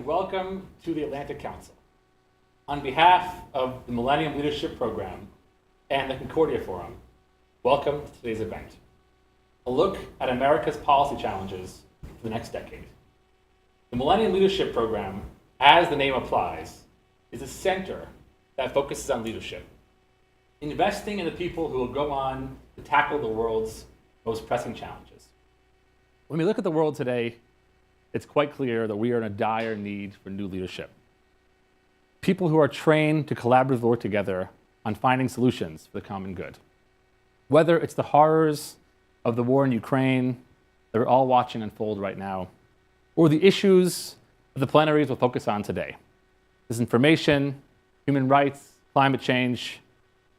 and welcome to the Atlantic Council. On behalf of the Millennium Leadership Program and the Concordia Forum, welcome to today's event. A look at America's policy challenges for the next decade. The Millennium Leadership Program, as the name applies, is a center that focuses on leadership, investing in the people who will go on to tackle the world's most pressing challenges. When we look at the world today, it's quite clear that we are in a dire need for new leadership. People who are trained to collaboratively work together on finding solutions for the common good. Whether it's the horrors of the war in Ukraine that we're all watching unfold right now, or the issues that the plenaries will focus on today. Disinformation, human rights, climate change.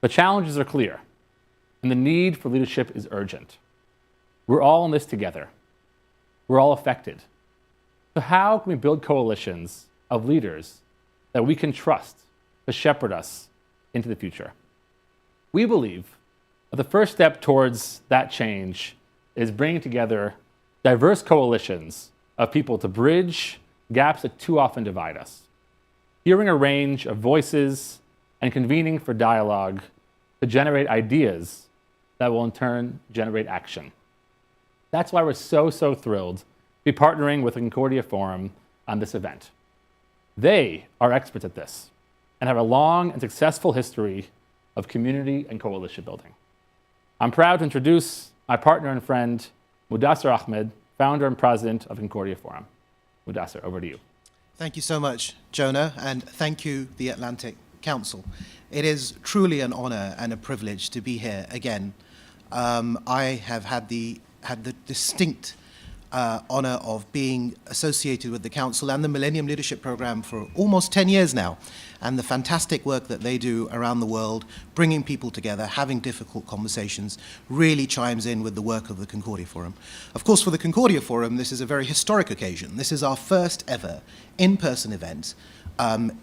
The challenges are clear, and the need for leadership is urgent. We're all in this together. We're all affected. So how can we build coalitions of leaders that we can trust to shepherd us into the future? We believe that the first step towards that change is bringing together diverse coalitions of people to bridge gaps that too often divide us. Hearing a range of voices and convening for dialogue to generate ideas that will in turn generate action. That's why we're so thrilled to be partnering with the Concordia Forum on this event. They are experts at this and have a long and successful history of community and coalition building. I'm proud to introduce my partner and friend, Mudassir Ahmed, founder and president of Concordia Forum. Mudassir, over to you. Thank you so much, Jonah, and thank you, the Atlantic Council. It is truly an honor and a privilege to be here again. I have had the distinct honor of being associated with the Council and the Millennium Leadership Program for almost 10 years now, and the fantastic work that they do around the world, bringing people together, having difficult conversations, really chimes in with the work of the Concordia Forum. Of course, for the Concordia Forum, this is a very historic occasion. This is our first ever in-person event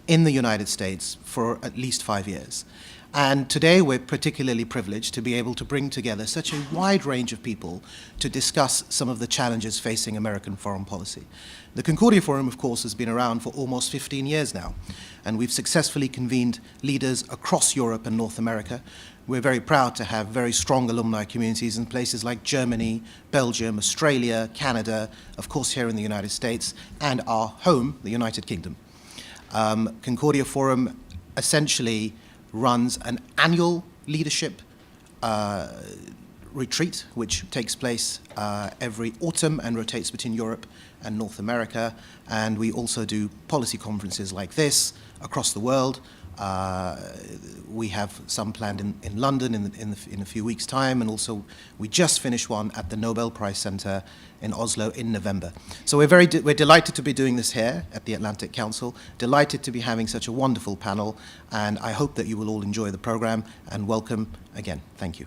in the United States for at least 5 years. And today we're particularly privileged to be able to bring together such a wide range of people to discuss some of the challenges facing American foreign policy. The Concordia Forum, of course, has been around for almost 15 years now, and we've successfully convened leaders across Europe and North America. We're very proud to have very strong alumni communities in places like Germany, Belgium, Australia, Canada, of course here in the United States, and our home, the United Kingdom. Concordia Forum essentially runs an annual leadership retreat, which takes place every autumn and rotates between Europe and North America. And we also do policy conferences like this across the world. We have some planned in London in a few weeks' time, and also we just finished one at the Nobel Prize Center in Oslo in November. So we're delighted to be doing this here at the Atlantic Council, delighted to be having such a wonderful panel, and I hope that you will all enjoy the program, and welcome again. Thank you.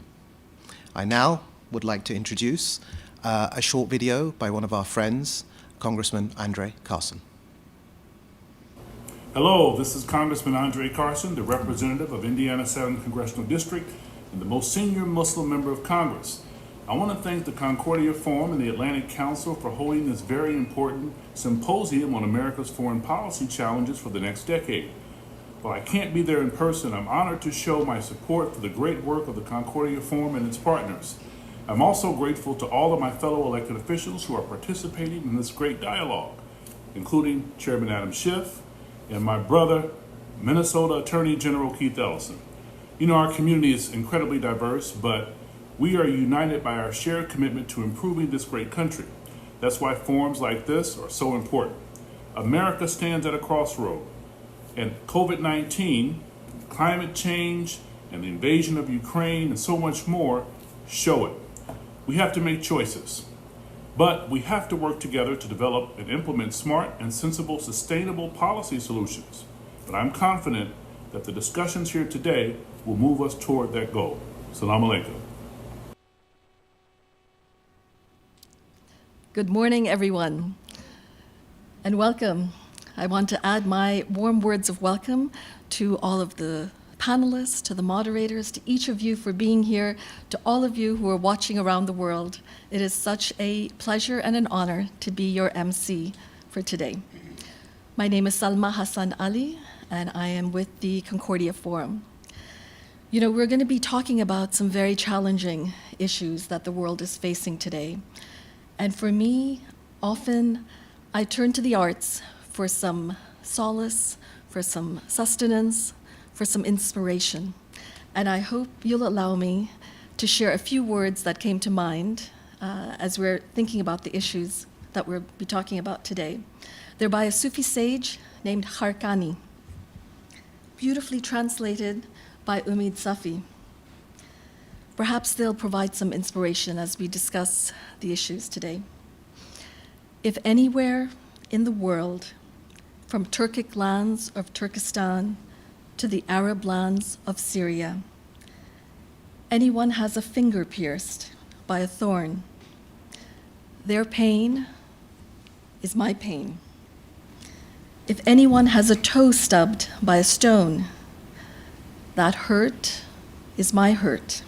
I now would like to introduce a short video by one of our friends, Congressman Carson. Hello, this is Congressman Carson, the representative of Indiana 7th Congressional District and the most senior Muslim member of Congress. I want to thank the Concordia Forum and the Atlantic Council for holding this very important symposium on America's foreign policy challenges for the next decade. While I can't be there in person, I'm honored to show my support for the great work of the Concordia Forum and its partners. I'm also grateful to all of my fellow elected officials who are participating in this great dialogue, including Chairman Adam Schiff, and my brother, Minnesota Attorney General Keith Ellison. You know, our community is incredibly diverse, but we are united by our shared commitment to improving this great country. That's why forums like this are so important. America stands at a crossroad, and COVID-19, climate change, and the invasion of Ukraine, and so much more show it. We have to make choices. But we have to work together to develop and implement smart and sensible, sustainable policy solutions. But I'm confident that the discussions here today will move us toward that goal. Salam alaikum. Good morning, everyone, and welcome. I want to add my warm words of welcome to all of the panelists, to the moderators, to each of you for being here, to all of you who are watching around the world. It is such a pleasure and an honor to be your MC for today. My name is Salma Hassan Ali, and I am with the Concordia Forum. You know, we're going to be talking about some very challenging issues that the world is facing today. And for me, often I turn to the arts for some solace, for some sustenance, for some inspiration. And I hope you'll allow me to share a few words that came to mind as we're thinking about the issues that we'll be talking about today. They're by a Sufi sage named Kharkani, beautifully translated by Umid Safi. Perhaps they'll provide some inspiration as we discuss the issues today. If anywhere in the world, from Turkic lands of Turkestan to the Arab lands of Syria, anyone has a finger pierced by a thorn, their pain is my pain. If anyone has a toe stubbed by a stone, that hurt is my hurt.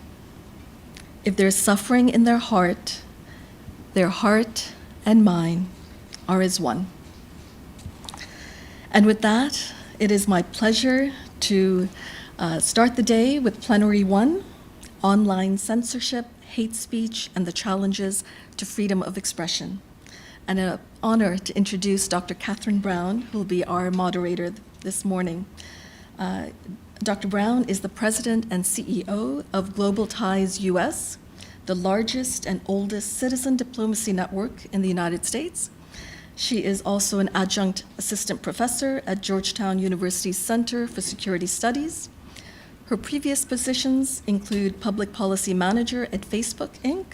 If there's suffering in their heart and mine are as one. And with that, it is my pleasure to start the day with Plenary 1, Online Censorship, Hate Speech, and the Challenges to Freedom of Expression. And an honor to introduce Dr. Catherine Brown, who will be our moderator this morning. Dr. Brown is the president and CEO of Global Ties US, the largest and oldest citizen diplomacy network in the United States. She is also an adjunct assistant professor at Georgetown University's Center for Security Studies. Her previous positions include public policy manager at Facebook, Inc.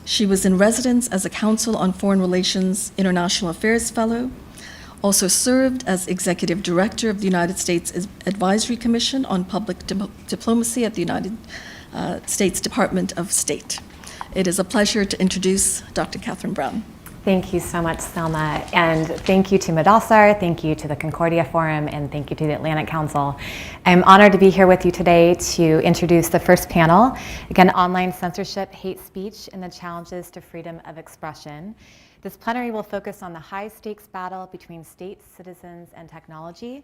She was in residence as a Council on Foreign Relations International Affairs Fellow, also served as Executive Director of the United States Advisory Commission on Public Diplomacy at the United States Department of State. It is a pleasure to introduce Dr. Catherine Brown. Thank you so much, Selma, and thank you to Montessor, thank you to the Concordia Forum, and thank you to the Atlantic Council. I'm honored to be here with you today to introduce the first panel, again, Online Censorship, Hate Speech, and the Challenges to Freedom of Expression. This plenary will focus on the high-stakes battle between states, citizens, and technology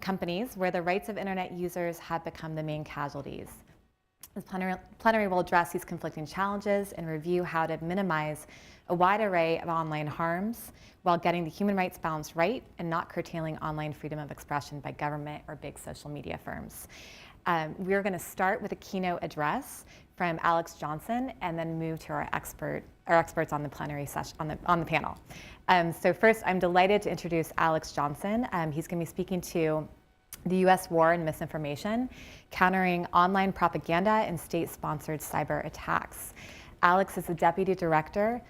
companies, where the rights of internet users have become the main casualties. This plenary will address these conflicting challenges and review how to minimize a wide array of online harms while getting the human rights balance right and not curtailing online freedom of expression by government or big social media firms. We're going to start with a keynote address from Alex Johnson and then move to our experts on the plenary session, on the panel. So first, I'm delighted to introduce Alex Johnson. He's going to be speaking to the U.S. War and Misinformation, Countering Online Propaganda and State-Sponsored Cyber Attacks. Alex is the Deputy Director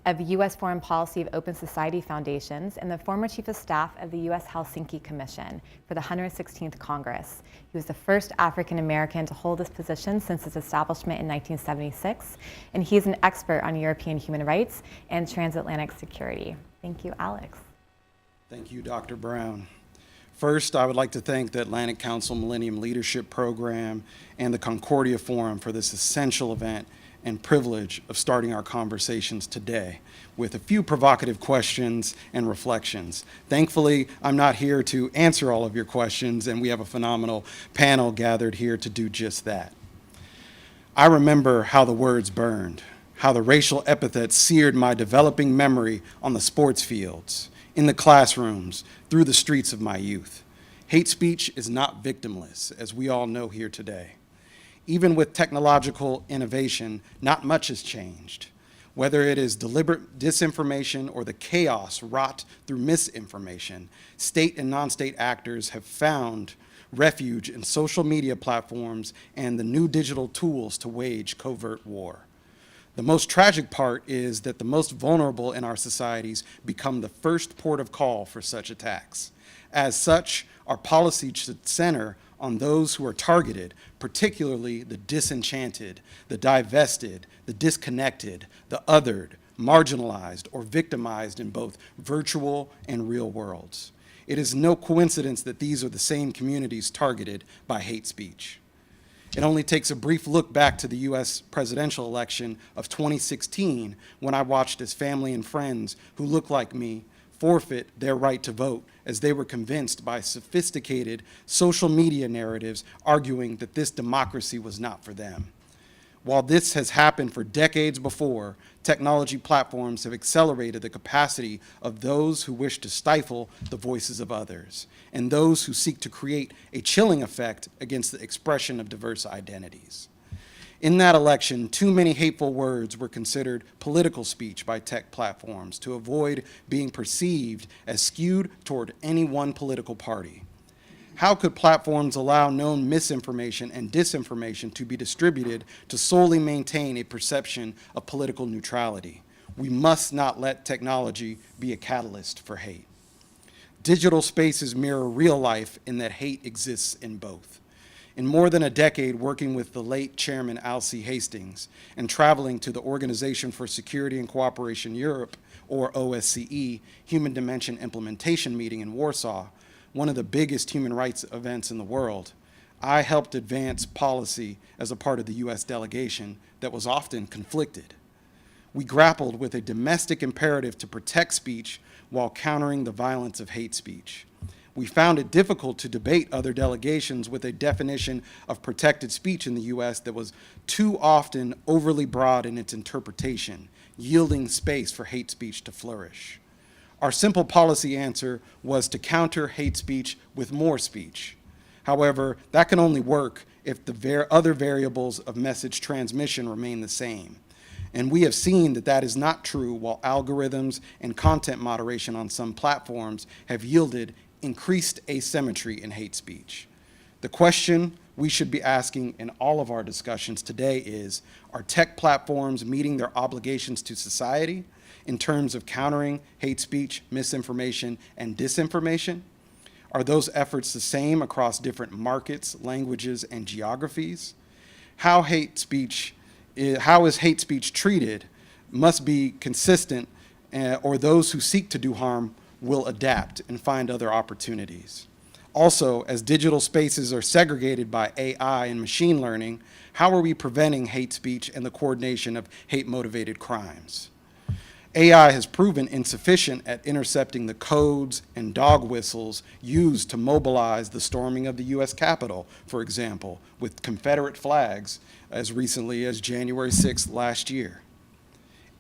of the U.S. Foreign Policy of Open Society Foundations and the former Chief of Staff of the U.S. Helsinki Commission for the 116th Congress. He was the first African American to hold this position since its establishment in 1976, and he's an expert on European human rights and transatlantic security. Thank you, Alex. Thank you, Dr. Brown. First, I would like to thank the Atlantic Council Millennium Leadership Program and the Concordia Forum for this essential event and privilege of starting our conversations today with a few provocative questions and reflections. Thankfully, I'm not here to answer all of your questions, and we have a phenomenal panel gathered here to do just that. I remember how the words burned, how the racial epithets seared my developing memory on the sports fields, in the classrooms, through the streets of my youth. Hate speech is not victimless, as we all know here today. Even with technological innovation, not much has changed. Whether it is deliberate disinformation or the chaos wrought through misinformation, state and non-state actors have found refuge in social media platforms and the new digital tools to wage covert war. The most tragic part is that the most vulnerable in our societies become the first port of call for such attacks. As such, our policy should center on those who are targeted, particularly the disenchanted, the divested, the disconnected, the othered, marginalized, or victimized in both virtual and real worlds. It is no coincidence that these are the same communities targeted by hate speech. It only takes a brief look back to the US presidential election of 2016 when I watched as family and friends who look like me forfeit their right to vote as they were convinced by sophisticated social media narratives arguing that this democracy was not for them. While this has happened for decades before, technology platforms have accelerated the capacity of those who wish to stifle the voices of others and those who seek to create a chilling effect against the expression of diverse identities. In that election, too many hateful words were considered political speech by tech platforms to avoid being perceived as skewed toward any one political party. How could platforms allow known misinformation and disinformation to be distributed to solely maintain a perception of political neutrality? We must not let technology be a catalyst for hate. Digital spaces mirror real life in that hate exists in both. In more than a decade working with the late Chairman Alcee Hastings and traveling to the Organization for Security and Cooperation Europe, or OSCE, Human Dimension Implementation meeting in Warsaw, one of the biggest human rights events in the world, I helped advance policy as a part of the US delegation that was often conflicted. We grappled with a domestic imperative to protect speech while countering the violence of hate speech. We found it difficult to debate other delegations with a definition of protected speech in the US that was too often overly broad in its interpretation, yielding space for hate speech to flourish. Our simple policy answer was to counter hate speech with more speech. However, that can only work if the other variables of message transmission remain the same. And we have seen that that is not true while algorithms and content moderation on some platforms have yielded increased asymmetry in hate speech. The question we should be asking in all of our discussions today is, are tech platforms meeting their obligations to society in terms of countering hate speech, misinformation, and disinformation? Are those efforts the same across different markets, languages, and geographies? How is hate speech treated must be consistent, or those who seek to do harm will adapt and find other opportunities. Also, as digital spaces are segregated by AI and machine learning, how are we preventing hate speech and the coordination of hate-motivated crimes? AI has proven insufficient at intercepting the codes and dog whistles used to mobilize the storming of the US Capitol, for example, with Confederate flags as recently as January 6th last year.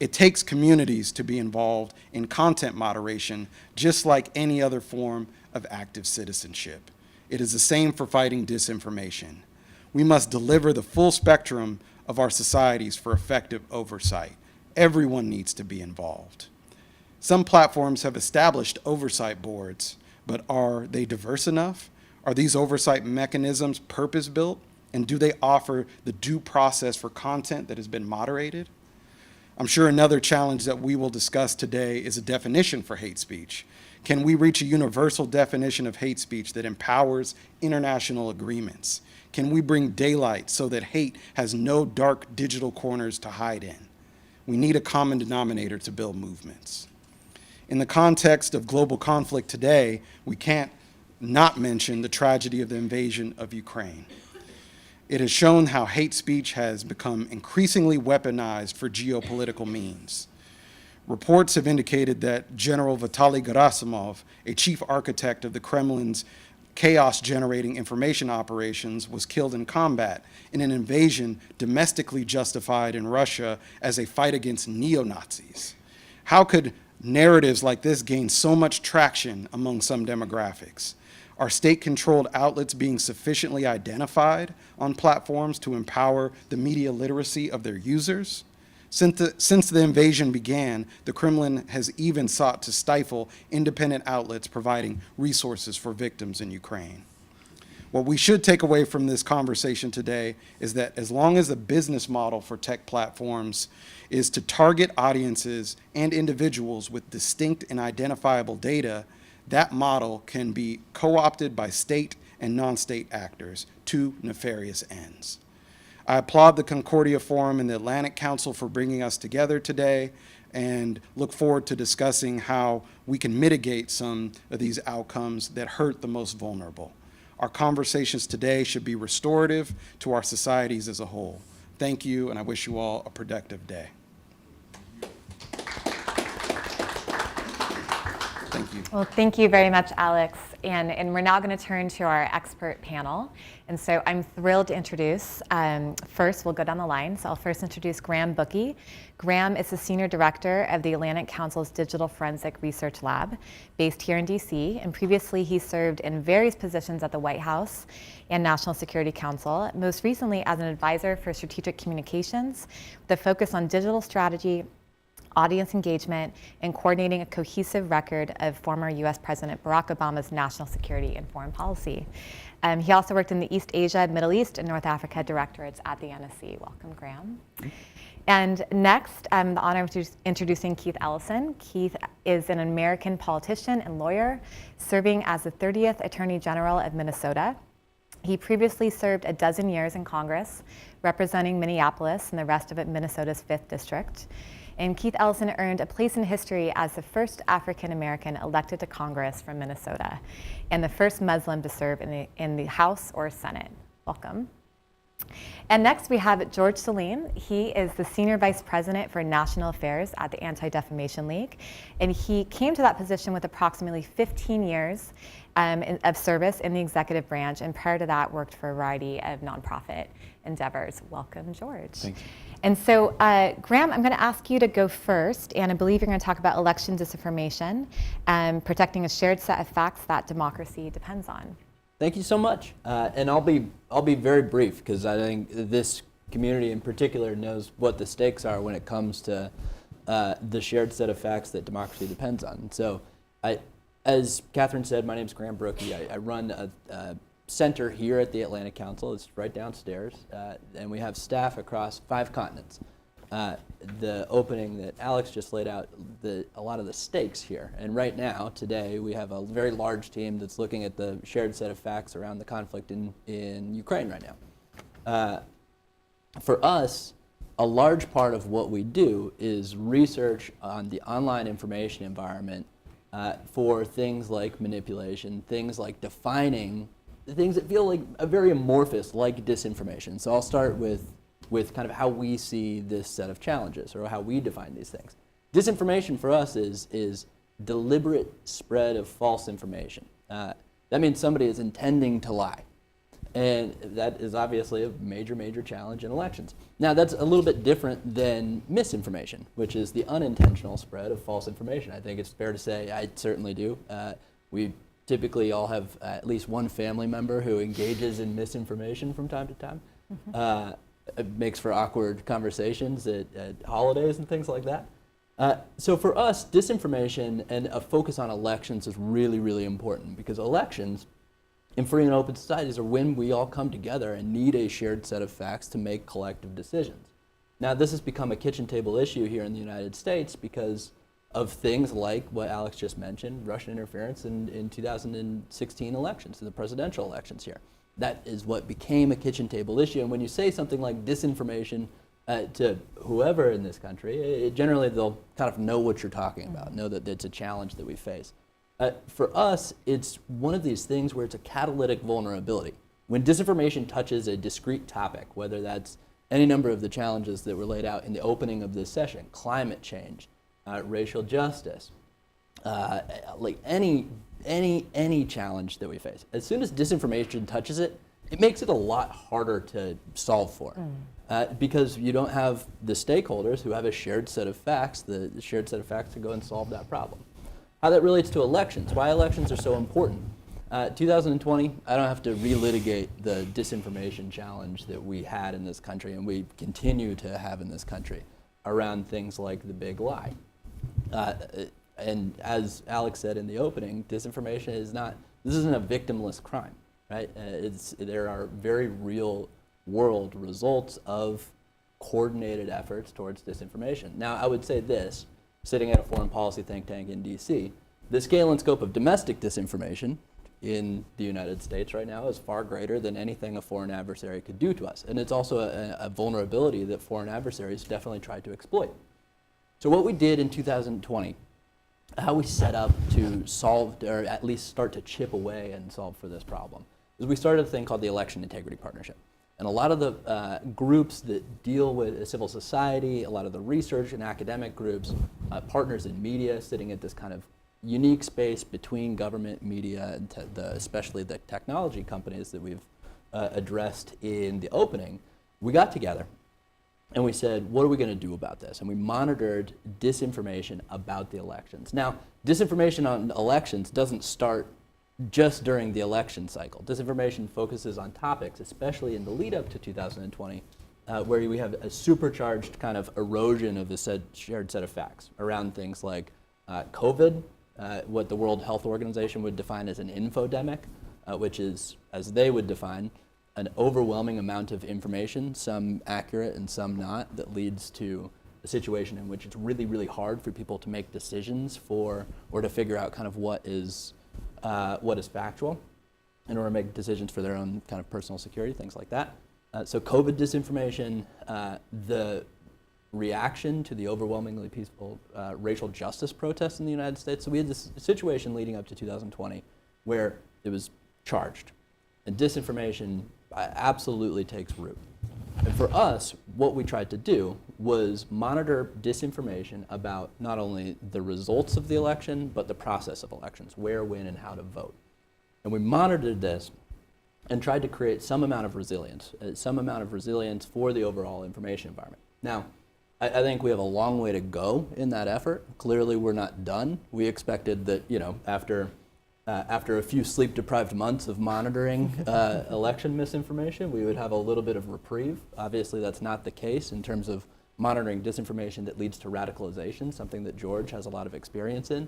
It takes communities to be involved in content moderation, just like any other form of active citizenship. It is the same for fighting disinformation. We must deliver the full spectrum of our societies for effective oversight. Everyone needs to be involved. Some platforms have established oversight boards, but are they diverse enough? Are these oversight mechanisms purpose-built? And do they offer the due process for content that has been moderated? I'm sure another challenge that we will discuss today is a definition for hate speech. Can we reach a universal definition of hate speech that empowers international agreements? Can we bring daylight so that hate has no dark digital corners to hide in? We need a common denominator to build movements. In the context of global conflict today, we can't not mention the tragedy of the invasion of Ukraine. It has shown how hate speech has become increasingly weaponized for geopolitical means. Reports have indicated that General Vitaly Gerasimov, a chief architect of the Kremlin's chaos-generating information operations, was killed in combat in an invasion domestically justified in Russia as a fight against neo-Nazis. How could narratives like this gain so much traction among some demographics? Are state-controlled outlets being sufficiently identified on platforms to empower the media literacy of their users? Since the invasion began, the Kremlin has even sought to stifle independent outlets providing resources for victims in Ukraine. What we should take away from this conversation today is that as long as the business model for tech platforms is to target audiences and individuals with distinct and identifiable data, that model can be co-opted by state and non-state actors to nefarious ends. I applaud the Concordia Forum and the Atlantic Council for bringing us together today and look forward to discussing how we can mitigate some of these outcomes that hurt the most vulnerable. Our conversations today should be restorative to our societies as a whole. Thank you, and I wish you all a productive day. Thank you. Well, thank you very much, Alex. And we're now going to turn to our expert panel. And so I'm thrilled to introduce, first we'll go down the line. So I'll first introduce Graham Bukhari. Graham is the Senior Director of the Atlantic Council's Digital Forensic Research Lab, based here in DC. And previously he served in various positions at the White House and National Security Council, most recently as an advisor for strategic communications, with a focus on digital strategy, audience engagement, and coordinating a cohesive record of former US President Barack Obama's national security and foreign policy. He also worked in the East Asia, Middle East, and North Africa directorates at the NSC. Welcome, Graham. And next, the honor of introducing Keith Ellison. Keith is an American politician and lawyer, serving as the 30th Attorney General of Minnesota. He previously served a dozen years in Congress, representing Minneapolis and the rest of Minnesota's 5th District. And Keith Ellison earned a place in history as the first African American elected to Congress from Minnesota, and the first Muslim to serve in the House or Senate. Welcome. And next we have George Salam. He is the Senior Vice President for National Affairs at the Anti-Defamation League, and he came to that position with approximately 15 years of service in the executive branch, and prior to that worked for a variety of nonprofit endeavors. Welcome, George. Thank you. And so, Graham, I'm going to ask you to go first, and I believe you're going to talk about election disinformation and protecting a shared set of facts that democracy depends on. Thank you so much, and I'll be very brief because I think this community in particular knows what the stakes are when it comes to the shared set of facts that democracy depends on. So, as Catherine said, my name is Graham Bukhari. I run a center here at the Atlantic Council. It's right downstairs, and we have staff across 5 continents. The opening that Alex just laid out, a lot of the stakes here. And right now, today, we have a very large team that's looking at the shared set of facts around the conflict in Ukraine right now. For us, a large part of what we do is research on the online information environment for things like manipulation, things like defining things that feel like very amorphous, like disinformation. So I'll start with kind of how we see this set of challenges, or how we define these things. Disinformation for us is deliberate spread of false information. That means somebody is intending to lie. And that is obviously a major, major challenge in elections. Now, that's a little bit different than misinformation, which is the unintentional spread of false information. I think it's fair to say I certainly do. We typically all have at least one family member who engages in misinformation from time to time. Mm-hmm. It makes for awkward conversations at holidays and things like that. So for us, disinformation and a focus on elections is really, really important, because elections in free and open societies are when we all come together and need a shared set of facts to make collective decisions. Now, this has become a kitchen table issue here in the United States because of things like what Alex just mentioned, Russian interference in 2016 elections, in the presidential elections here. That is what became a kitchen table issue. And when you say something like disinformation to whoever in this country, generally they'll kind of know what you're talking about, know that it's a challenge that we face. For us, it's one of these things where it's a catalytic vulnerability. When disinformation touches a discrete topic, whether that's any number of the challenges that were laid out in the opening of this session, climate change, racial justice, like any challenge that we face, as soon as disinformation touches it, it makes it a lot harder to solve for. Because you don't have the stakeholders who have a shared set of facts, the shared set of facts to go and solve that problem. How that relates to elections, why elections are so important. 2020, I don't have to relitigate the disinformation challenge that we had in this country and we continue to have in this country around things like the big lie. And as Alex said in the opening, disinformation this isn't a victimless crime, right? There are very real world results of coordinated efforts towards disinformation. Now, I would say this, sitting at a foreign policy think tank in DC, the scale and scope of domestic disinformation in the United States right now is far greater than anything a foreign adversary could do to us. And it's also a vulnerability that foreign adversaries definitely try to exploit. So what we did in 2020, how we set up to solve, or at least start to chip away and solve for this problem, is we started a thing called the Election Integrity Partnership. And a lot of the groups that deal with civil society, a lot of the research and academic groups, partners in media, sitting at this kind of unique space between government, media, and especially the technology companies that we've addressed in the opening, we got together and we said, what are we going to do about this? And we monitored disinformation about the elections. Now, disinformation on elections doesn't start just during the election cycle. Disinformation focuses on topics, especially in the lead up to 2020, where we have a supercharged kind of erosion of the shared set of facts around things like COVID, what the World Health Organization would define as an infodemic, which is, as they would define, an overwhelming amount of information, some accurate and some not, that leads to a situation in which it's really, really hard for people to make decisions or to figure out kind of what is factual in order to make decisions for their own kind of personal security, things like that. So COVID disinformation, the reaction to the overwhelmingly peaceful racial justice protests in the United States. So we had this situation leading up to 2020 where it was charged. And disinformation absolutely takes root. And for us, what we tried to do was monitor disinformation about not only the results of the election, but the process of elections, where, when, and how to vote. And we monitored this and tried to create some amount of resilience for the overall information environment. Now, I think we have a long way to go in that effort. Clearly, we're not done. We expected that, after a few sleep-deprived months of monitoring election misinformation, we would have a little bit of reprieve. Obviously, that's not the case in terms of monitoring disinformation that leads to radicalization, something that George has a lot of experience in.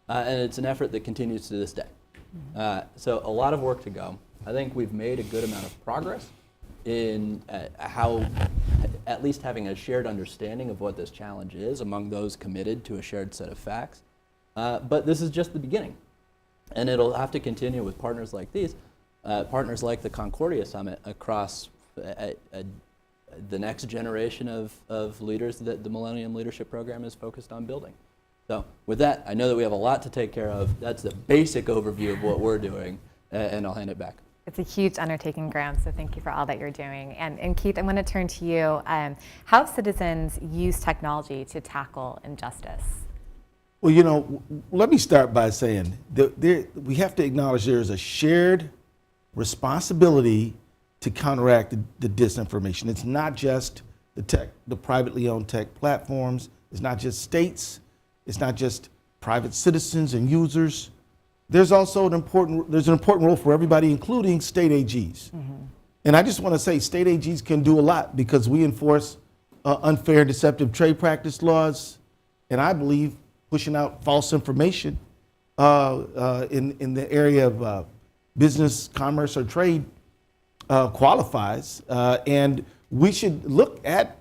And it's an effort that continues to this day. So a lot of work to go. I think we've made a good amount of progress in how, at least having a shared understanding of what this challenge is among those committed to a shared set of facts. But this is just the beginning. And it'll have to continue with partners like these, partners like the Concordia Summit across the next generation of leaders that the Millennium Leadership Program is focused on building. So with that, I know that we have a lot to take care of. That's the basic overview of what we're doing, and I'll hand it back. It's a huge undertaking, Graham, so thank you for all that you're doing. And Keith, I'm going to turn to you. How have citizens use technology to tackle injustice? Well, let me start by saying that we have to acknowledge there is a shared responsibility to counteract the disinformation. It's not just the privately owned tech platforms. It's not just states. It's not just private citizens and users. There's also an important role for everybody, including state AGs. Mm-hmm. And I just want to say state AGs can do a lot because we enforce unfair and deceptive trade practice laws. And I believe pushing out false information in the area of business, commerce, or trade qualifies. And we should look at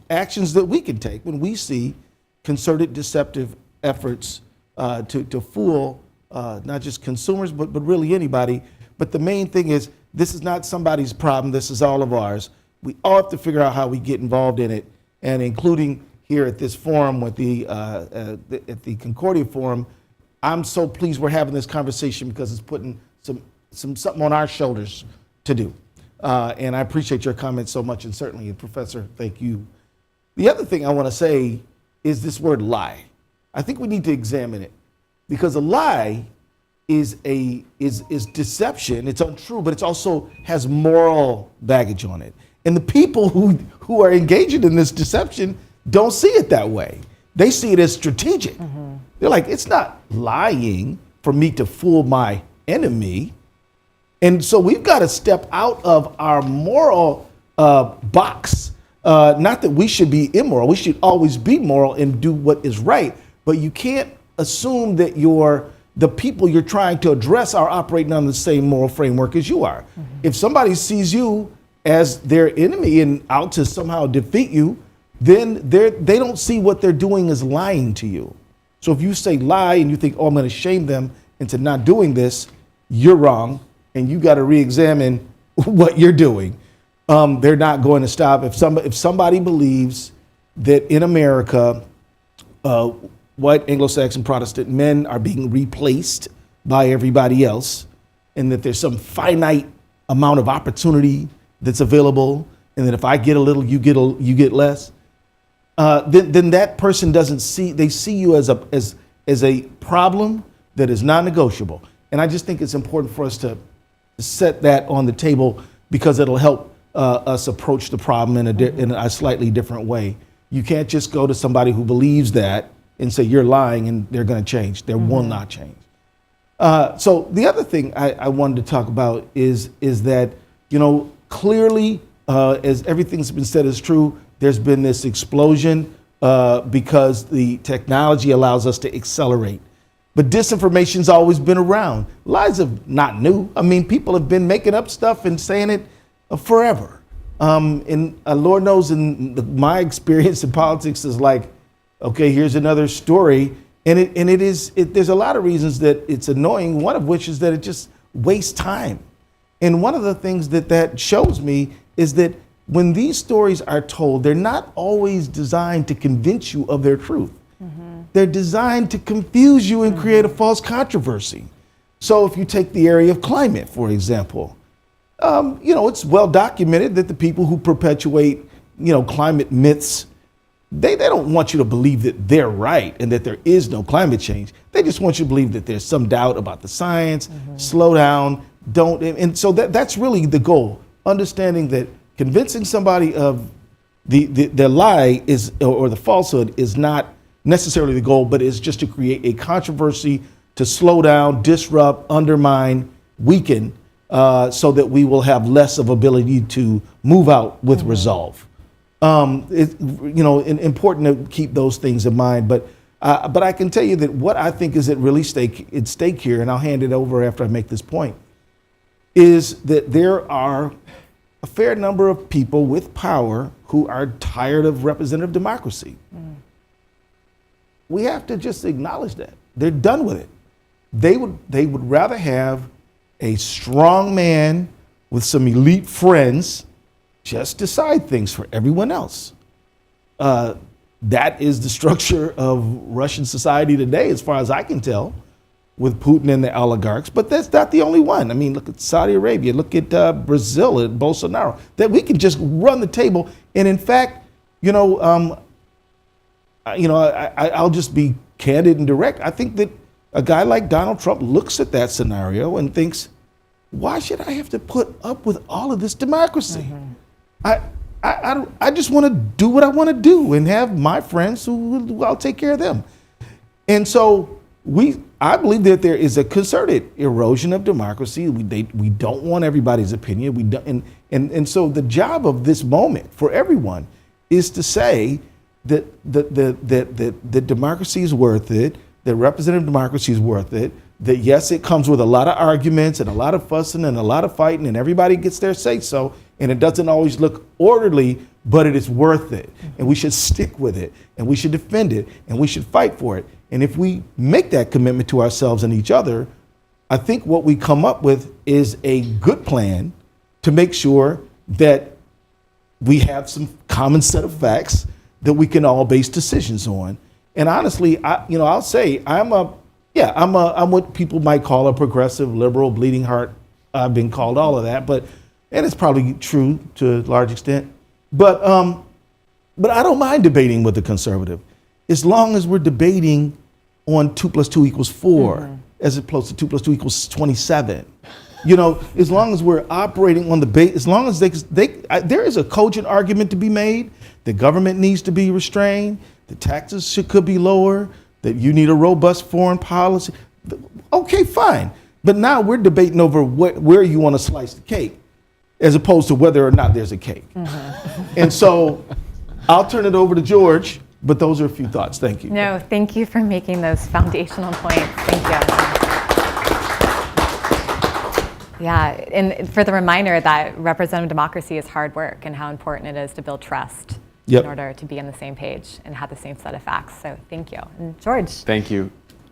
actions that we can take when we see concerted deceptive efforts to fool not just consumers, but really anybody. But the main thing is, this is not somebody's problem. This is all of ours. We all have to figure out how we get involved in it, and including here at this forum at the Concordia Forum, I'm so pleased we're having this conversation because it's putting something on our shoulders to do. And I appreciate your comments so much, and certainly, Professor, thank you. The other thing I want to say is this word lie. I think we need to examine it, because a lie is deception. It's untrue, but it also has moral baggage on it. And the people who are engaging in this deception don't see it that way. They see it as strategic. Mm-hmm. They're like, it's not lying for me to fool my enemy. And so we've got to step out of our moral box. Not that we should be immoral. We should always be moral and do what is right. But you can't assume that the people you're trying to address are operating on the same moral framework as you are. Mm-hmm. If somebody sees you as their enemy and out to somehow defeat you, then they don't see what they're doing as lying to you. So if you say lie and you think, oh, I'm going to shame them into not doing this, you're wrong, and you got to re-examine what you're doing. They're not going to stop. If somebody believes that in America, white Anglo-Saxon Protestant men are being replaced by everybody else, and that there's some finite amount of opportunity that's available, and that if I get a little, you get less, then that person doesn't see. They see you as as a problem that is non-negotiable. And I just think it's important for us to set that on the table because it'll help us approach the problem in a slightly different way. You can't just go to somebody who believes that and say you're lying and they're going to change. They will not change. So the other thing I wanted to talk about is that, clearly, as everything's been said is true, there's been this explosion because the technology allows us to accelerate. But disinformation's always been around. Lies are not new. I mean, people have been making up stuff and saying it forever. And Lord knows my experience in politics is like, okay, here's another story. And there's a lot of reasons that it's annoying, one of which is that it just wastes time. And one of the things that shows me is that when these stories are told, they're not always designed to convince you of their truth. They're designed to confuse you and create a false controversy. So if you take the area of climate, for example, it's well documented that the people who perpetuate, climate myths, they don't want you to believe that they're right and that there is no climate change. They just want you to believe that there's some doubt about the science, slow down, don't. And so that's really the goal, understanding that convincing somebody of the lie or the falsehood is not necessarily the goal, but is just to create a controversy to slow down, disrupt, undermine, weaken, so that we will have less of ability to move out with resolve. It's important to keep those things in mind. But I can tell you that what I think is at stake here, and I'll hand it over after I make this point, is that there are a fair number of people with power who are tired of representative democracy. We have to just acknowledge that. They're done with it. They would rather have a strong man with some elite friends just decide things for everyone else. That is the structure of Russian society today, as far as I can tell, with Putin and the oligarchs. But that's not the only one. I mean, look at Saudi Arabia, look at Brazil, at Bolsonaro. That we can just run the table. And in fact, I'll just be candid and direct. I think that a guy like Donald Trump looks at that scenario and thinks, why should I have to put up with all of this democracy? I just want to do what I want to do and have my friends who I'll take care of them. And so I believe that there is a concerted erosion of democracy. We don't want everybody's opinion. We don't, and so the job of this moment for everyone is to say that democracy is worth it, that representative democracy is worth it, that yes, it comes with a lot of arguments and a lot of fussing and a lot of fighting, and everybody gets their say so, and it doesn't always look orderly, but it is worth it. And we should stick with it, and we should defend it, and we should fight for it. And if we make that commitment to ourselves and each other, I think what we come up with is a good plan to make sure that we have some common set of facts that we can all base decisions on. And honestly, I'll say I'm what people might call a progressive, liberal, bleeding heart. I've been called all of that, and it's probably true to a large extent. But I don't mind debating with the conservative, as long as we're debating on 2 + 2 = 4, as opposed to 2 + 2 = 27. As long as we're operating on the base, as long as there is a cogent argument to be made. The government needs to be restrained. The taxes could be lower. That you need a robust foreign policy. Okay, fine. But now we're debating over where you want to slice the cake, as opposed to whether or not there's a cake. And so I'll turn it over to George, but those are a few thoughts. Thank you. No, thank you for making those foundational points. Thank you. Yeah, and for the reminder that representative democracy is hard work and how important it is to build trust in order to be on the same page and have the same set of facts. So thank you. And George. Thank you.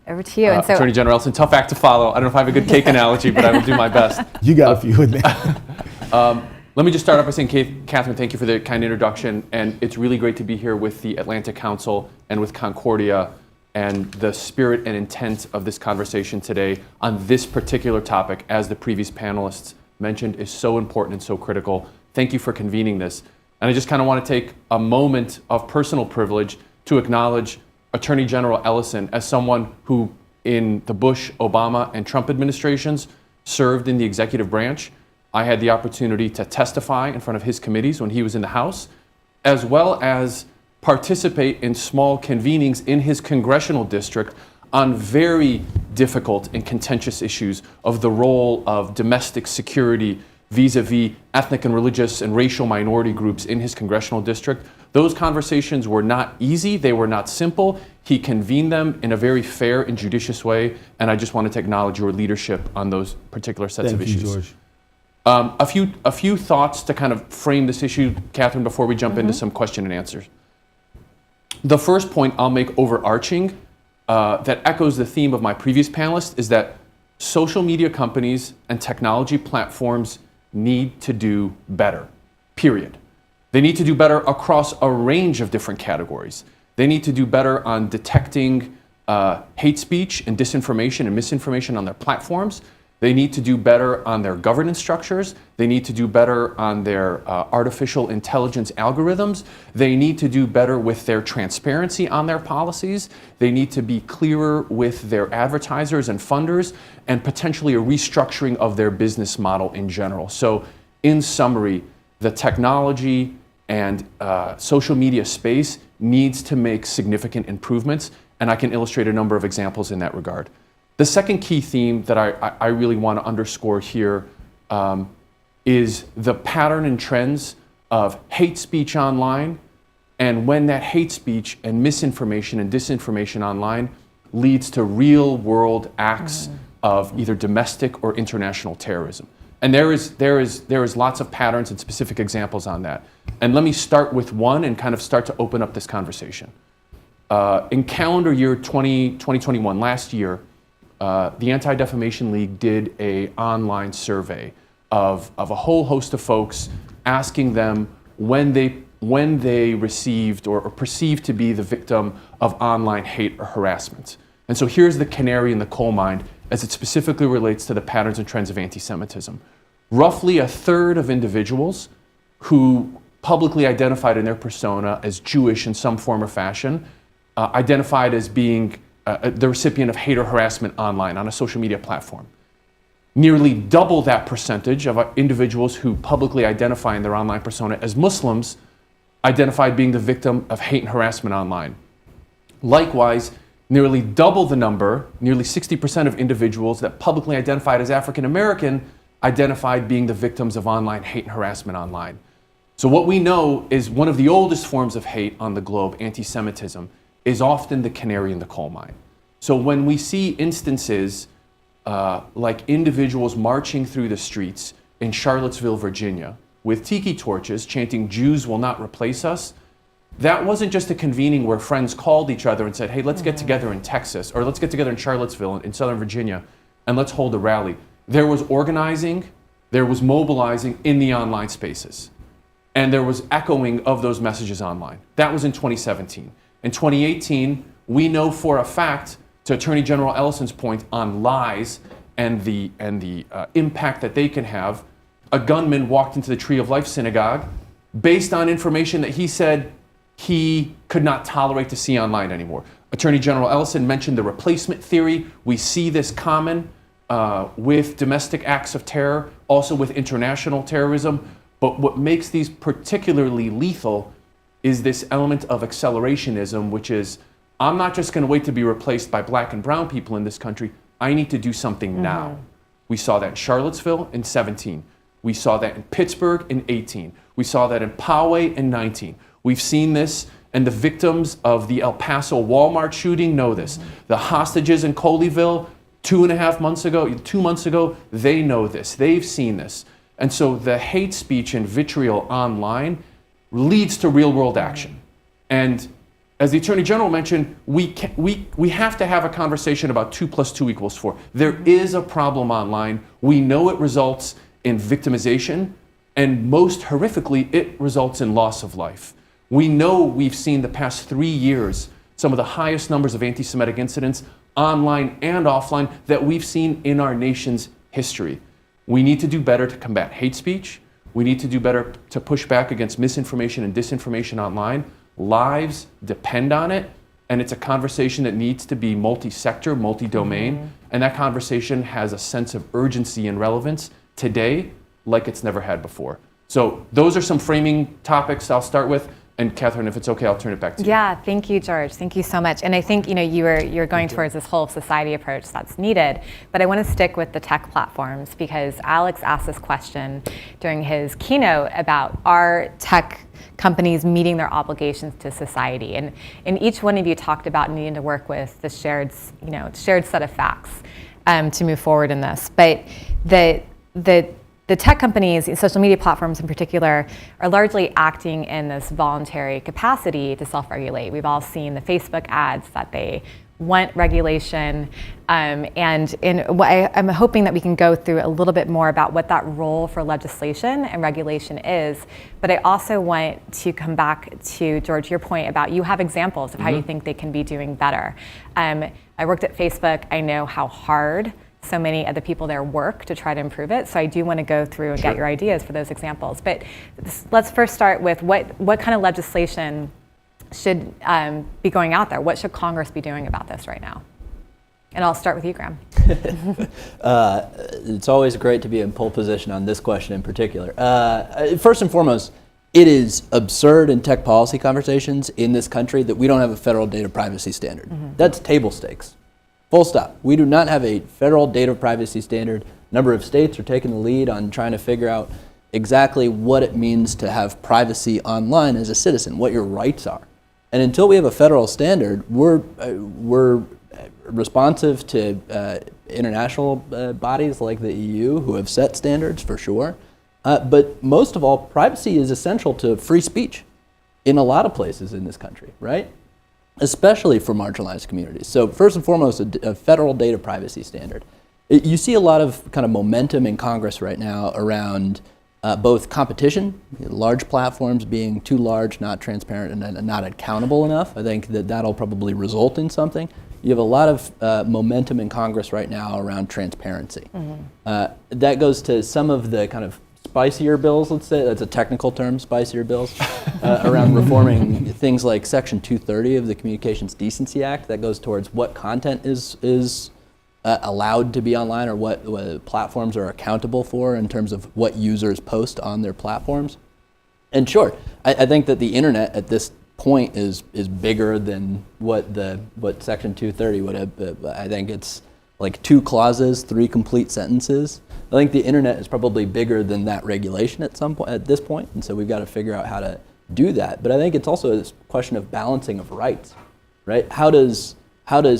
Over to you. And so, Attorney General Ellison, tough act to follow. I don't know if I have a good cake analogy, but I will do my best. You got a few in there. Let me just start off by saying, Catherine, thank you for the kind introduction. And it's really great to be here with the Atlantic Council and with Concordia and the spirit and intent of this conversation today on this particular topic, as the previous panelists mentioned, is so important and so critical. Thank you for convening this. And I just kind of want to take a moment of personal privilege to acknowledge Attorney General Ellison as someone who, in the Bush, Obama, and Trump administrations, served in the executive branch. I had the opportunity to testify in front of his committees when he was in the House, as well as participate in small convenings in his congressional district on very difficult and contentious issues of the role of domestic security vis-a-vis ethnic and religious and racial minority groups in his congressional district. Those conversations were not easy, they were not simple. He convened them in a very fair and judicious way, and I just wanted to acknowledge your leadership on those particular sets of issues. George. A few thoughts to kind of frame this issue, Catherine, before we jump into some question and answers. The first point I'll make overarching that echoes the theme of my previous panelist is that social media companies and technology platforms need to do better, period. They need to do better across a range of different categories. They need to do better on detecting hate speech and disinformation and misinformation on their platforms. They need to do better on their governance structures. They need to do better on their artificial intelligence algorithms. They need to do better with their transparency on their policies. They need to be clearer with their advertisers and funders, and potentially a restructuring of their business model in general. So in summary, the technology and social media space needs to make significant improvements, and I can illustrate a number of examples in that regard. The second key theme that I really want to underscore here is the pattern and trends of hate speech online, and when that hate speech and misinformation and disinformation online leads to real world acts of either domestic or international terrorism. And there is lots of patterns and specific examples on that. And let me start with one and kind of start to open up this conversation. In calendar year 2021, last year, the Anti-Defamation League did an online survey of a whole host of folks, asking them when they received or perceived to be the victim of online hate or harassment. And so here's the canary in the coal mine as it specifically relates to the patterns and trends of anti-Semitism. Roughly a third of individuals who publicly identified in their persona as Jewish in some form or fashion identified as being the recipient of hate or harassment online on a social media platform. Nearly double that percentage of individuals who publicly identify in their online persona as Muslims identified being the victim of hate and harassment online. Likewise, nearly double the number, nearly 60% of individuals that publicly identified as African American identified being the victims of online hate and harassment online. So what we know is one of the oldest forms of hate on the globe, anti-Semitism, is often the canary in the coal mine. So when we see instances like individuals marching through the streets in Charlottesville, Virginia, with tiki torches chanting, "Jews will not replace us," that wasn't just a convening where friends called each other and said, "Hey, let's get together in Texas," or "Let's get together in Charlottesville in Southern Virginia, and let's hold a rally." There was organizing, there was mobilizing in the online spaces, and there was echoing of those messages online. That was in 2017. In 2018, we know for a fact, to Attorney General Ellison's point on lies and the impact that they can have, a gunman walked into the Tree of Life synagogue based on information that he said he could not tolerate to see online anymore. Attorney General Ellison mentioned the replacement theory. We see this common with domestic acts of terror, also with international terrorism. But what makes these particularly lethal is this element of accelerationism, which is, I'm not just going to wait to be replaced by black and brown people in this country. I need to do something now. We saw that in Charlottesville in 17. We saw that in Pittsburgh in 18. We saw that in Poway in 19. We've seen this, and the victims of the El Paso Walmart shooting know this. The hostages in Colleyville 2 months ago, they know this. They've seen this. And so the hate speech and vitriol online leads to real world action. And as the Attorney General mentioned, we have to have a conversation about 2 + 2 = 4. There is a problem online. We know it results in victimization, and most horrifically, it results in loss of life. We know we've seen the past 3 years some of the highest numbers of anti-Semitic incidents online and offline that we've seen in our nation's history. We need to do better to combat hate speech. We need to do better to push back against misinformation and disinformation online. Lives depend on it. and it's a conversation that needs to be multi-sector, multi-domain, and that conversation has a sense of urgency and relevance today like it's never had before. So those are some framing topics I'll start with. And Catherine, if it's okay, I'll turn it back to you. Yeah, thank you, George. Thank you so much. And I think you're going towards this whole society approach that's needed. But I want to stick with the tech platforms because Alex asked this question during his keynote about are tech companies meeting their obligations to society? And each one of you talked about needing to work with the shared set of facts to move forward in this. But the tech companies, social media platforms in particular, are largely acting in this voluntary capacity to self-regulate. We've all seen the Facebook ads that they want regulation, and I'm hoping that we can go through a little bit more about what that role for legislation and regulation is. But I also want to come back to, George, your point about you have examples of how you think they can be doing better. I worked at Facebook. I know how hard so many of the people there work to try to improve it. So I do want to go through and get your ideas for those examples. But let's first start with what kind of legislation should be going out there? What should Congress be doing about this right now? And I'll start with you, Graham. It's always great to be in pole position on this question in particular. First and foremost, it is absurd in tech policy conversations in this country that we don't have a federal data privacy standard. That's table stakes. Full stop. We do not have a federal data privacy standard. A number of states are taking the lead on trying to figure out exactly what it means to have privacy online as a citizen, what your rights are. And until we have a federal standard, we're responsive to international bodies like the EU who have set standards for sure. But most of all, privacy is essential to free speech in a lot of places in this country, right? Especially for marginalized communities. So first and foremost, a federal data privacy standard. You see a lot of kind of momentum in Congress right now around both competition, large platforms being too large, not transparent, and not accountable enough. I think that'll probably result in something. You have a lot of momentum in Congress right now around transparency. That goes to some of the kind of spicier bills, let's say, that's a technical term, spicier bills, around reforming things like Section 230 of the Communications Decency Act that goes towards what content is allowed to be online or what platforms are accountable for in terms of what users post on their platforms. And sure, I think that the internet at this point is bigger than what Section 230 would have. I think it's like 2 clauses, 3 complete sentences. I think the internet is probably bigger than that regulation at this point, and so we've got to figure out how to do that. But I think it's also this question of balancing of rights, right? How does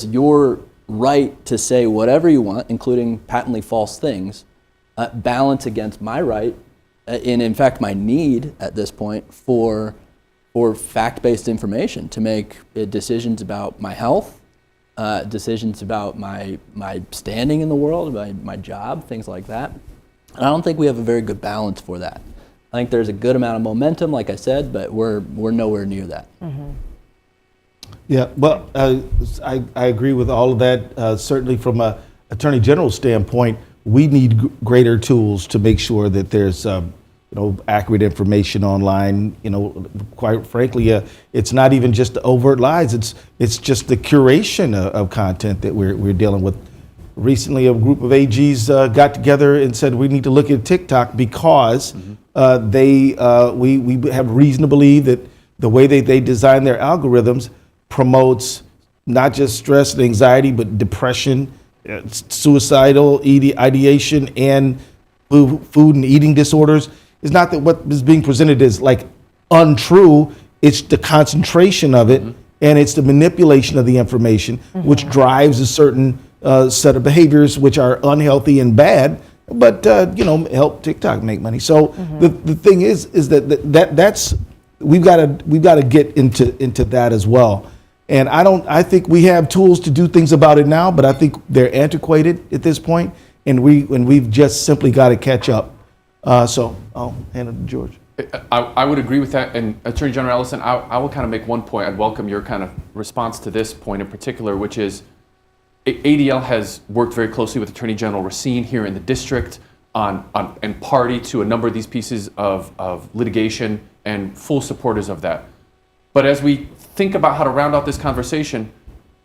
your right to say whatever you want, including patently false things, balance against my right, and in fact my need at this point for fact-based information to make decisions about my health, decisions about my standing in the world, my job, things like that. And I don't think we have a very good balance for that. I think there's a good amount of momentum, like I said, but we're nowhere near that. Yeah, well, I agree with all of that. Certainly from a Attorney General standpoint, we need greater tools to make sure that there's accurate information online. Quite frankly, it's not even just the overt lies. It's just the curation of content that we're dealing with. Recently, a group of AGs got together and said we need to look at TikTok because we have reason to believe that the way that they design their algorithms promotes not just stress and anxiety, but depression, suicidal ideation, and food and eating disorders. It's not that what is being presented is like untrue, it's the concentration of it, and it's the manipulation of the information, which drives a certain set of behaviors which are unhealthy and bad, but help TikTok make money. So the thing is that's we've got to get into that as well. And I think we have tools to do things about it now, but I think they're antiquated at this point, and we've just simply got to catch up. So I'll hand it to George. I would agree with that. And Attorney General Ellison, I will kind of make one point. I'd welcome your kind of response to this point in particular, which is ADL has worked very closely with Attorney General Racine here in the district and party to a number of these pieces of litigation and full supporters of that. But as we think about how to round out this conversation,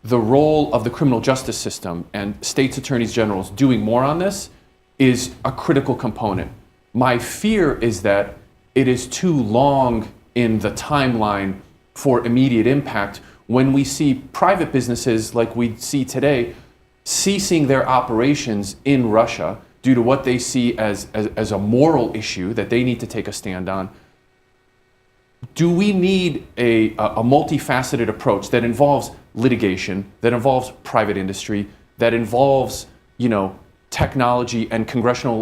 the role of the criminal justice system and states attorneys generals doing more on this is a critical component. My fear is that it is too long in the timeline for immediate impact when we see private businesses like we see today ceasing their operations in Russia due to what they see as a moral issue that they need to take a stand on. Do we need a multifaceted approach that involves litigation, that involves private industry, that involves, technology and congressional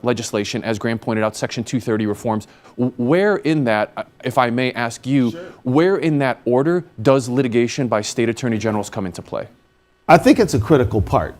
legislation, as Graham pointed out, Section 230 reforms? Where in that, if I may ask you, where in that order does litigation by state attorney generals come into play? I think it's a critical part.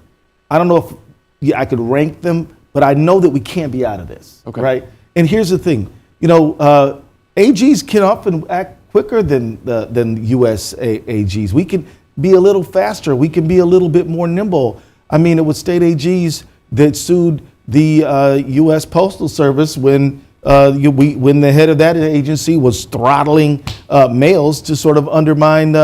I don't know if I could rank them, but I know that we can't be out of this, right? And here's the thing, AGs can often act quicker than U.S. AGs. We can be a little faster. We can be a little bit more nimble. I mean, it was state AGs that sued the U.S. Postal Service when the head of that agency was throttling mails to sort of undermine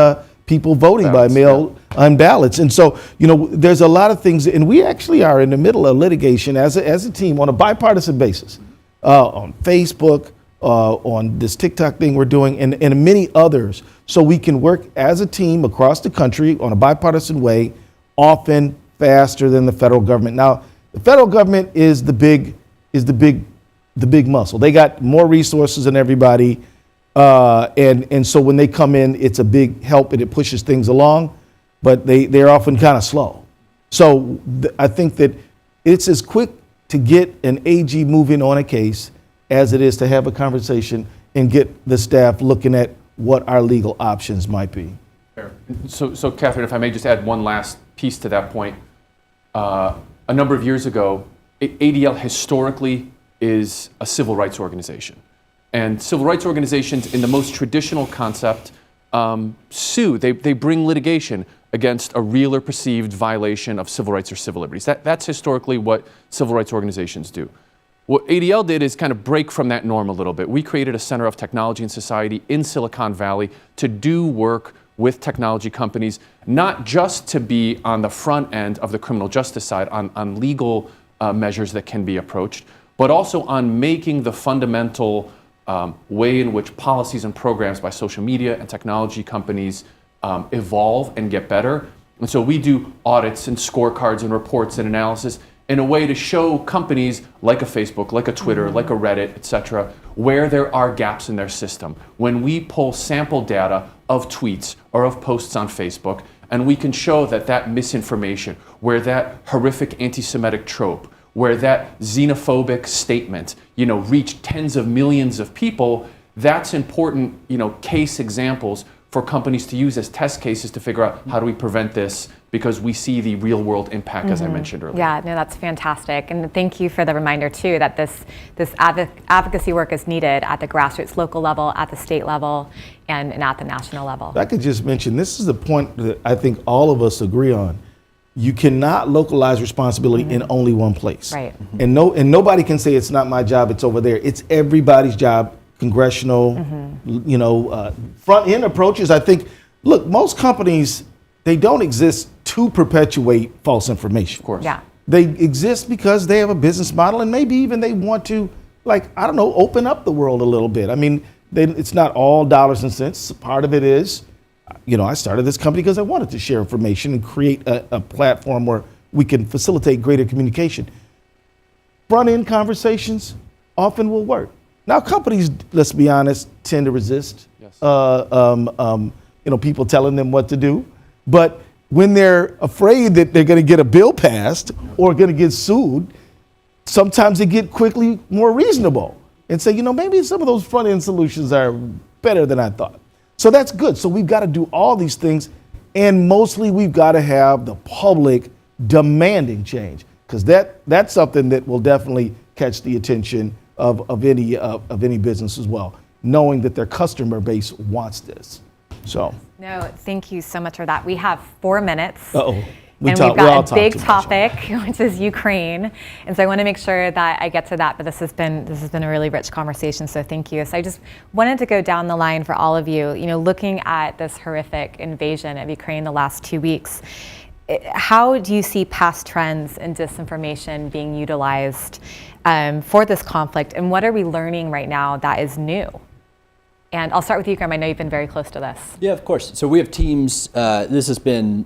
people voting by mail on ballots. And so, there's a lot of things, and we actually are in the middle of litigation as a team on a bipartisan basis on Facebook, on this TikTok thing we're doing, and many others, so we can work as a team across the country on a bipartisan way, often faster than the federal government. Now, the federal government is the big muscle. They got more resources than everybody, and so when they come in, it's a big help and it pushes things along, but they're often kind of slow. So I think that it's as quick to get an AG moving on a case as it is to have a conversation and get the staff looking at what our legal options might be. Fair. So Catherine, if I may just add one last piece to that point. A number of years ago, ADL historically is a civil rights organization. And civil rights organizations, in the most traditional concept, sue. They bring litigation against a real or perceived violation of civil rights or civil liberties. That's historically what civil rights organizations do. What ADL did is kind of break from that norm a little bit. We created a center of technology and society in Silicon Valley to do work with technology companies, not just to be on the front end of the criminal justice side on legal measures that can be approached, but also on making the fundamental way in which policies and programs by social media and technology companies evolve and get better. And so we do audits and scorecards and reports and analysis in a way to show companies like a Facebook, like a Twitter, like a Reddit, et cetera, where there are gaps in their system. When we pull sample data of tweets or of posts on Facebook, and we can show that misinformation, where that horrific anti-Semitic trope, where that xenophobic statement, reached tens of millions of people, that's important, case examples for companies to use as test cases to figure out how do we prevent this, because we see the real world impact, as I mentioned earlier. Yeah, no, that's fantastic. And thank you for the reminder too, that this advocacy work is needed at the grassroots local level, at the state level, and at the national level. I could just mention, this is the point that I think all of us agree on. You cannot localize responsibility in only one place. Right. And nobody can say it's not my job, it's over there. It's everybody's job. Congressional, front end approaches. I think, look, most companies, they don't exist to perpetuate false information. Of course. Yeah. They exist because they have a business model, and maybe even they want to, open up the world a little bit. I mean, it's not all dollars and cents. Part of it is, I started this company because I wanted to share information and create a platform where we can facilitate greater communication. Front end conversations often will work. Now, companies, let's be honest, tend to resist. Yes. People telling them what to do. But when they're afraid that they're going to get a bill passed or going to get sued, sometimes they get quickly more reasonable and say, maybe some of those front end solutions are better than I thought. So that's good. So we've got to do all these things, and mostly we've got to have the public demanding change, because that's something that will definitely catch the attention of any business as well, knowing that their customer base wants this. So. No, thank you so much for that. We have 4 minutes. Uh-oh. We've got a big topic, which is Ukraine. And so I want to make sure that I get to that, but this has been a really rich conversation, so thank you. So I just wanted to go down the line for all of you, looking at this horrific invasion of Ukraine the last 2 weeks. How do you see past trends in disinformation being utilized for this conflict, and what are we learning right now that is new? And I'll start with you, Graham. I know you've been very close to this. Yeah, of course. So we have teams. This has been.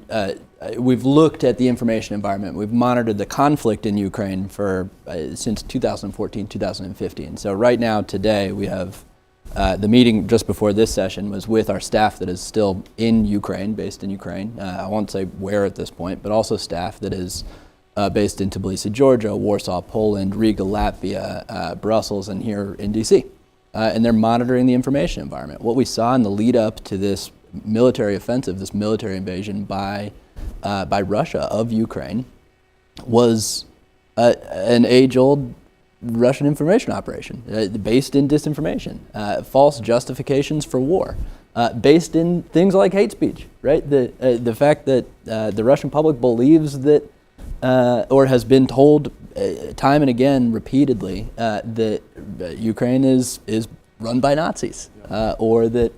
We've looked at the information environment. We've monitored the conflict in Ukraine for since 2014, 2015. So right now, today, we have the meeting just before this session was with our staff that is still in Ukraine, based in Ukraine. I won't say where at this point, but also staff that is based in Tbilisi, Georgia, Warsaw, Poland, Riga, Latvia, Brussels, and here in DC. And they're monitoring the information environment. What we saw in the lead up to this military offensive, this military invasion by Russia of Ukraine, was an age-old Russian information operation based in disinformation, false justifications for war, based in things like hate speech. Right, the fact that the Russian public believes that, or has been told time and again, repeatedly, that Ukraine is run by Nazis, or that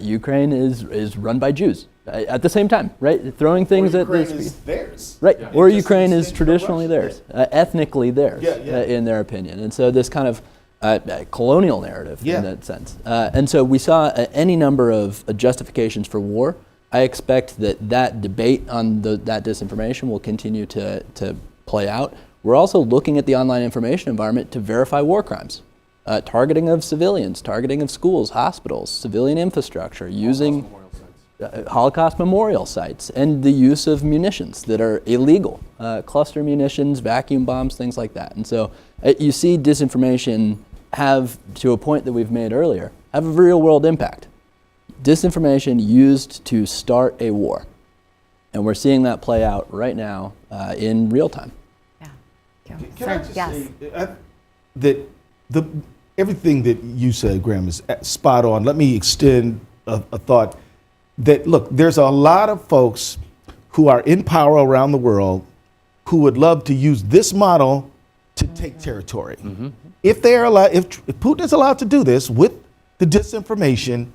Ukraine is run by Jews at the same time, right? Throwing things at this. Is theirs. Right, Yeah. or Ukraine is traditionally theirs, ethnically theirs, Yeah. in their opinion. And so this kind of colonial narrative in that sense. And so we saw any number of justifications for war. I expect that debate on that disinformation will continue to play out. We're also looking at the online information environment to verify war crimes. Targeting of civilians, targeting of schools, hospitals, civilian infrastructure, using Holocaust memorial sites, and the use of munitions that are illegal, cluster munitions, vacuum bombs, things like that. And so you see disinformation have, to a point that we've made earlier, have a real world impact. Disinformation used to start a war. And we're seeing that play out right now in real time. Can I just say that everything that you said, Graham, is spot on. Let me extend a thought that, look, there's a lot of folks who are in power around the world who would love to use this model to take territory. Mm-hmm. If Putin is allowed to do this with the disinformation,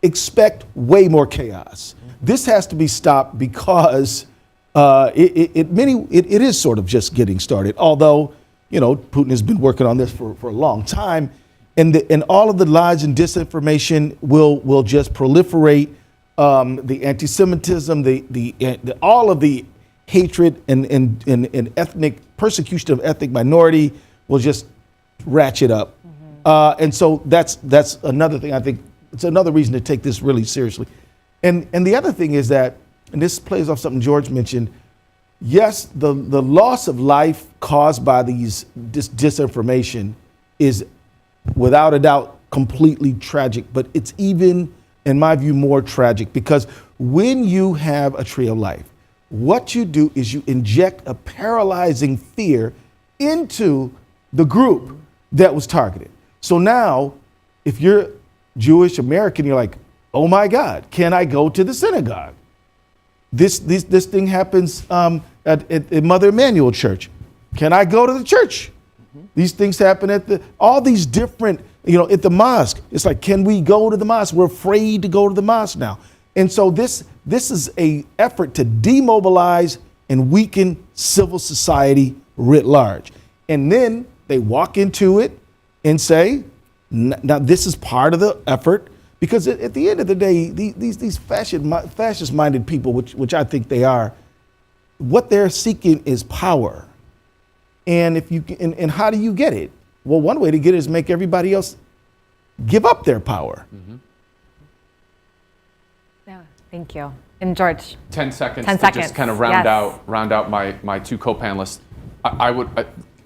expect way more chaos. This has to be stopped because it is sort of just getting started. Although, Putin has been working on this for a long time, and all of the lies and disinformation will just proliferate. The anti-Semitism, the all of the hatred and ethnic persecution of ethnic minority will just ratchet up. Mm-hmm. And so that's another thing. I think it's another reason to take this really seriously. And the other thing is that, and this plays off something George mentioned, yes, the loss of life caused by this disinformation is without a doubt completely tragic, but it's even, in my view, more tragic because when you have a tree of life, what you do is you inject a paralyzing fear into the group that was targeted. So now, if you're Jewish American, you're like, oh my God, can I go to the synagogue? This thing happens at Mother Emanuel Church. Can I go to the church? Mm-hmm. These things happen at all these different, at the mosque. It's like, can we go to the mosque? We're afraid to go to the mosque now. And so this is a effort to demobilize and weaken civil society writ large. And then they walk into it and say, now this is part of the effort, because at the end of the day, these fascist-minded people, which I think they are, what they're seeking is power. And and how do you get it? Well, one way to get it is make everybody else give up their power. Mm-hmm. Yeah, thank you. And George. 10 seconds to just kind of round out my two co-panelists. I would,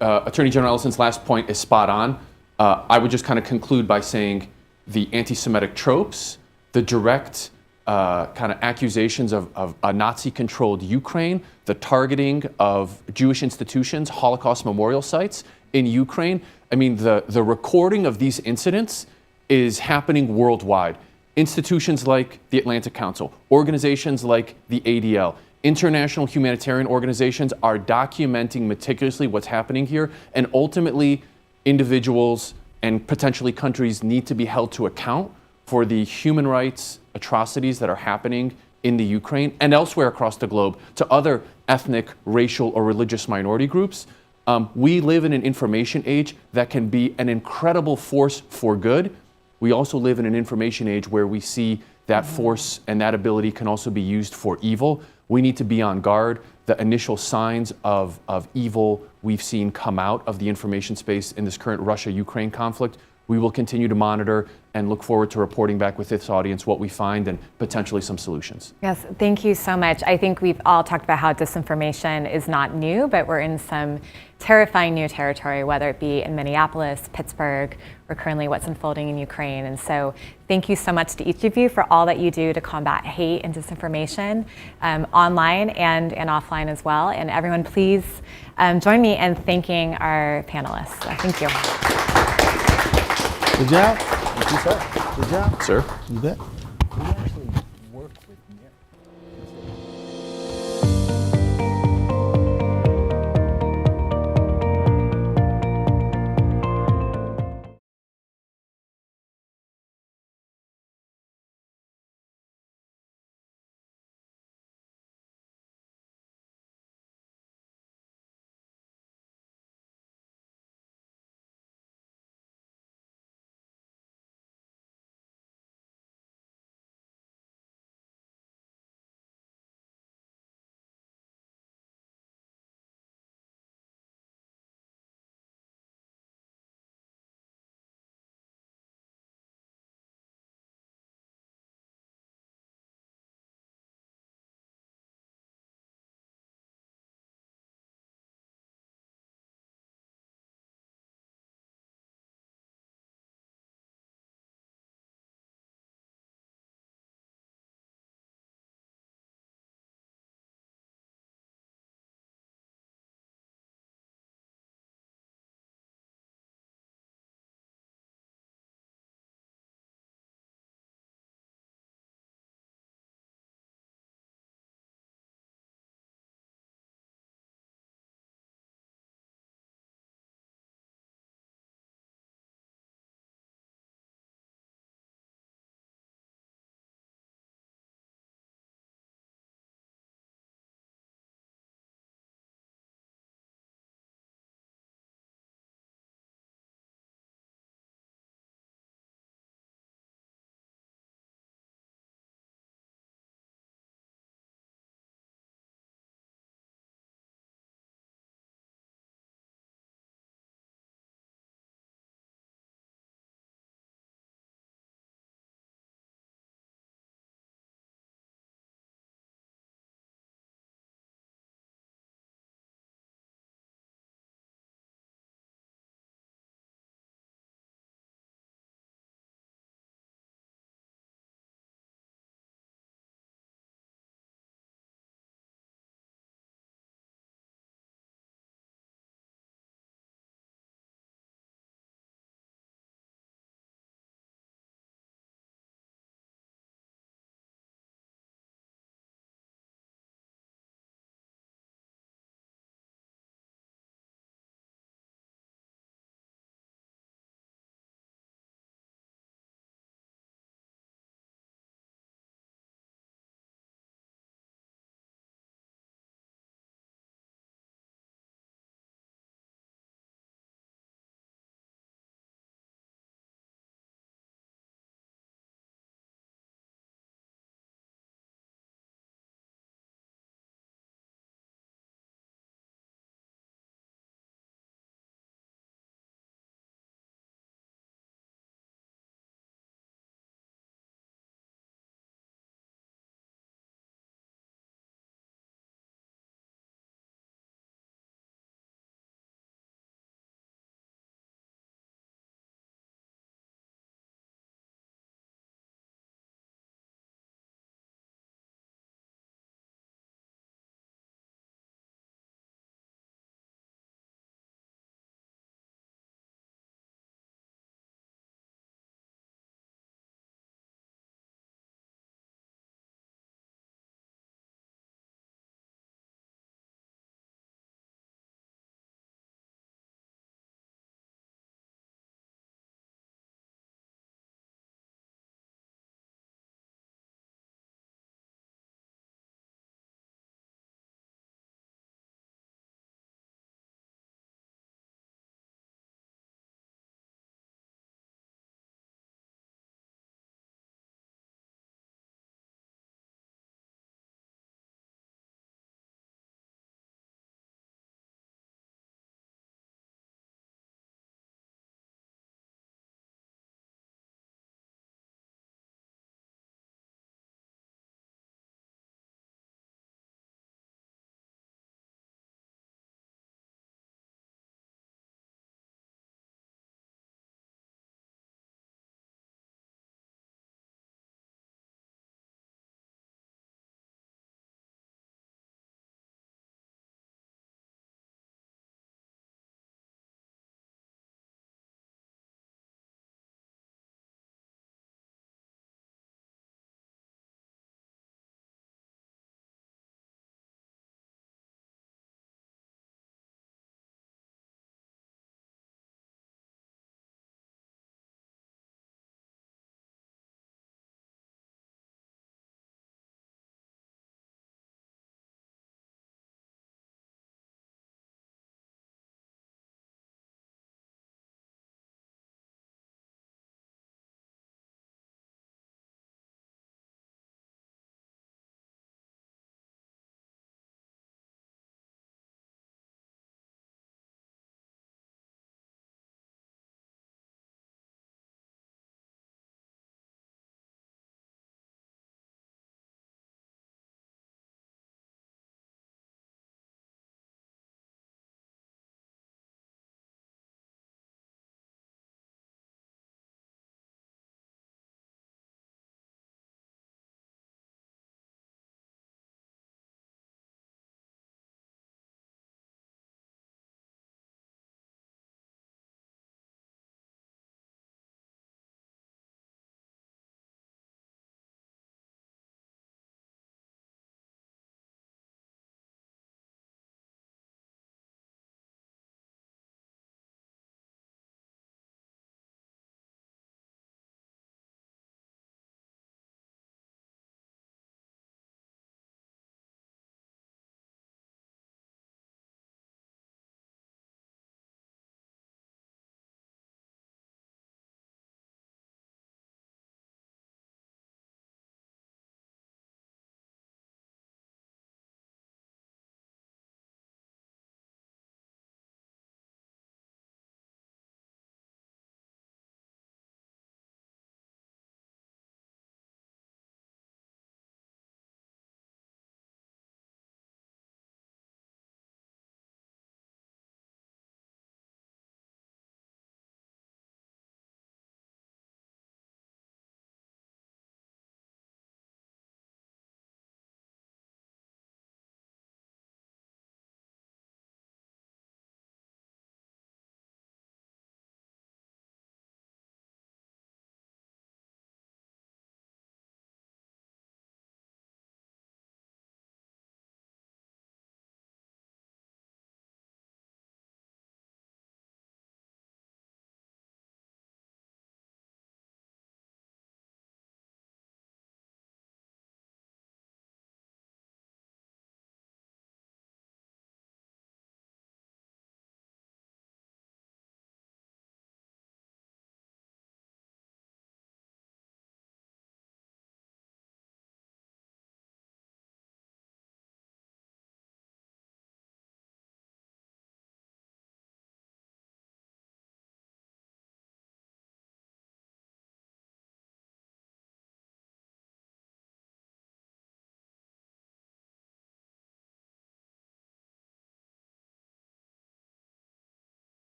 Attorney General Ellison's last point is spot on. I would just kind of conclude by saying the anti-Semitic tropes, the direct kind of accusations of a Nazi-controlled Ukraine, the targeting of Jewish institutions, Holocaust memorial sites in Ukraine. I mean, the recording of these incidents is happening worldwide. Institutions like the Atlantic Council, organizations like the ADL, International humanitarian organizations are documenting meticulously what's happening here, and ultimately individuals and potentially countries need to be held to account for the human rights atrocities that are happening in the Ukraine and elsewhere across the globe to other ethnic, racial, or religious minority groups. We live in an information age that can be an incredible force for good. We also live in an information age where we see that force and that ability can also be used for evil. We need to be on guard. The initial signs of evil we've seen come out of the information space in this current Russia-Ukraine conflict. We will continue to monitor and look forward to reporting back with this audience what we find and potentially some solutions. Yes, thank you so much. I think we've all talked about how disinformation is not new, but we're in some terrifying new territory, whether it be in Minneapolis, Pittsburgh, or currently what's unfolding in Ukraine. And so thank you so much to each of you for all that you do to combat hate and disinformation online and offline as well. And everyone, please join me in thanking our panelists. Thank you. Good job. Thank you, sir. Good job. Sir? You bet.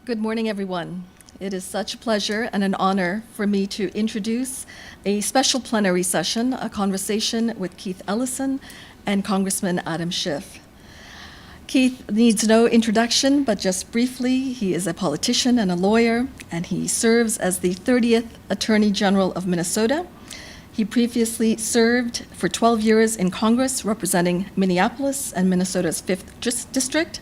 Good morning, everyone. It is such a pleasure and an honor for me to introduce a special plenary session, a conversation with Keith Ellison and Congressman Adam Schiff. Keith needs no introduction, but just briefly, he is a politician and a lawyer, and he serves as the 30th Attorney General of Minnesota. He previously served for 12 years in Congress, representing Minneapolis and Minnesota's 5th District.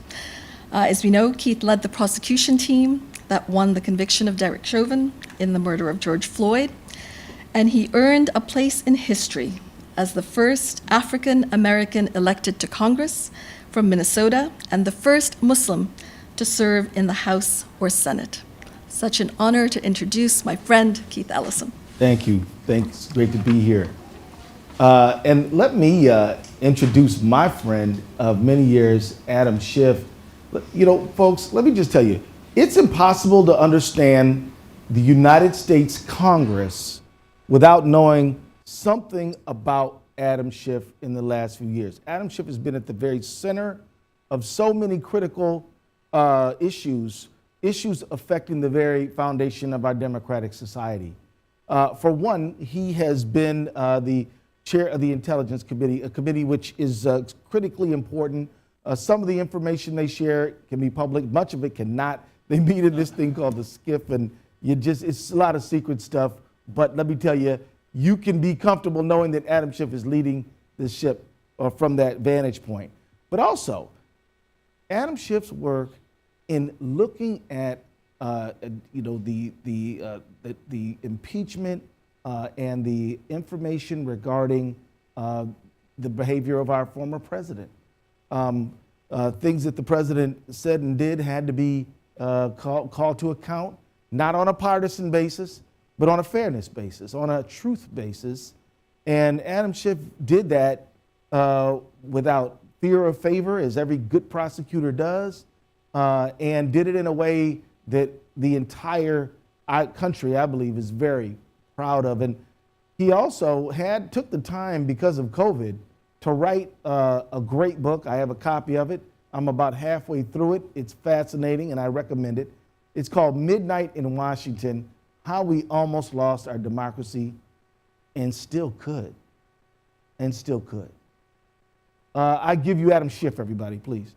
As we know, Keith led the prosecution team that won the conviction of Derek Chauvin in the murder of George Floyd, and he earned a place in history as the first African American elected to Congress from Minnesota and the first Muslim to serve in the House or Senate. Such an honor to introduce my friend, Keith Ellison. Thank you. Thanks. Great to be here. And let me introduce my friend of many years, Adam Schiff. You know, folks, let me just tell you, it's impossible to understand the United States Congress without knowing something about Adam Schiff in the last few years. Adam Schiff has been at the very center of so many critical issues affecting the very foundation of our democratic society. For one, he has been the chair of the Intelligence Committee, a committee which is critically important. Some of the information they share can be public, much of it cannot. They meet in this thing called the Schiff, and it's a lot of secret stuff. But let me tell you, you can be comfortable knowing that Adam Schiff is leading the ship from that vantage point. But also, Adam Schiff's work in looking at the impeachment and the information regarding the behavior of our former president. Things that the president said and did had to be called to account, not on a partisan basis, but on a fairness basis, on a truth basis. And Adam Schiff did that without fear of favor, as every good prosecutor does, and did it in a way that the entire country, I believe, is very proud of. And he also took the time, because of COVID, to write a great book. I have a copy of it. I'm about halfway through it. It's fascinating, and I recommend it. It's called Midnight in Washington: How We Almost Lost Our Democracy and Still Could. And Still Could. I give you Adam Schiff, everybody, please.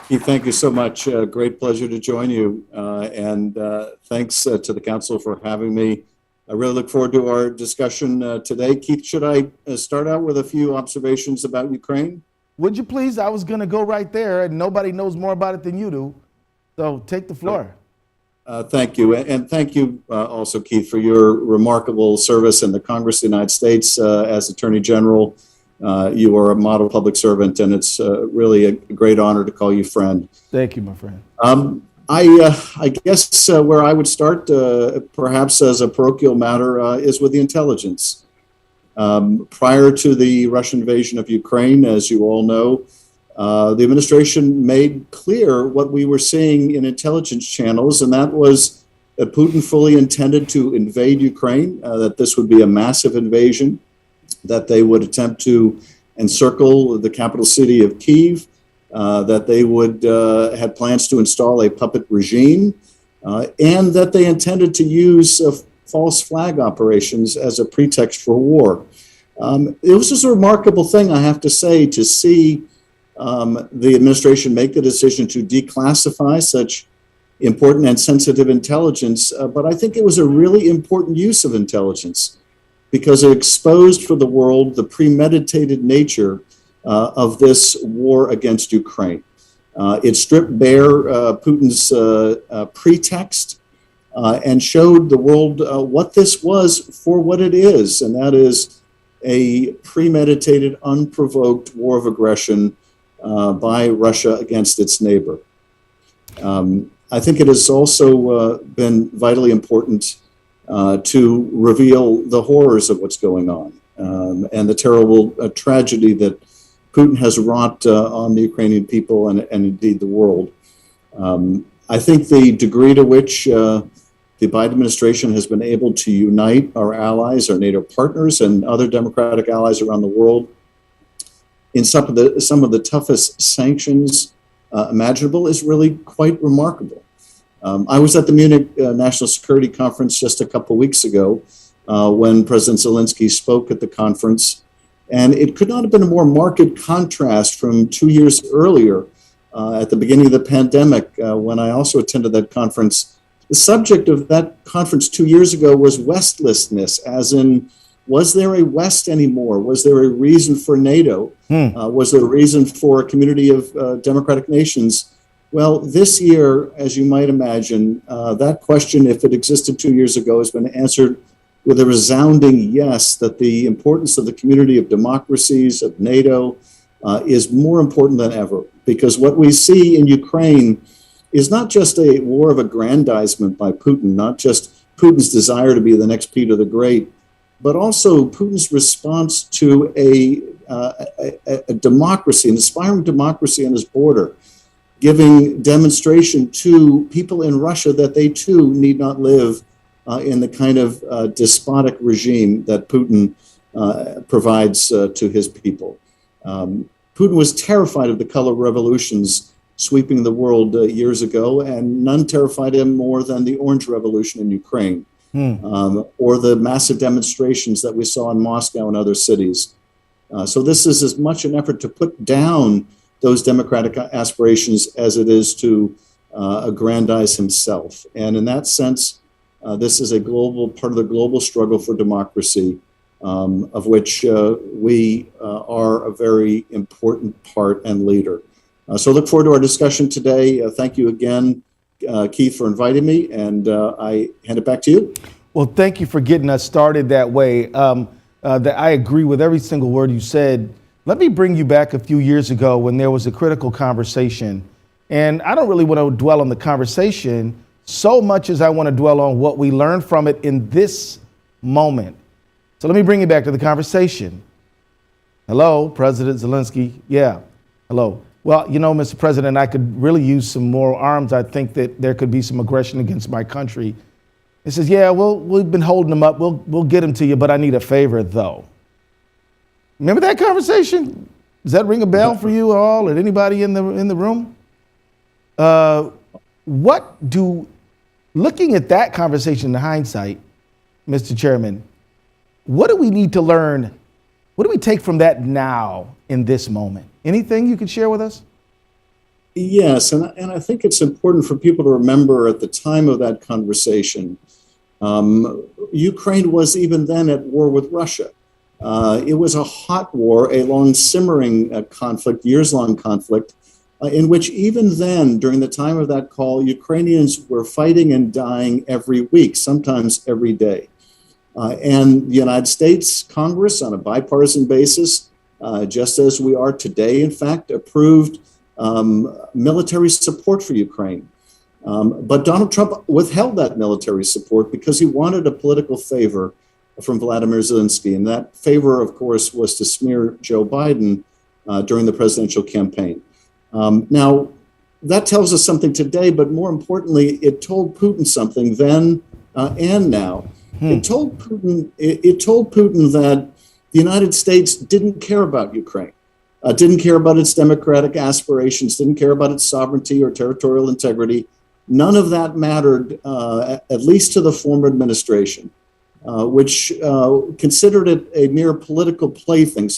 Keith, thank you so much. Great pleasure to join you. And thanks to the council for having me. I really look forward to our discussion today. Keith, should I start out with a few observations about Ukraine? Would you please? I was going to go right there, and nobody knows more about it than you do. So take the floor. Thank you. And thank you also, Keith, for your remarkable service in the Congress of the United States as Attorney General. You are a model public servant, and it's really a great honor to call you friend. Thank you, my friend. I guess where I would start, perhaps as a parochial matter, is with the intelligence. Prior to the Russian invasion of Ukraine, as you all know, the administration made clear what we were seeing in intelligence channels, and that was that Putin fully intended to invade Ukraine, that this would be a massive invasion, that they would attempt to encircle the capital city of Kyiv, that they would had plans to install a puppet regime, and that they intended to use false flag operations as a pretext for war. It was just a remarkable thing, I have to say, to see the administration make the decision to declassify such important and sensitive intelligence. But I think it was a really important use of intelligence, because it exposed for the world the premeditated nature of this war against Ukraine. It stripped bare Putin's pretext and showed the world what this was for what it is, and that is a premeditated, unprovoked war of aggression by Russia against its neighbor. I think it has also been vitally important to reveal the horrors of what's going on and the terrible tragedy that Putin has wrought on the Ukrainian people and indeed the world. I think the degree to which the Biden administration has been able to unite our allies, our NATO partners, and other democratic allies around the world in some of the toughest sanctions imaginable is really quite remarkable. I was at the Munich National Security Conference just a couple weeks ago when President Zelensky spoke at the conference, and it could not have been a more marked contrast from 2 years earlier at the beginning of the pandemic when I also attended that conference. The subject of that conference 2 years ago was Westlessness, as in, was there a West anymore? Was there a reason for NATO? Was there a reason for a community of democratic nations? Well, this year, as you might imagine, that question, if it existed 2 years ago, has been answered with a resounding yes, that the importance of the community of democracies, of NATO, is more important than ever. Because what we see in Ukraine is not just a war of aggrandizement by Putin, not just Putin's desire to be the next Peter the Great, but also Putin's response to a democracy, an aspiring democracy on his border, giving demonstration to people in Russia that they too need not live in the kind of despotic regime that Putin provides to his people. Putin was terrified of the color revolutions sweeping the world years ago, and none terrified him more than the Orange Revolution in Ukraine, or the massive demonstrations that we saw in Moscow and other cities. So this is as much an effort to put down those democratic aspirations as it is to aggrandize himself. And in that sense, this is a global part of the global struggle for democracy, of which we are a very important part and leader. So look forward to our discussion today. Thank you again, Keith, for inviting me, and I hand it back to you. Well, thank you for getting us started that way. That I agree with every single word you said. Let me bring you back a few years ago when there was a critical conversation. And I don't really want to dwell on the conversation so much as I want to dwell on what we learned from it in this moment. So let me bring you back to the conversation. Hello, President Zelensky. Yeah, hello. Well, you know, Mr. President, I could really use some more arms. I think that there could be some aggression against my country. He says, yeah, we've been holding them up. We'll get them to you, but I need a favor, though. Remember that conversation? Does that ring a bell for you all or anybody in the room? Looking at that conversation in hindsight, Mr. Chairman, what do we need to learn? What do we take from that now in this moment? Anything you could share with us? Yes, and I think it's important for people to remember at the time of that conversation, Ukraine was even then at war with Russia. It was a hot war, a long simmering conflict, years-long conflict, in which even then, during the time of that call, Ukrainians were fighting and dying every week, sometimes every day. And the United States Congress, on a bipartisan basis, just as we are today, in fact, approved military support for Ukraine. But Donald Trump withheld that military support because he wanted a political favor from Vladimir Zelensky. And that favor, of course, was to smear Joe Biden during the presidential campaign. Now, that tells us something today, but more importantly, it told Putin something then and now. It told Putin that the United States didn't care about Ukraine, didn't care about its democratic aspirations, didn't care about its sovereignty or territorial integrity. None of that mattered, at least to the former administration, which considered it a mere political plaything,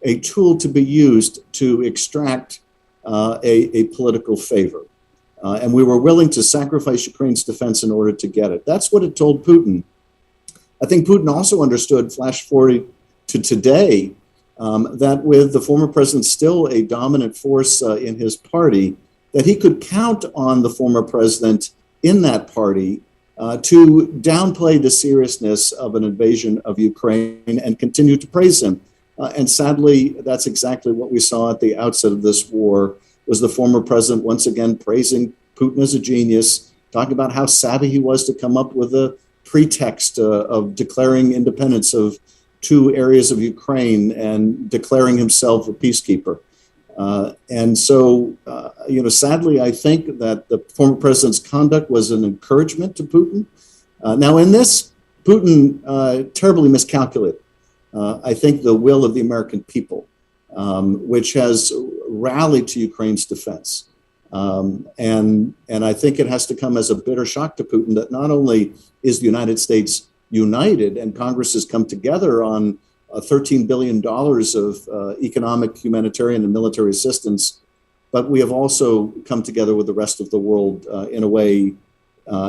a tool to be used to extract a political favor. And we were willing to sacrifice Ukraine's defense in order to get it. That's what it told Putin. I think Putin also understood, flash forward to today, that with the former president still a dominant force in his party, that he could count on the former president in that party to downplay the seriousness of an invasion of Ukraine and continue to praise him. And sadly, that's exactly what we saw at the outset of this war, was the former president once again praising Putin as a genius, talking about how savvy he was to come up with a pretext of declaring independence of 2 areas of Ukraine and declaring himself a peacekeeper. And so, sadly, I think that the former president's conduct was an encouragement to Putin. Now, in this, Putin terribly miscalculated, I think, the will of the American people. which has rallied to Ukraine's defense. And I think it has to come as a bitter shock to Putin that not only is the United States united and Congress has come together on $13 billion of economic, humanitarian, and military assistance, but we have also come together with the rest of the world in a way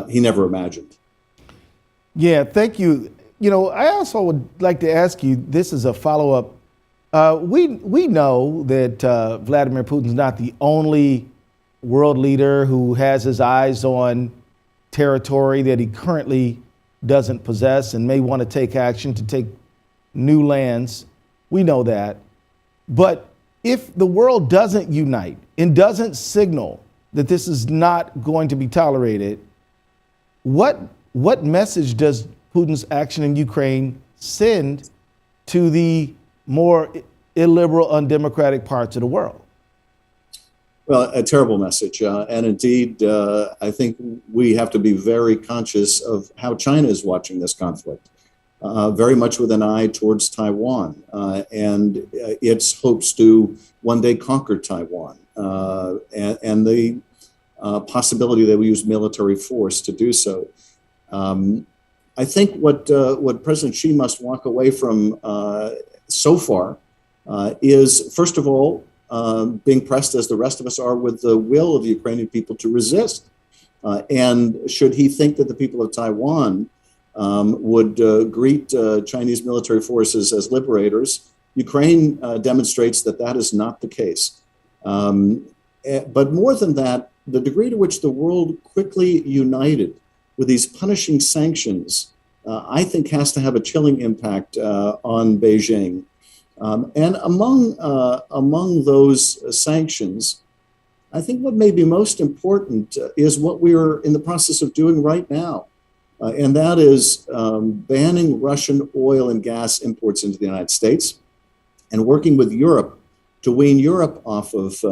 he never imagined. Yeah, thank you. You know, I also would like to ask you, this is a follow-up. We know that Vladimir Putin's not the only world leader who has his eyes on territory that he currently doesn't possess and may want to take action to take new lands. We know that. But if the world doesn't unite and doesn't signal that this is not going to be tolerated, what message does Putin's action in Ukraine send to the more illiberal, undemocratic parts of the world? Well, a terrible message. And indeed, I think we have to be very conscious of how China is watching this conflict, very much with an eye towards Taiwan and its hopes to one day conquer Taiwan and the possibility that we use military force to do so. I think what President Xi must walk away from so far is, first of all, being pressed as the rest of us are with the will of the Ukrainian people to resist. And should he think that the people of Taiwan would greet Chinese military forces as liberators, Ukraine demonstrates that that is not the case. But more than that, the degree to which the world quickly united with these punishing sanctions, I think has to have a chilling impact on Beijing. And among those sanctions, I think what may be most important is what we are in the process of doing right now. And that is banning Russian oil and gas imports into the United States and working with Europe to wean Europe off of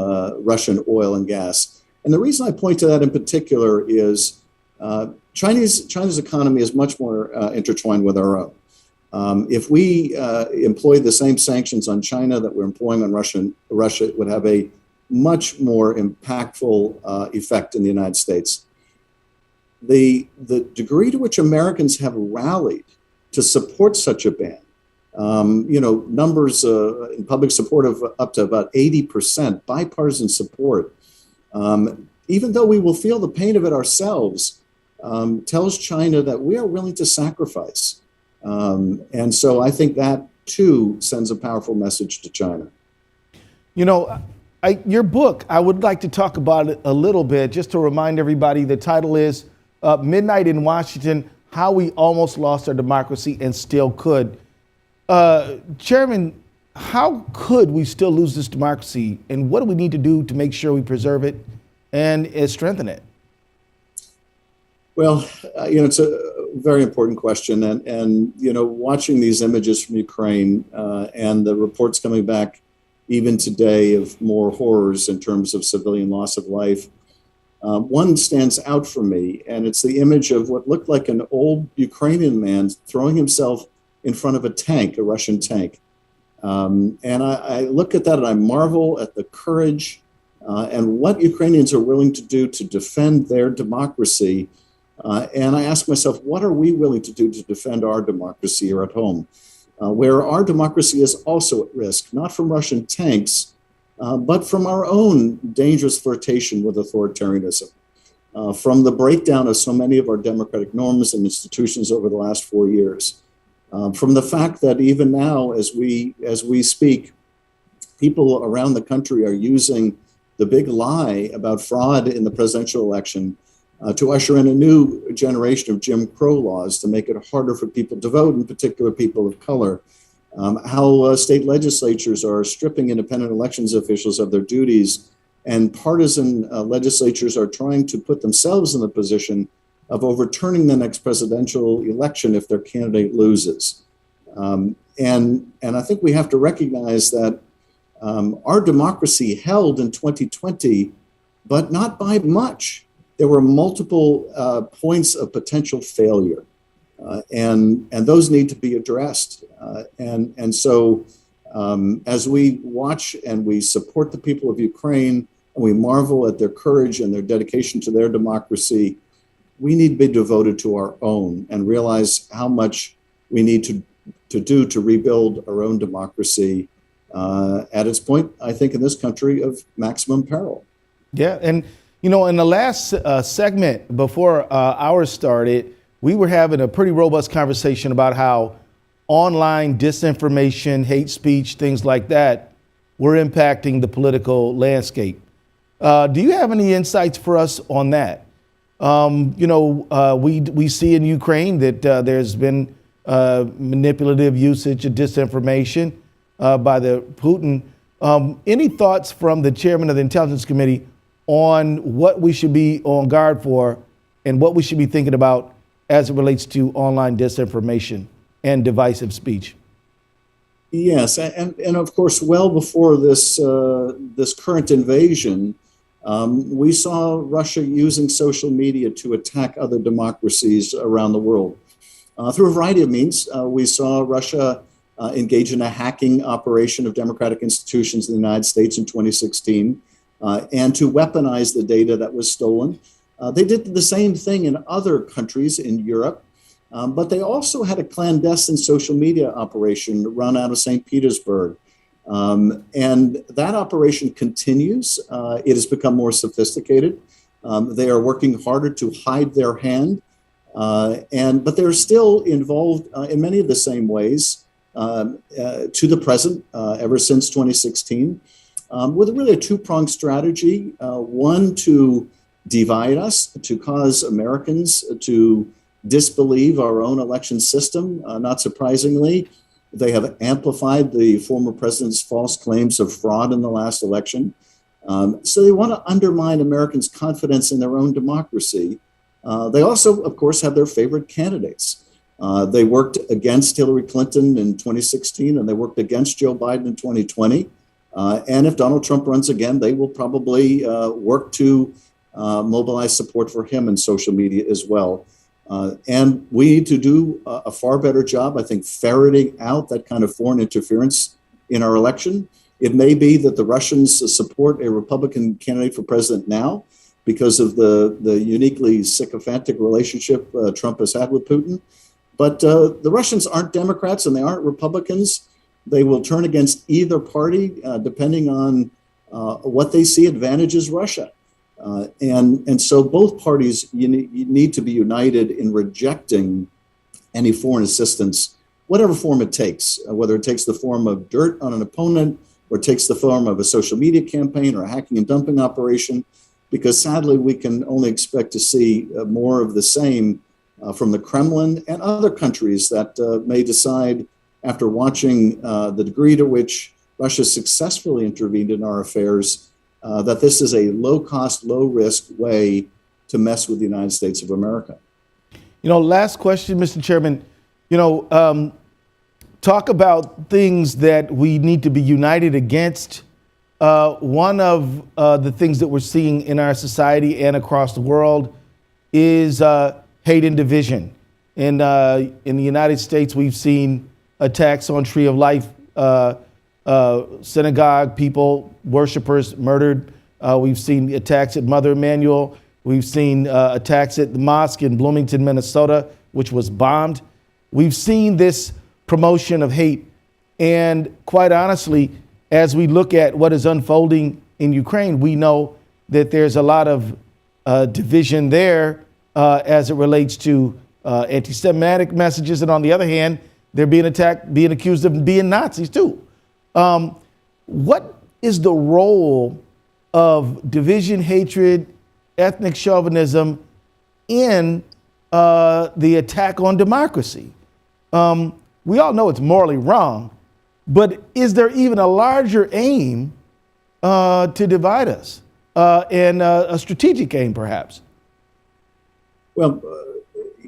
Russian oil and gas. And the reason I point to that in particular is China's economy is much more intertwined with our own. If we employed the same sanctions on China that we're employing on Russia, it would have a much more impactful effect in the United States. The degree to which Americans have rallied to support such a ban, numbers in public support of up to about 80%, bipartisan support, even though we will feel the pain of it ourselves, tells China that we are willing to sacrifice. And so I think that, too, sends a powerful message to China. You know, your book, I would like to talk about it a little bit, just to remind everybody. The title is Midnight in Washington, How We Almost Lost Our Democracy and Still Could. Chairman, how could we still lose this democracy, and what do we need to do to make sure we preserve it and strengthen it? Well, it's a very important question. And watching these images from Ukraine and the reports coming back even today of more horrors in terms of civilian loss of life, one stands out for me. And it's the image of what looked like an old Ukrainian man throwing himself in front of a tank, a Russian tank. And I look at that and I marvel at the courage and what Ukrainians are willing to do to defend their democracy. And I ask myself, what are we willing to do to defend our democracy here at home, where our democracy is also at risk, not from Russian tanks, but from our own dangerous flirtation with authoritarianism, from the breakdown of so many of our democratic norms and institutions over the last 4 years, from the fact that even now, as we speak, people around the country are using the big lie about fraud in the presidential election to usher in a new generation of Jim Crow laws to make it harder for people to vote, in particular people of color. How state legislatures are stripping independent elections officials of their duties, and partisan legislatures are trying to put themselves in the position of overturning the next presidential election if their candidate loses. And I think we have to recognize that our democracy held in 2020, but not by much. There were multiple points of potential failure, and those need to be addressed. And so As we watch and we support the people of Ukraine, and we marvel at their courage and their dedication to their democracy, we need to be devoted to our own and realize how much we need to do to rebuild our own democracy at its point, I think, in this country of maximum peril. Yeah, and you know, in the last segment before ours started, we were having a pretty robust conversation about how online disinformation, hate speech, things like that were impacting the political landscape. Do you have any insights for us on that? We see in Ukraine that there's been manipulative usage of disinformation by the Putin. Any thoughts from the chairman of the Intelligence Committee on what we should be on guard for and what we should be thinking about as it relates to online disinformation and divisive speech? Yes, and of course, well before this current invasion, we saw Russia using social media to attack other democracies around the world. Through a variety of means, we saw Russia engage in a hacking operation of democratic institutions in the United States in 2016, and to weaponize the data that was stolen. They did the same thing in other countries in Europe, but they also had a clandestine social media operation run out of St. Petersburg. And that operation continues. It has become more sophisticated. They are working harder to hide their hand, but they're still involved in many of the same ways to the present, ever since 2016, with really a two-pronged strategy. One, to divide us, to cause Americans to disbelieve our own election system. Not surprisingly, they have amplified the former president's false claims of fraud in the last election. So they want to undermine Americans' confidence in their own democracy. They also, of course, have their favorite candidates. They worked against Hillary Clinton in 2016, and they worked against Joe Biden in 2020. And if Donald Trump runs again, they will probably work to mobilize support for him in social media as well. And we need to do a far better job, I think, ferreting out that kind of foreign interference in our election. It may be that the Russians support a Republican candidate for president now because of the uniquely sycophantic relationship Trump has had with Putin. But the Russians aren't Democrats and they aren't Republicans. They will turn against either party depending on what they see advantages Russia. And so both parties you need to be united in rejecting any foreign assistance, whatever form it takes, whether it takes the form of dirt on an opponent or takes the form of a social media campaign or a hacking and dumping operation, because sadly we can only expect to see more of the same from the Kremlin and other countries that may decide, after watching the degree to which Russia successfully intervened in our affairs, that this is a low-cost, low-risk way to mess with the United States of America. You know, last question, Mr. Chairman. You know, talk about things that we need to be united against. One of the things that we're seeing in our society and across the world is hate and division. In the United States, we've seen attacks on Tree of Life, synagogue people, worshipers murdered. We've seen attacks at Mother Emanuel. We've seen attacks at the mosque in Bloomington, Minnesota, which was bombed. We've seen this promotion of hate. And quite honestly, as we look at what is unfolding in Ukraine, we know that there's a lot of division there as it relates to anti-Semitic messages. And on the other hand, they're being attacked, being accused of being Nazis too. What is the role of division, hatred, ethnic chauvinism in the attack on democracy? We all know it's morally wrong, but is there even a larger aim to divide us, and a strategic aim perhaps? Well,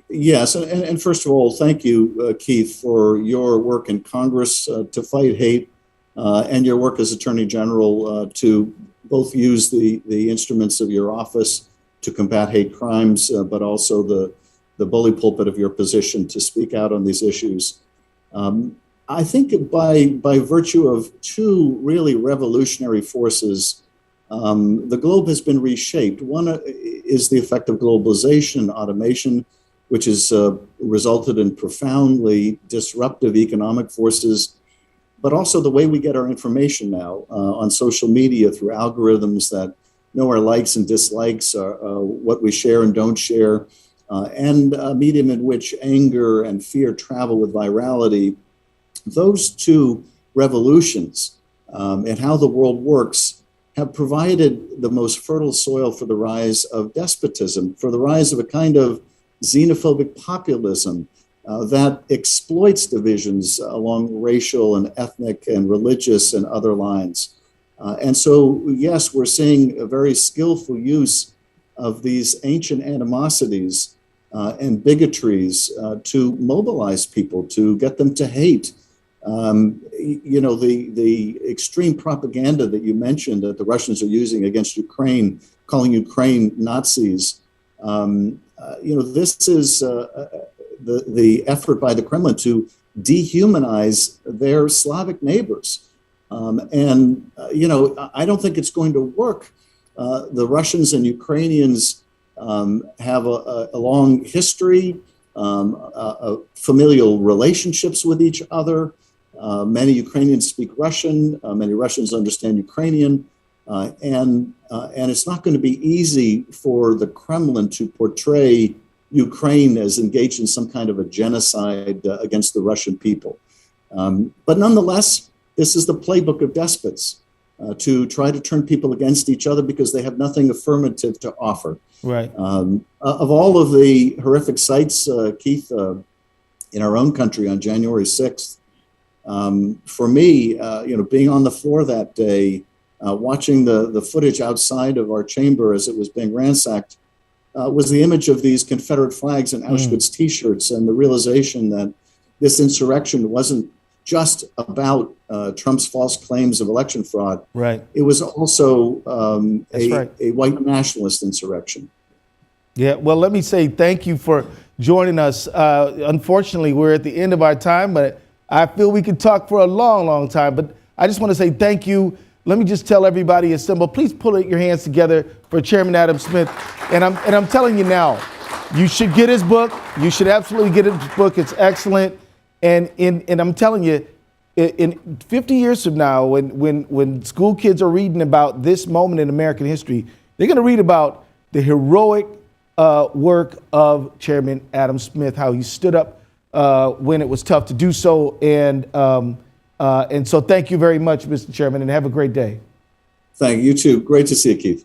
yes, and first of all, thank you, Keith, for your work in Congress to fight hate and your work as Attorney General to both use the instruments of your office to combat hate crimes, but also the bully pulpit of your position to speak out on these issues. I think by virtue of two really revolutionary forces, the globe has been reshaped. One is the effect of globalization and automation, which has resulted in profoundly disruptive economic forces, but also the way we get our information now on social media through algorithms that know our likes and dislikes, what we share and don't share, and a medium in which anger and fear travel with virality. Those two revolutions and how the world works have provided the most fertile soil for the rise of despotism, for the rise of a kind of xenophobic populism that exploits divisions along racial and ethnic and religious and other lines. And so, yes, we're seeing a very skillful use of these ancient animosities and bigotries to mobilize people, to get them to hate. The extreme propaganda that you mentioned that the Russians are using against Ukraine, calling Ukraine Nazis, this is the effort by the Kremlin to dehumanize their Slavic neighbors. I don't think it's going to work. The Russians and Ukrainians have a long history, familial relationships with each other. Many Ukrainians speak Russian. Many Russians understand Ukrainian. And it's not going to be easy for the Kremlin to portray Ukraine as engaged in some kind of a genocide against the Russian people. But nonetheless, this is the playbook of despots, to try to turn people against each other because they have nothing affirmative to offer. Right. Of all of the horrific sights, Keith, in our own country on January 6th, for me, being on the floor that day, watching the footage outside of our chamber as it was being ransacked, was the image of these Confederate flags and Auschwitz t-shirts, and the realization that this insurrection wasn't just about Trump's false claims of election fraud. Right. It was also right. a white nationalist insurrection. Yeah, well, let me say thank you for joining us. Unfortunately, we're at the end of our time, but I feel we could talk for a long, long time. But I just want to say thank you. Let me just tell everybody assemble. Please pull your hands together for Chairman Adam Smith. And I'm telling you now, you should get his book. You should absolutely get his book. It's excellent. And I'm telling you, in 50 years from now, when school kids are reading about this moment in American history, they're going to read about the heroic work of Chairman Adam Smith, how he stood up when it was tough to do so. And so thank you very much, Mr. Chairman, and have a great day. Thank you, too. Great to see you, Keith.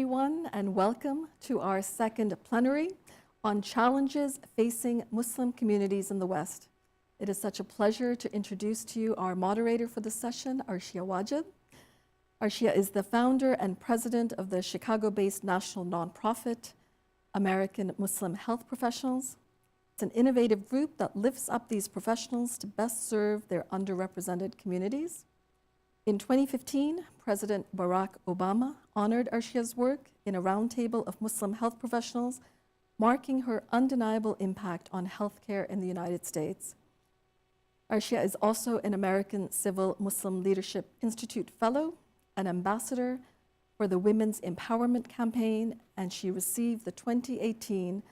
everyone, and welcome to our second plenary on challenges facing Muslim communities in the West. It is such a pleasure to introduce to you our moderator for the session, Arshia Wajid. Arshia is the founder and president of the Chicago-based national nonprofit, American Muslim Health Professionals. It's an innovative group that lifts up these professionals to best serve their underrepresented communities. In 2015, President Barack Obama honored Arshia's work in a roundtable of Muslim health professionals, marking her undeniable impact on healthcare in the United States. Arshia is also an American Civil Muslim Leadership Institute Fellow, an ambassador for the Women's Empowerment Campaign, and she received the 2018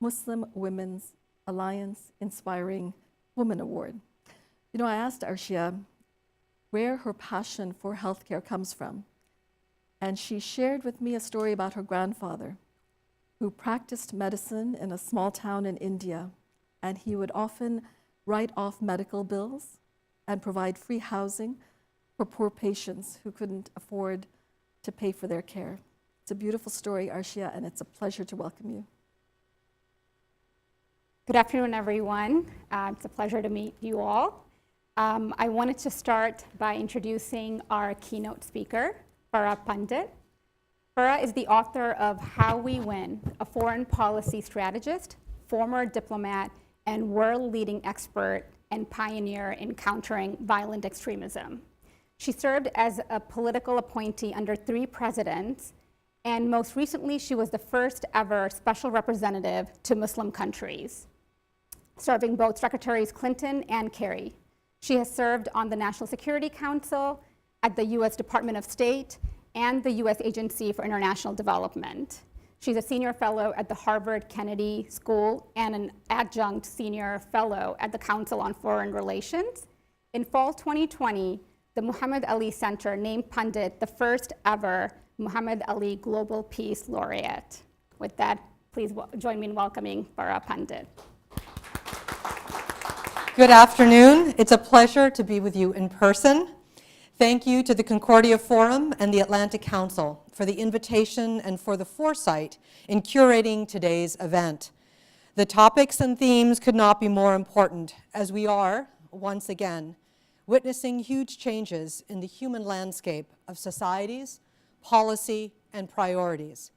Muslim Women's Alliance Inspiring Woman Award. You know, I asked Arshia where her passion for healthcare comes from, and she shared with me a story about her grandfather, who practiced medicine in a small town in India, and he would often write off medical bills and provide free housing for poor patients who couldn't afford to pay for their care. It's a beautiful story, Arshia, and it's a pleasure to welcome you. Good afternoon, everyone. It's a pleasure to meet you all. I wanted to start by introducing our keynote speaker, Farah Pandit. Farah is the author of How We Win, a foreign policy strategist, former diplomat, and world-leading expert and pioneer in countering violent extremism. She served as a political appointee under 3 presidents, and most recently, she was the first ever special representative to Muslim countries, serving both Secretaries Clinton and Kerry. She has served on the National Security Council, at the US Department of State, and the US Agency for International Development. She's a senior fellow at the Harvard Kennedy School and an adjunct senior fellow at the Council on Foreign Relations. In fall 2020, the Muhammad Ali Center named Pandit the first ever Muhammad Ali Global Peace Laureate. With that, please join me in welcoming Farah Pandit. Good afternoon. It's a pleasure to be with you in person. Thank you to the Concordia Forum and the Atlantic Council for the invitation and for the foresight in curating today's event. The topics and themes could not be more important as we are, once again, witnessing huge changes in the human landscape of societies, policy, and priorities.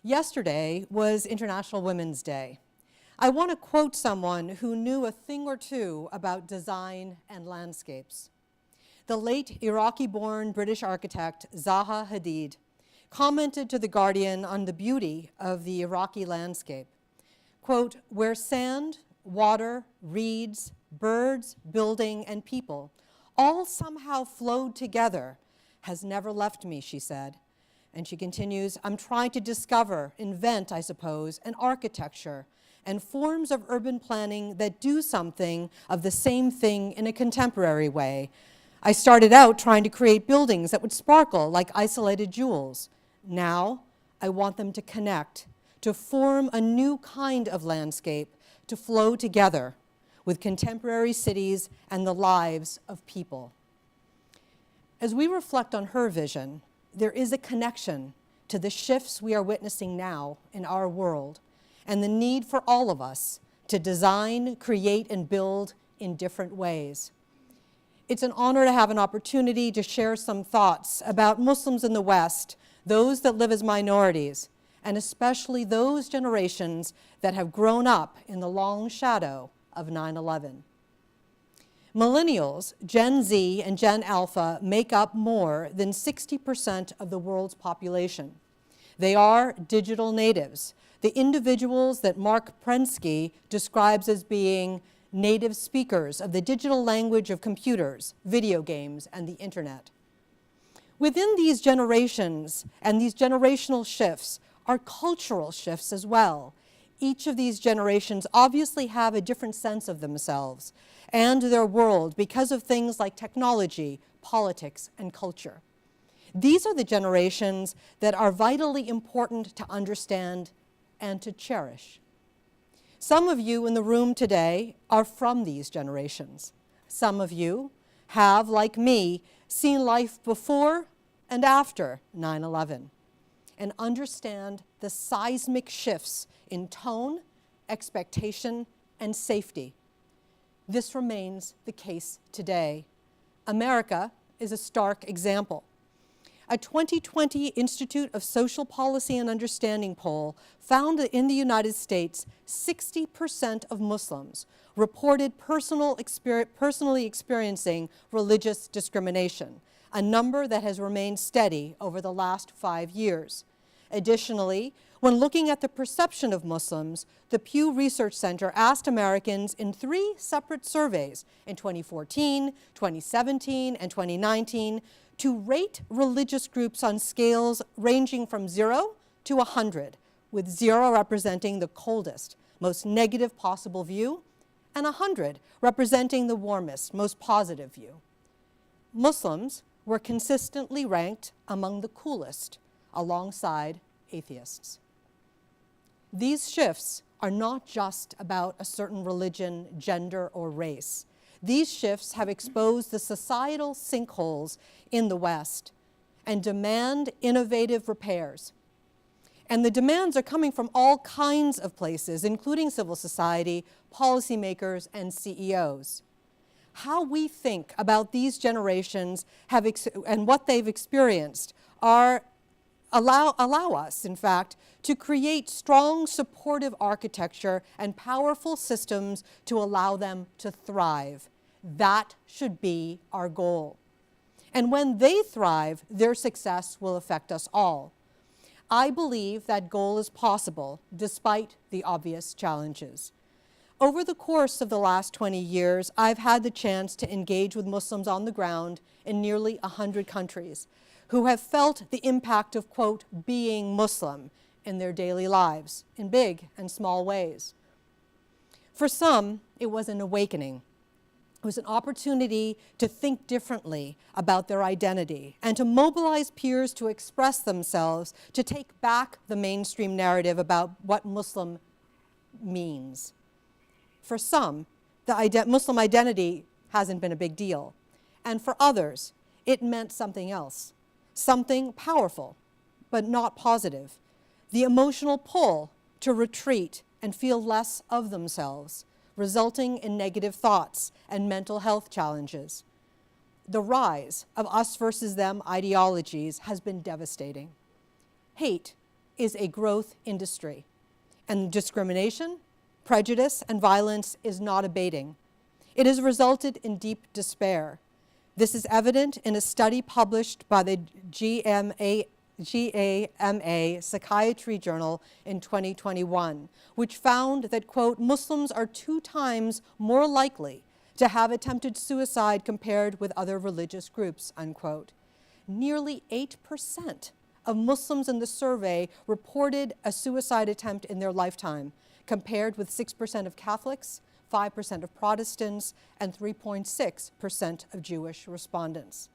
Yesterday was International Women's Day. I want to quote someone who knew a thing or two about design and landscapes. The late Iraqi-born British architect Zaha Hadid commented to The Guardian on the beauty of the Iraqi landscape. Quote, "Where sand, water, reeds, birds, building, and people all somehow flowed together has never left me," she said. And she continues, "I'm trying to discover, invent, I suppose, an architecture and forms of urban planning that do something of the same thing in a contemporary way. I started out trying to create buildings that would sparkle like isolated jewels. Now, I want them to connect, to form a new kind of landscape, to flow together with contemporary cities and the lives of people." As we reflect on her vision, there is a connection to the shifts we are witnessing now in our world and the need for all of us to design, create, and build in different ways. It's an honor to have an opportunity to share some thoughts about Muslims in the West, those that live as minorities, and especially those generations that have grown up in the long shadow of 9/11. Millennials, Gen Z, and Gen Alpha make up more than 60% of the world's population. They are digital natives, the individuals that Mark Prensky describes as being native speakers of the digital language of computers, video games, and the internet. Within these generations and these generational shifts are cultural shifts as well. Each of these generations obviously have a different sense of themselves and their world because of things like technology, politics, and culture. These are the generations that are vitally important to understand and to cherish. Some of you in the room today are from these generations. Some of you have, like me, seen life before and after 9/11. and understand the seismic shifts in tone, expectation, and safety. This remains the case today. America is a stark example. A 2020 Institute of Social Policy and Understanding poll found that in the United States, 60% of Muslims reported personally experiencing religious discrimination, a number that has remained steady over the last 5 years. Additionally, when looking at the perception of Muslims, the Pew Research Center asked Americans in 3 separate surveys in 2014, 2017, and 2019 to rate religious groups on scales ranging from 0 to 100, with 0 representing the coldest, most negative possible view, and 100 representing the warmest, most positive view. Muslims were consistently ranked among the coolest, alongside atheists. These shifts are not just about a certain religion, gender, or race. These shifts have exposed the societal sinkholes in the West and demand innovative repairs. And the demands are coming from all kinds of places, including civil society, policymakers, and CEOs. How we think about these generations and what they've experienced allow us, in fact, to create strong supportive architecture and powerful systems to allow them to thrive. That should be our goal. And when they thrive, their success will affect us all. I believe that goal is possible despite the obvious challenges. Over the course of the last 20 years, I've had the chance to engage with Muslims on the ground in nearly 100 countries who have felt the impact of, quote, being Muslim in their daily lives in big and small ways. For some, it was an awakening. It was an opportunity to think differently about their identity and to mobilize peers to express themselves, to take back the mainstream narrative about what Muslim means. For some, the Muslim identity hasn't been a big deal. And for others, it meant something else, something powerful, but not positive. The emotional pull to retreat and feel less of themselves, resulting in negative thoughts and mental health challenges. The rise of us versus them ideologies has been devastating. Hate is a growth industry, and discrimination, prejudice, and violence is not abating. It has resulted in deep despair. This is evident in a study published by the GAMA Psychiatry Journal in 2021, which found that, quote, Muslims are 2 times more likely to have attempted suicide compared with other religious groups, unquote. Nearly 8% of Muslims in the survey reported a suicide attempt in their lifetime, compared with 6% of Catholics, 5% of Protestants, and 3.6% of Jewish respondents.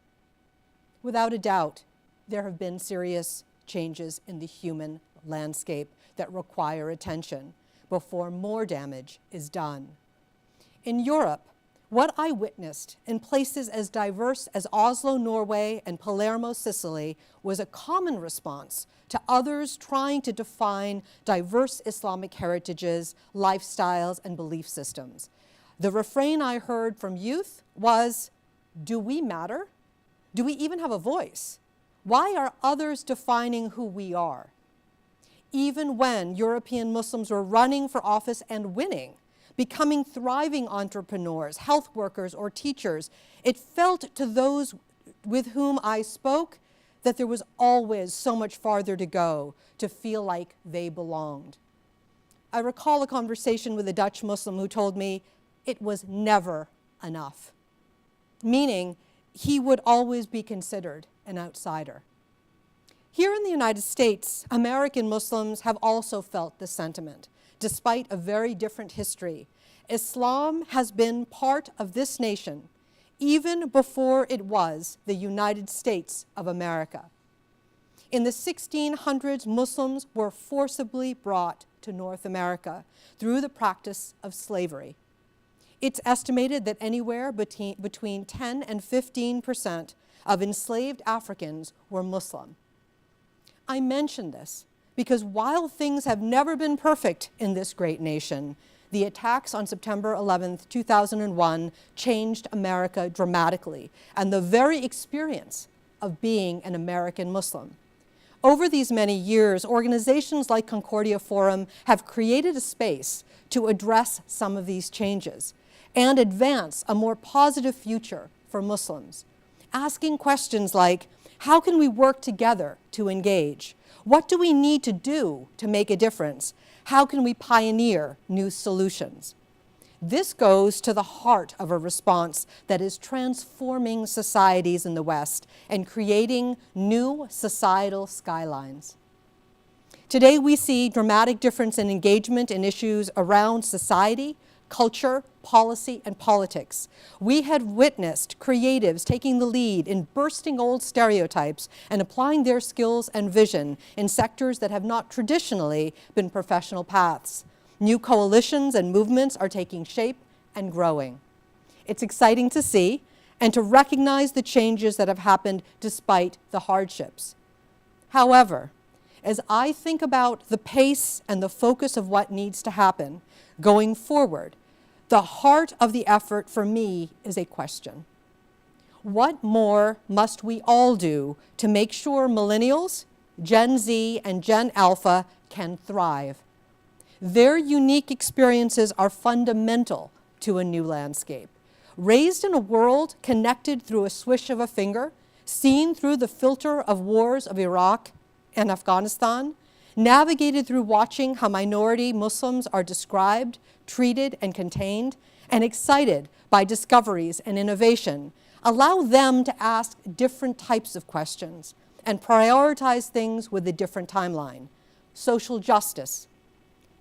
Without a doubt, there have been serious changes in the human landscape that require attention before more damage is done. In Europe, what I witnessed in places as diverse as Oslo, Norway, and Palermo, Sicily, was a common response to others trying to define diverse Islamic heritages, lifestyles, and belief systems. The refrain I heard from youth was, do we matter? Do we even have a voice? Why are others defining who we are? Even when European Muslims were running for office and winning, becoming thriving entrepreneurs, health workers, or teachers, it felt to those with whom I spoke that there was always so much farther to go to feel like they belonged. I recall a conversation with a Dutch Muslim who told me it was never enough, meaning he would always be considered an outsider. Here in the United States, American Muslims have also felt this sentiment. Despite a very different history, Islam has been part of this nation even before it was the United States of America. In the 1600s, Muslims were forcibly brought to North America through the practice of slavery. It's estimated that anywhere between 10 and 15% of enslaved Africans were Muslim. I mention this because while things have never been perfect in this great nation, the attacks on September 11th, 2001 changed America dramatically and the very experience of being an American Muslim. Over these many years, organizations like Concordia Forum have created a space to address some of these changes and advance a more positive future for Muslims, asking questions like, how can we work together to engage? What do we need to do to make a difference? How can we pioneer new solutions? This goes to the heart of a response that is transforming societies in the West and creating new societal skylines. Today, we see dramatic difference in engagement in issues around society, culture, policy, and politics. We had witnessed creatives taking the lead in bursting old stereotypes and applying their skills and vision in sectors that have not traditionally been professional paths. New coalitions and movements are taking shape and growing. It's exciting to see and to recognize the changes that have happened despite the hardships. However, as I think about the pace and the focus of what needs to happen going forward, the heart of the effort for me is a question. What more must we all do to make sure millennials, Gen Z, and Gen Alpha can thrive? Their unique experiences are fundamental to a new landscape. Raised in a world connected through a swish of a finger, seen through the filter of wars of Iraq and Afghanistan, navigated through watching how minority Muslims are described, treated, and contained, and excited by discoveries and innovation, allow them to ask different types of questions and prioritize things with a different timeline. Social justice,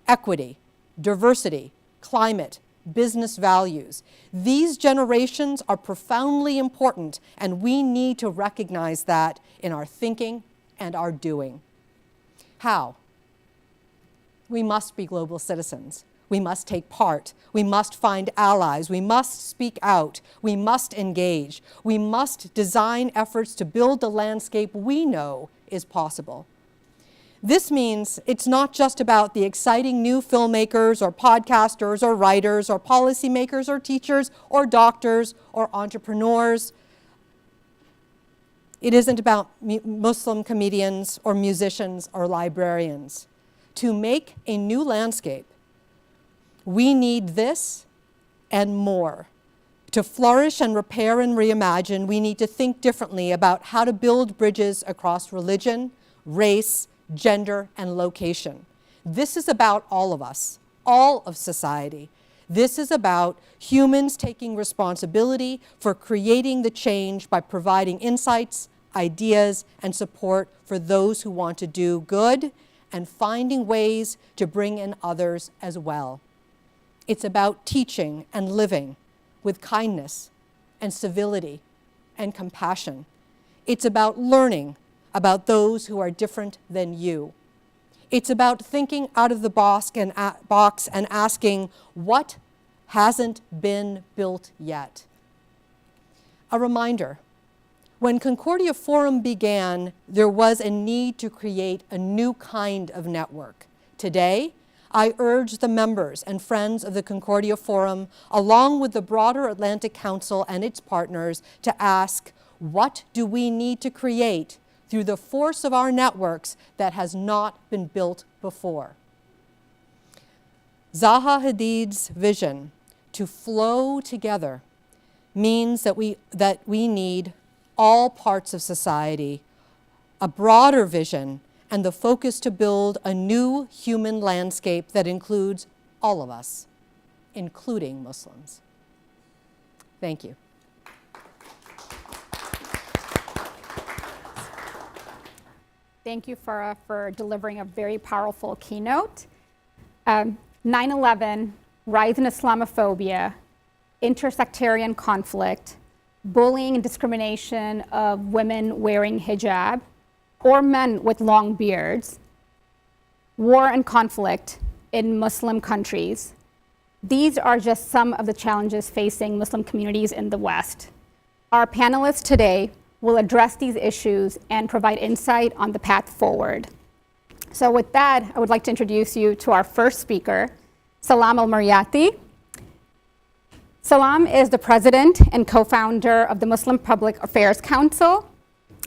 equity, diversity, climate, business values. These generations are profoundly important, and we need to recognize that in our thinking and our doing. How? We must be global citizens. We must take part. We must find allies. We must speak out. We must engage. We must design efforts to build the landscape we know is possible. This means it's not just about the exciting new filmmakers or podcasters or writers or policymakers or teachers or doctors or entrepreneurs. It isn't about Muslim comedians or musicians or librarians. To make a new landscape, we need this and more. To flourish and repair and reimagine, we need to think differently about how to build bridges across religion, race, gender, and location. This is about all of us, all of society. This is about humans taking responsibility for creating the change by providing insights, ideas, and support for those who want to do good and finding ways to bring in others as well. It's about teaching and living with kindness and civility and compassion. It's about learning about those who are different than you. It's about thinking out of the box and asking what hasn't been built yet. A reminder, when Concordia Forum began, there was a need to create a new kind of network. Today, I urge the members and friends of the Concordia Forum, along with the broader Atlantic Council and its partners, to ask, what do we need to create through the force of our networks that has not been built before? Zaha Hadid's vision to flow together means that we need all parts of society, a broader vision, and the focus to build a new human landscape that includes all of us, including Muslims. Thank you. Thank you, Farah, for delivering a very powerful keynote. 9/11, rise in Islamophobia, intersectarian conflict, bullying and discrimination of women wearing hijab or men with long beards, war and conflict in Muslim countries. These are just some of the challenges facing Muslim communities in the West. Our panelists today will address these issues and provide insight on the path forward. So with that, I would like to introduce you to our first speaker, Salam Al-Muriati. Salam is the president and co-founder of the Muslim Public Affairs Council.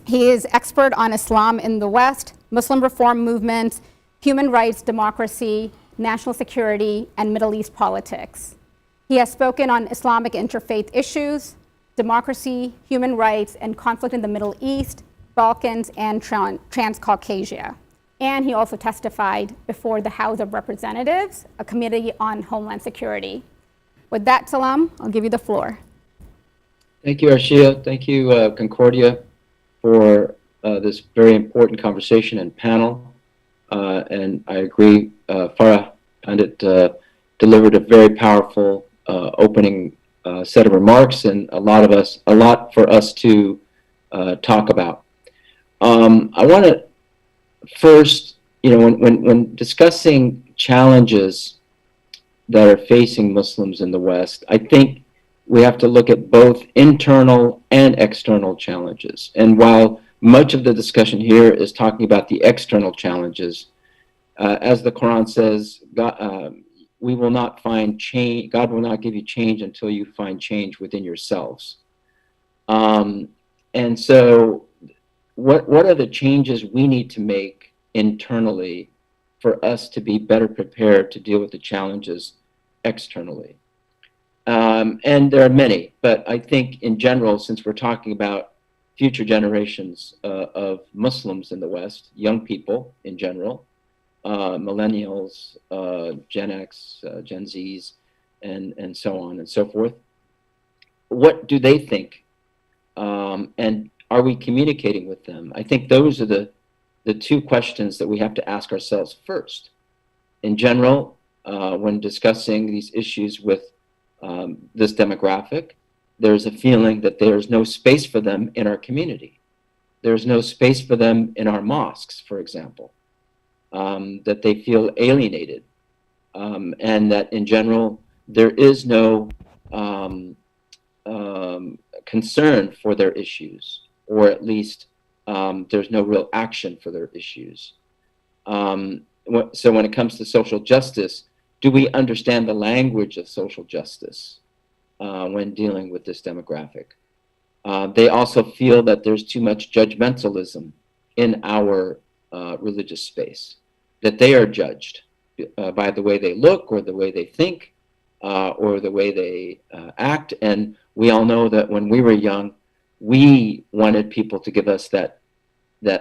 He is expert on Islam in the West, Muslim reform movements, human rights, democracy, national security, and Middle East politics. He has spoken on Islamic interfaith issues, democracy, human rights, and conflict in the Middle East, Balkans, and Transcaucasia. And he also testified before the House of Representatives, a committee on Homeland Security. With that, Salam, I'll give you the floor. Thank you, Arshia. Thank you, Concordia, for this very important conversation and panel. And I agree, Farah Pandit delivered a very powerful opening set of remarks, and a lot for us to talk about. I want to first, when discussing challenges that are facing Muslims in the West, I think we have to look at both internal and external challenges. And while much of the discussion here is talking about the external challenges, as the Quran says, we will not find change. God will not give you change until you find change within yourselves. And so, what are the changes we need to make internally for us to be better prepared to deal with the challenges externally? And there are many, but I think in general, since we're talking about future generations of Muslims in the West, young people in general, millennials, Gen X, Gen Zs, and so on and so forth. What do they think? And are we communicating with them? I think those are the two questions that we have to ask ourselves first. In general, when discussing these issues with this demographic, there's a feeling that there's no space for them in our community. There's no space for them in our mosques, for example. That they feel alienated, and that in general there is no concern for their issues, or at least there's no real action for their issues. So when it comes to social justice, do we understand the language of social justice when dealing with this demographic? They also feel that there's too much judgmentalism in our religious space, that they are judged by the way they look, or the way they think, or the way they act. And we all know that when we were young, we wanted people to give us that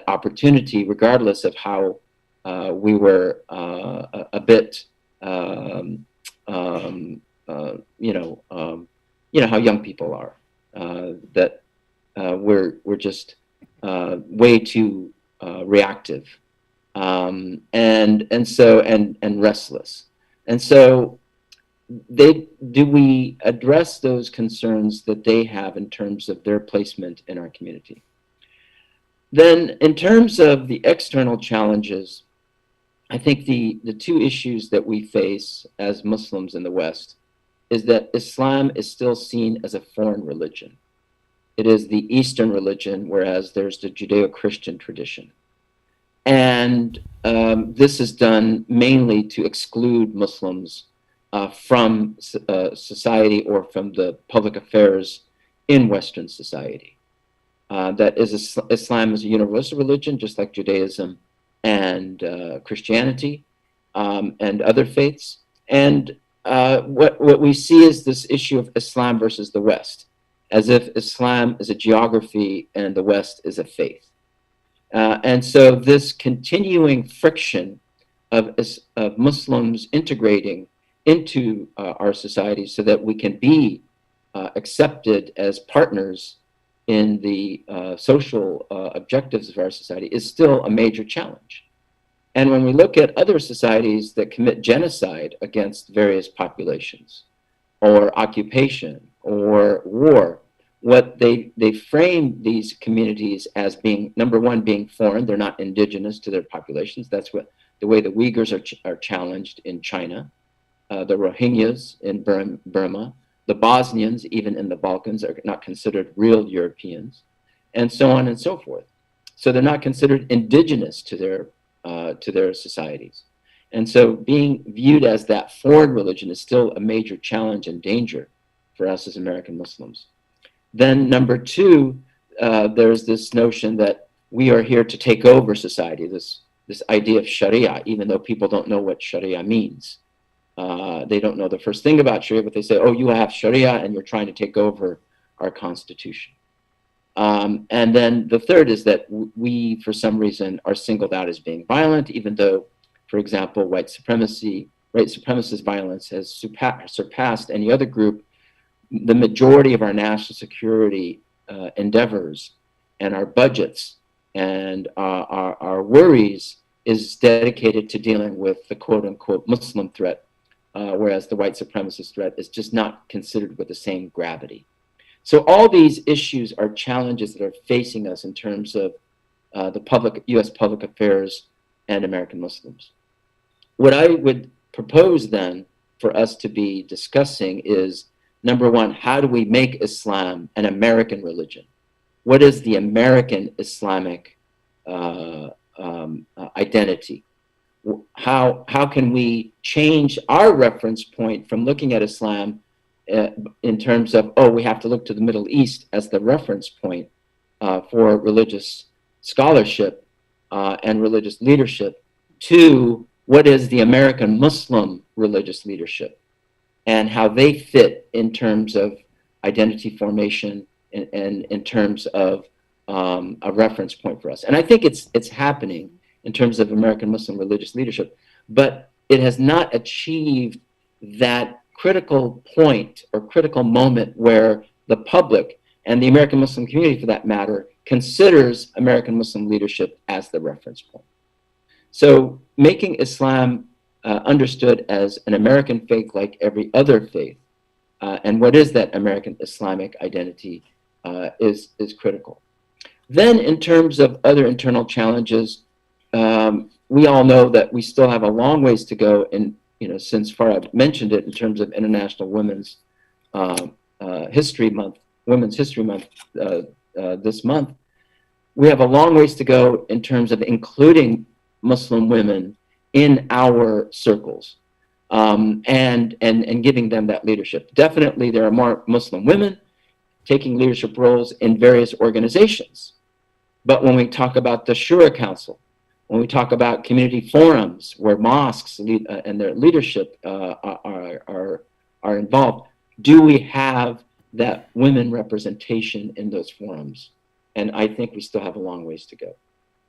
opportunity, regardless of how we were a bit, how young people are, that we're just way too reactive, and restless. And so do we address those concerns that they have in terms of their placement in our community? Then in terms of the external challenges, I think the two issues that we face as Muslims in the West is that Islam is still seen as a foreign religion. It is the Eastern religion, whereas there's the Judeo-Christian tradition. And this is done mainly to exclude Muslims from society, or from the public affairs in Western society. That is, Islam is a universal religion, just like Judaism and Christianity and other faiths. And what we see is this issue of Islam versus the West, as if Islam is a geography and the West is a faith. And so this continuing friction of Muslims integrating into our society so that we can be accepted as partners in the social objectives of our society is still a major challenge. And when we look at other societies that commit genocide against various populations, or occupation, or war, what they frame these communities as being, number one, being foreign. They're not indigenous to their populations. That's what the way the Uyghurs are challenged in China. The Rohingyas in Burma, the Bosnians, even in the Balkans, are not considered real Europeans. and so on and so forth. So they're not considered indigenous to their societies. And so being viewed as that foreign religion is still a major challenge and danger for us as American Muslims. Then number two, there's this notion that we are here to take over society, this idea of Sharia, even though people don't know what Sharia means. They don't know the first thing about Sharia, but they say, oh, you have Sharia and you're trying to take over our constitution. And then the third is that we, for some reason, are singled out as being violent, even though, for example, white supremacist violence has surpassed any other group. The majority of our national security endeavors and our budgets and our worries is dedicated to dealing with the quote-unquote Muslim threat, whereas the white supremacist threat is just not considered with the same gravity. So all these issues are challenges that are facing us in terms of the U.S. public affairs and American Muslims. What I would propose then for us to be discussing is, number one, how do we make Islam an American religion? What is the American Islamic identity? How can we change our reference point from looking at Islam in terms of, oh, we have to look to the Middle East as the reference point for religious scholarship and religious leadership, to what is the American Muslim religious leadership and how they fit in terms of identity formation and in terms of a reference point for us. And I think it's happening in terms of American Muslim religious leadership, but it has not achieved that critical point or critical moment where the public and the American Muslim community, for that matter, considers American Muslim leadership as the reference point. So making Islam understood as an American faith like every other faith, and what is that American Islamic identity is critical. Then in terms of other internal challenges, we all know that we still have a long ways to go in, since Farah mentioned it in terms of International Women's History Month, Women's History Month this month. We have a long ways to go in terms of including Muslim women in our circles and giving them that leadership. Definitely there are more Muslim women taking leadership roles in various organizations. But when we talk about the Shura Council, when we talk about community forums where mosques and their leadership are involved, do we have that women representation in those forums? And I think we still have a long ways to go.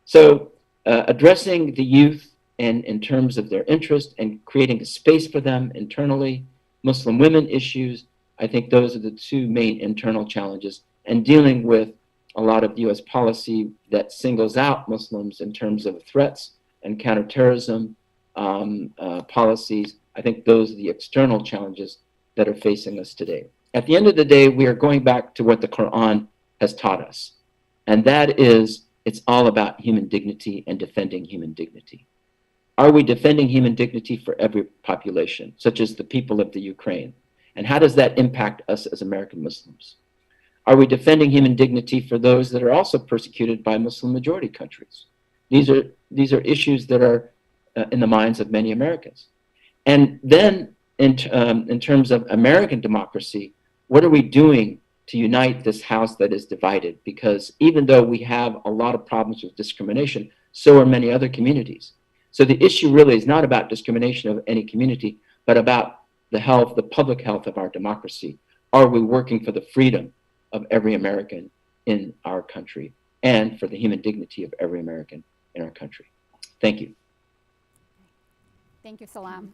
So addressing the youth and in terms of their interest and creating a space for them internally, Muslim women issues, I think those are the two main internal challenges, and dealing with a lot of U.S. policy that singles out Muslims in terms of threats and counterterrorism policies. I think those are the external challenges that are facing us today. At the end of the day, we are going back to what the Quran has taught us, and that is it's all about human dignity and defending human dignity. Are we defending human dignity for every population, such as the people of the Ukraine? And how does that impact us as American Muslims? Are we defending human dignity for those that are also persecuted by Muslim majority countries? These are issues that are in the minds of many Americans. And then in terms of American democracy, what are we doing to unite this house that is divided? Because even though we have a lot of problems with discrimination, so are many other communities. So the issue really is not about discrimination of any community, but about the health, the public health of our democracy. Are we working for the freedom of every American in our country and for the human dignity of every American in our country? Thank you. Thank you, Salam.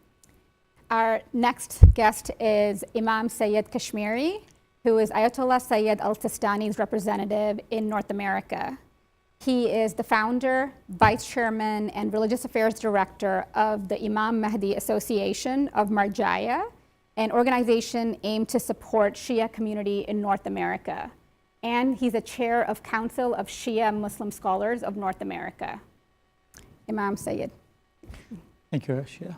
Our next guest is Imam Sayyid Kashmiri, who is Ayatollah Sayyid al-Sistani's representative in North America. He is the founder, vice chairman, and religious affairs director of the Imam Mahdi Association of Marjaya, an organization aimed to support Shia community in North America. And he's a chair of Council of Shia Muslim Scholars of North America. Imam Sayyid. Thank you, Rashia.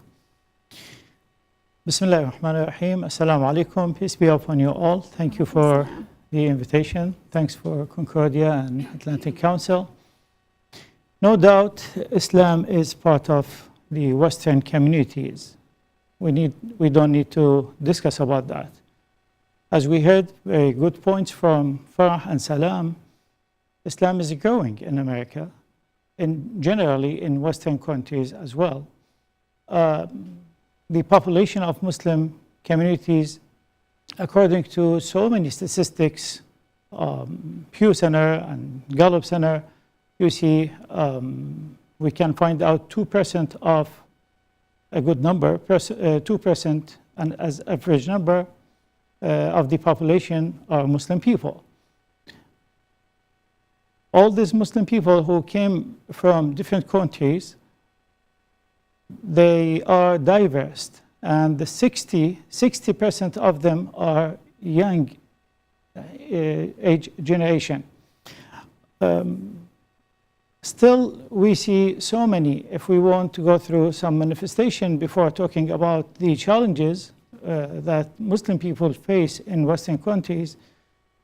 Bismillah ar-Rahman ar-Rahim. Assalamu alaikum. Peace be upon you all. Thank you for the invitation. Thanks for Concordia and Atlantic Council. No doubt, Islam is part of the Western communities. We don't need to discuss about that. As we heard very good points from Farah and Salam, Islam is growing in America, and generally in Western countries as well. The population of Muslim communities, according to so many statistics, Pew Center and Gallup Center, you see, we can find out 2% of a good number, 2% and as average number of the population are Muslim people. All these Muslim people who came from different countries, they are diverse, and the 60% of them are young age generation. Still, we see so many. If we want to go through some manifestation before talking about the challenges that Muslim people face in Western countries,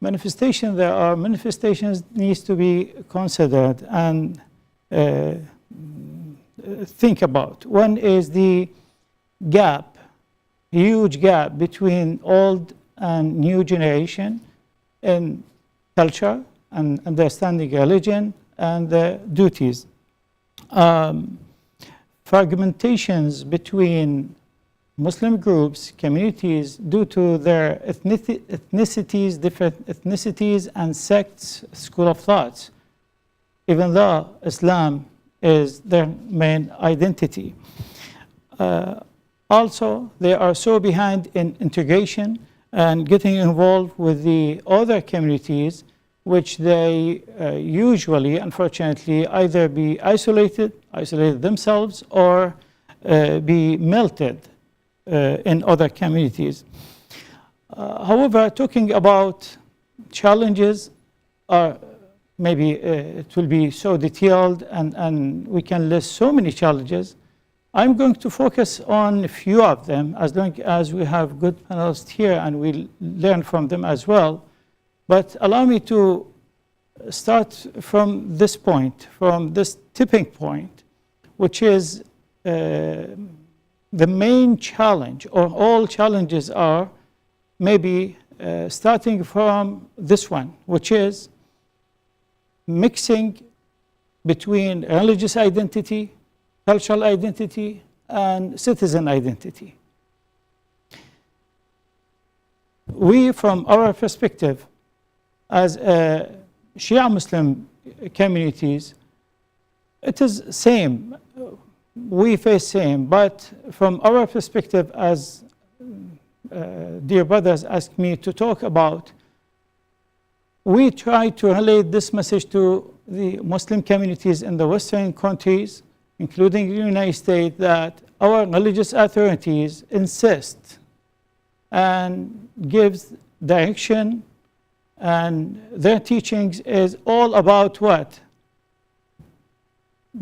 there are manifestations needs to be considered and think about. One is the gap, huge gap between old and new generation in culture and understanding religion and the duties. Fragmentations between Muslim groups, communities, due to their ethnicities, different ethnicities and sects, school of thoughts, even though Islam is their main identity. Also, they are so behind in integration and getting involved with the other communities, which they usually, unfortunately, either be isolated themselves, or be melted in other communities. However, talking about challenges, maybe it will be so detailed and we can list so many challenges. I'm going to focus on a few of them, as long as we have good panelists here and we'll learn from them as well. But allow me to start from this point, from this tipping point, which is the main challenge, or all challenges are maybe starting from this one, which is mixing between religious identity, cultural identity, and citizen identity. We, from our perspective, as Shia Muslim communities, it is same. We face same, but from our perspective, as dear brothers asked me to talk about, we try to relate this message to the Muslim communities in the Western countries, including the United States, that our religious authorities insist and gives direction, and their teachings is all about what?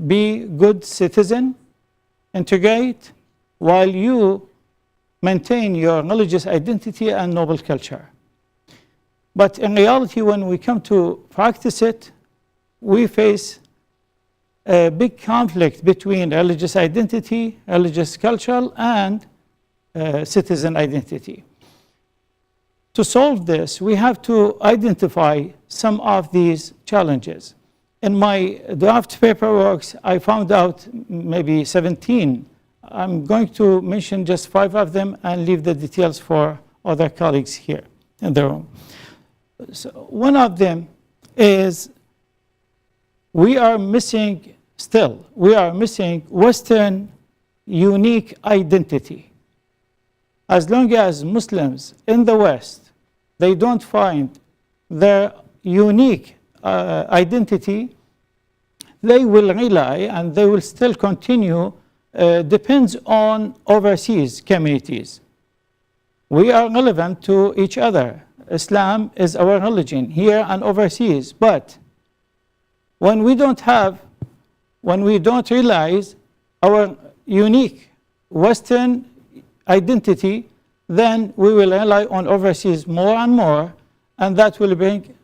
Be good citizen, integrate, while you maintain your religious identity and noble culture. But in reality, when we come to practice it, we face a big conflict between religious identity, religious culture, and citizen identity. To solve this, we have to identify some of these challenges. In my draft paperwork, I found out maybe 17. I'm going to mention just 5 of them and leave the details for other colleagues here in the room. So one of them is we are missing Western unique identity. As long as Muslims in the West, they don't find their unique identity, they will rely and they will still continue, depends on overseas communities. We are relevant to each other. Islam is our religion here and overseas, but when we don't realize our unique Western identity, then we will rely on overseas more and more, and that will bring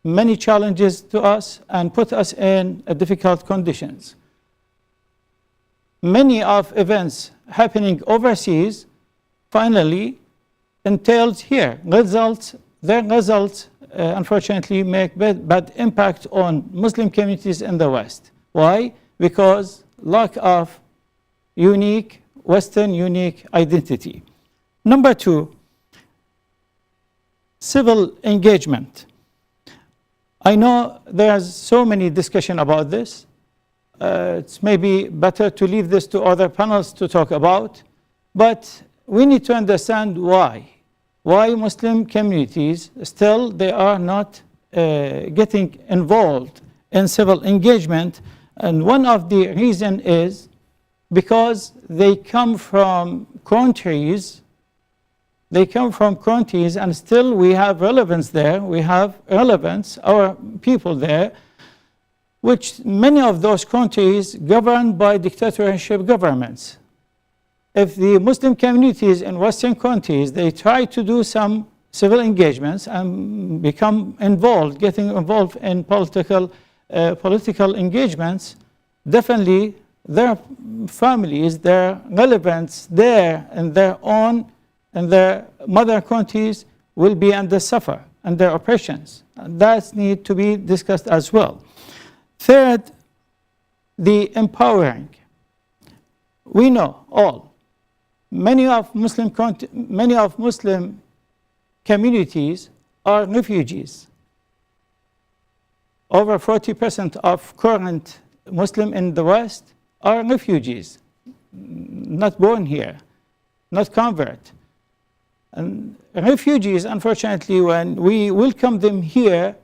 many challenges to us and put us in difficult conditions. Many of events happening overseas finally entails here. Their results unfortunately make bad impact on Muslim communities in the West. Why? Because lack of unique, Western unique identity. Number two, civil engagement. I know there's so many discussion about this. It's maybe better to leave this to other panels to talk about, but we need to understand why. Why Muslim communities still they are not getting involved in civil engagement, and one of the reasons is because they come from countries. They come from countries, and still we have relevance there. We have relevance, our people there, which many of those countries governed by dictatorship governments. If the Muslim communities in Western countries, they try to do some civil engagements and become involved, getting involved in political engagements, definitely their families, their relevance there in their own and their mother countries will be under suffer, under oppressions. And that needs to be discussed as well. Third, the empowering. We know all, many of Muslim communities are refugees. Over 40% of current Muslims in the West are refugees, not born here, not convert. And refugees, unfortunately, when we welcome them here,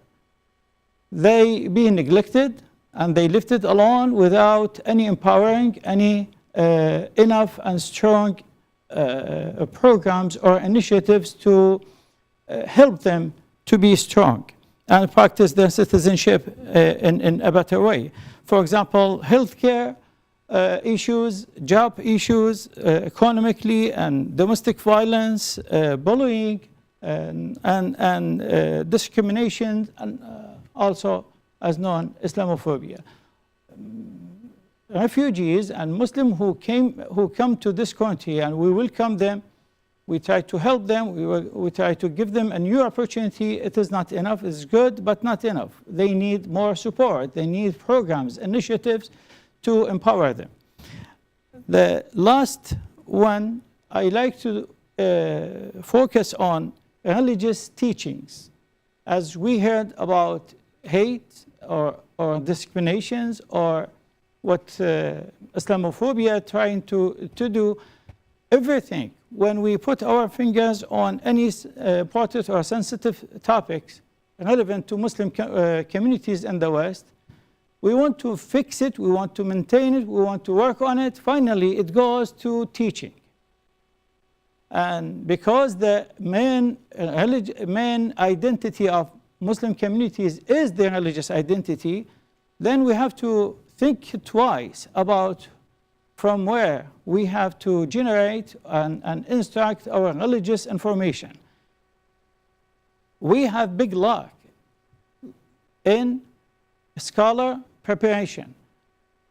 they be neglected and they left it alone without any empowering, any enough and strong programs or initiatives to help them to be strong and practice their citizenship in a better way. For example, healthcare issues, job issues, economically and domestic violence, bullying, and discrimination, and also as known Islamophobia. Refugees and Muslims who come to this country, and we welcome them, we try to help them, we try to give them a new opportunity. It is not enough, it's good, but not enough. They need more support, they need programs, initiatives to empower them. The last one, I like to focus on religious teachings. As we heard about hate or discriminations or what Islamophobia trying to do, everything. When we put our fingers on any important or sensitive topics relevant to Muslim communities in the West, we want to fix it, we want to maintain it, we want to work on it. Finally, it goes to teaching. And because the main identity of Muslim communities is their religious identity, then we have to think twice about from where we have to generate and instruct our religious information. We have big lack in scholar preparation.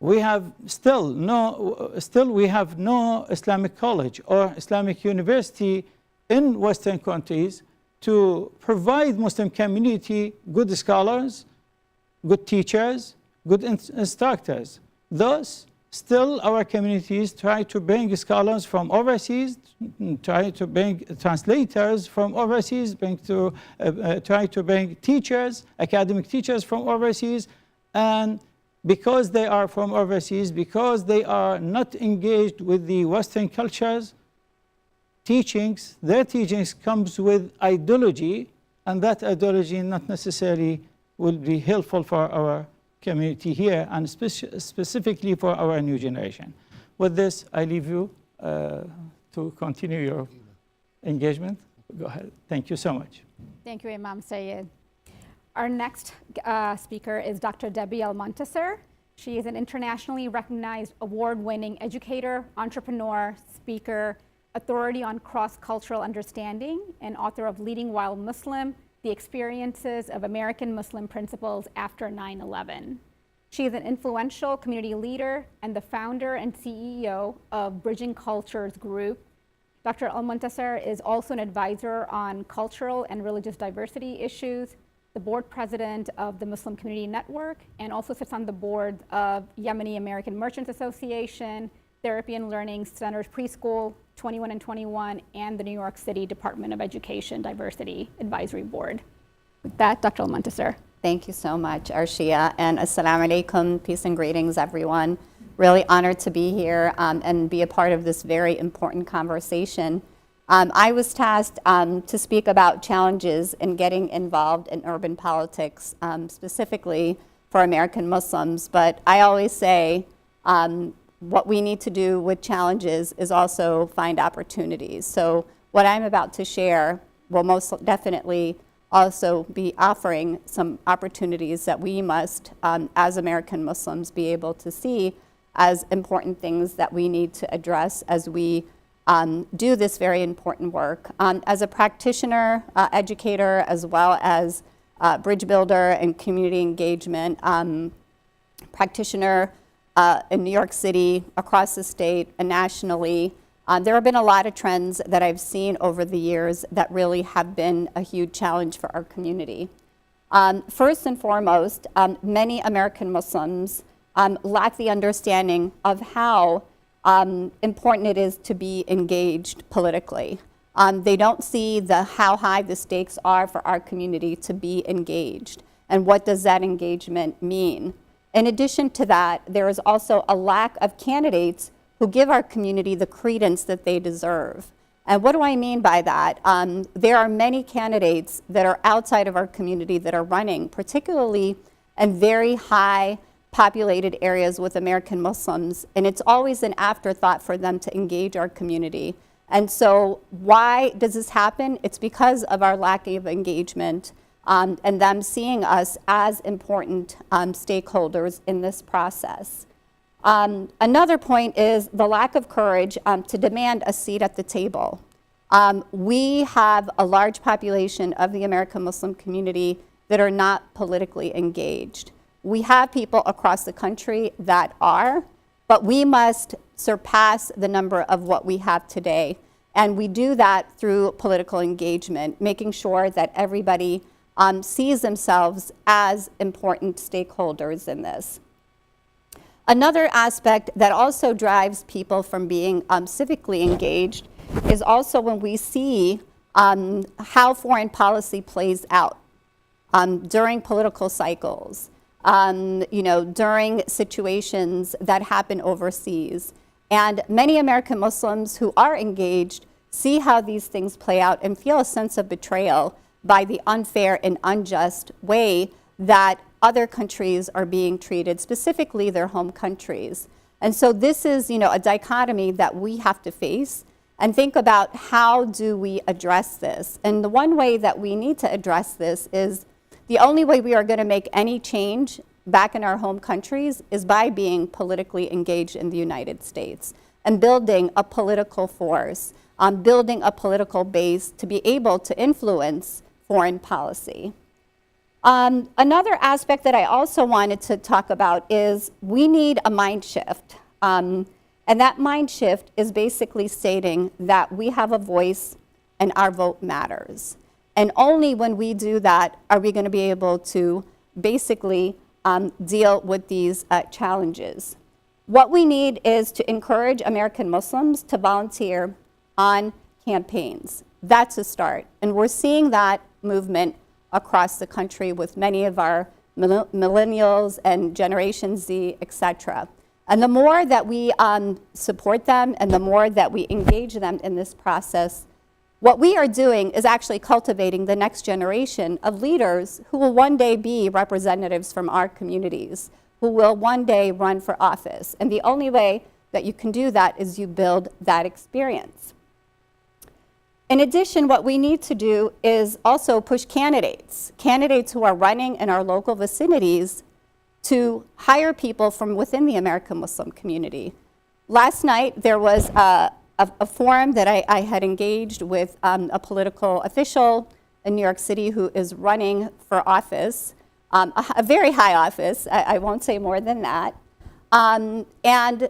We have still we have no Islamic college or Islamic university in Western countries to provide Muslim community good scholars, good teachers, good instructors. Thus, still our communities try to bring scholars from overseas, try to bring translators from overseas, try to bring teachers, academic teachers from overseas, and because they are from overseas, because they are not engaged with the Western cultures, their teachings comes with ideology, and that ideology not necessarily will be helpful for our community here, and specifically for our new generation. With this, I leave you to continue your engagement. Go ahead. Thank you so much. Thank you, Imam Sayyid. Our next speaker is Dr. Dabiel Montessor. She is an internationally recognized award-winning educator, entrepreneur, speaker, authority on cross-cultural understanding, and author of Leading While Muslim, the experiences of American Muslim principals after 9/11. She is an influential community leader and the founder and CEO of Bridging Cultures Group. Dr. Montessor is also an advisor on cultural and religious diversity issues, the board president of the Muslim Community Network, and also sits on the board of Yemeni American Merchants Association, Therapy and Learning Centers Preschool 21 and 21, and the New York City Department of Education Diversity Advisory Board. With that, Dr. Montessor. Thank you so much, Arshia, and assalamu alaikum, peace and greetings, everyone. Really honored to be here and be a part of this very important conversation. I was tasked to speak about challenges in getting involved in urban politics, specifically for American Muslims, but I always say what we need to do with challenges is also find opportunities. So what I'm about to share will most definitely also be offering some opportunities that we must, as American Muslims, be able to see as important things that we need to address as we do this very important work. As a practitioner, educator, as well as bridge builder and community engagement practitioner in New York City, across the state, and nationally, there have been a lot of trends that I've seen over the years that really have been a huge challenge for our community. First and foremost, many American Muslims lack the understanding of how important it is to be engaged politically. They don't see how high the stakes are for our community to be engaged, and what does that engagement mean. In addition to that, there is also a lack of candidates who give our community the credence that they deserve. And what do I mean by that? There are many candidates that are outside of our community that are running, particularly in very high populated areas with American Muslims, and it's always an afterthought for them to engage our community. And so why does this happen? It's because of our lack of engagement and them seeing us as important stakeholders in this process. Another point is the lack of courage to demand a seat at the table. We have a large population of the American Muslim community that are not politically engaged. We have people across the country that are, but we must surpass the number of what we have today. And we do that through political engagement, making sure that everybody sees themselves as important stakeholders in this. Another aspect that also drives people from being civically engaged is also when we see how foreign policy plays out during political cycles, during situations that happen overseas. And many American Muslims who are engaged see how these things play out and feel a sense of betrayal by the unfair and unjust way that other countries are being treated, specifically their home countries. And so this is, a dichotomy that we have to face and think about how do we address this. And the one way that we need to address this is the only way we are going to make any change back in our home countries is by being politically engaged in the United States and building a political force, building a political base to be able to influence foreign policy. Another aspect that I also wanted to talk about is we need a mind shift. And that mind shift is basically stating that we have a voice and our vote matters. And only when we do that are we going to be able to basically deal with these challenges. What we need is to encourage American Muslims to volunteer on campaigns. That's a start. And we're seeing that movement across the country with many of our millennials and Generation Z, et cetera. And the more that we support them and the more that we engage them in this process, what we are doing is actually cultivating the next generation of leaders who will one day be representatives from our communities, who will one day run for office. And the only way that you can do that is you build that experience. In addition, what we need to do is also push candidates who are running in our local vicinities to hire people from within the American Muslim community. Last night, there was a forum that I had engaged with a political official in New York City who is running for office, a very high office, I won't say more than that. And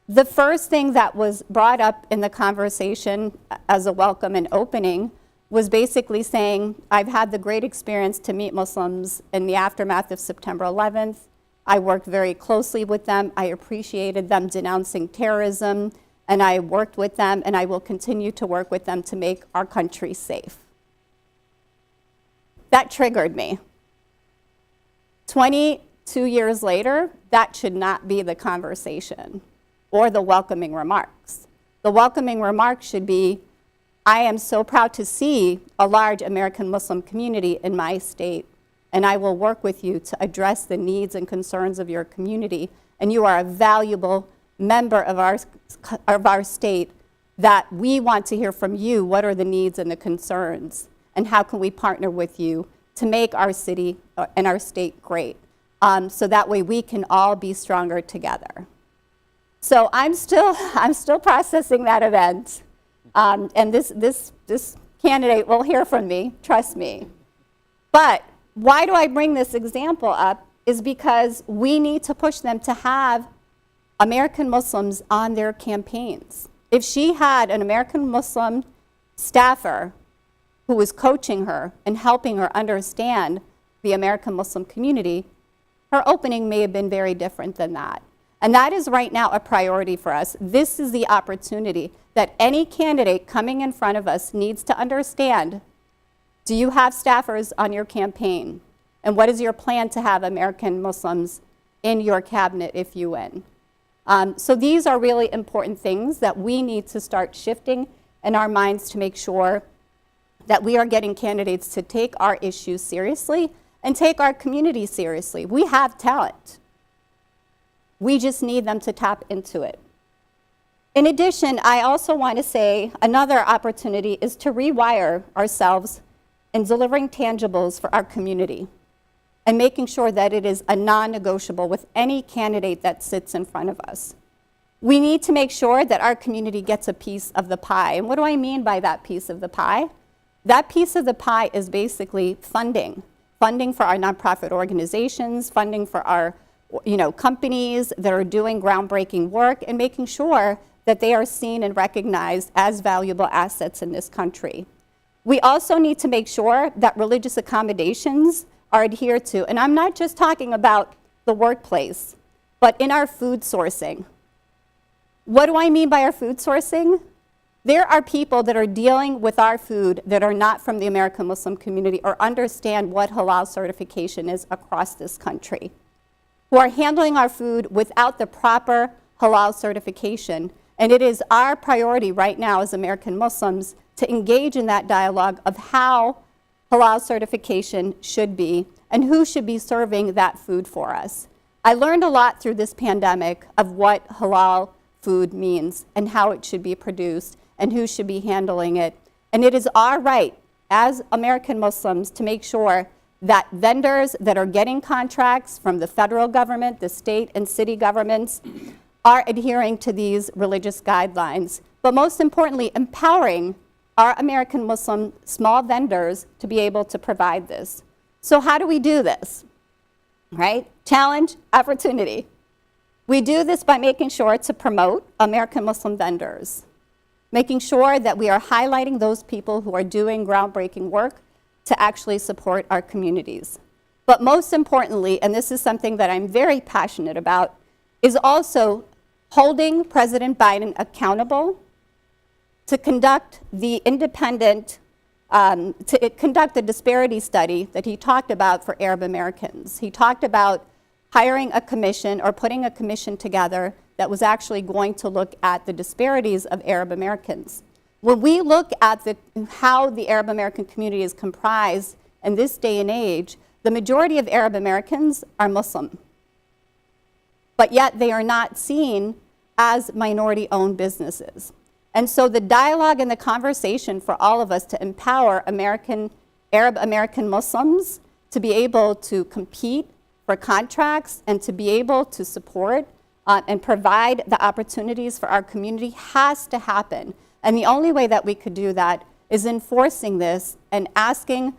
the first thing that was brought up in the conversation as a welcome and opening was basically saying, I've had the great experience to meet Muslims in the aftermath of September 11th. I worked very closely with them. I appreciated them denouncing terrorism, and I worked with them, and I will continue to work with them to make our country safe. That triggered me. 22 years later, that should not be the conversation or the welcoming remarks. The welcoming remarks should be, I am so proud to see a large American Muslim community in my state, and I will work with you to address the needs and concerns of your community, and you are a valuable member of our state that we want to hear from you. What are the needs and the concerns, and how can we partner with you to make our city and our state great, so that way we can all be stronger together. So I'm still processing that event, and this candidate will hear from me, trust me. But why do I bring this example up is because we need to push them to have American Muslims on their campaigns. If she had an American Muslim staffer who was coaching her and helping her understand the American Muslim community, her opening may have been very different than that. And that is right now a priority for us. This is the opportunity that any candidate coming in front of us needs to understand. Do you have staffers on your campaign? And what is your plan to have American Muslims in your cabinet if you win? So these are really important things that we need to start shifting in our minds to make sure that we are getting candidates to take our issues seriously and take our community seriously. We have talent. We just need them to tap into it. In addition, I also want to say another opportunity is to rewire ourselves in delivering tangibles for our community and making sure that it is a non-negotiable with any candidate that sits in front of us. We need to make sure that our community gets a piece of the pie. And what do I mean by that piece of the pie? That piece of the pie is basically funding. Funding for our nonprofit organizations, funding for our companies that are doing groundbreaking work, and making sure that they are seen and recognized as valuable assets in this country. We also need to make sure that religious accommodations are adhered to. And I'm not just talking about the workplace, but in our food sourcing. What do I mean by our food sourcing? There are people that are dealing with our food that are not from the American Muslim community or understand what halal certification is across this country, who are handling our food without the proper halal certification. And it is our priority right now as American Muslims to engage in that dialogue of how halal certification should be and who should be serving that food for us. I learned a lot through this pandemic of what halal food means and how it should be produced and who should be handling it. And it is our right as American Muslims to make sure that vendors that are getting contracts from the federal government, the state and city governments, are adhering to these religious guidelines, but most importantly, empowering our American Muslim small vendors to be able to provide this. So how do we do this? Right? Challenge, opportunity. We do this by making sure to promote American Muslim vendors, making sure that we are highlighting those people who are doing groundbreaking work to actually support our communities. But most importantly, and this is something that I'm very passionate about, is also holding President Biden accountable to conduct the independent, to conduct the disparity study that he talked about for Arab Americans. He talked about hiring a commission or putting a commission together that was actually going to look at the disparities of Arab Americans. When we look at how the Arab American community is comprised in this day and age, the majority of Arab Americans are Muslim, but yet they are not seen as minority-owned businesses. And so the dialogue and the conversation for all of us to empower Arab American Muslims to be able to compete for contracts and to be able to support and provide the opportunities for our community has to happen. And the only way that we could do that is enforcing this and asking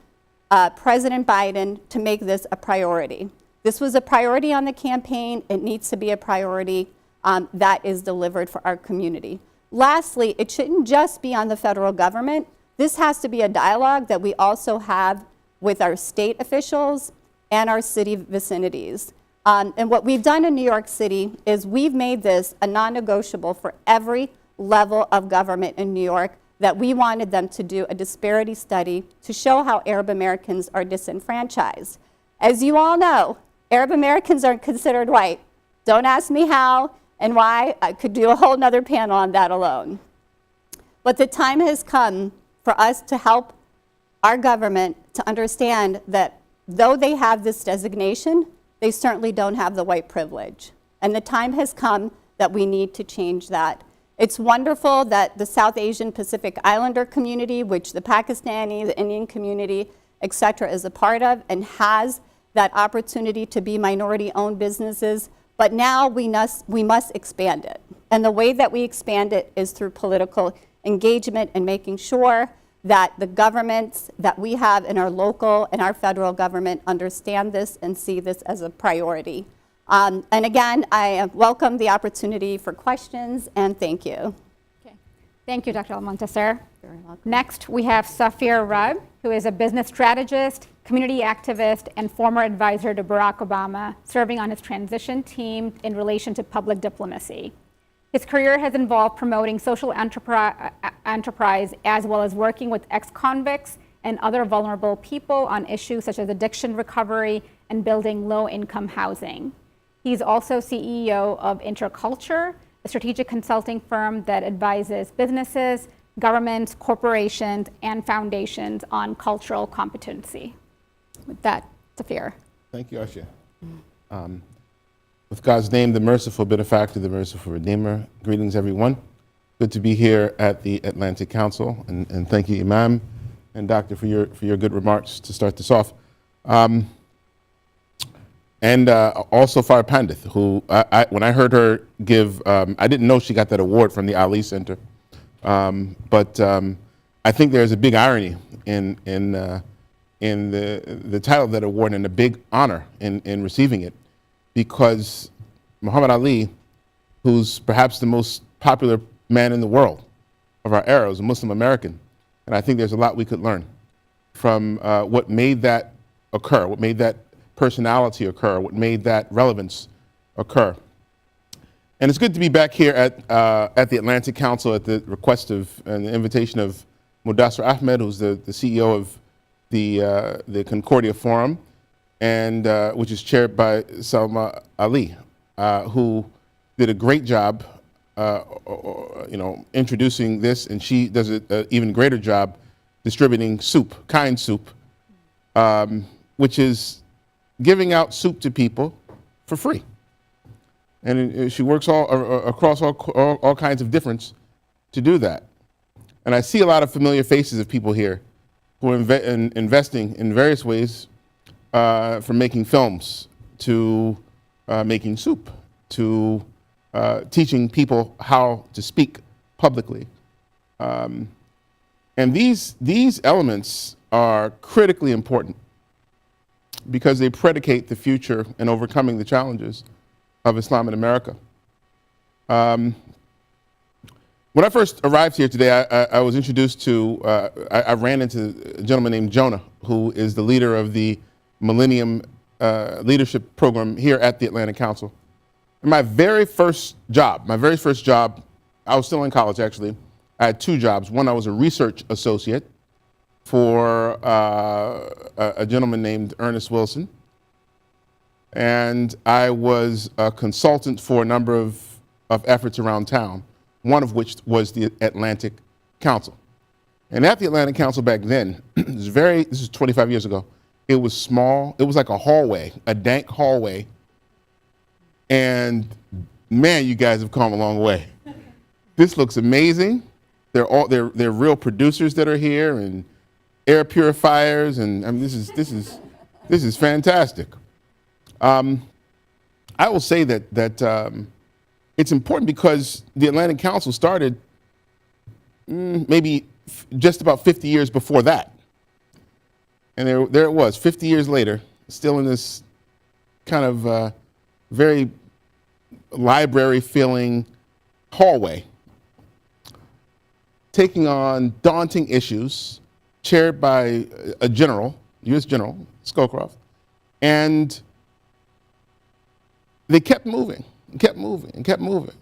President Biden to make this a priority. This was a priority on the campaign. It needs to be a priority that is delivered for our community. Lastly, it shouldn't just be on the federal government. This has to be a dialogue that we also have with our state officials and our city vicinities. And what we've done in New York City is we've made this a non-negotiable for every level of government in New York, that we wanted them to do a disparity study to show how Arab Americans are disenfranchised. As you all know, Arab Americans are considered white. Don't ask me how and why. I could do a whole nother panel on that alone. But the time has come for us to help our government to understand that though they have this designation, they certainly don't have the white privilege. And the time has come that we need to change that. It's wonderful that the South Asian Pacific Islander community, which the Pakistani, the Indian community, et cetera, is a part of and has that opportunity to be minority-owned businesses. But now we must expand it. And the way that we expand it is through political engagement and making sure that the governments that we have in our local and our federal government understand this and see this as a priority. And again, I welcome the opportunity for questions, and thank you. Okay. Thank you, Dr. Montessor. Next, we have Safir Rab, who is a business strategist, community activist, and former advisor to Barack Obama, serving on his transition team in relation to public diplomacy. His career has involved promoting social enterprise as well as working with ex-convicts and other vulnerable people on issues such as addiction recovery and building low-income housing. He's also CEO of Interculture, a strategic consulting firm that advises businesses, governments, corporations, and foundations on cultural competency. With that, Safir. Thank you, Asha. With God's name, the merciful benefactor, the merciful redeemer, greetings, everyone. Good to be here at the Atlantic Council, and thank you, Imam and Doctor, for your good remarks to start this off. And also Farah Pandith, who, when I heard her give, I didn't know she got that award from the Ali Center, but I think there's a big irony in the title of that award and a big honor in receiving it, because Muhammad Ali, who's perhaps the most popular man in the world of our era, was a Muslim American, and I think there's a lot we could learn from what made that occur, what made that personality occur, what made that relevance occur. And it's good to be back here at the Atlantic Council at the request of and the invitation of Mudassir Ahmed, who's the CEO of the Concordia Forum, and which is chaired by Salma Ali, who did a great job introducing this, and she does an even greater job distributing soup, kind soup, which is giving out soup to people for free. And she works across all kinds of difference to do that. And I see a lot of familiar faces of people here who are investing in various ways, from making films to making soup to teaching people how to speak publicly. And these elements are critically important because they predicate the future and overcoming the challenges of Islam in America. When I first arrived here today, I was introduced to, I ran into a gentleman named Jonah, who is the leader of the Millennium Leadership Program here at the Atlantic Council. And my very first job, I was still in college actually, I had two jobs. One, I was a research associate for a gentleman named Ernest Wilson. And I was a consultant for a number of efforts around town, one of which was the Atlantic Council. And at the Atlantic Council back then, this is 25 years ago, it was small, it was like a hallway, a dank hallway. And man, you guys have come a long way. This looks amazing. They're real producers that are here, and air purifiers, and I mean, this is fantastic. I will say that it's important because the Atlantic Council started maybe just about 50 years before that. And there it was, 50 years later, still in this kind of very library-feeling hallway, taking on daunting issues, chaired by a general, U.S. General, Scowcroft, and they kept moving, and kept moving, and kept moving.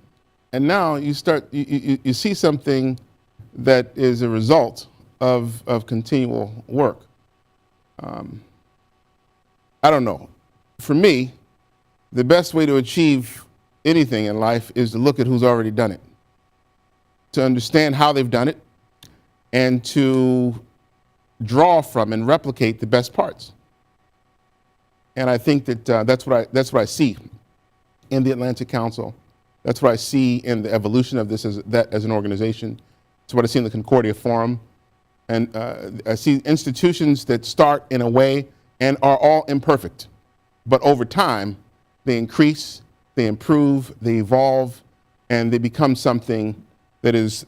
And now you see something that is a result of continual work. I don't know. For me, the best way to achieve anything in life is to look at who's already done it, to understand how they've done it, and to draw from and replicate the best parts. And I think that that's what I see in the Atlantic Council. That's what I see in the evolution of this as an organization. It's what I see in the Concordia Forum. And I see institutions that start in a way and are all imperfect. But over time, they increase, they improve, they evolve, and they become something that is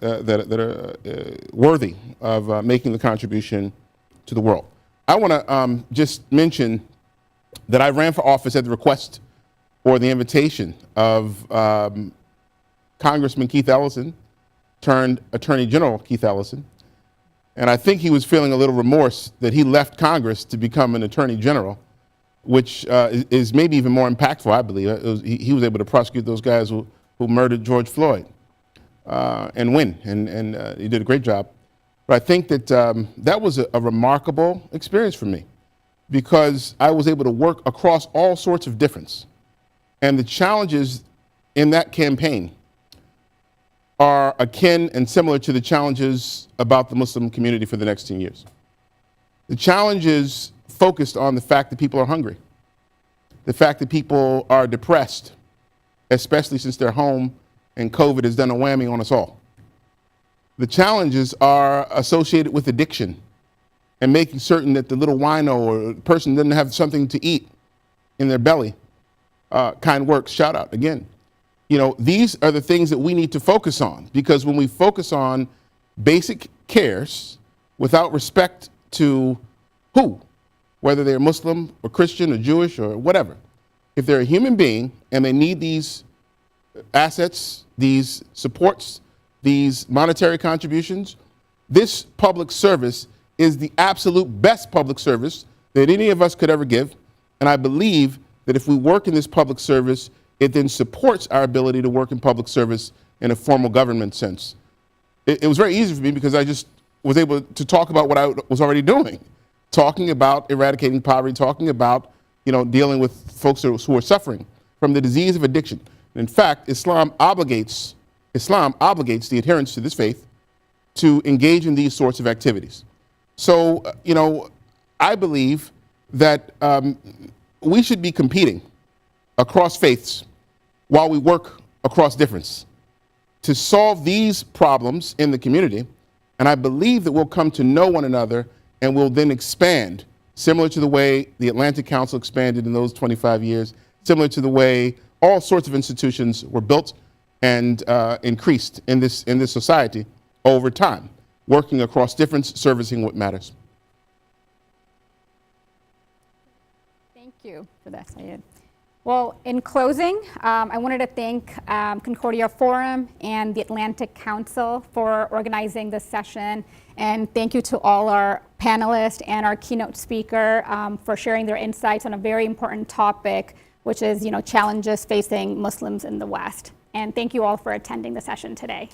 worthy of making the contribution to the world. I want to just mention that I ran for office at the request or the invitation of Congressman Keith Ellison, turned Attorney General Keith Ellison. And I think he was feeling a little remorse that he left Congress to become an Attorney General, which is maybe even more impactful, I believe. He was able to prosecute those guys who murdered George Floyd and win, and he did a great job. But I think that that was a remarkable experience for me, because I was able to work across all sorts of difference. And the challenges in that campaign are akin and similar to the challenges about the Muslim community for the next 10 years. The challenges focused on the fact that people are hungry, the fact that people are depressed, especially since they're home and COVID has done a whammy on us all. The challenges are associated with addiction and making certain that the little wino or person doesn't have something to eat in their belly. Kind works, shout out again. You know, these are the things that we need to focus on, because when we focus on basic cares without respect to who, whether they're Muslim or Christian or Jewish or whatever, if they're a human being and they need these assets, these supports, these monetary contributions, this public service is the absolute best public service that any of us could ever give. And I believe that if we work in this public service, it then supports our ability to work in public service in a formal government sense. It was very easy for me because I just was able to talk about what I was already doing, talking about eradicating poverty, talking about, you know, dealing with folks who are suffering from the disease of addiction. And in fact, Islam obligates the adherents to this faith to engage in these sorts of activities. So, you know, I believe that we should be competing across faiths while we work across difference to solve these problems in the community. And I believe that we'll come to know one another and we'll then expand, similar to the way the Atlantic Council expanded in those 25 years, similar to the way all sorts of institutions were built and increased in this society over time, working across difference, servicing what matters. Thank you for that, Sayyid. Well, in closing, I wanted to thank Concordia Forum and the Atlantic Council for organizing this session. And thank you to all our panelists and our keynote speaker for sharing their insights on a very important topic, which is, challenges facing Muslims in the West. And thank you all for attending the session today.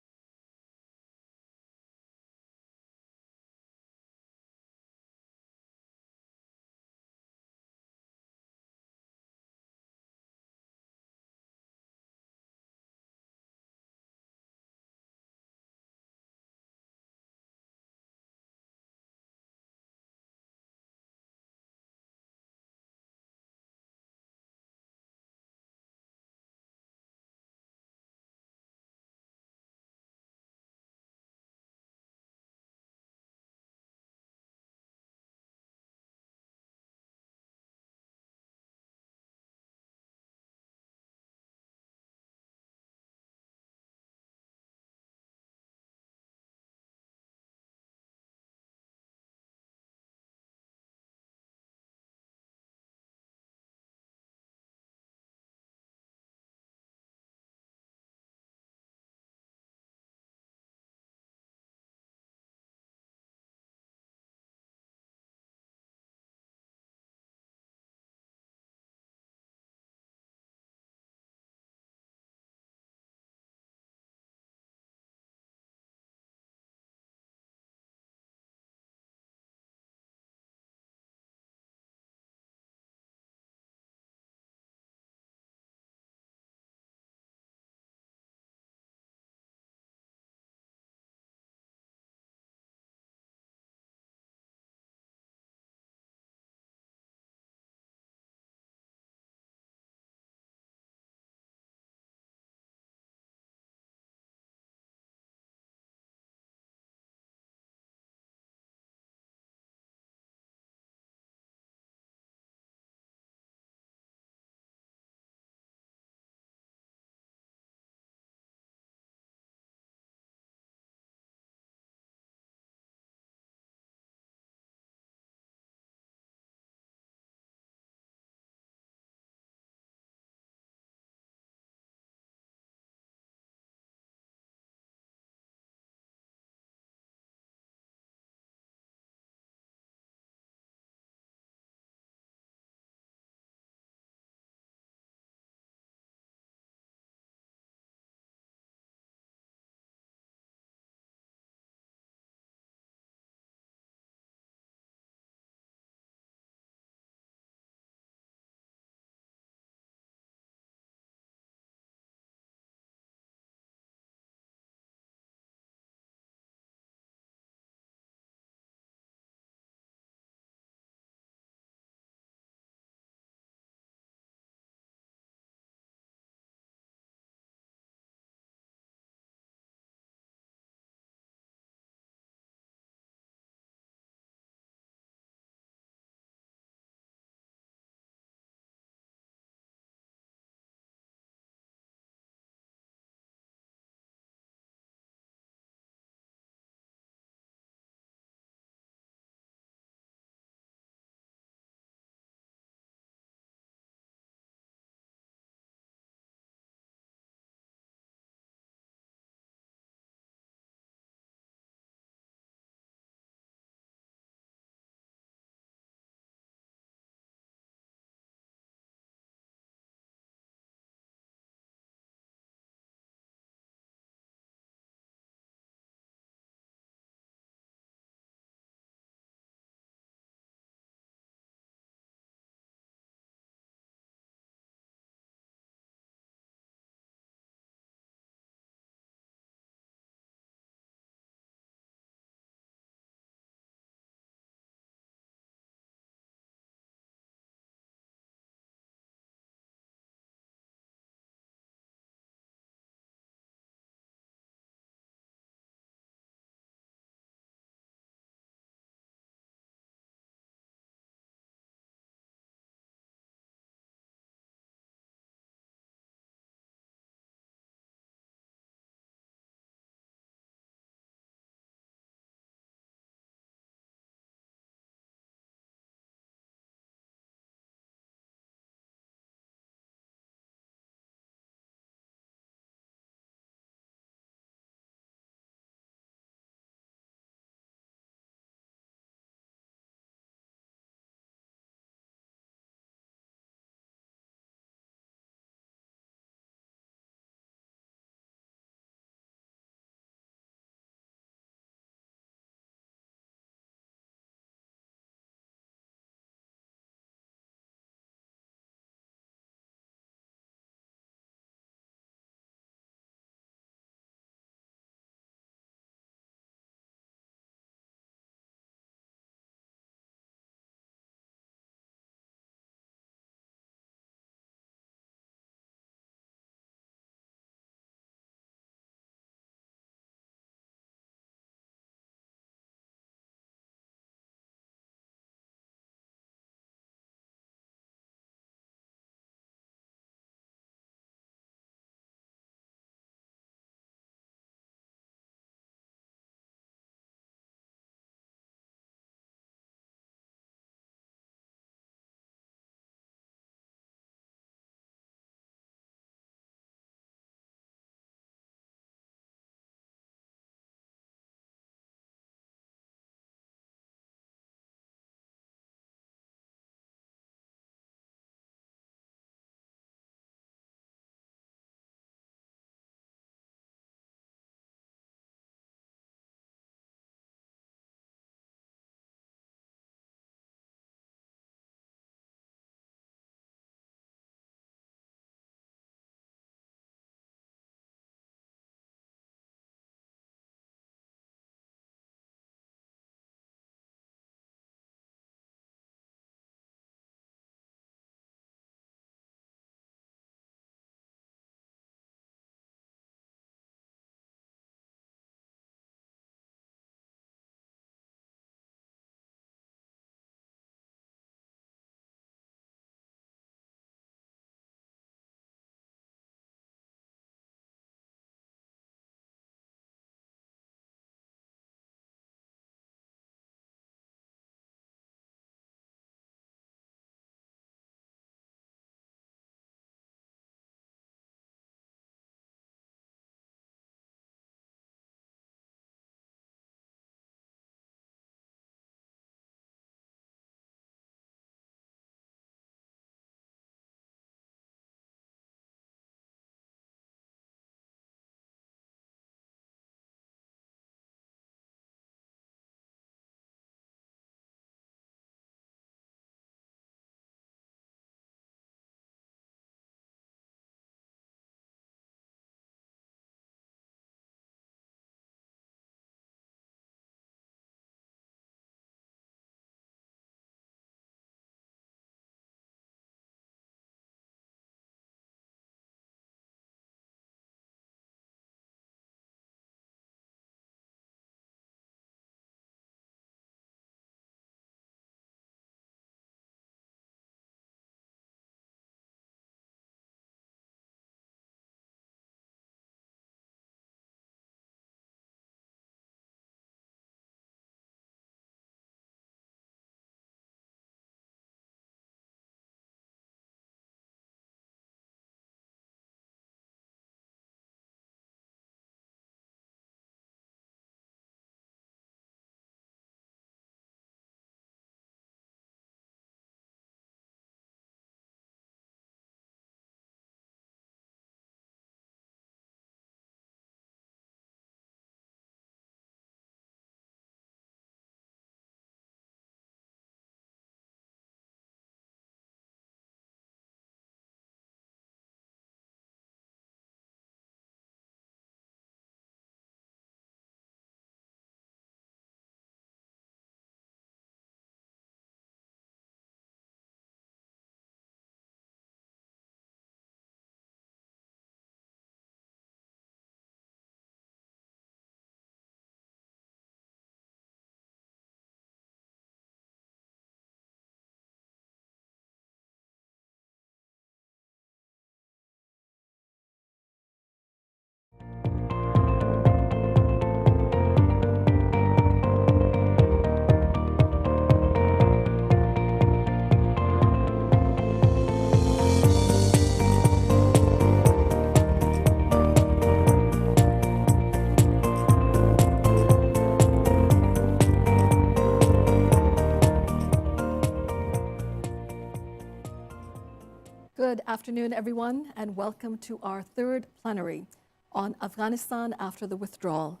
Good afternoon, everyone, and welcome to our third plenary on Afghanistan after the withdrawal,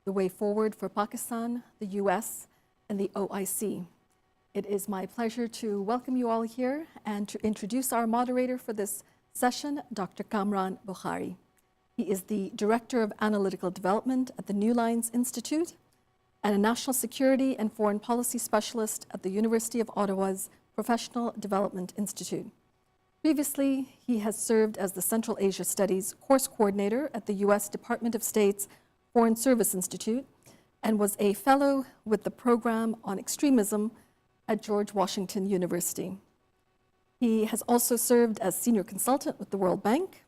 the way forward for Pakistan, the US, and the OIC. It is my pleasure to welcome you all here and to introduce our moderator for this session, Dr. Kamran Bukhari. He is the Director of Analytical Development at the New Lines Institute and a National Security and Foreign Policy Specialist at the University of Ottawa's Professional Development Institute. Previously, he has served as the Central Asia Studies Course Coordinator at the U.S. Department of State's Foreign Service Institute and was a fellow with the Program on Extremism at George Washington University. He has also served as senior consultant with the World Bank,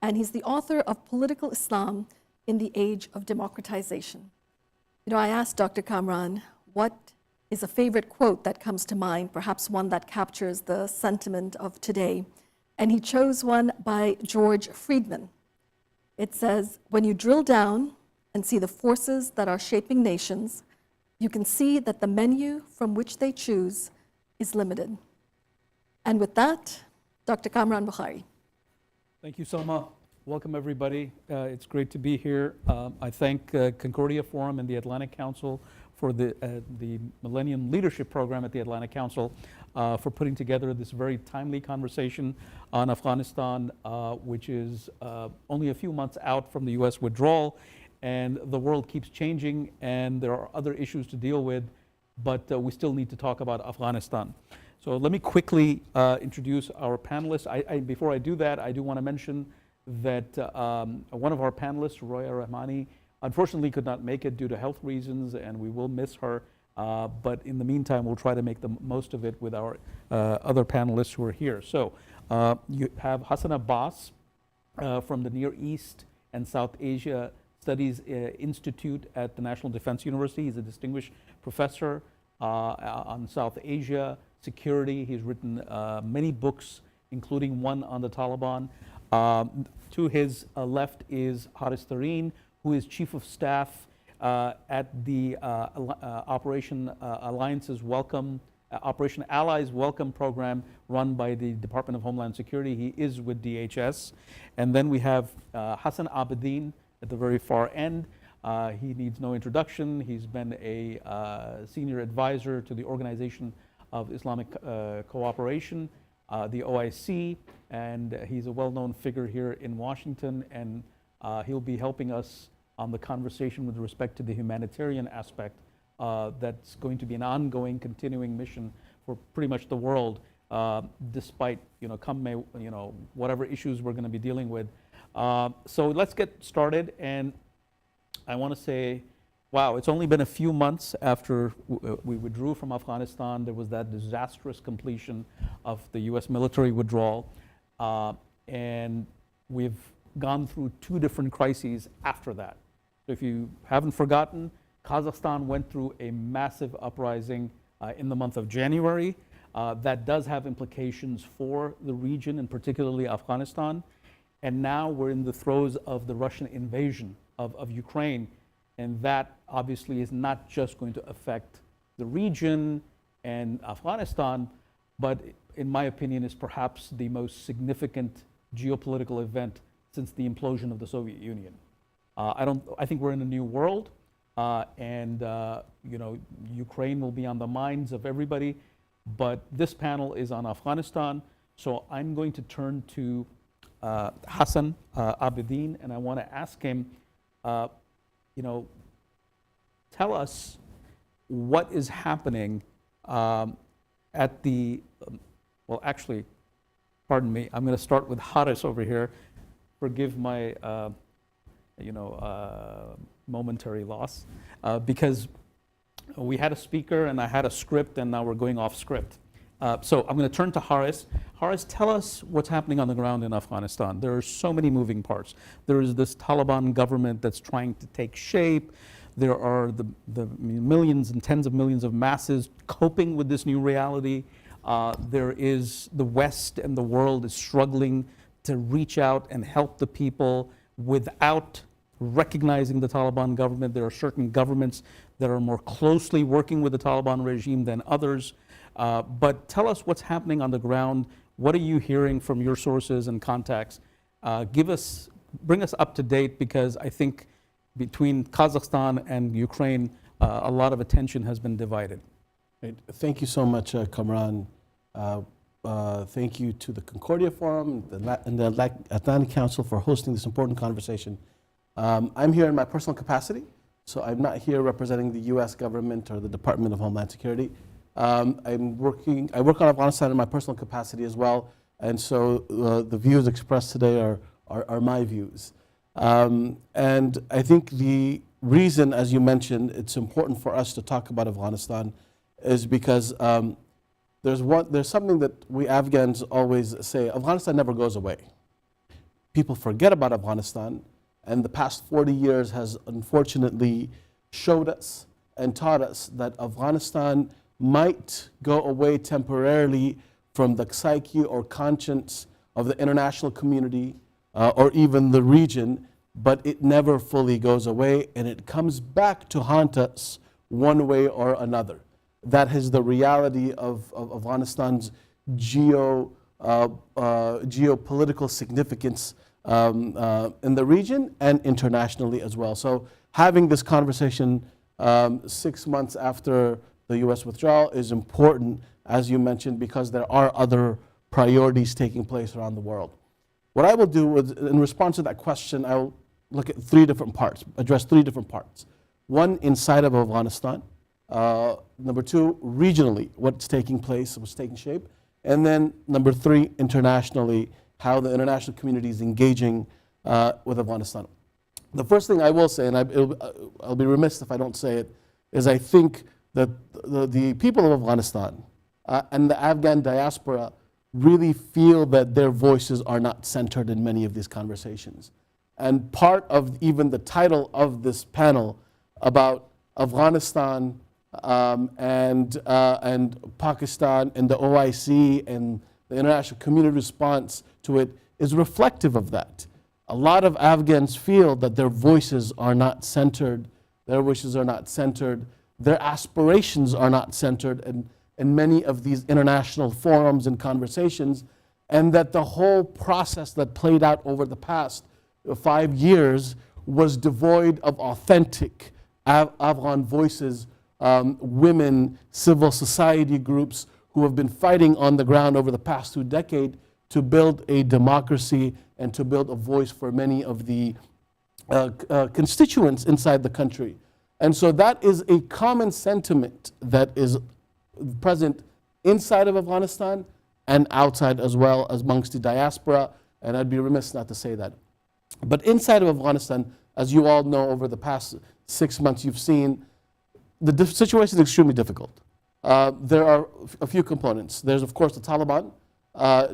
and he's the author of Political Islam in the Age of Democratization. You know, I asked Dr. Kamran, what is a favorite quote that comes to mind, perhaps one that captures the sentiment of today? And he chose one by George Friedman. It says, when you drill down and see the forces that are shaping nations, you can see that the menu from which they choose is limited. And with that, Dr. Kamran Bukhari. Thank you, Salma. Welcome, everybody. It's great to be here. I thank Concordia Forum and the Atlantic Council for the Millennium Leadership Program at the Atlantic Council for putting together this very timely conversation on Afghanistan, which is only a few months out from the U.S. withdrawal, and the world keeps changing, and there are other issues to deal with, but we still need to talk about Afghanistan. So let me quickly introduce our panelists. Before I do that, I do want to mention that one of our panelists, Roya Rahmani, unfortunately could not make it due to health reasons, and we will miss her. But in the meantime, we'll try to make the most of it with our other panelists who are here. So you have Hassan Abbas from the Near East and South Asia Studies Institute at the National Defense University. He's a distinguished professor on South Asia security. He's written many books, including one on the Taliban. To his left is Haris Tareen, who is Chief of Staff at the Operation Allies Welcome program run by the Department of Homeland Security. He is with DHS. And then we have Hassan Abbas at the very far end. He needs no introduction. He's been a senior advisor to the Organization of Islamic Cooperation, the OIC, and he's a well-known figure here in Washington, and he'll be helping us on the conversation with respect to the humanitarian aspect that's going to be an ongoing, continuing mission for pretty much the world, despite, whatever issues we're going to be dealing with. So let's get started, and I want to say, wow, it's only been a few months after we withdrew from Afghanistan. There was that disastrous completion of the US military withdrawal. And we've gone through two different crises after that. So if you haven't forgotten, Kazakhstan went through a massive uprising in the month of January. That does have implications for the region, and particularly Afghanistan. And now we're in the throes of the Russian invasion of Ukraine. And that obviously is not just going to affect the region and Afghanistan, but in my opinion is perhaps the most significant geopolitical event since the implosion of the Soviet Union. I think we're in a new world, and Ukraine will be on the minds of everybody, but this panel is on Afghanistan, so I'm going to turn to Hassan Abbas, and I want to ask him, tell us what is happening at the, well, actually, pardon me, I'm going to start with Haris over here. Forgive my, momentary loss, because we had a speaker and I had a script, and now we're going off script. So I'm going to turn to Haris. Haris, tell us what's happening on the ground in Afghanistan. There are so many moving parts. There is this Taliban government that's trying to take shape. There are the millions and tens of millions of masses coping with this new reality. There is the West and the world is struggling to reach out and help the people without recognizing the Taliban government. There are certain governments that are more closely working with the Taliban regime than others. But tell us what's happening on the ground. What are you hearing from your sources and contacts? Bring us up to date, because I think between Kazakhstan and Ukraine, a lot of attention has been divided. Right. Thank you so much, Kamran. Thank you to the Concordia Forum and the Atlantic Council for hosting this important conversation. I'm here in my personal capacity, so I'm not here representing the U.S. government or the Department of Homeland Security. I work on Afghanistan in my personal capacity as well, and so the views expressed today are my views. And I think the reason, as you mentioned, it's important for us to talk about Afghanistan is because there's something that we Afghans always say: Afghanistan never goes away. People forget about Afghanistan, and the past 40 years has unfortunately showed us and taught us that Afghanistan might go away temporarily from the psyche or conscience of the international community or even the region, but it never fully goes away, and it comes back to haunt us one way or another. That is the reality of Afghanistan's geopolitical significance in the region and internationally as well. So having this conversation 6 months after the U.S. withdrawal is important, as you mentioned, because there are other priorities taking place around the world. What I will do is, in response to that question, I will look at three different parts, address three different parts. One, inside of Afghanistan. Number two, regionally, what's taking place, what's taking shape. And then number three, internationally, how the international community is engaging with Afghanistan. The first thing I will say, and I'll be remiss if I don't say it, is I think that the people of Afghanistan and the Afghan diaspora really feel that their voices are not centered in many of these conversations. And part of even the title of this panel about Afghanistan and Pakistan and the OIC and the international community response to it is reflective of that. A lot of Afghans feel that their voices are not centered, their wishes are not centered, their aspirations are not centered in many of these international forums and conversations, and that the whole process that played out over the past 5 years was devoid of authentic Afghan voices, women, civil society groups who have been fighting on the ground over the past 2 decades to build a democracy and to build a voice for many of the constituents inside the country. And so that is a common sentiment that is present inside of Afghanistan and outside as well, as amongst the diaspora, and I'd be remiss not to say that. But inside of Afghanistan, as you all know, over the past 6 months, you've seen the situation is extremely difficult. There are a few components. There's, of course, the Taliban,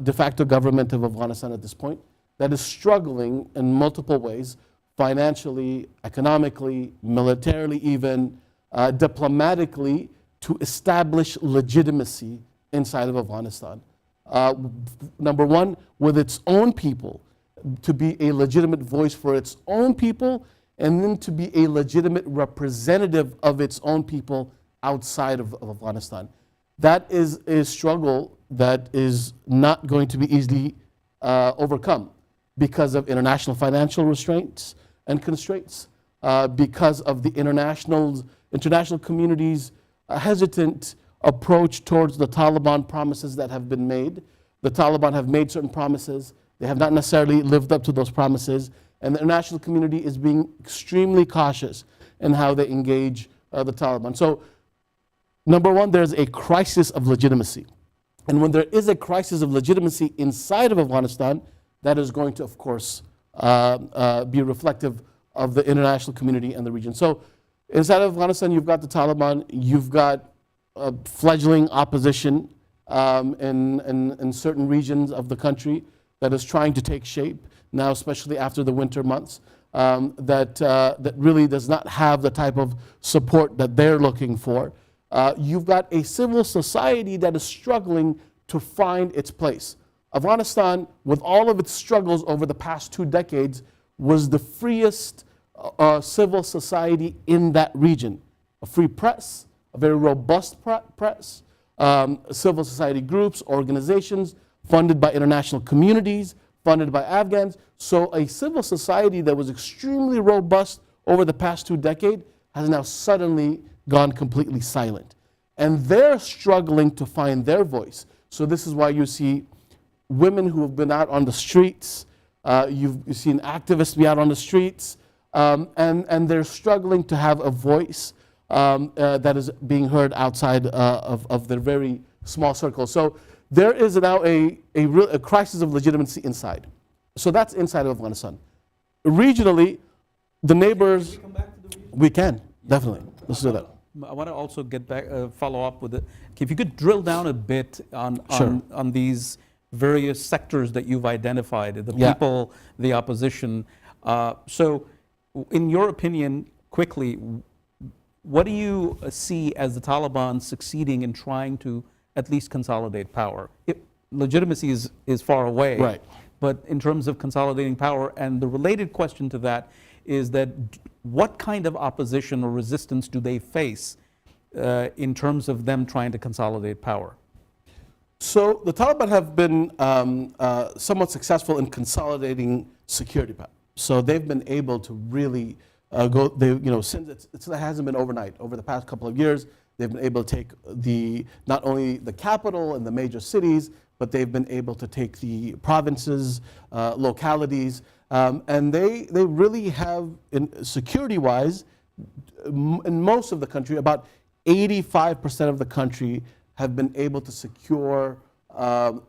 de facto government of Afghanistan at this point, that is struggling in multiple ways, financially, economically, militarily even, diplomatically, to establish legitimacy inside of Afghanistan. Number one, with its own people, to be a legitimate voice for its own people, and then to be a legitimate representative of its own people outside of Afghanistan. That is a struggle that is not going to be easily overcome because of international financial restraints and constraints, because of the international community's hesitant approach towards the Taliban promises that have been made. The Taliban have made certain promises. They have not necessarily lived up to those promises, and the international community is being extremely cautious in how they engage the Taliban. So, number one, there's a crisis of legitimacy. And when there is a crisis of legitimacy inside of Afghanistan, that is going to, of course, be reflective of the international community and the region. So, inside of Afghanistan, you've got the Taliban, you've got fledgling opposition in certain regions of the country that is trying to take shape now, especially after the winter months, that really does not have the type of support that they're looking for. You've got a civil society that is struggling to find its place. Afghanistan, with all of its struggles over the past 2 decades, was the freest civil society in that region. A free press, a very robust press, civil society groups, organizations, funded by international communities, funded by Afghans. So a civil society that was extremely robust over the past 2 decades has now suddenly gone completely silent. And they're struggling to find their voice. So this is why you see women who have been out on the streets, you've seen activists be out on the streets, and they're struggling to have a voice that is being heard outside of their very small circle. So there is now a crisis of legitimacy inside. So that's inside of Afghanistan. Regionally, the neighbors, we can, definitely. Let's do that. I want to also get back, follow up with it. If you could drill down a bit on these various sectors that you've identified, the people, the opposition. So in your opinion, quickly, what do you see as the Taliban succeeding in trying to at least consolidate power? Legitimacy is far away, right? But in terms of consolidating power, and the related question to that is that what kind of opposition or resistance do they face in terms of them trying to consolidate power? So the Taliban have been somewhat successful in consolidating security power. So they've been able to really since it hasn't been overnight. Over the past couple of years, they've been able to take not only the capital and the major cities, but they've been able to take the provinces, localities, and they really have, security-wise, in most of the country, about 85% of the country have been able to secure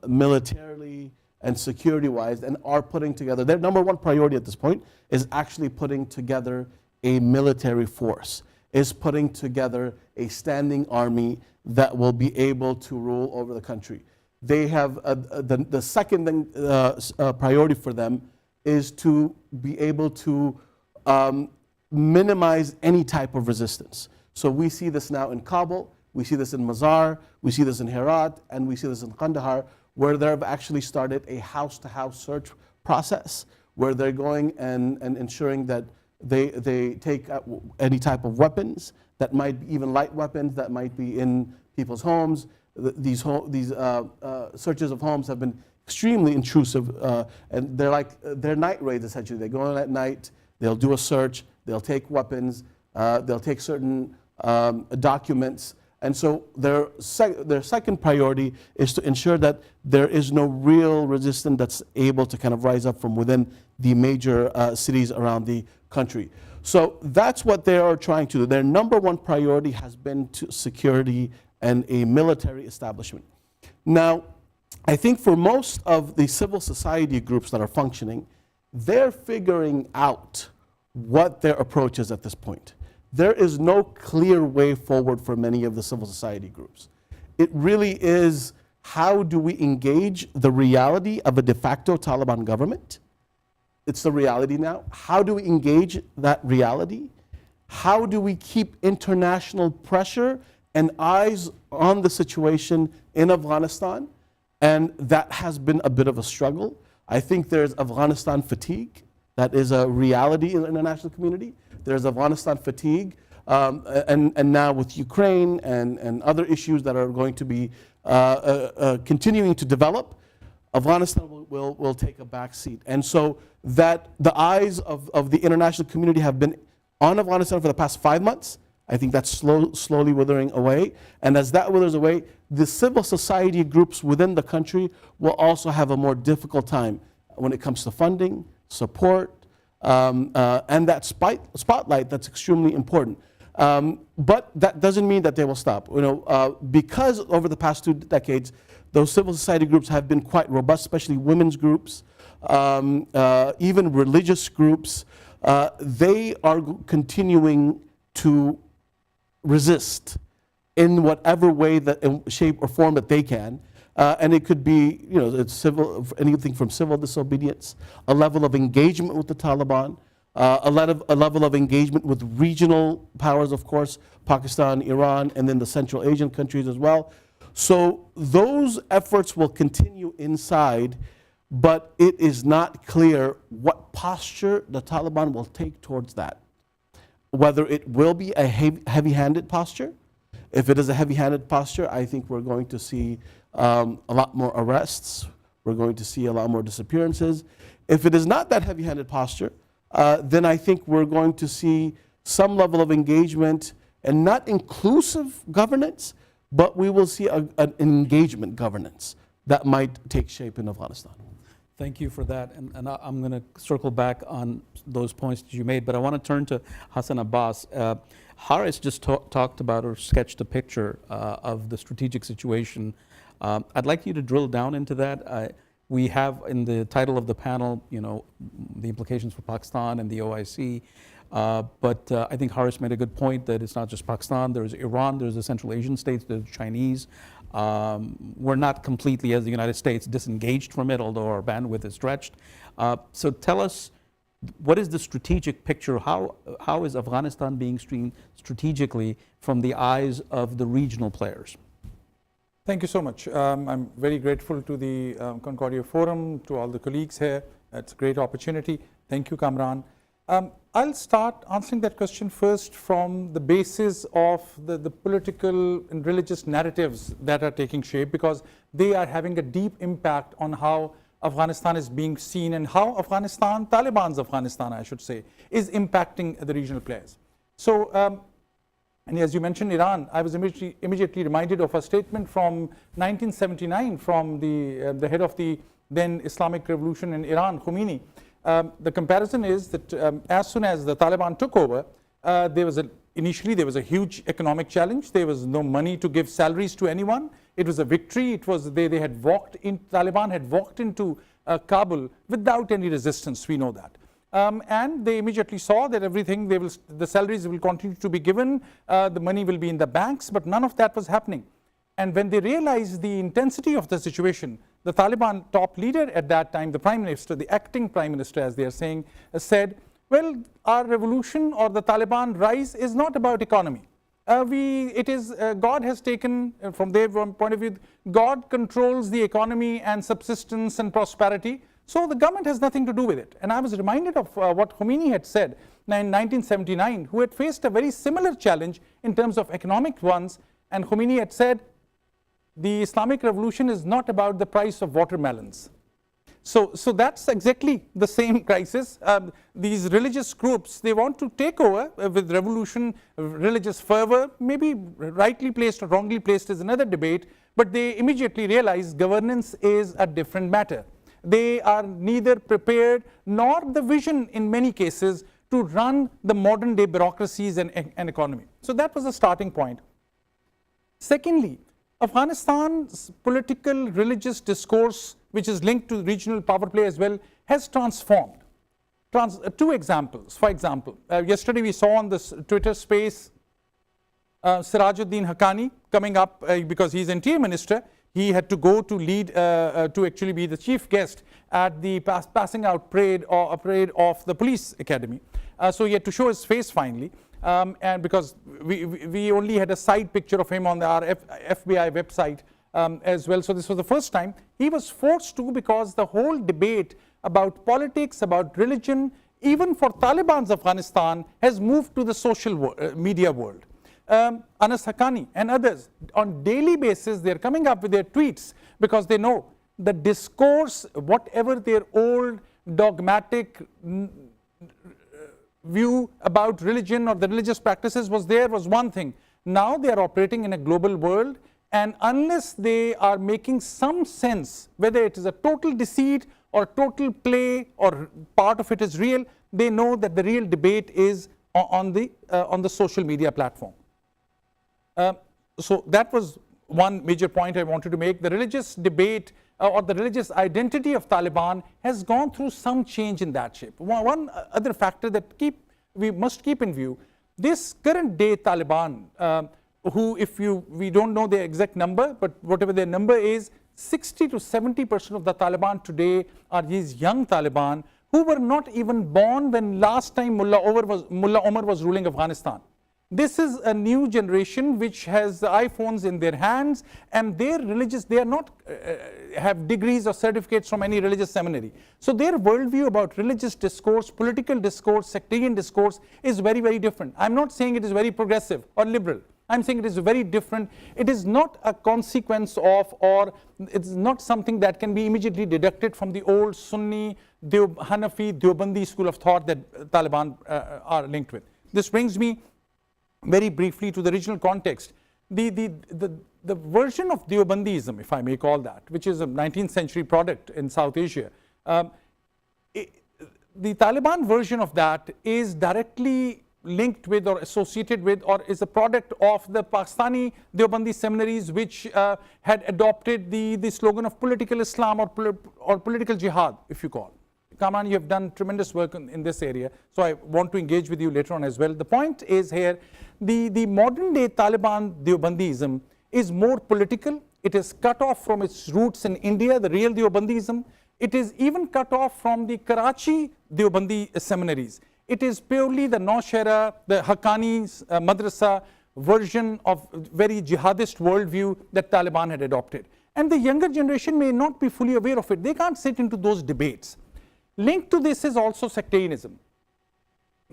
militarily and security-wise, and are putting together, their number one priority at this point is actually putting together a military force, is putting together a standing army that will be able to rule over the country. They have, the second priority for them is to be able to minimize any type of resistance. So we see this now in Kabul, we see this in Mazar, we see this in Herat, and we see this in Kandahar, where they've actually started a house-to-house search process, where they're going and ensuring that they take any type of weapons, that might be even light weapons, that might be in people's homes. These searches of homes have been extremely intrusive, and they're night raids essentially. They go in at night, they'll do a search, they'll take weapons, they'll take certain documents. And so their second priority is to ensure that there is no real resistance that's able to kind of rise up from within the major cities around the country. So that's what they are trying to do. Their number one priority has been to security and a military establishment. Now, I think for most of the civil society groups that are functioning, they're figuring out what their approach is at this point. There is no clear way forward for many of the civil society groups. It really is, how do we engage the reality of a de facto Taliban government? It's the reality now. How do we engage that reality? How do we keep international pressure and eyes on the situation in Afghanistan? And that has been a bit of a struggle. I think there's Afghanistan fatigue. That is a reality in the international community. There's Afghanistan fatigue, and now with Ukraine and other issues that are going to be continuing to develop, Afghanistan will take a back seat. And so that the eyes of the international community have been on Afghanistan for the past 5 months. I think that's slowly withering away. And as that withers away, the civil society groups within the country will also have a more difficult time when it comes to funding, support, and that spotlight that's extremely important. But that doesn't mean that they will stop. Because over the past 2 decades, those civil society groups have been quite robust, especially women's groups, even religious groups. They are continuing to resist in whatever way, shape or form that they can. And it could be, it's civil, anything from civil disobedience, a level of engagement with the Taliban, a level of engagement with regional powers, of course, Pakistan, Iran, and then the Central Asian countries as well. So those efforts will continue inside, but it is not clear what posture the Taliban will take towards that. Whether it will be a heavy-handed posture. If it is a heavy-handed posture, I think we're going to see a lot more arrests. We're going to see a lot more disappearances. If it is not that heavy-handed posture, then I think we're going to see some level of engagement and not inclusive governance, but we will see an engagement governance that might take shape in Afghanistan. Thank you for that. And I'm going to circle back on those points that you made, but I want to turn to Hassan Abbas. Haris just talked about or sketched a picture of the strategic situation. I'd like you to drill down into that. We have in the title of the panel, you know, the implications for Pakistan and the OIC. But I think Haris made a good point that it's not just Pakistan, there's Iran, there's the Central Asian states, there's Chinese. We're not completely, as the United States, disengaged from it, although our bandwidth is stretched. So tell us, what is the strategic picture? How is Afghanistan being seen strategically from the eyes of the regional players? Thank you so much. I'm very grateful to the Concordia Forum, to all the colleagues here. It's a great opportunity. Thank you, Kamran. I'll start answering that question first from the basis of the political and religious narratives that are taking shape, because they are having a deep impact on how Afghanistan is being seen and how Afghanistan, Taliban's Afghanistan, I should say, is impacting the regional players. So, and as you mentioned, Iran, I was immediately reminded of a statement from 1979 from the head of the then Islamic Revolution in Iran, Khomeini. The comparison is that as soon as the Taliban took over, initially there was a huge economic challenge. There was no money to give salaries to anyone. It was a victory. It was they had Taliban had walked into Kabul without any resistance. We know that. And they immediately saw that the salaries will continue to be given, the money will be in the banks, but none of that was happening. And when they realized the intensity of the situation, the Taliban top leader at that time, the prime minister, the acting prime minister, as they are saying, said, well, our revolution or the Taliban rise is not about economy. God has taken, from their point of view, God controls the economy and subsistence and prosperity. So the government has nothing to do with it. And I was reminded of what Khomeini had said in 1979, who had faced a very similar challenge in terms of economic ones. And Khomeini had said, the Islamic Revolution is not about the price of watermelons. So that's exactly the same crisis. These religious groups, they want to take over with revolution, religious fervor, maybe rightly placed or wrongly placed is another debate, but they immediately realize governance is a different matter. They are neither prepared nor the vision in many cases to run the modern day bureaucracies and economy. So that was the starting point. Secondly, Afghanistan's political religious discourse, which is linked to regional power play as well, has transformed. Two examples. For example, yesterday we saw on this Twitter space Sirajuddin Haqqani coming up because he's interior minister. He had to go to lead, to actually be the chief guest at the passing out parade of the police academy. So he had to show his face finally. And because we only had a side picture of him on our FBI website as well. So this was the first time. He was forced to, because the whole debate about politics, about religion, even for Taliban's Afghanistan, has moved to the social media world. Anas Haqqani and others, on daily basis, they're coming up with their tweets because they know the discourse, whatever their old dogmatic view about religion or the religious practices was one thing. Now they are operating in a global world, and unless they are making some sense, whether it is a total deceit or total play or part of it is real, they know that the real debate is on the social media platform. So that was one major point I wanted to make. The religious debate or the religious identity of Taliban has gone through some change in that shape. One other factor that we must keep in view, this current day Taliban, who we don't know their exact number, but whatever their number is, 60 to 70% of the Taliban today are these young Taliban who were not even born when last time Mullah Omar was ruling Afghanistan. This is a new generation which has the iPhones in their hands, and they are not have degrees or certificates from any religious seminary. So their worldview about religious discourse, political discourse, sectarian discourse is very, very different. I'm not saying it is very progressive or liberal. I'm saying it is very different. It is not a consequence of, or it's not something that can be immediately deducted from the old Sunni, Hanafi, Deobandi school of thought that Taliban are linked with. This brings me very briefly to the regional context. The version of Deobandism, if I may call that, which is a 19th century product in South Asia, the Taliban version of that is directly linked with or associated with or is a product of the Pakistani Deobandi seminaries, which had adopted the slogan of political Islam or political jihad, if you call. Kamran, you have done tremendous work in this area, so I want to engage with you later on as well. The point is here, the modern day Taliban Deobandism is more political. It is cut off from its roots in India, the real Deobandism. It is even cut off from the Karachi Deobandi seminaries. It is purely the Naushera, the Haqqani Madrasa version of very jihadist worldview that Taliban had adopted. And the younger generation may not be fully aware of it. They can't sit into those debates. Linked to this is also sectarianism,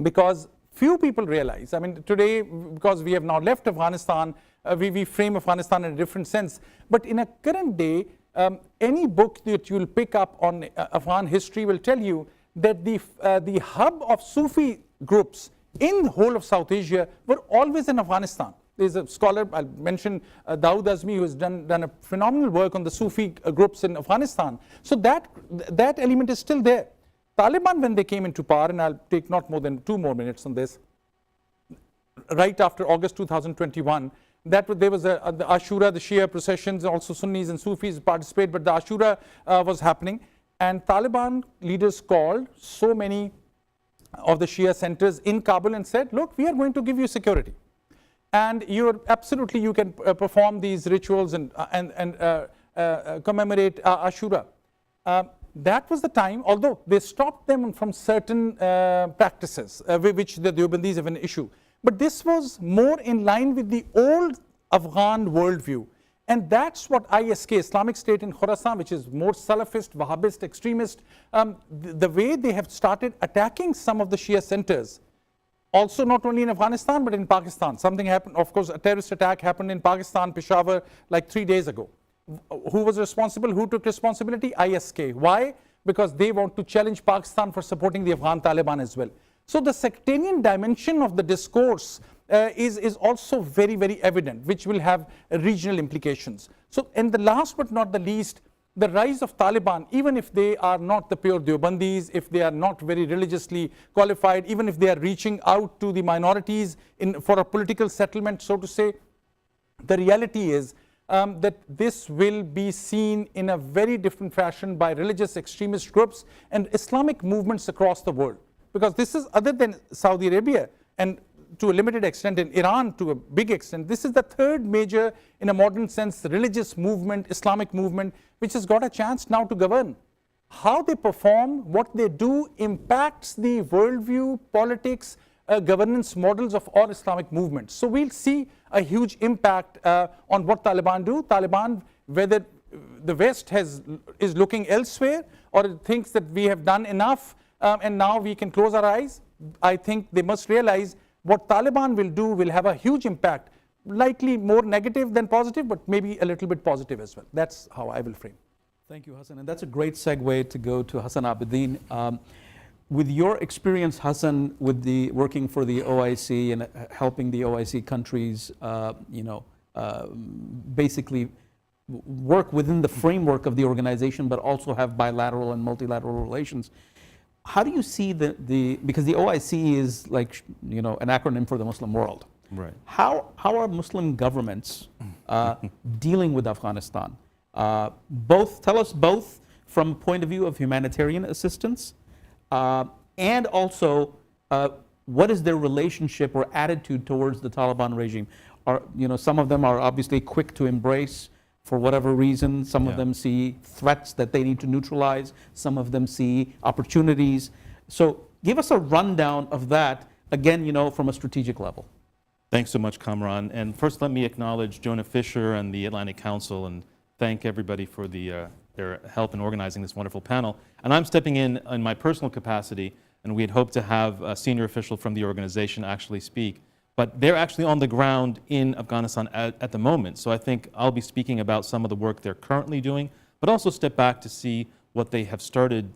because few people realize, I mean today, because we have now left Afghanistan, we frame Afghanistan in a different sense, but in a current day, any book that you will pick up on Afghan history will tell you that the hub of Sufi groups in the whole of South Asia were always in Afghanistan. There's a scholar, I'll mention Dawood Azmi, who has done a phenomenal work on the Sufi groups in Afghanistan. So that element is still there. Taliban, when they came into power, and I'll take not more than 2 more minutes on this, right after August 2021, there was the Ashura, the Shia processions, also Sunnis and Sufis participate, but the Ashura was happening. And Taliban leaders called so many of the Shia centers in Kabul and said, look, we are going to give you security. And you can perform these rituals and commemorate Ashura. That was the time, although they stopped them from certain practices, which the Deobandis have an issue. But this was more in line with the old Afghan worldview. And that's what ISK, Islamic State in Khorasan, which is more Salafist, Wahhabist, extremist, the way they have started attacking some of the Shia centers, also not only in Afghanistan, but in Pakistan. Something happened, of course, a terrorist attack happened in Pakistan, Peshawar, like 3 days ago. Who was responsible? Who took responsibility? ISK. Why? Because they want to challenge Pakistan for supporting the Afghan Taliban as well. So the sectarian dimension of the discourse is also very, very evident, which will have regional implications. So, and the last but not the least, the rise of Taliban, even if they are not the pure Deobandis, if they are not very religiously qualified, even if they are reaching out to the minorities for a political settlement, so to say, the reality is that this will be seen in a very different fashion by religious extremist groups and Islamic movements across the world. Because this is, other than Saudi Arabia and to a limited extent in Iran to a big extent, this is the third major, in a modern sense, religious movement, Islamic movement, which has got a chance now to govern. How they perform, what they do impacts the worldview, politics, governance models of all Islamic movements. So we'll see a huge impact on what Taliban do. Taliban, whether the West is looking elsewhere or thinks that we have done enough and now we can close our eyes, I think they must realize what Taliban will do will have a huge impact, likely more negative than positive, but maybe a little bit positive as well. That's how I will frame. Thank you, Hassan. And that's a great segue to go to Hassan Abedin. With your experience, Hassan, with working for the OIC and helping the OIC countries, basically work within the framework of the organization, but also have bilateral and multilateral relations. How do you see because the OIC is like, an acronym for the Muslim world. Right. How are Muslim governments dealing with Afghanistan? Tell us both from a point of view of humanitarian assistance, and also what is their relationship or attitude towards the Taliban regime? Some of them are obviously quick to embrace for whatever reason. Some of them see threats that they need to neutralize. Some of them see opportunities. So give us a rundown of that, again, from a strategic level. Thanks so much, Kamran. And first, let me acknowledge Jonah Fisher and the Atlantic Council and thank everybody for their help in organizing this wonderful panel. And I'm stepping in my personal capacity, and we had hoped to have a senior official from the organization actually speak. but they're actually on the ground in Afghanistan at the moment. So I think I'll be speaking about some of the work they're currently doing, but also step back to see what they have started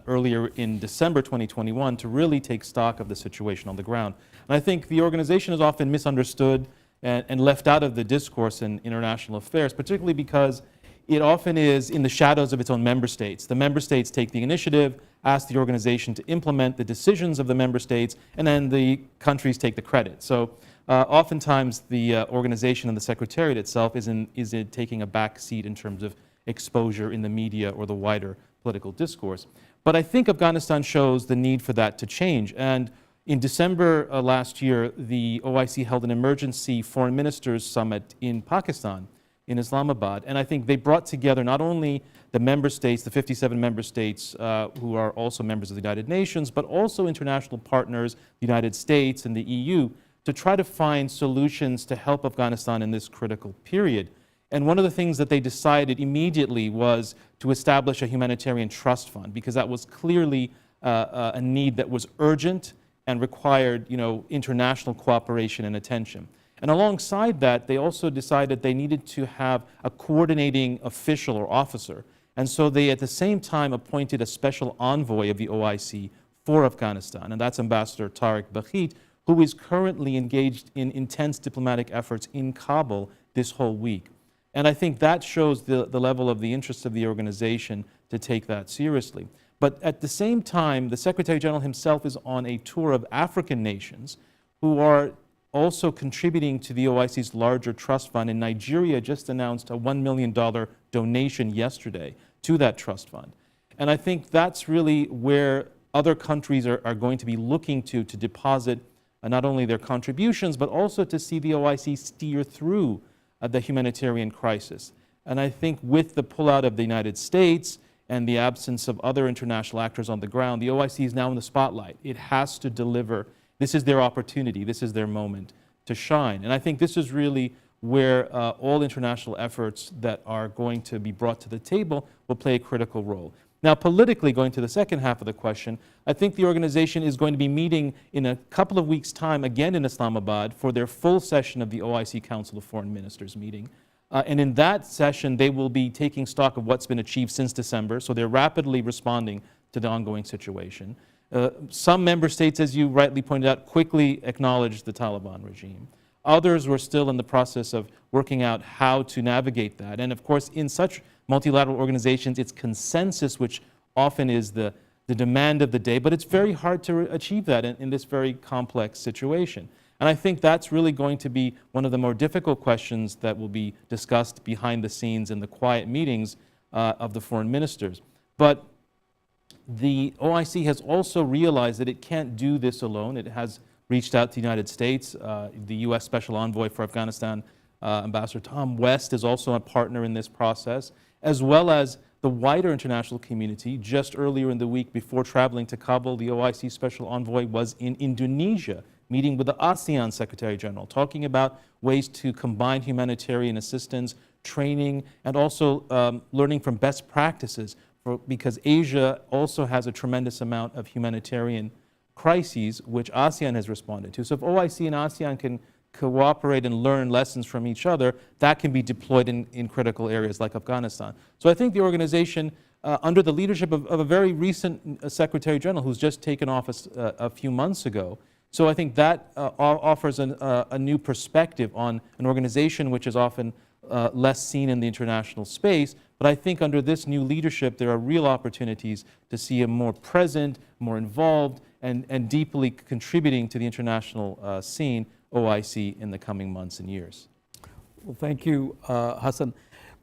earlier in December 2021 to really take stock of the situation on the ground. And I think the organization is often misunderstood and left out of the discourse in international affairs, particularly because it often is in the shadows of its own member states. The member states take the initiative, ask the organization to implement the decisions of the member states, and then the countries take the credit. So oftentimes the organization and the secretariat itself is taking a back seat in terms of exposure in the media or the wider political discourse. But I think Afghanistan shows the need for that to change. And in December last year, the OIC held an emergency foreign ministers summit in Pakistan, in Islamabad. And I think they brought together not only the member states, the 57 member states who are also members of the United Nations, but also international partners, the United States and the EU, to try to find solutions to help Afghanistan in this critical period. And one of the things that they decided immediately was to establish a humanitarian trust fund, because that was clearly a need that was urgent and required, international cooperation and attention. And alongside that, they also decided they needed to have a coordinating official or officer. And so they, at the same time, appointed a special envoy of the OIC for Afghanistan, and that's Ambassador Tariq Bakhit, who is currently engaged in intense diplomatic efforts in Kabul this whole week. And I think that shows the level of the interest of the organization to take that seriously. But at the same time, the Secretary General himself is on a tour of African nations who are also contributing to the OIC's larger trust fund. And Nigeria just announced a $1 million donation yesterday to that trust fund. And I think that's really where other countries are going to be looking to deposit not only their contributions, but also to see the OIC steer through the humanitarian crisis. And I think with the pullout of the United States and the absence of other international actors on the ground, the OIC is now in the spotlight. It has to deliver. This is their opportunity. This is their moment to shine. And I think this is really where all international efforts that are going to be brought to the table will play a critical role. Now, politically, going to the second half of the question, I think the organization is going to be meeting in a couple of weeks' time again in Islamabad for their full session of the OIC Council of Foreign Ministers meeting. And in that session, they will be taking stock of what's been achieved since December, so they're rapidly responding to the ongoing situation. Some member states, as you rightly pointed out, quickly acknowledged the Taliban regime. Others were still in the process of working out how to navigate that. And of course, in such multilateral organizations, it's consensus which often is the demand of the day, but it's very hard to achieve that in this very complex situation. And I think that's really going to be one of the more difficult questions that will be discussed behind the scenes in the quiet meetings of the foreign ministers. But the OIC has also realized that it can't do this alone. It has reached out to the United States. The U.S. Special Envoy for Afghanistan, Ambassador Tom West, is also a partner in this process, as well as the wider international community. Just earlier in the week before traveling to Kabul, the OIC Special Envoy was in Indonesia, meeting with the ASEAN Secretary General, talking about ways to combine humanitarian assistance, training, and also learning from best practices, because Asia also has a tremendous amount of humanitarian crises, which ASEAN has responded to. So if OIC and ASEAN can cooperate and learn lessons from each other, that can be deployed in critical areas like Afghanistan. So I think the organization, under the leadership of a very recent Secretary General who's just taken office a few months ago, so I think that offers a new perspective on an organization which is often less seen in the international space. But I think under this new leadership, there are real opportunities to see a more present, more involved, and deeply contributing to the international scene OIC in the coming months and years. Well, thank you, Hassan.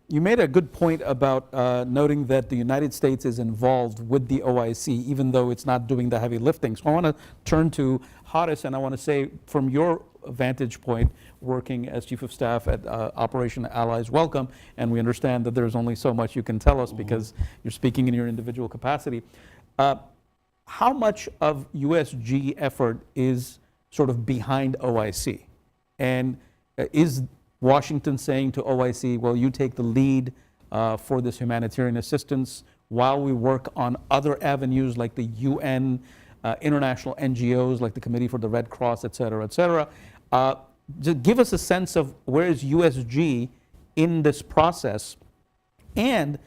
You made a good point about noting that the United States is involved with the OIC, even though it's not doing the heavy lifting. So I want to turn to Haris, and I want to say, from your vantage point, working as Chief of Staff at Operation Allies Welcome, and we understand that there's only so much you can tell us because you're speaking in your individual capacity. How much of USG effort is sort of behind OIC? And is Washington saying to OIC, well, you take the lead for this humanitarian assistance while we work on other avenues like the UN, international NGOs like the Committee for the Red Cross, et cetera, et cetera? Just give us a sense of where is USG in this process. And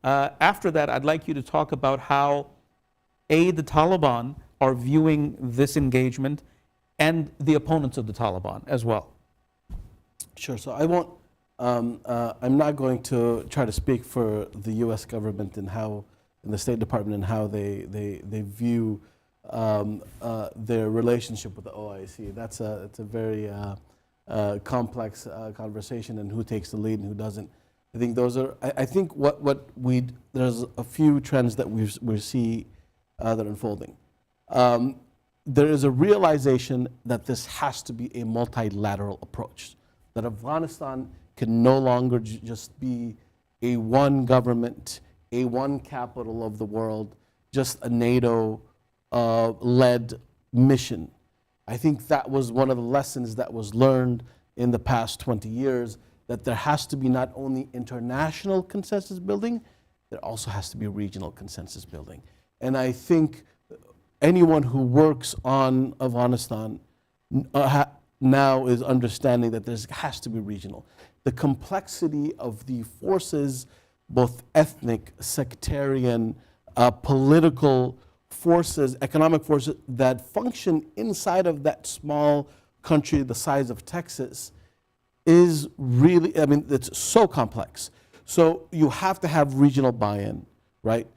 after that, I'd like you to talk about how, A, the Taliban are viewing this engagement and the opponents of the Taliban as well. Sure. So I won't. I'm not going to try to speak for the U.S. government and how, in the State Department, and how they view their relationship with the OIC. That's a very complex conversation, and who takes the lead and who doesn't. I think those are. I think there's a few trends that we see that are unfolding. There is a realization that this has to be a multilateral approach, that Afghanistan can no longer just be a one government, a one capital of the world, just a NATO-led mission. I think that was one of the lessons that was learned in the past 20 years, that there has to be not only international consensus building, there also has to be regional consensus building. And I think anyone who works on Afghanistan now is understanding that there has to be regional. The complexity of the forces, both ethnic, sectarian, political forces, economic forces that function inside of that small country the size of Texas is really, it's so complex. So you have to have regional buy-in, right?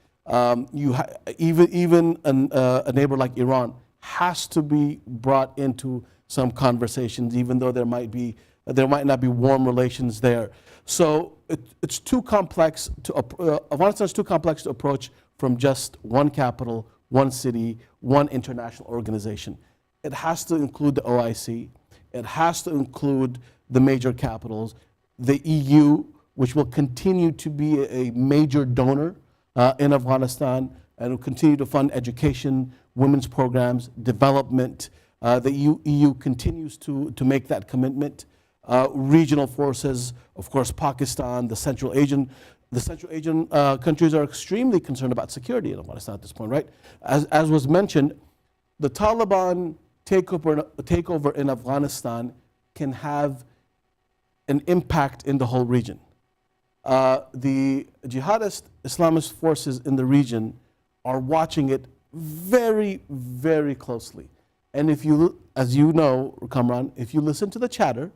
Even a neighbor like Iran has to be brought into some conversations, even though there might not be warm relations there. So it's too complex Afghanistan's too complex to approach from just one capital, one city, one international organization. It has to include the OIC. It has to include the major capitals, the EU, which will continue to be a major donor in Afghanistan and will continue to fund education, women's programs, development. The EU continues to make that commitment. Regional forces, of course, Pakistan, the Central Asian countries are extremely concerned about security in Afghanistan at this point, right? As was mentioned, the Taliban takeover in Afghanistan can have an impact in the whole region. The jihadist Islamist forces in the region are watching it very, very closely. And if you, as you know, Kamran, if you listen to the chatter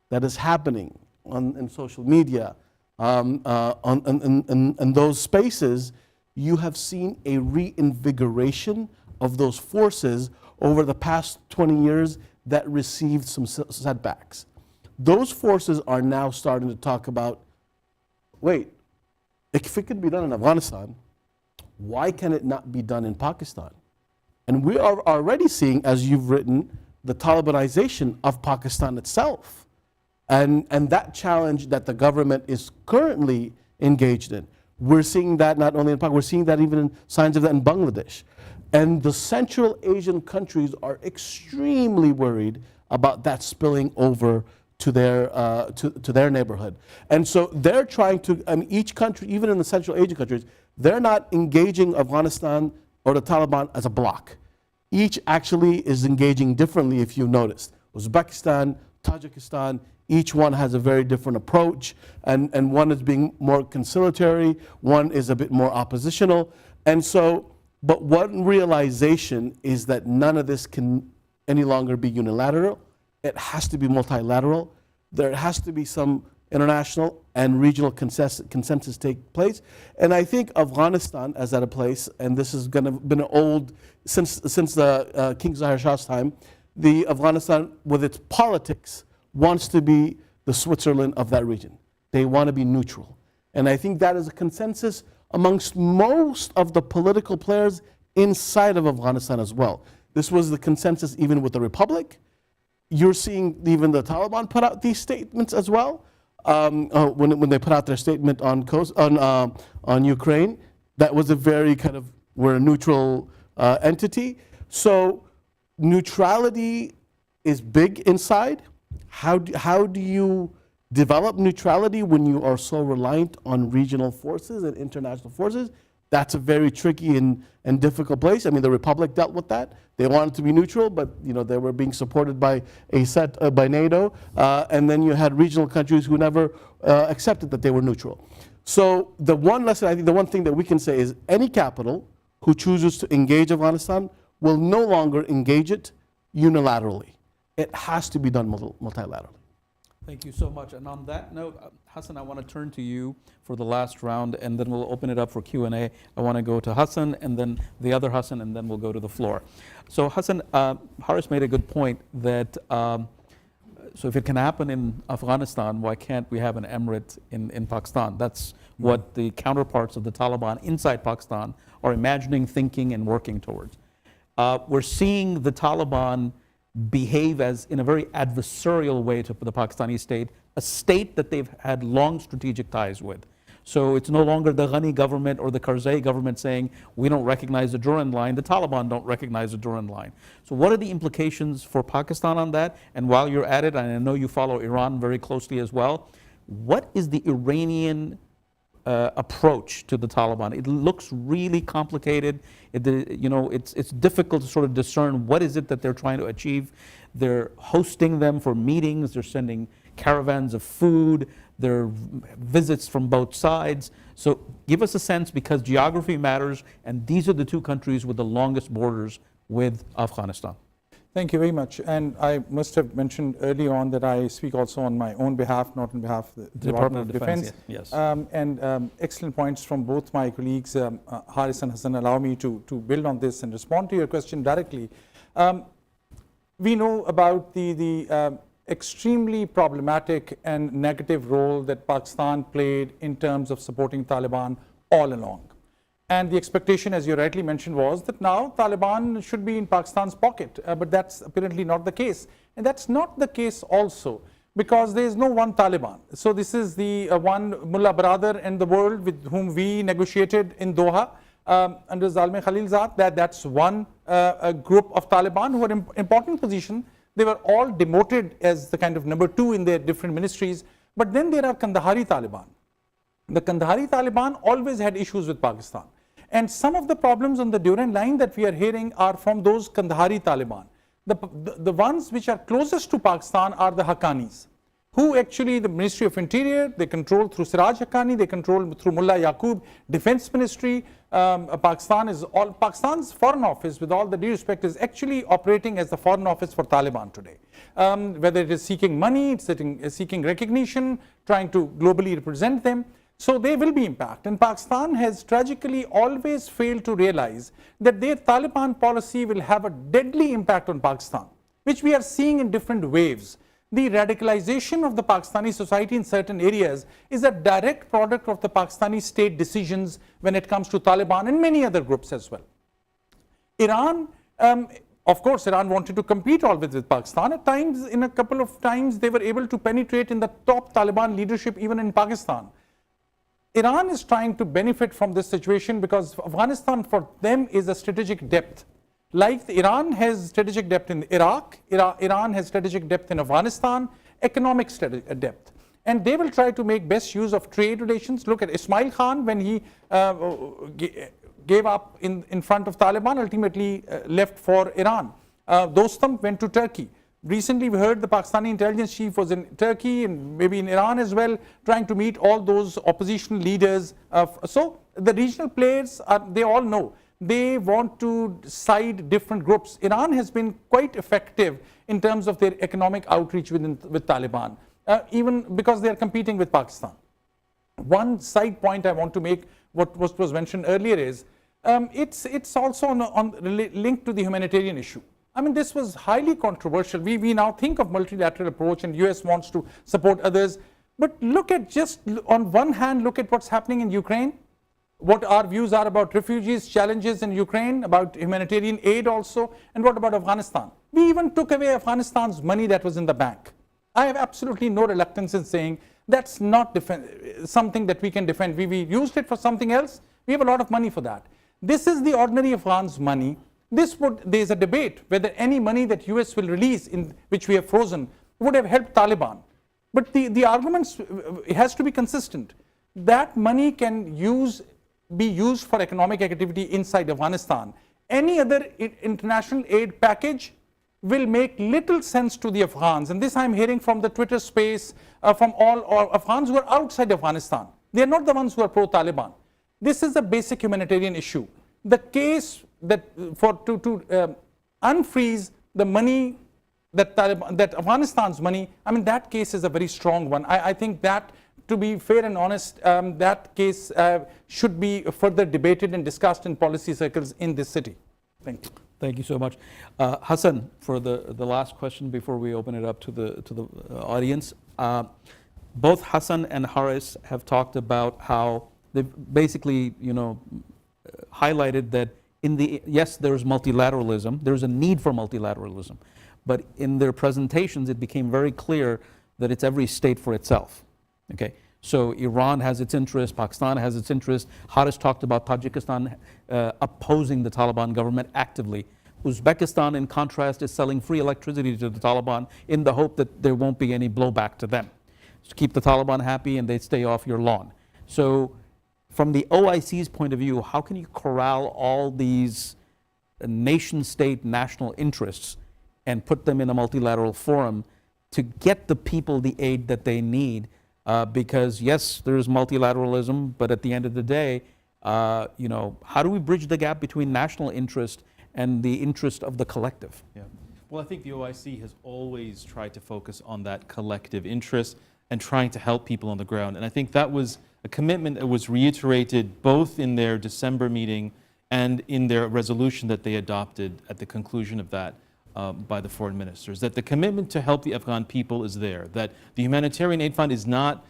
that is happening in social media, in those spaces, you have seen a reinvigoration of those forces over the past 20 years that received some setbacks. Those forces are now starting to talk about, wait, if it could be done in Afghanistan, why can it not be done in Pakistan? And we are already seeing, as you've written, the Talibanization of Pakistan itself. And that challenge that the government is currently engaged in. We're seeing that not only in Pakistan, we're seeing that even in signs of that in Bangladesh. And the Central Asian countries are extremely worried about that spilling over to their neighborhood. And so they're trying to, each country, even in the Central Asian countries, they're not engaging Afghanistan or the Taliban as a bloc. Each actually is engaging differently, if you noticed. Uzbekistan, Tajikistan, each one has a very different approach, and one is being more conciliatory, one is a bit more oppositional. And so, but one realization is that none of this can any longer be unilateral. It has to be multilateral. There has to be some international and regional consensus take place. And I think Afghanistan is at a place, and this has been an old, since the King Zahir Shah's time, the Afghanistan with its politics wants to be the Switzerland of that region. They want to be neutral. And I think that is a consensus amongst most of the political players inside of Afghanistan as well. This was the consensus even with the Republic. You're seeing even the Taliban put out these statements as well. When they put out their statement on Ukraine, that was a very kind of, we're a neutral entity. So neutrality is big inside. How do you develop neutrality when you are so reliant on regional forces and international forces? That's a very tricky and difficult place. I mean, the Republic dealt with that. They wanted to be neutral, but they were being supported by by NATO, and then you had regional countries who never accepted that they were neutral. So the one lesson, I think the one thing that we can say is any capital who chooses to engage Afghanistan will no longer engage it unilaterally. It has to be done multilaterally. Thank you so much. And on that note, Hassan, I want to turn to you for the last round, and then we'll open it up for Q&A. I want to go to Hassan, and then the other Hassan, and then we'll go to the floor. So Hassan, Haris made a good point that, so if it can happen in Afghanistan, why can't we have an emirate in Pakistan? That's what the counterparts of the Taliban inside Pakistan are imagining, thinking, and working towards. We're seeing the Taliban behave as in a very adversarial way to the Pakistani state, a state that they've had long strategic ties with. So it's no longer the Ghani government or the Karzai government saying, we don't recognize the Durand line, the Taliban don't recognize the Durand line. So what are the implications for Pakistan on that? And while you're at it, and I know you follow Iran very closely as well, what is the Iranian approach to the Taliban? It looks really complicated. It's difficult to sort of discern what is it that they're trying to achieve. They're hosting them for meetings. They're sending caravans of food. There are visits from both sides. So give us a sense, because geography matters, and these are the two countries with the longest borders with Afghanistan. Thank you very much. And I must have mentioned early on that I speak also on my own behalf, not on behalf of the Department of Defense. Yes. Excellent points from both my colleagues, Haris and Hassan. Allow me to build on this and respond to your question directly. We know about the extremely problematic and negative role that Pakistan played in terms of supporting Taliban all along. And the expectation, as you rightly mentioned, was that now Taliban should be in Pakistan's pocket, but that's apparently not the case. And that's not the case also, because there is no one Taliban. So this is the one mullah brother in the world with whom we negotiated in Doha under Zalmi Khalilzad, that's one group of Taliban who are in important position. They were all demoted as the kind of number two in their different ministries. But then there are Kandahari Taliban. The Kandahari Taliban always had issues with Pakistan. And some of the problems on the Durand line that we are hearing are from those Kandahari Taliban. The ones which are closest to Pakistan are the Haqqanis, who actually the Ministry of Interior, they control through Siraj Haqqani, they control through Mullah Yaqub, Defense Ministry. Pakistan's foreign office, with all the due respect, is actually operating as the foreign office for Taliban today. Whether it is seeking money, it's seeking recognition, trying to globally represent them. So they will be impacted. And Pakistan has tragically always failed to realize that their Taliban policy will have a deadly impact on Pakistan, which we are seeing in different waves. The radicalization of the Pakistani society in certain areas is a direct product of the Pakistani state decisions when it comes to Taliban and many other groups as well. Iran, of course, Iran wanted to compete always with Pakistan. At times, in a couple of times, they were able to penetrate in the top Taliban leadership even in Pakistan. Iran is trying to benefit from this situation because Afghanistan for them is a strategic depth. Like Iran has strategic depth in Iraq, Iran has strategic depth in Afghanistan, economic depth. And they will try to make best use of trade relations. Look at Ismail Khan when he gave up in front of Taliban, ultimately left for Iran. Dostum went to Turkey. Recently, we heard the Pakistani intelligence chief was in Turkey and maybe in Iran as well, trying to meet all those opposition leaders. So the regional players, they all know, they want to side different groups. Iran has been quite effective in terms of their economic outreach with Taliban, even because they are competing with Pakistan. One side point I want to make, what was mentioned earlier is, it's also linked to the humanitarian issue. I mean, this was highly controversial. We now think of multilateral approach and US wants to support others. But look at just on one hand, look at what's happening in Ukraine, what our views are about refugees, challenges in Ukraine, about humanitarian aid also, and what about Afghanistan? We even took away Afghanistan's money that was in the bank. I have absolutely no reluctance in saying that's not something that we can defend. We used it for something else. We have a lot of money for that. This is the ordinary Afghans' money. There's a debate whether any money that US will release, in which we have frozen, would have helped Taliban. But the arguments, it has to be consistent. That money can use be used for economic activity inside Afghanistan. Any other international aid package will make little sense to the Afghans. And this I'm hearing from the Twitter space from all Afghans who are outside Afghanistan. They are not the ones who are pro-Taliban. This is a basic humanitarian issue. The case that to unfreeze the money that Afghanistan's money, I mean, that case is a very strong one. I think that, to be fair and honest, that case should be further debated and discussed in policy circles in this city. Thank you. Thank you so much. Hassan, for the last question before we open it up to the audience. Both Hassan and Haris have talked about how they've basically, highlighted that yes, there's multilateralism, there's a need for multilateralism, but in their presentations it became very clear that it's every state for itself. Okay, so Iran has its interest, Pakistan has its interest. Haris talked about Tajikistan opposing the Taliban government actively. Uzbekistan, in contrast, is selling free electricity to the Taliban in the hope that there won't be any blowback to them. To keep the Taliban happy and they stay off your lawn. So from the OIC's point of view, how can you corral all these nation-state national interests and put them in a multilateral forum to get the people the aid that they need? Because yes, there's multilateralism, but at the end of the day, how do we bridge the gap between national interest and the interest of the collective? Yeah. Well, I think the OIC has always tried to focus on that collective interest and trying to help people on the ground. And I think that was a commitment that was reiterated both in their December meeting and in their resolution that they adopted at the conclusion of that by the foreign ministers, that the commitment to help the Afghan people is there, that the humanitarian aid fund is not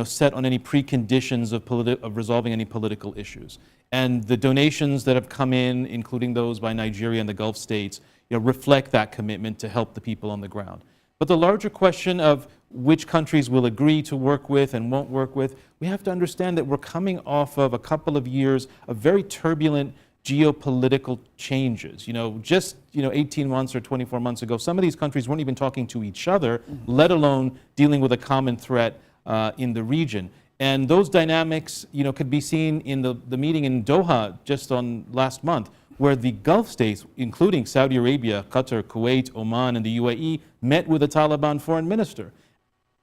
set on any preconditions of resolving any political issues. And the donations that have come in, including those by Nigeria and the Gulf states, reflect that commitment to help the people on the ground. But the larger question of which countries will agree to work with and won't work with, we have to understand that we're coming off of a couple of years of very turbulent geopolitical changes. Just 18 months or 24 months ago, some of these countries weren't even talking to each other, let alone dealing with a common threat in the region. And those dynamics, could be seen in the meeting in Doha just on last month, where the Gulf states, including Saudi Arabia, Qatar, Kuwait, Oman, and the UAE, met with the Taliban foreign minister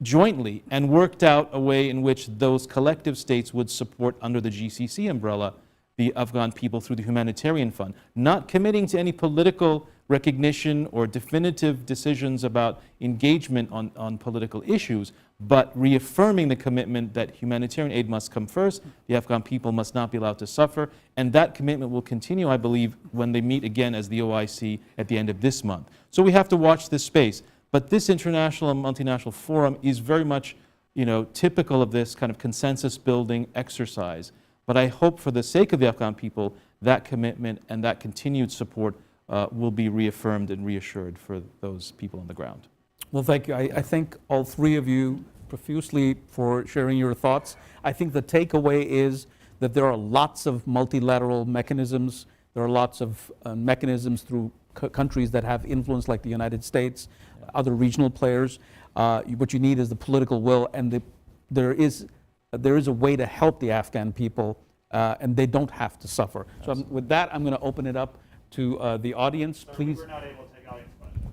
jointly and worked out a way in which those collective states would support under the GCC umbrella the Afghan people through the humanitarian fund, not committing to any political recognition or definitive decisions about engagement on political issues, but reaffirming the commitment that humanitarian aid must come first, the Afghan people must not be allowed to suffer, and that commitment will continue, I believe, when they meet again as the OIC at the end of this month. So we have to watch this space. But this international and multinational forum is very much, typical of this kind of consensus-building exercise. But I hope for the sake of the Afghan people, that commitment and that continued support will be reaffirmed and reassured for those people on the ground. Well, thank you. I thank all three of you profusely for sharing your thoughts. I think the takeaway is that there are lots of multilateral mechanisms. There are lots of mechanisms through countries that have influence, like the United States, other regional players. What you need is the political will, and there is a way to help the Afghan people, and they don't have to suffer. So with that, I'm going to open it up to the audience. Please. We're not able to take audience questions.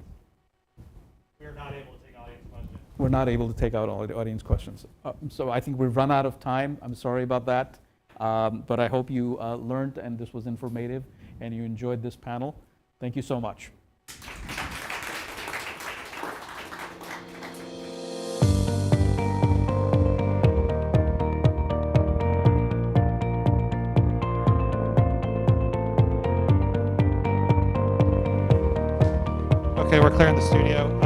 We're not able to take audience questions. We're not able to take out all the audience questions. So I think we've run out of time. I'm sorry about that. But I hope you learned and this was informative and you enjoyed this panel. Thank you so much. Okay, we're clearing the studio.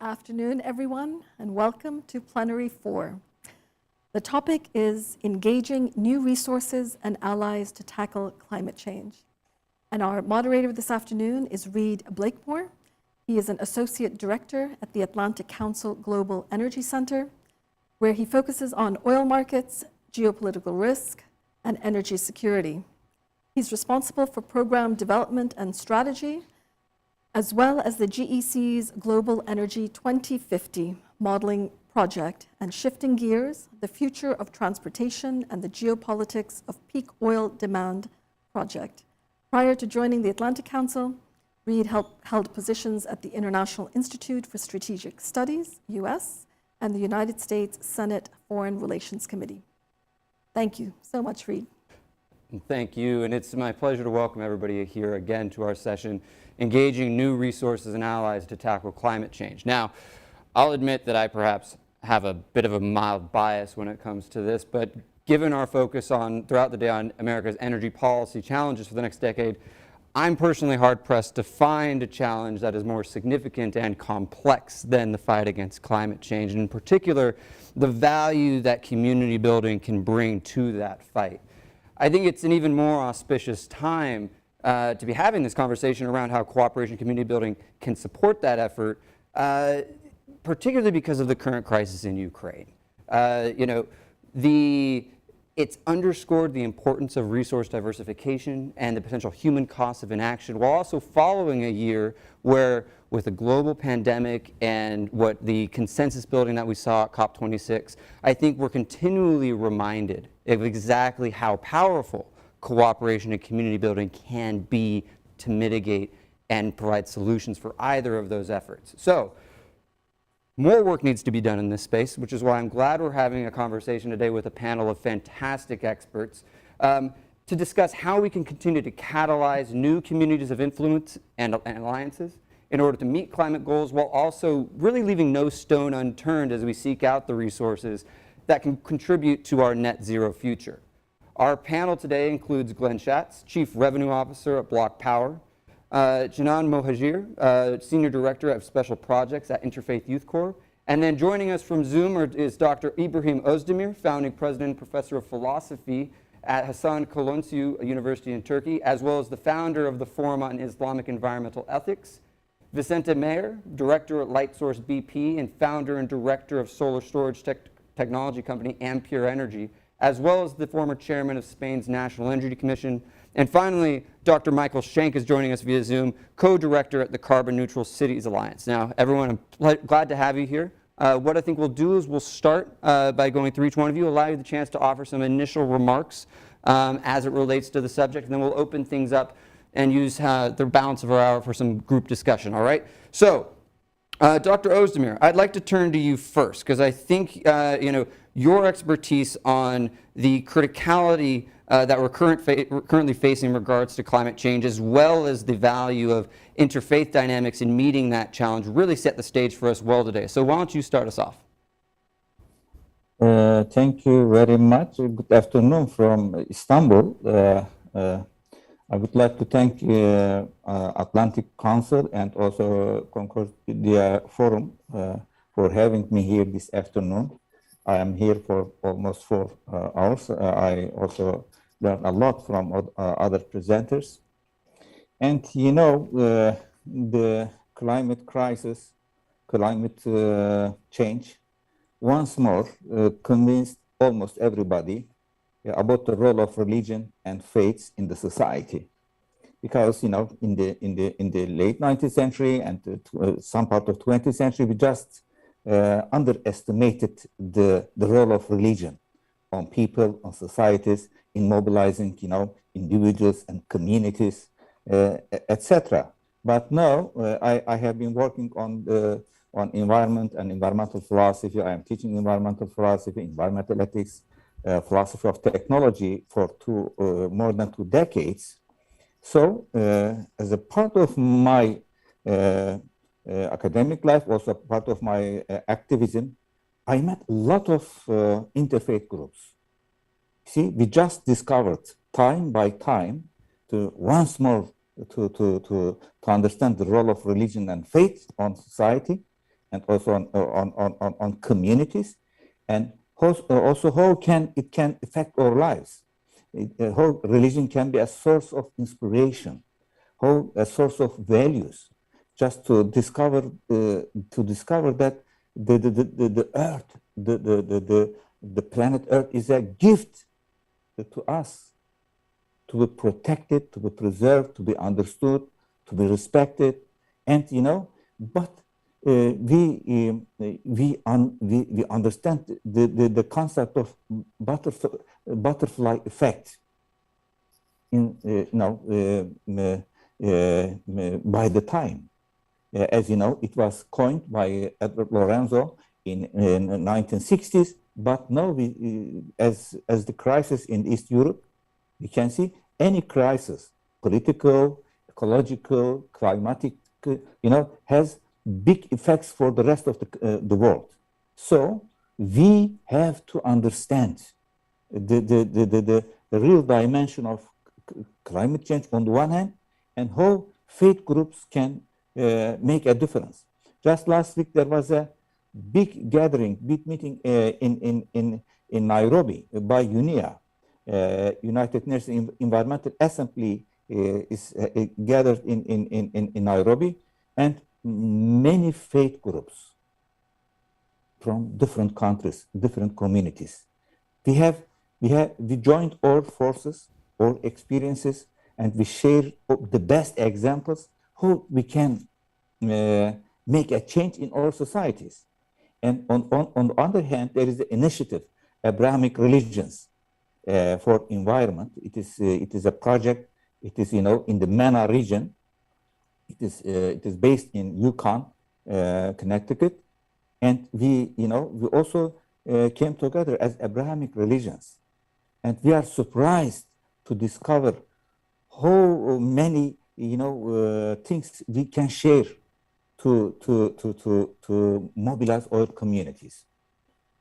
afternoon, everyone, and welcome to Plenary 4. The topic is Engaging New Resources and Allies to Tackle Climate Change. And our moderator this afternoon is Reid Blakemore. He is an Associate Director at the Atlantic Council Global Energy Center, where he focuses on oil markets, geopolitical risk, and energy security. He's responsible for program development and strategy, as well as the GEC's Global Energy 2050 modeling project, and Shifting Gears, the Future of Transportation and the Geopolitics of Peak Oil Demand project. Prior to joining the Atlantic Council, Reid held positions at the International Institute for Strategic Studies, US, and the United States Senate Foreign Relations Committee. Thank you so much, Reid. Thank you, and it's my pleasure to welcome everybody here again to our session, Engaging New Resources and Allies to Tackle Climate Change. Now, I'll admit that I perhaps have a bit of a mild bias when it comes to this, but given our focus throughout the day on America's energy policy challenges for the next decade, I'm personally hard-pressed to find a challenge that is more significant and complex than the fight against climate change, and in particular, the value that community building can bring to that fight. I think it's an even more auspicious time to be having this conversation around how cooperation and community building can support that effort, particularly because of the current crisis in Ukraine. It's underscored the importance of resource diversification and the potential human costs of inaction, while also following a year where, with a global pandemic and what the consensus building that we saw at COP26, I think we're continually reminded of exactly how powerful cooperation and community building can be to mitigate and provide solutions for either of those efforts. So, more work needs to be done in this space, which is why I'm glad we're having a conversation today with a panel of fantastic experts to discuss how we can continue to catalyze new communities of influence and alliances in order to meet climate goals, while also really leaving no stone unturned as we seek out the resources that can contribute to our net zero future. Our panel today includes Glenn Schatz, Chief Revenue Officer at Block Power, Janan Mohajir, Senior Director of Special Projects at Interfaith Youth Corps. And then joining us from Zoom is Dr. Ibrahim Özdemir, Founding President and Professor of Philosophy at Hassan Koloncu University in Turkey, as well as the founder of the Forum on Islamic Environmental Ethics. Vicente Mayer, Director at Lightsource BP and Founder and Director of solar storage technology company Ampere Energy, as well as the former Chairman of Spain's National Energy Commission. And finally, Dr. Michael Schenk is joining us via Zoom, co-director at the Carbon Neutral Cities Alliance. Now, everyone, I'm glad to have you here. What I think we'll do is we'll start by going through each one of you, allow you the chance to offer some initial remarks as it relates to the subject, and then we'll open things up and use the balance of our hour for some group discussion, all right? So, Dr. Özdemir, I'd like to turn to you first, because I think your expertise on the criticality that we're currently facing in regards to climate change, as well as the value of interfaith dynamics in meeting that challenge, really set the stage for us well today. So why don't you start us off? Thank you very much. Good afternoon from Istanbul. I would like to thank Atlantic Council and also Concordia Forum for having me here this afternoon. I am here for almost 4 hours. I also learned a lot from other presenters. And the climate crisis, climate change, once more convinced almost everybody about the role of religion and faith in the society. Because in the late 19th century and some part of 20th century, we just underestimated the role of religion on people, on societies, in mobilizing, individuals and communities, etc. But now I have been working on environment and environmental philosophy. I am teaching environmental philosophy, environmental ethics, philosophy of technology for more than 2 decades. So, as a part of my academic life, also part of my activism, I met a lot of interfaith groups. See, we just discovered time by time to once more to understand the role of religion and faith on society, and also on communities, and also how it can affect our lives. How religion can be a source of inspiration, how a source of values, just to discover that the earth, the planet Earth is a gift to us, to be protected, to be preserved, to be understood, to be respected, and but we understand the concept of butterfly effect by the time. As you know, it was coined by Edward Lorenzo in 1960s, but now as the crisis in East Europe, we can see any crisis, political, ecological, climatic, has big effects for the rest of the world. So we have to understand the real dimension of climate change on the one hand, and how faith groups can make a difference. Just last week there was a big gathering, big meeting in Nairobi by UNEA, United Nations Environmental Assembly is gathered in Nairobi, and many faith groups from different countries, different communities. We joined our forces, our experiences, and we share the best examples how we can make a change in our societies. And on the other hand, there is the initiative, Abrahamic Religions for Environment. It is a project. It is in the MENA region. It is based in Yukon, Connecticut, and we also came together as Abrahamic Religions, and we are surprised to discover how many things we can share to mobilize our communities.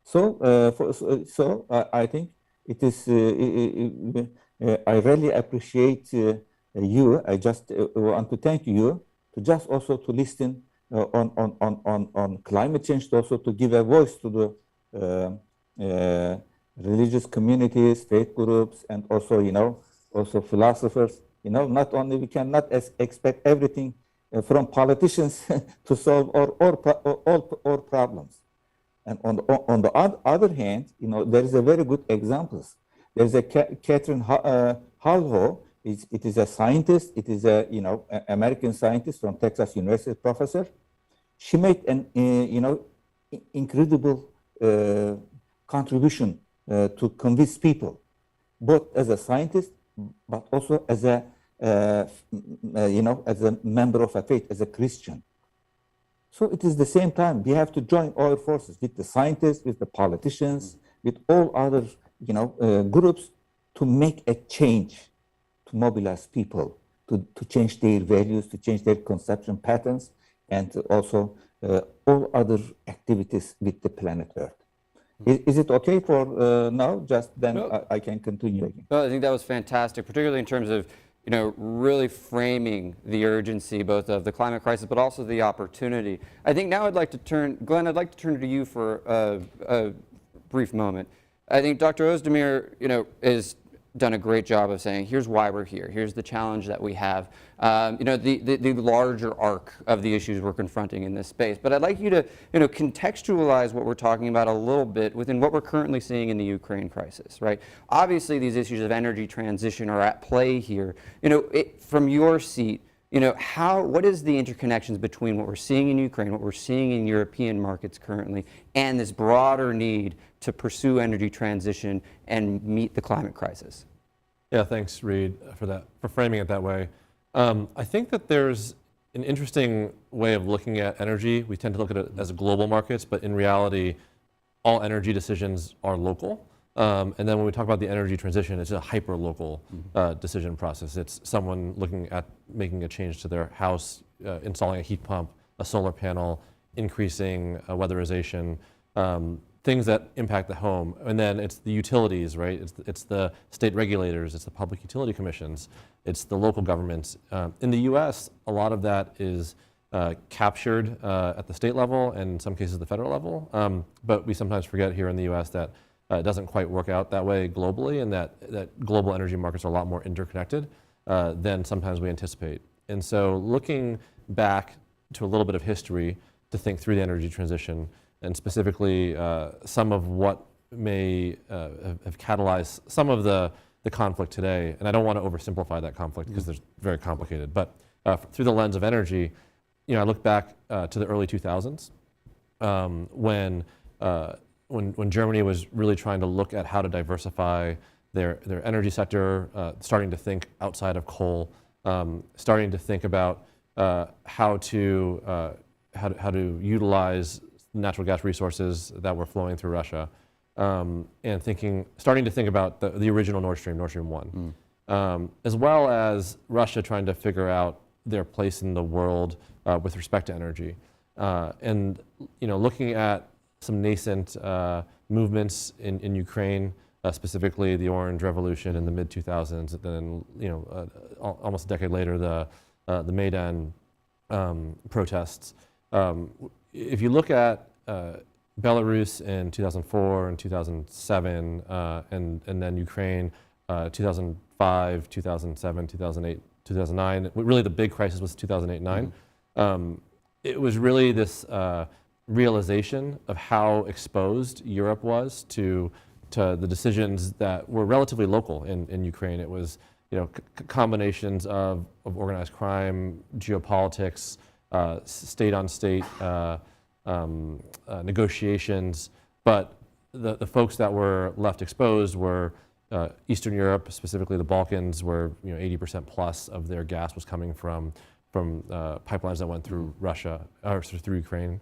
So I think it is. I really appreciate you. I just want to thank you to just also to listen on climate change, also to give a voice to the religious communities, faith groups, and also also philosophers. Not only we cannot expect everything from politicians to solve all problems. And on the other hand, there is a very good examples. There's a Catherine Halho. It is a scientist. It is a American scientist from Texas University, professor. She made an incredible contribution to convince people, both as a scientist, but also as a as a member of a faith, as a Christian. So it is the same time we have to join our forces with the scientists, with the politicians, with all other groups to make a change, to mobilize people, to change their values, to change their conception patterns, and also all other activities with the planet Earth. Is it okay for now? Just then I can continue again. Well, I think that was fantastic, particularly in terms of really framing the urgency both of the climate crisis, but also the opportunity. I think now I'd like to turn, Glenn, I'd like to turn to you for a brief moment. I think Dr. Özdemir, has done a great job of saying, here's why we're here. Here's the challenge that we have. The larger arc of the issues we're confronting in this space. But I'd like you to, contextualize what we're talking about a little bit within what we're currently seeing in the Ukraine crisis, right? Obviously, these issues of energy transition are at play here. From your seat, what is the interconnections between what we're seeing in Ukraine, what we're seeing in European markets currently, and this broader need to pursue energy transition and meet the climate crisis? Yeah, thanks, Reed, for framing it that way. I think that there's an interesting way of looking at energy. We tend to look at it as global markets, but in reality, all energy decisions are local. And then when we talk about the energy transition, it's a hyper-local decision process. It's someone looking at making a change to their house, installing a heat pump, a solar panel, increasing weatherization, things that impact the home. And then it's the utilities, right? It's the state regulators, it's the public utility commissions, it's the local governments. In the US, a lot of that is captured at the state level and in some cases the federal level. But we sometimes forget here in the US that it doesn't quite work out that way globally, and that global energy markets are a lot more interconnected than sometimes we anticipate. And so looking back to a little bit of history to think through the energy transition, and specifically some of what may have catalyzed some of the conflict today, and I don't want to oversimplify that conflict because it's very complicated, but through the lens of energy, I look back to the early 2000s when Germany was really trying to look at how to diversify their energy sector, starting to think outside of coal, starting to think about how to utilize natural gas resources that were flowing through Russia, and starting to think about the original Nord Stream 1, as well as Russia trying to figure out their place in the world with respect to energy, and looking at some nascent movements in Ukraine, specifically the Orange Revolution in the mid 2000s, and then almost a decade later the Maidan protests. If you look at Belarus in 2004 and 2007, and then Ukraine 2005, 2007, 2008, 2009. Really, the big crisis was 2008-9. It was really this realization of how exposed Europe was to the decisions that were relatively local in Ukraine. It was combinations of organized crime, geopolitics, state-on-state negotiations, but the folks that were left exposed were Eastern Europe, specifically the Balkans, where 80% plus of their gas was coming from pipelines that went through Russia or through Ukraine.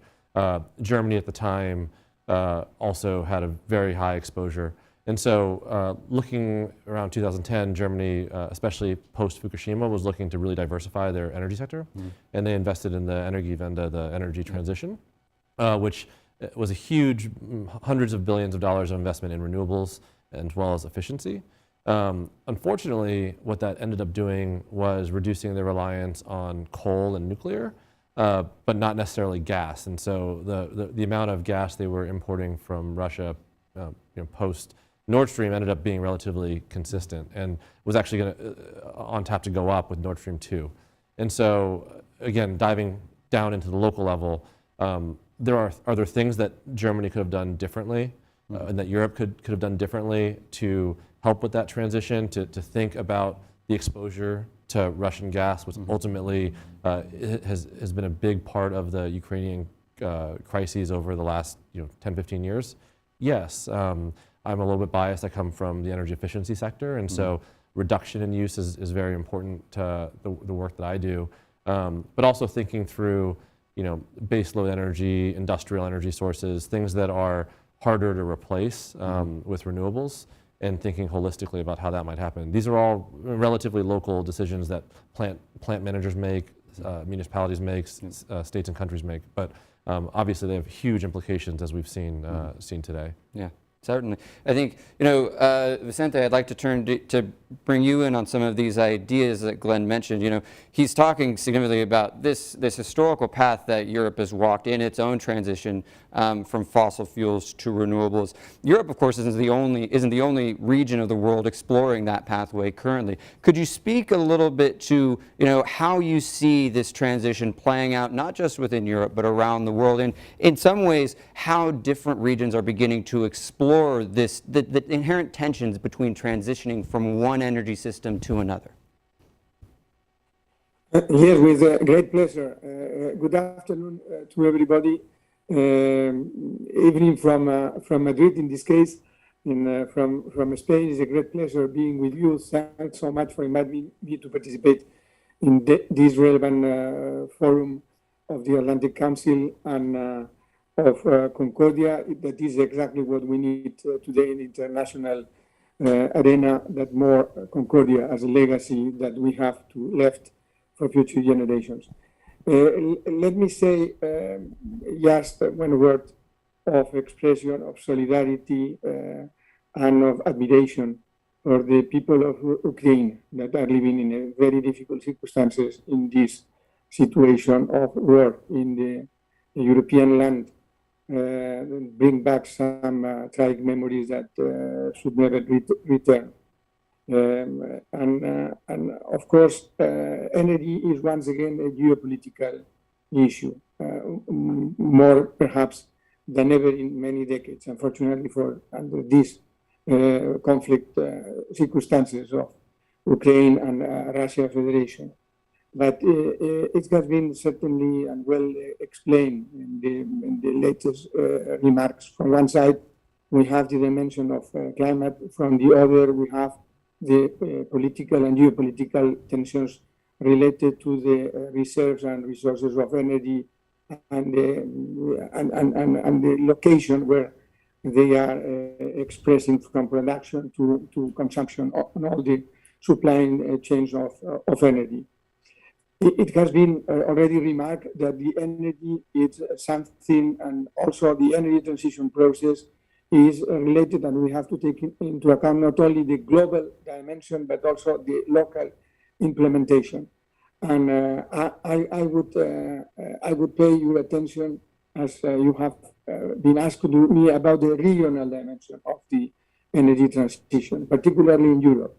Germany at the time also had a very high exposure. And so looking around 2010, Germany, especially post-Fukushima, was looking to really diversify their energy sector. And they invested in the Energiewende, the energy transition, which was a huge hundreds of billions of dollars of investment in renewables as well as efficiency. Unfortunately, what that ended up doing was reducing their reliance on coal and nuclear, but not necessarily gas. And so the amount of gas they were importing from Russia post Nord Stream ended up being relatively consistent and was actually on tap to go up with Nord Stream 2. And so again, diving down into the local level, are there things that Germany could have done differently and that Europe could have done differently to help with that transition, to think about the exposure to Russian gas, which ultimately has been a big part of the Ukrainian crises over the last 10, 15 years? Yes. I'm a little bit biased. I come from the energy efficiency sector, and so reduction in use is very important to the work that I do. But also thinking through, baseload energy, industrial energy sources, things that are harder to replace with renewables, and thinking holistically about how that might happen. These are all relatively local decisions that plant managers make, municipalities make, states and countries make. But obviously, they have huge implications, as we've seen today. Yeah. Certainly. I think, Vicente, I'd like to turn to bring you in on some of these ideas that Glenn mentioned. He's talking significantly about this historical path that Europe has walked in its own transition from fossil fuels to renewables. Europe, of course, isn't the only region of the world exploring that pathway currently. Could you speak a little bit to, how you see this transition playing out, not just within Europe, but around the world, and in some ways, how different regions are beginning to explore the inherent tensions between transitioning from one energy system to another? Yes, with great pleasure. Good afternoon to everybody. Evening from Madrid in this case, from Spain. It's a great pleasure being with you. Thanks so much for inviting me to participate in this relevant forum of the Atlantic Council and of Concordia. That is exactly what we need today in the international arena, that more Concordia as a legacy that we have left for future generations. Let me say just one word of expression of solidarity and of admiration for the people of Ukraine that are living in very difficult circumstances in this situation of war in the European land bring back some tragic memories that should never return. And of course, energy is once again a geopolitical issue, more perhaps than ever in many decades, unfortunately, for under these conflict circumstances of Ukraine and Russia Federation. But it has been certainly and well explained in the latest remarks. From one side, we have the dimension of climate. From the other, we have the political and geopolitical tensions related to the reserves and resources of energy and the location where they are expressing from production to consumption on all the supply chains of energy. It has been already remarked that the energy is something, and also the energy transition process is related, and we have to take into account not only the global dimension, but also the local implementation. And I would pay your attention, as you have been asked to do me, about the regional dimension of the energy transition, particularly in Europe.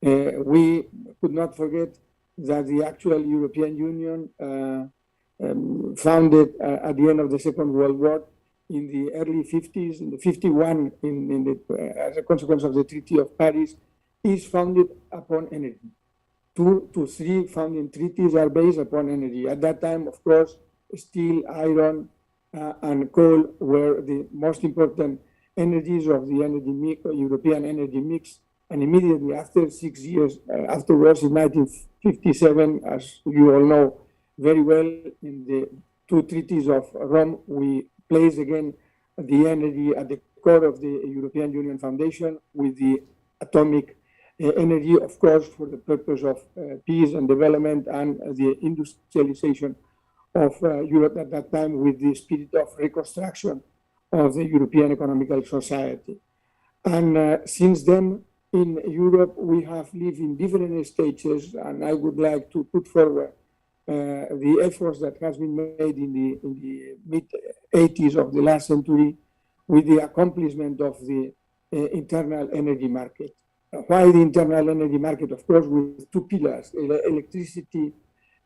We could not forget that the actual European Union, founded at the end of the Second World War in the early 50s, in the 51, as a consequence of the Treaty of Paris, is founded upon energy. 2 to 3 founding treaties are based upon energy. At that time, of course, steel, iron, and coal were the most important energies of the European energy mix. And immediately after, 6 years afterwards, in 1957, as you all know very well, in the 2 treaties of Rome, we placed again the energy at the core of the European Union Foundation with the atomic energy, of course, for the purpose of peace and development and the industrialization of Europe at that time, with the spirit of reconstruction of the European economical society. And since then, in Europe, we have lived in different stages, and I would like to put forward the efforts that has been made in the mid-80s of the last century with the accomplishment of the internal energy market. Why the internal energy market? Of course, with 2 pillars, electricity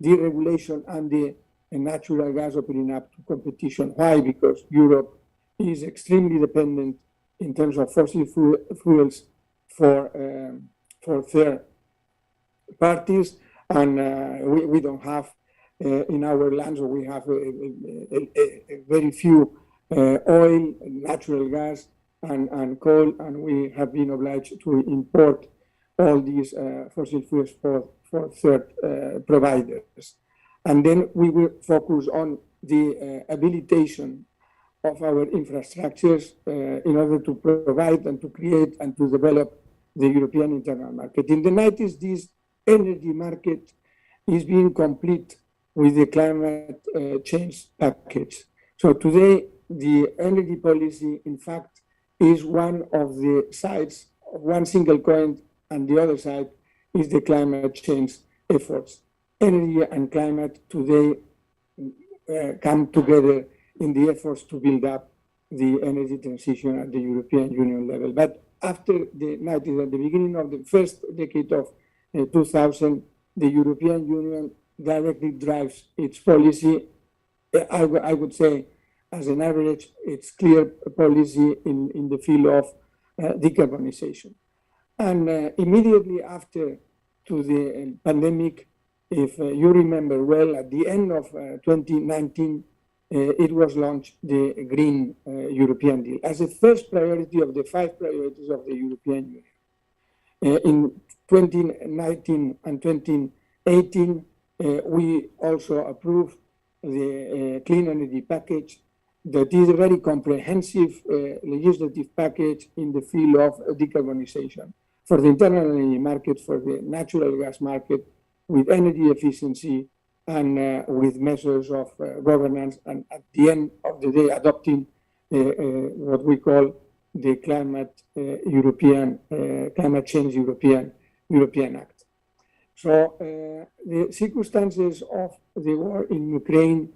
deregulation and the natural gas opening up to competition. Why? Because Europe is extremely dependent in terms of fossil fuels for third parties, and we don't have in our lands, we have a very few oil, natural gas, and coal, and we have been obliged to import all these fossil fuels for third providers. And then we will focus on the habilitation of our infrastructures in order to provide and to create and to develop the European internal market. In the 90s, this energy market is being complete with the climate change package. So today, the energy policy, in fact, is one of the sides of one single coin, and the other side is the climate change efforts. Energy and climate today come together in the efforts to build up the energy transition at the European Union level. But after the 90s, at the beginning of the first decade of 2000, the European Union directly drives its policy. I would say, as an average, it's clear policy in the field of decarbonization. And immediately after to the pandemic, if you remember well, at the end of 2019, it was launched the Green European Deal as a first priority of the 5 priorities of the European Union. In 2019 and 2018, we also approved the Clean Energy Package, that is a very comprehensive legislative package in the field of decarbonization for the internal energy market, for the natural gas market, with energy efficiency and with measures of governance, and at the end of the day, adopting what we call the Climate Change European Act. So the circumstances of the war in Ukraine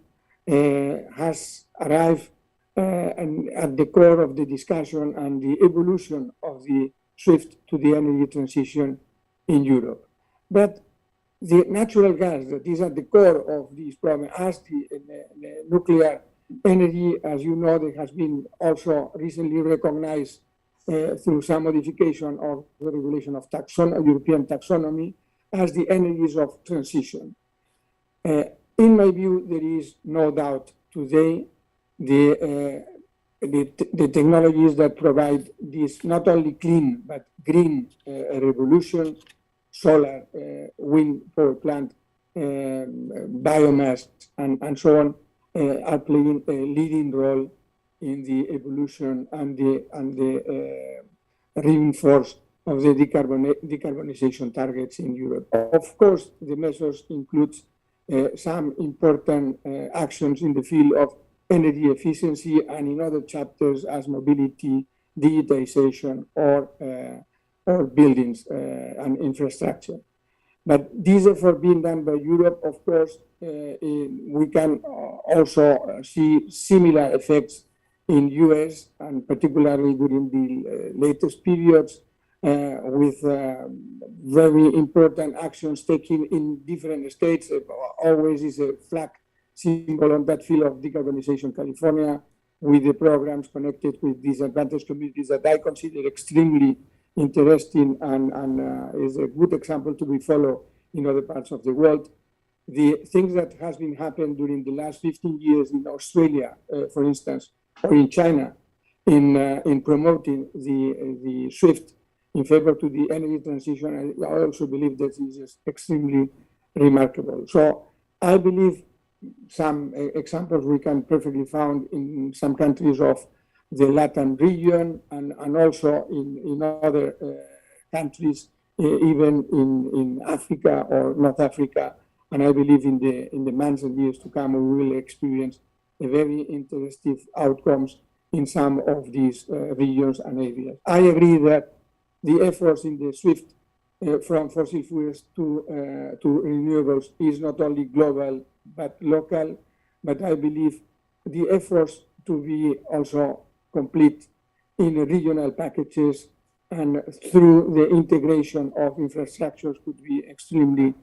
has arrived and at the core of the discussion and the evolution of the shift to the energy transition in Europe. But the natural gas that is at the core of this problem, as the nuclear energy, as you know, that has been also recently recognized through some modification of the regulation of European taxonomy, as the energies of transition. In my view, there is no doubt today the technologies that provide this not only clean but green revolution, solar, wind power plant, biomass, and so on, are playing a leading role in the evolution and the reinforce of the decarbonization targets in Europe. Of course, the measures include some important actions in the field of energy efficiency and in other chapters as mobility, digitization, or buildings and infrastructure. But these efforts being done by Europe, of course, we can also see similar effects in US, and particularly during the latest periods, with very important actions taken in different states. Always is a flag symbol on that field of decarbonization, California, with the programs connected with disadvantaged communities that I consider extremely interesting and is a good example to be followed in other parts of the world. The things that has been happening during the last 15 years in Australia, for instance, or in China, in promoting the shift in favor to the energy transition, I also believe that is extremely remarkable. So I believe some examples we can perfectly found in some countries of the Latin region and also in other countries, even in Africa or North Africa. And I believe in the months and years to come, we will experience a very interesting outcomes in some of these regions and areas. I agree that the efforts in the shift from fossil fuels to renewables is not only global but local, but I believe the efforts to be also complete in regional packages and through the integration of infrastructures could be extremely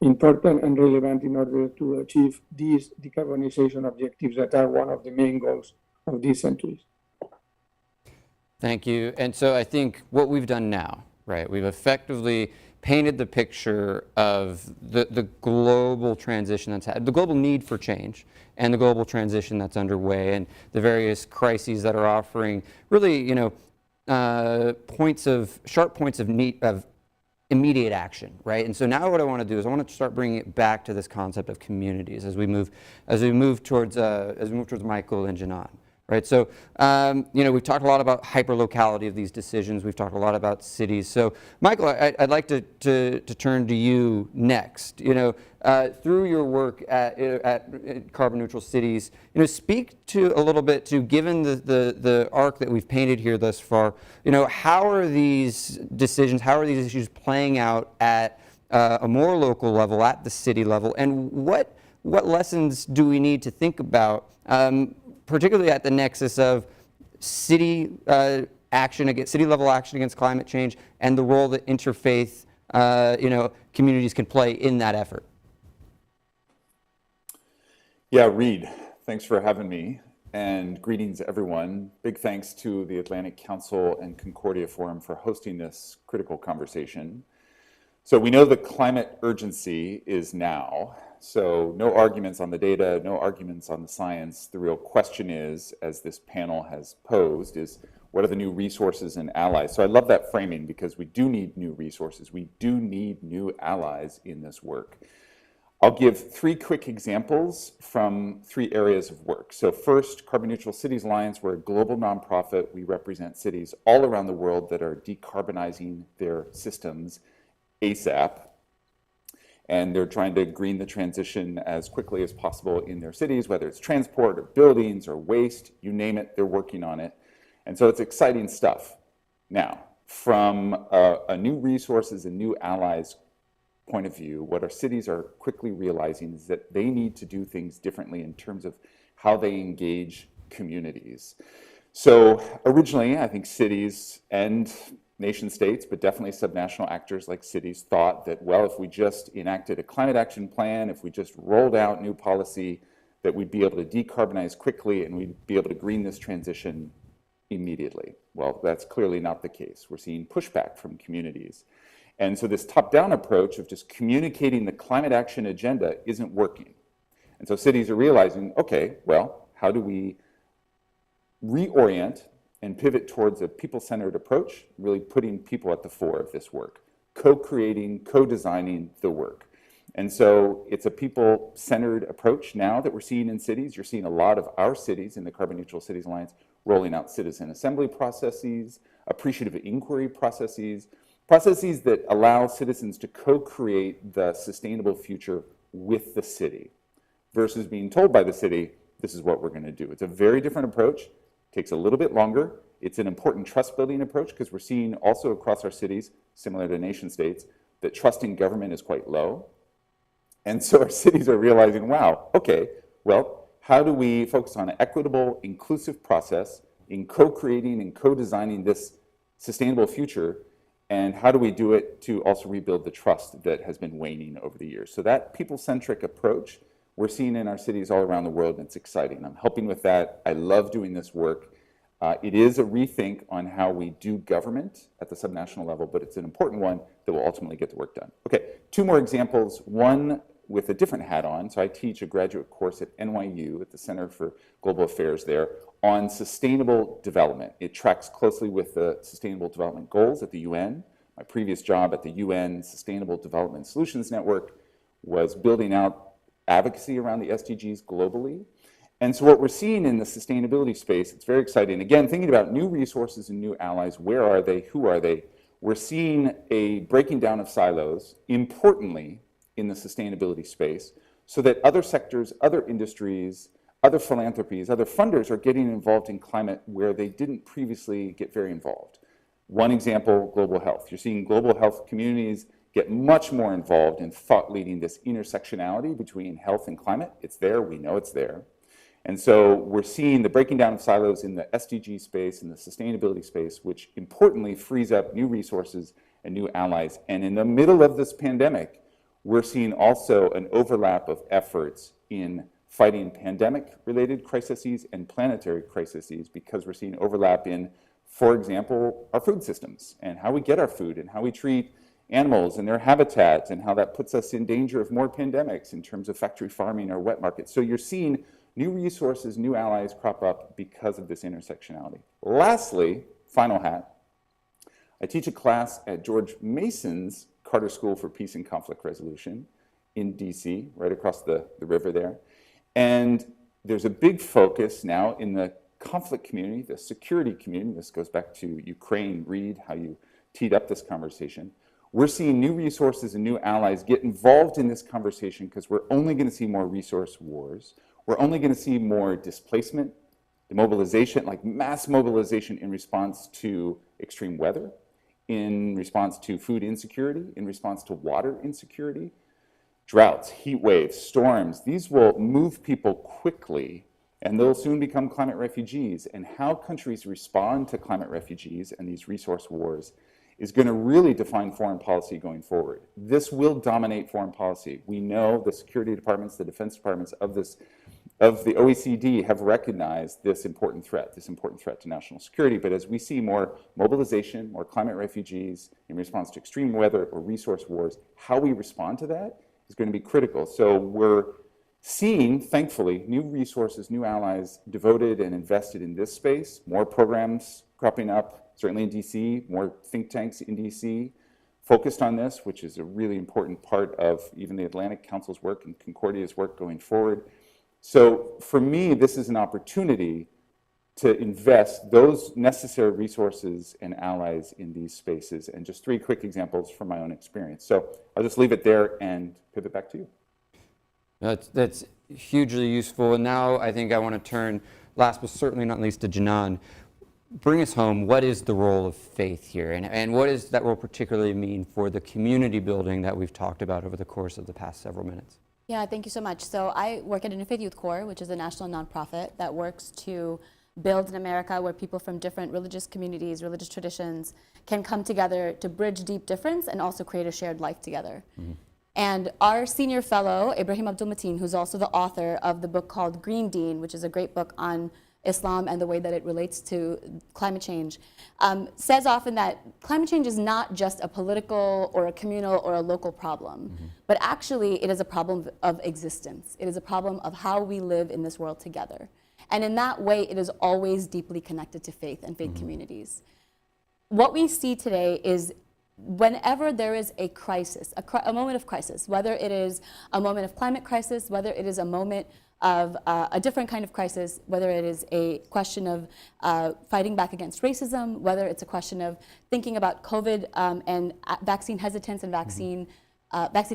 important and relevant in order to achieve these decarbonization objectives that are one of the main goals of these centuries. Thank you. And so I think what we've done now, right, we've effectively painted the picture of the global transition that's had, the global need for change and the global transition that's underway and the various crises that are offering really, you know, sharp points of need of immediate action, right? And so now what I want to do is I want to start bringing it back to this concept of communities as we move towards Michael and Janan. Right, so you know, we've talked a lot about hyperlocality of these decisions. We've talked a lot about cities. So, Michael, I'd like to turn to you next. You know, through your work at Carbon Neutral Cities, you know, speak to a little bit to, given the arc that we've painted here thus far. You know, how are these decisions, how are these issues playing out at a more local level, at the city level, and what lessons do we need to think about? Particularly at the nexus of city level action against climate change and the role that interfaith you know, communities can play in that effort. Yeah, Reed, thanks for having me, and greetings everyone. Big thanks to the Atlantic Council and Concordia Forum for hosting this critical conversation. So we know the climate urgency is now. So no arguments on the data, no arguments on the science. The real question is, as this panel has posed, is what are the new resources and allies? So I love that framing because we do need new resources. We do need new allies in this work. I'll give 3 quick examples from 3 areas of work. So first, Carbon Neutral Cities Alliance, we're a global nonprofit. We represent cities all around the world that are decarbonizing their systems ASAP. And they're trying to green the transition as quickly as possible in their cities, whether it's transport or buildings or waste, you name it, they're working on it. And so it's exciting stuff. Now, from a new resources and new allies point of view, what our cities are quickly realizing is that they need to do things differently in terms of how they engage communities. So originally, I think cities and nation states, but definitely subnational actors like cities, thought that, well, if we just enacted a climate action plan, if we just rolled out new policy, that we'd be able to decarbonize quickly and we'd be able to green this transition immediately. Well, that's clearly not the case. We're seeing pushback from communities. And so this top-down approach of just communicating the climate action agenda isn't working. And so cities are realizing, okay, well, how do we reorient and pivot towards a people-centered approach, really putting people at the fore of this work, co-creating, co-designing the work. And so it's a people-centered approach now that we're seeing in cities. You're seeing a lot of our cities in the Carbon Neutral Cities Alliance rolling out citizen assembly processes, appreciative inquiry processes, processes that allow citizens to co-create the sustainable future with the city versus being told by the city, this is what we're going to do. It's a very different approach. Takes a little bit longer. It's an important trust-building approach because we're seeing also across our cities, similar to nation states, that trust in government is quite low. And so our cities are realizing, wow, okay, well, how do we focus on an equitable, inclusive process in co-creating and co-designing this sustainable future, and how do we do it to also rebuild the trust that has been waning over the years? So that people-centric approach we're seeing in our cities all around the world, and it's exciting. I'm helping with that. I love doing this work. It is a rethink on how we do government at the subnational level, but it's an important one that will ultimately get the work done. Okay, two more examples, one with a different hat on. So I teach a graduate course at NYU at the Center for Global Affairs there on sustainable development. It tracks closely with the Sustainable Development Goals at the UN. My previous job at the UN Sustainable Development Solutions Network was building out advocacy around the SDGs globally. And so what we're seeing in the sustainability space, it's very exciting. Again, thinking about new resources and new allies, where are they, who are they? We're seeing a breaking down of silos, importantly, in the sustainability space, so that other sectors, other industries, other philanthropies, other funders are getting involved in climate where they didn't previously get very involved. One example, global health. You're seeing global health communities get much more involved in thought leading this intersectionality between health and climate. It's there, we know it's there. And so we're seeing the breaking down of silos in the SDG space and the sustainability space, which importantly frees up new resources and new allies. And in the middle of this pandemic, we're seeing also an overlap of efforts in fighting pandemic-related crises and planetary crises, because we're seeing overlap in, for example, our food systems and how we get our food and how we treat animals and their habitats, and how that puts us in danger of more pandemics in terms of factory farming or wet markets. So you're seeing new resources, new allies crop up because of this intersectionality. Lastly, final hat, I teach a class at George Mason's Carter School for Peace and Conflict Resolution in DC, right across the river there. And there's a big focus now in the conflict community, the security community. This goes back to Ukraine, Reed, how you teed up this conversation. We're seeing new resources and new allies get involved in this conversation because we're only going to see more resource wars. We're only going to see more displacement, demobilization, like mass mobilization in response to extreme weather, in response to food insecurity, in response to water insecurity, droughts, heat waves, storms. These will move people quickly, and they'll soon become climate refugees. And how countries respond to climate refugees and these resource wars is going to really define foreign policy going forward. This will dominate foreign policy. We know the security departments, the defense departments of the OECD have recognized this important threat to national security. But as we see more mobilization, more climate refugees in response to extreme weather or resource wars, how we respond to that is going to be critical. So we're seeing, thankfully, new resources, new allies devoted and invested in this space, more programs cropping up, certainly in DC, more think tanks in DC focused on this, which is a really important part of even the Atlantic Council's work and Concordia's work going forward. So for me, this is an opportunity to invest those necessary resources and allies in these spaces. And just three quick examples from my own experience. So I'll just leave it there and pivot back to you. That's hugely useful. And now I think I want to turn, last but certainly not least, to Janan. bring us home, what is the role of faith here? And what does that role particularly mean for the community building that we've talked about over the course of the past several minutes? Yeah, thank you so much. So I work at Interfaith Youth Corps, which is a national nonprofit that works to build an America where people from different religious communities, religious traditions can come together to bridge deep difference and also create a shared life together. Mm-hmm. And our senior fellow, Ibrahim Abdul Mateen, who's also the author of the book called Green Deen, which is a great book on Islam and the way that it relates to climate change, says often that climate change is not just a political or a communal or a local problem, but actually it is a problem of existence. It is a problem of how we live in this world together. And in that way, it is always deeply connected to faith and faith communities. What we see today is whenever there is a crisis, a moment of crisis, whether it is a moment of climate crisis, whether it is a moment of a different kind of crisis, whether it is a question of fighting back against racism, whether it's a question of thinking about COVID and vaccine hesitance and vaccine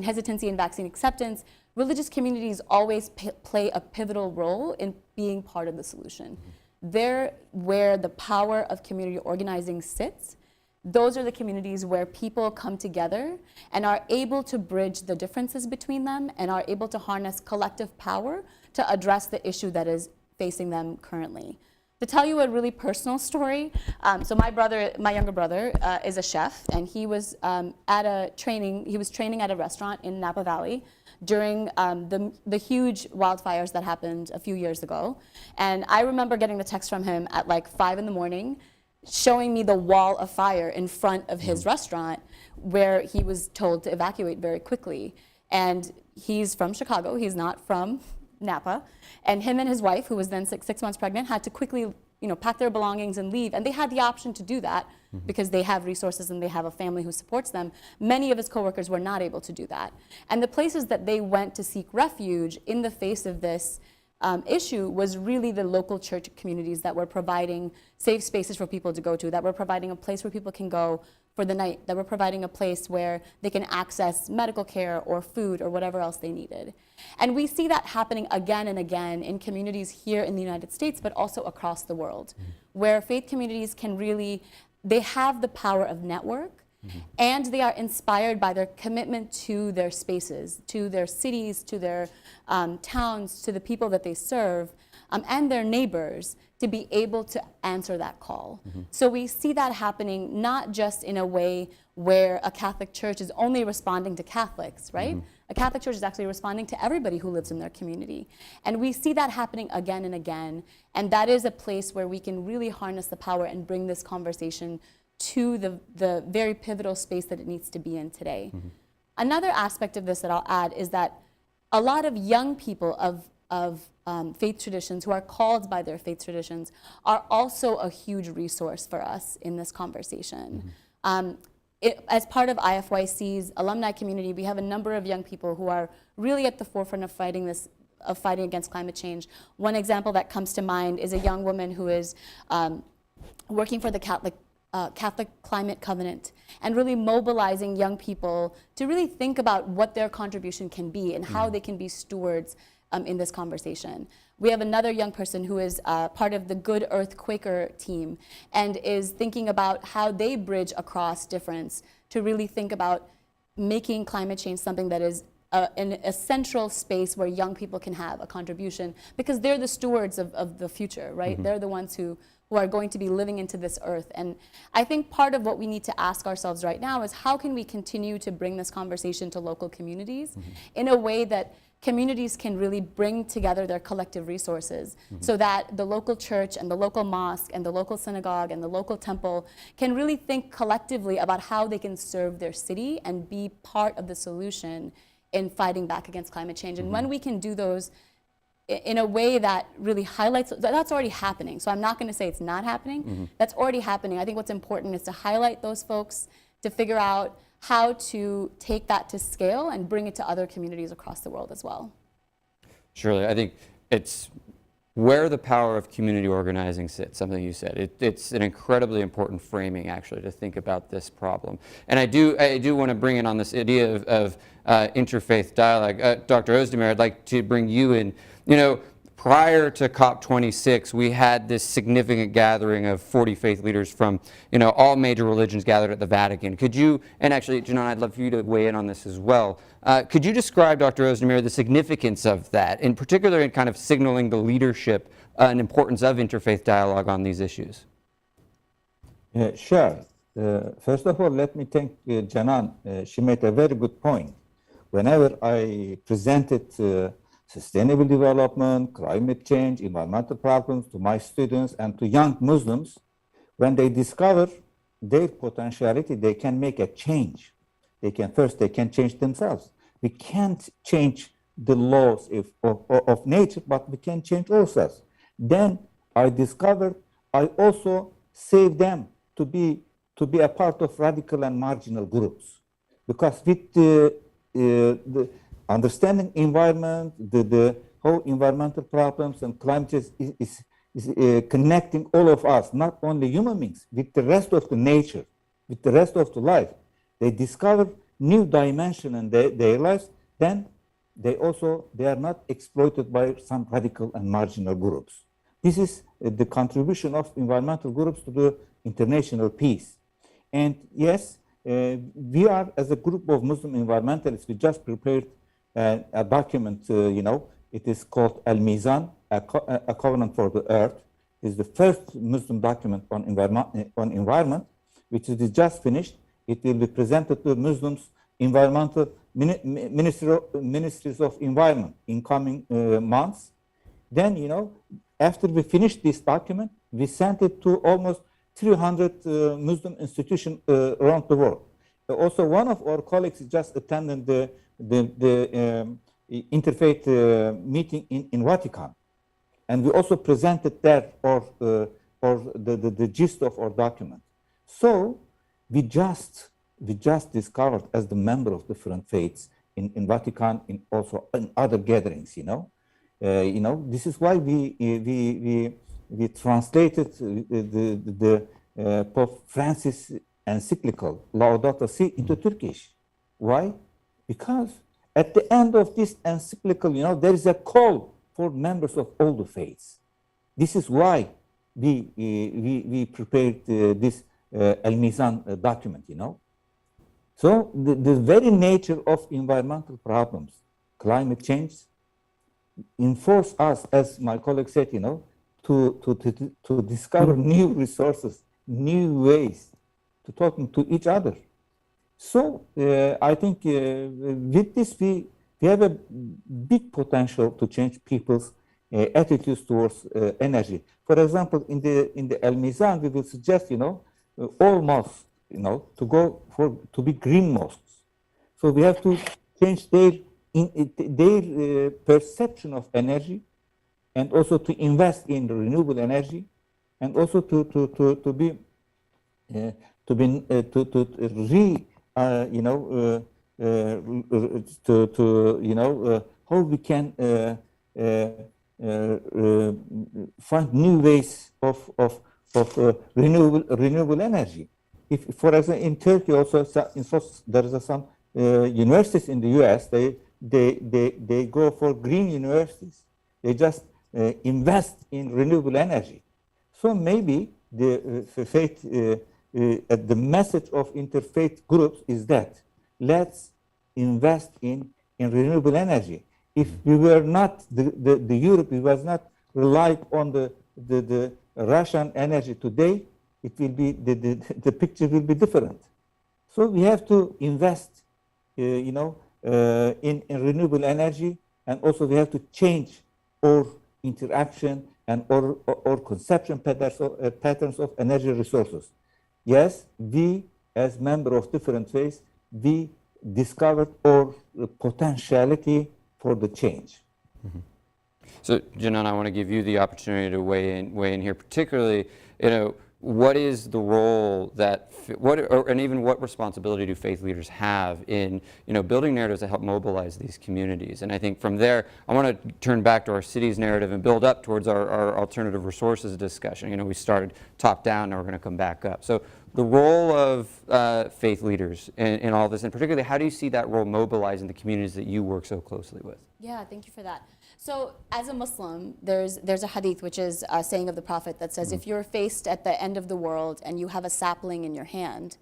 hesitancy and vaccine acceptance, religious communities always play a pivotal role in being part of the solution. They're where the power of community organizing sits. Those are the communities where people come together and are able to bridge the differences between them and are able to harness collective power to address the issue that is facing them currently. To tell you a really personal story, so my younger brother is a chef, and he was training at a restaurant in Napa Valley during the huge wildfires that happened a few years ago. And I remember getting the text from him at like 5 in the morning, showing me the wall of fire in front of his restaurant where he was told to evacuate very quickly. And he's from Chicago, he's not from Napa. And him and his wife, who was then six months pregnant, had to quickly pack their belongings and leave. And they had the option to do that because they have resources and they have a family who supports them. Many of his coworkers were not able to do that. And the places that they went to seek refuge in the face of this issue was really the local church communities that were providing safe spaces for people to go to, that were providing a place where people can go for the night, that were providing a place where they can access medical care or food or whatever else they needed. And we see that happening again and again in communities here in the United States, but also across the world, where faith communities can really, they have the power of network, and they are inspired by their commitment to their spaces, to their cities, to their towns, to the people that they serve, and their neighbors to be able to answer that call. So we see that happening not just in a way where a Catholic church is only responding to Catholics, right? A Catholic church is actually responding to everybody who lives in their community. And we see that happening again and again. And that is a place where we can really harness the power and bring this conversation to the very pivotal space that it needs to be in today. Another aspect of this that I'll add is that a lot of young people of faith traditions who are called by their faith traditions are also a huge resource for us in this conversation. As part of IFYC's alumni community, we have a number of young people who are really at the forefront of fighting against climate change. One example that comes to mind is a young woman who is working for the Catholic Climate Covenant and really mobilizing young people to really think about what their contribution can be and how they can be stewards in this conversation. We have another young person who is part of the Good Earth Quaker team and is thinking about how they bridge across difference to really think about making climate change something that is a central space where young people can have a contribution, because they're the stewards of the future, right? They're the ones who are going to be living into this earth. And I think part of what we need to ask ourselves right now is how can we continue to bring this conversation to local communities in a way that communities can really bring together their collective resources so that the local church and the local mosque and the local synagogue and the local temple can really think collectively about how they can serve their city and be part of the solution in fighting back against climate change. And when we can do those in a way that really highlights, that's already happening. So I'm not going to say it's not happening. That's already happening. I think what's important is to highlight those folks, to figure out how to take that to scale and bring it to other communities across the world as well. Surely, I think it's where the power of community organizing sits, something you said. It's an incredibly important framing, actually, to think about this problem. And I do want to bring in on this idea of interfaith dialogue. Dr. Özdemir, I'd like to bring you in. prior to COP26, we had this significant gathering of 40 faith leaders from, all major religions gathered at the Vatican. Could you, and actually, Janan, I'd love for you to weigh in on this as well. Could you describe, Dr. Ozdemir, the significance of that, in particular in kind of signaling the leadership and importance of interfaith dialogue on these issues? Sure. First of all, let me thank Janan. She made a very good point. Whenever I presented sustainable development, climate change, environmental problems to my students and to young Muslims, when they discover their potentiality, they can make a change. They can change themselves. We can't change the laws of nature, but we can change ourselves. Then I discovered I also save them to be a part of radical and marginal groups, because with the understanding environment, the whole environmental problems and climate change is connecting all of us, not only human beings, with the rest of the nature, with the rest of the life. They discover new dimension in their lives, then they are not exploited by some radical and marginal groups. This is the contribution of environmental groups to the international peace. And yes, we are, as a group of Muslim environmentalists, we just prepared a document, it is called Al-Mizan, a Covenant for the Earth. It's the first Muslim document on environment, which is just finished. It will be presented to Muslims, environmental ministries of environment in coming months. Then, after we finished this document, we sent it to almost 300 Muslim institutions around the world. Also, one of our colleagues just attended the interfaith meeting in Vatican, and we also presented there the gist of our document. So we just discovered, as the member of different faiths in Vatican, also in other gatherings, this is why we translated the Pope Francis encyclical Laudato Si into Turkish. Why? Because at the end of this encyclical, there is a call for members of all the faiths. This is why we prepared this Al-Mizan document, So the very nature of environmental problems, climate change, enforce us, as my colleague said, to discover new resources, new ways to talking to each other. So I think with this we have a big potential to change people's attitudes towards energy. For example, in the Al-Mizan, we will suggest all mosques to be green mosques. So we have to change their perception of energy, and also to invest in renewable energy, and also how we can find new ways of renewable energy. If, for example, in Turkey also, there is some universities in the U.S. They go for green universities. They just invest in renewable energy. So maybe the the message of interfaith groups is that let's invest in renewable energy. If we were not the Europe, we was not relied on the Russian energy today, it will be the picture will be different. So we have to invest, in renewable energy, and also we have to change our interaction and our conception patterns of energy resources. Yes, we as members of different faiths, we discovered our potentiality for the change. Mm-hmm. So, Janan, I want to give you the opportunity to weigh in here, particularly, what is the role that, and even what responsibility do faith leaders have in, building narratives that help mobilize these communities? And I think from there, I want to turn back to our city's narrative and build up towards our alternative resources discussion. We started top down, now we're going to come back up. So the role of faith leaders in all this, and particularly how do you see that role mobilizing the communities that you work so closely with? Yeah, thank you for that. So as a Muslim, there's a hadith, which is a saying of the Prophet that says, if you're faced at the end of the world and you have a sapling in your hand,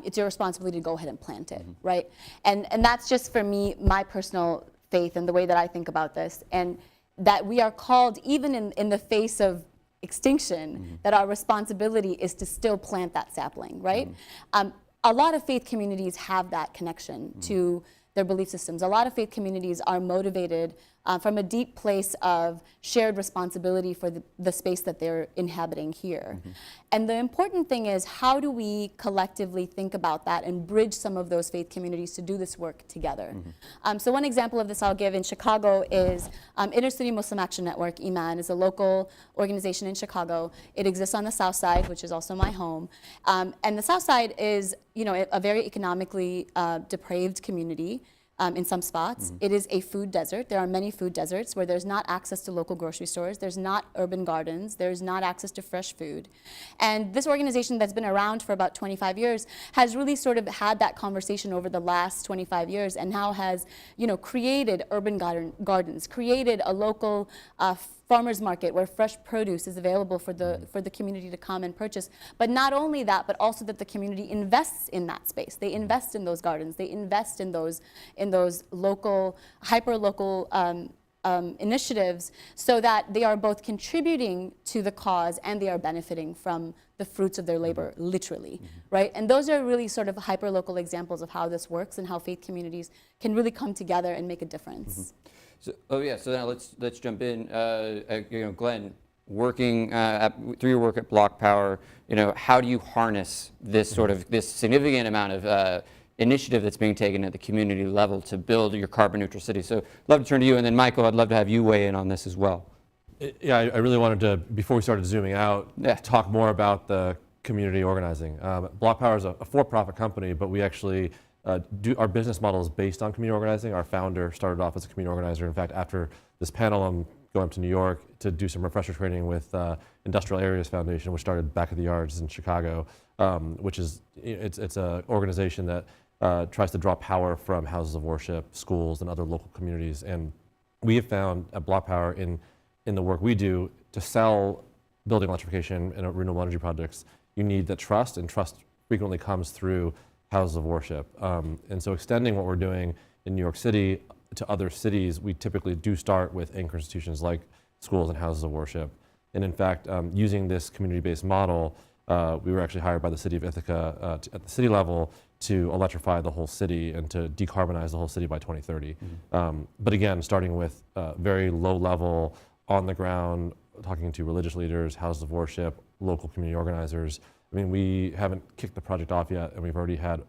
it's your responsibility to go ahead and plant it, right? And that's just for me, my personal faith and the way that I think about this, and that we are called, even in the face of extinction, that our responsibility is to still plant that sapling, right? A lot of faith communities have that connection to their belief systems. A lot of faith communities are motivated from a deep place of shared responsibility for the space that they're inhabiting here. And the important thing is, how do we collectively think about that and bridge some of those faith communities to do this work together? So one example of this I'll give in Chicago is Inner City Muslim Action Network, Imam, is a local organization in Chicago. It exists on the South Side, which is also my home. And the South Side is, a very economically depraved community. In some spots. It is a food desert. There are many food deserts where there's not access to local grocery stores, there's not urban gardens, there's not access to fresh food. And this organization that's been around for about 25 years has really sort of had that conversation over the last 25 years and now has, created urban gardens, created a local farmers market where fresh produce is available for the community to come and purchase. But not only that, but also that the community invests in that space. They invest in those gardens. They invest in those local, hyper-local initiatives, so that they are both contributing to the cause and they are benefiting from the fruits of their labor, literally, right? And those are really sort of hyper-local examples of how this works and how faith communities can really come together and make a difference. So now let's jump in. Glenn, working through your work at Block Power, how do you harness this this significant amount of initiative that's being taken at the community level to build your carbon neutral city? So I'd love to turn to you, and then Michael, I'd love to have you weigh in on this as well. Yeah, I really wanted to, before we started zooming out, talk more about the community organizing. Block Power is a for-profit company, but we actually our business model is based on community organizing. Our founder started off as a community organizer. In fact, after this panel, I'm going up to New York to do some refresher training with Industrial Areas Foundation, which started back at the Yards in Chicago, which is, it's an organization that tries to draw power from houses of worship, schools, and other local communities. And we have found at Block Power in the work we do to sell building electrification and renewable energy projects, you need that trust, and trust frequently comes through houses of worship. And so extending what we're doing in New York City to other cities, we typically do start with anchor institutions like schools and houses of worship. And in fact, using this community-based model, we were actually hired by the city of Ithaca at the city level to electrify the whole city and to decarbonize the whole city by 2030. But again, starting with very low level, on the ground, talking to religious leaders, houses of worship, local community organizers. I mean, we haven't kicked the project off yet, and we've already had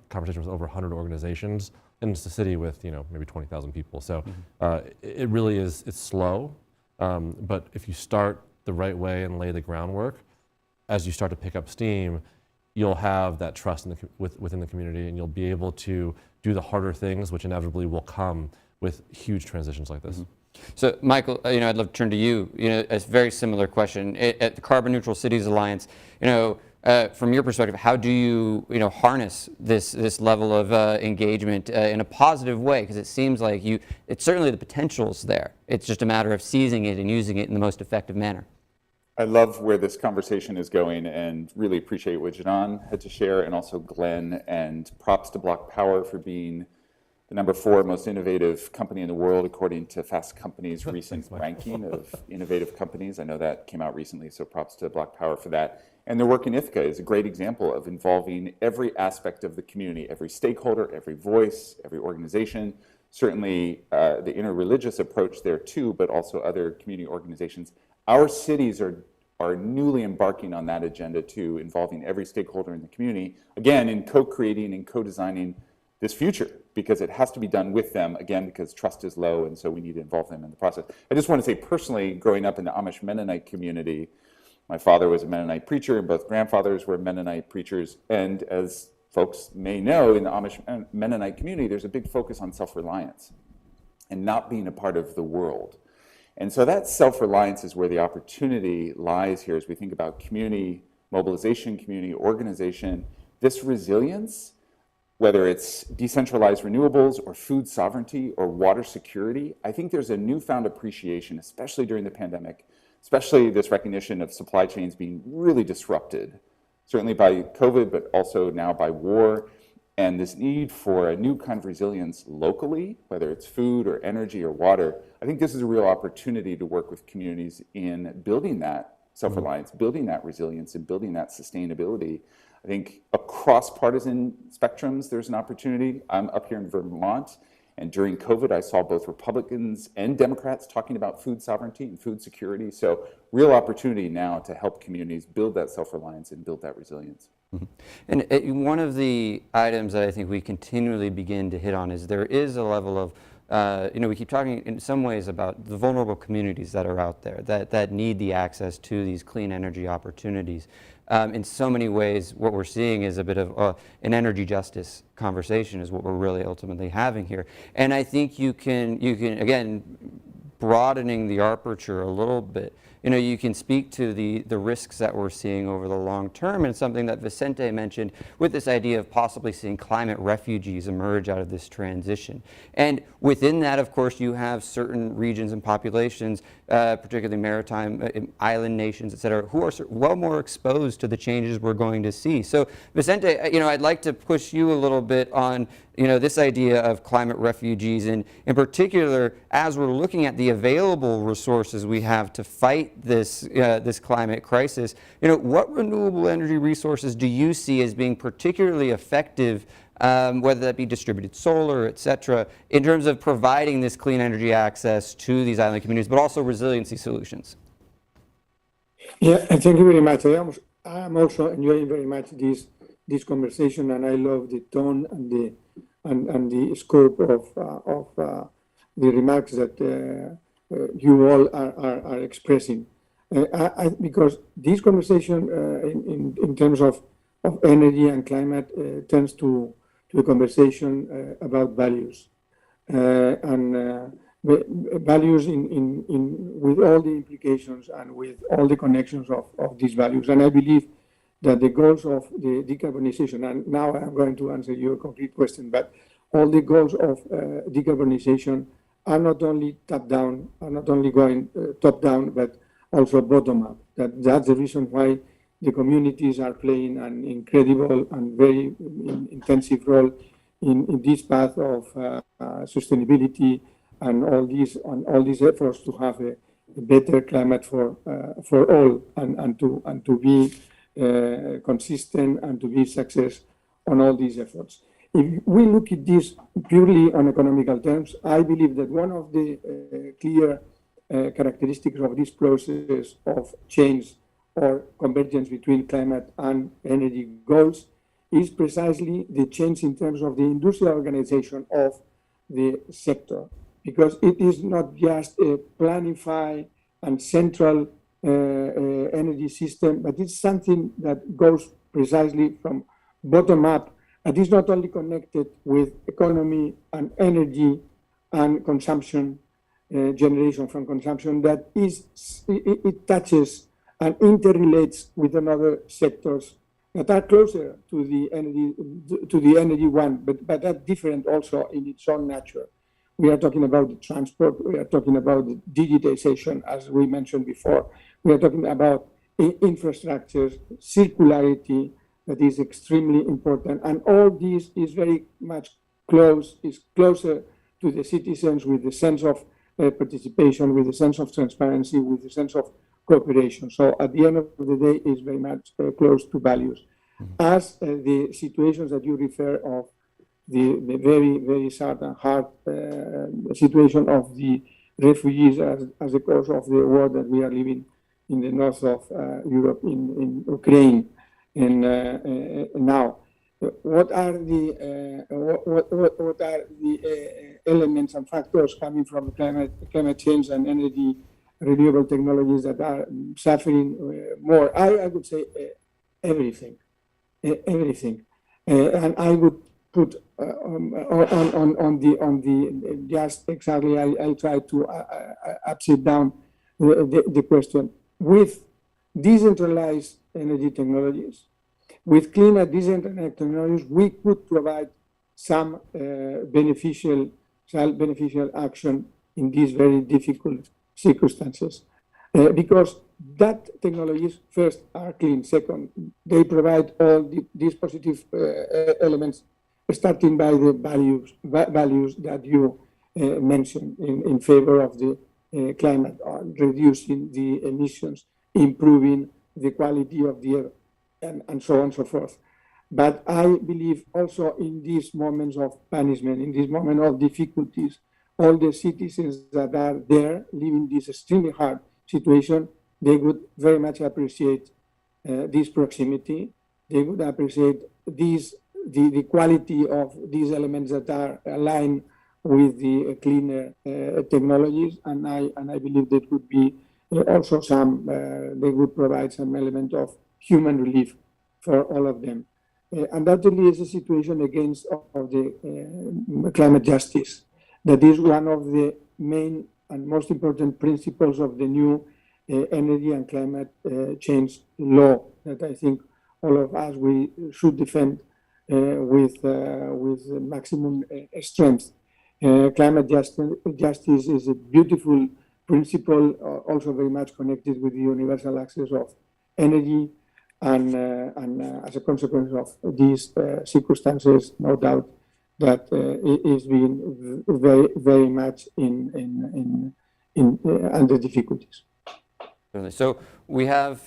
conversations with over 100 organizations, and it's a city with maybe 20,000 people. So it really is, it's slow, but if you start the right way and lay the groundwork, as you start to pick up steam, you'll have that trust within the community, and you'll be able to do the harder things, which inevitably will come with huge transitions like this. So, Michael, I'd love to turn to you. A very similar question at the Carbon Neutral Cities Alliance. From your perspective, how do you, harness this level of engagement in a positive way? Because it seems like it's certainly the potential's there. It's just a matter of seizing it and using it in the most effective manner. I love where this conversation is going, and really appreciate what Janan had to share, and also Glenn, and props to Block Power for being the #4 most innovative company in the world, according to Fast Company's recent ranking of innovative companies. I know that came out recently, so props to Block Power for that. And their work in Ithaca is a great example of involving every aspect of the community, every stakeholder, every voice, every organization. Certainly the interreligious approach there too, but also other community organizations. Our cities are newly embarking on that agenda too, involving every stakeholder in the community, again, in co-creating and co-designing this future, because it has to be done with them, again, because trust is low, and so we need to involve them in the process. I just want to say personally, growing up in the Amish Mennonite community, my father was a Mennonite preacher, and both grandfathers were Mennonite preachers, and as folks may know, in the Amish Mennonite community, there's a big focus on self-reliance and not being a part of the world. And so that self-reliance is where the opportunity lies here as we think about community mobilization, community organization, this resilience, whether it's decentralized renewables or food sovereignty or water security, I think there's a newfound appreciation, especially during the pandemic, especially this recognition of supply chains being really disrupted, certainly by COVID, but also now by war, and this need for a new kind of resilience locally, whether it's food or energy or water. I think this is a real opportunity to work with communities in building that self-reliance, building that resilience, and building that sustainability. I think across partisan spectrums, there's an opportunity. I'm up here in Vermont, and during COVID, I saw both Republicans and Democrats talking about food sovereignty and food security. So real opportunity now to help communities build that self-reliance and build that resilience. And one of the items that I think we continually begin to hit on is there is a level of, we keep talking in some ways about the vulnerable communities that are out there that need the access to these clean energy opportunities. In so many ways, what we're seeing is a bit of an energy justice conversation is what we're really ultimately having here. And I think you can again, broadening the aperture a little bit, you can speak to the risks that we're seeing over the long term, and something that Vicente mentioned with this idea of possibly seeing climate refugees emerge out of this transition. And within that, of course, you have certain regions and populations, particularly maritime island nations, et cetera, who are well more exposed to the changes we're going to see. So Vicente, I'd like to push you a little bit on this idea of climate refugees, and in particular, as we're looking at the available resources we have to fight this climate crisis, what renewable energy resources do you see as being particularly effective, whether that be distributed solar, et cetera, in terms of providing this clean energy access to these island communities, but also resiliency solutions? Yeah, and thank you very much. I'm also enjoying very much this conversation, and I love the tone and the scope of the remarks that you all are expressing. Because this conversation in terms of energy and climate turns to a conversation about values, and values with all the implications and with all the connections of these values. And I believe that the goals of the decarbonization, and now I'm going to answer your concrete question, but all the goals of decarbonization are not only top-down, are not only going top-down, but also bottom-up. That's the reason why the communities are playing an incredible and very intensive role in this path of sustainability and all these efforts to have a better climate for all, and to be consistent and to be success on all these efforts. If we look at this purely on economical terms, I believe that one of the clear characteristics of this process of change or convergence between climate and energy goals is precisely the change in terms of the industrial organization of the sector, because it is not just a planified and central energy system, but it's something that goes precisely from bottom up, and is not only connected with economy and energy and consumption, generation from consumption, that it touches and interrelates with another sectors that are closer to the energy one, but are different also in its own nature. We are talking about the transport, we are talking about the digitization, as we mentioned before. We are talking about infrastructure, circularity, that is extremely important. And all this is very much closer to the citizens, with the sense of participation, with the sense of transparency, with the sense of cooperation. So at the end of the day, it's very much close to values. As the situations that you refer of the very, very sad and hard situation of the refugees as a cause of the war that we are living in the north of Europe, in Ukraine, and now, what are the elements and factors coming from climate change and energy renewable technologies that are suffering more? I would say everything, and I would put on the just exactly. I try to upside down the question with decentralized energy technologies. With clean and decent energy technologies, we could provide some beneficial action in these very difficult circumstances. Because that technologies, first, are clean. Second, they provide all these positive elements, starting by the values that you mentioned in favor of the climate, reducing the emissions, improving the quality of the air, and so on and so forth. But I believe also in these moments of punishment, in this moment of difficulties, all the citizens that are there living this extremely hard situation, they would very much appreciate this proximity. They would appreciate the quality of these elements that are aligned with the cleaner technologies, and I believe that would be also they would provide some element of human relief for all of them. Undoubtedly, is a situation against of the climate justice. That is one of the main and most important principles of the new energy and climate change law that I think all of us we should defend with maximum strength. Climate justice is a beautiful principle, also very much connected with the universal access of energy, and as a consequence of these circumstances, no doubt that it is being very, very much under difficulties. So we have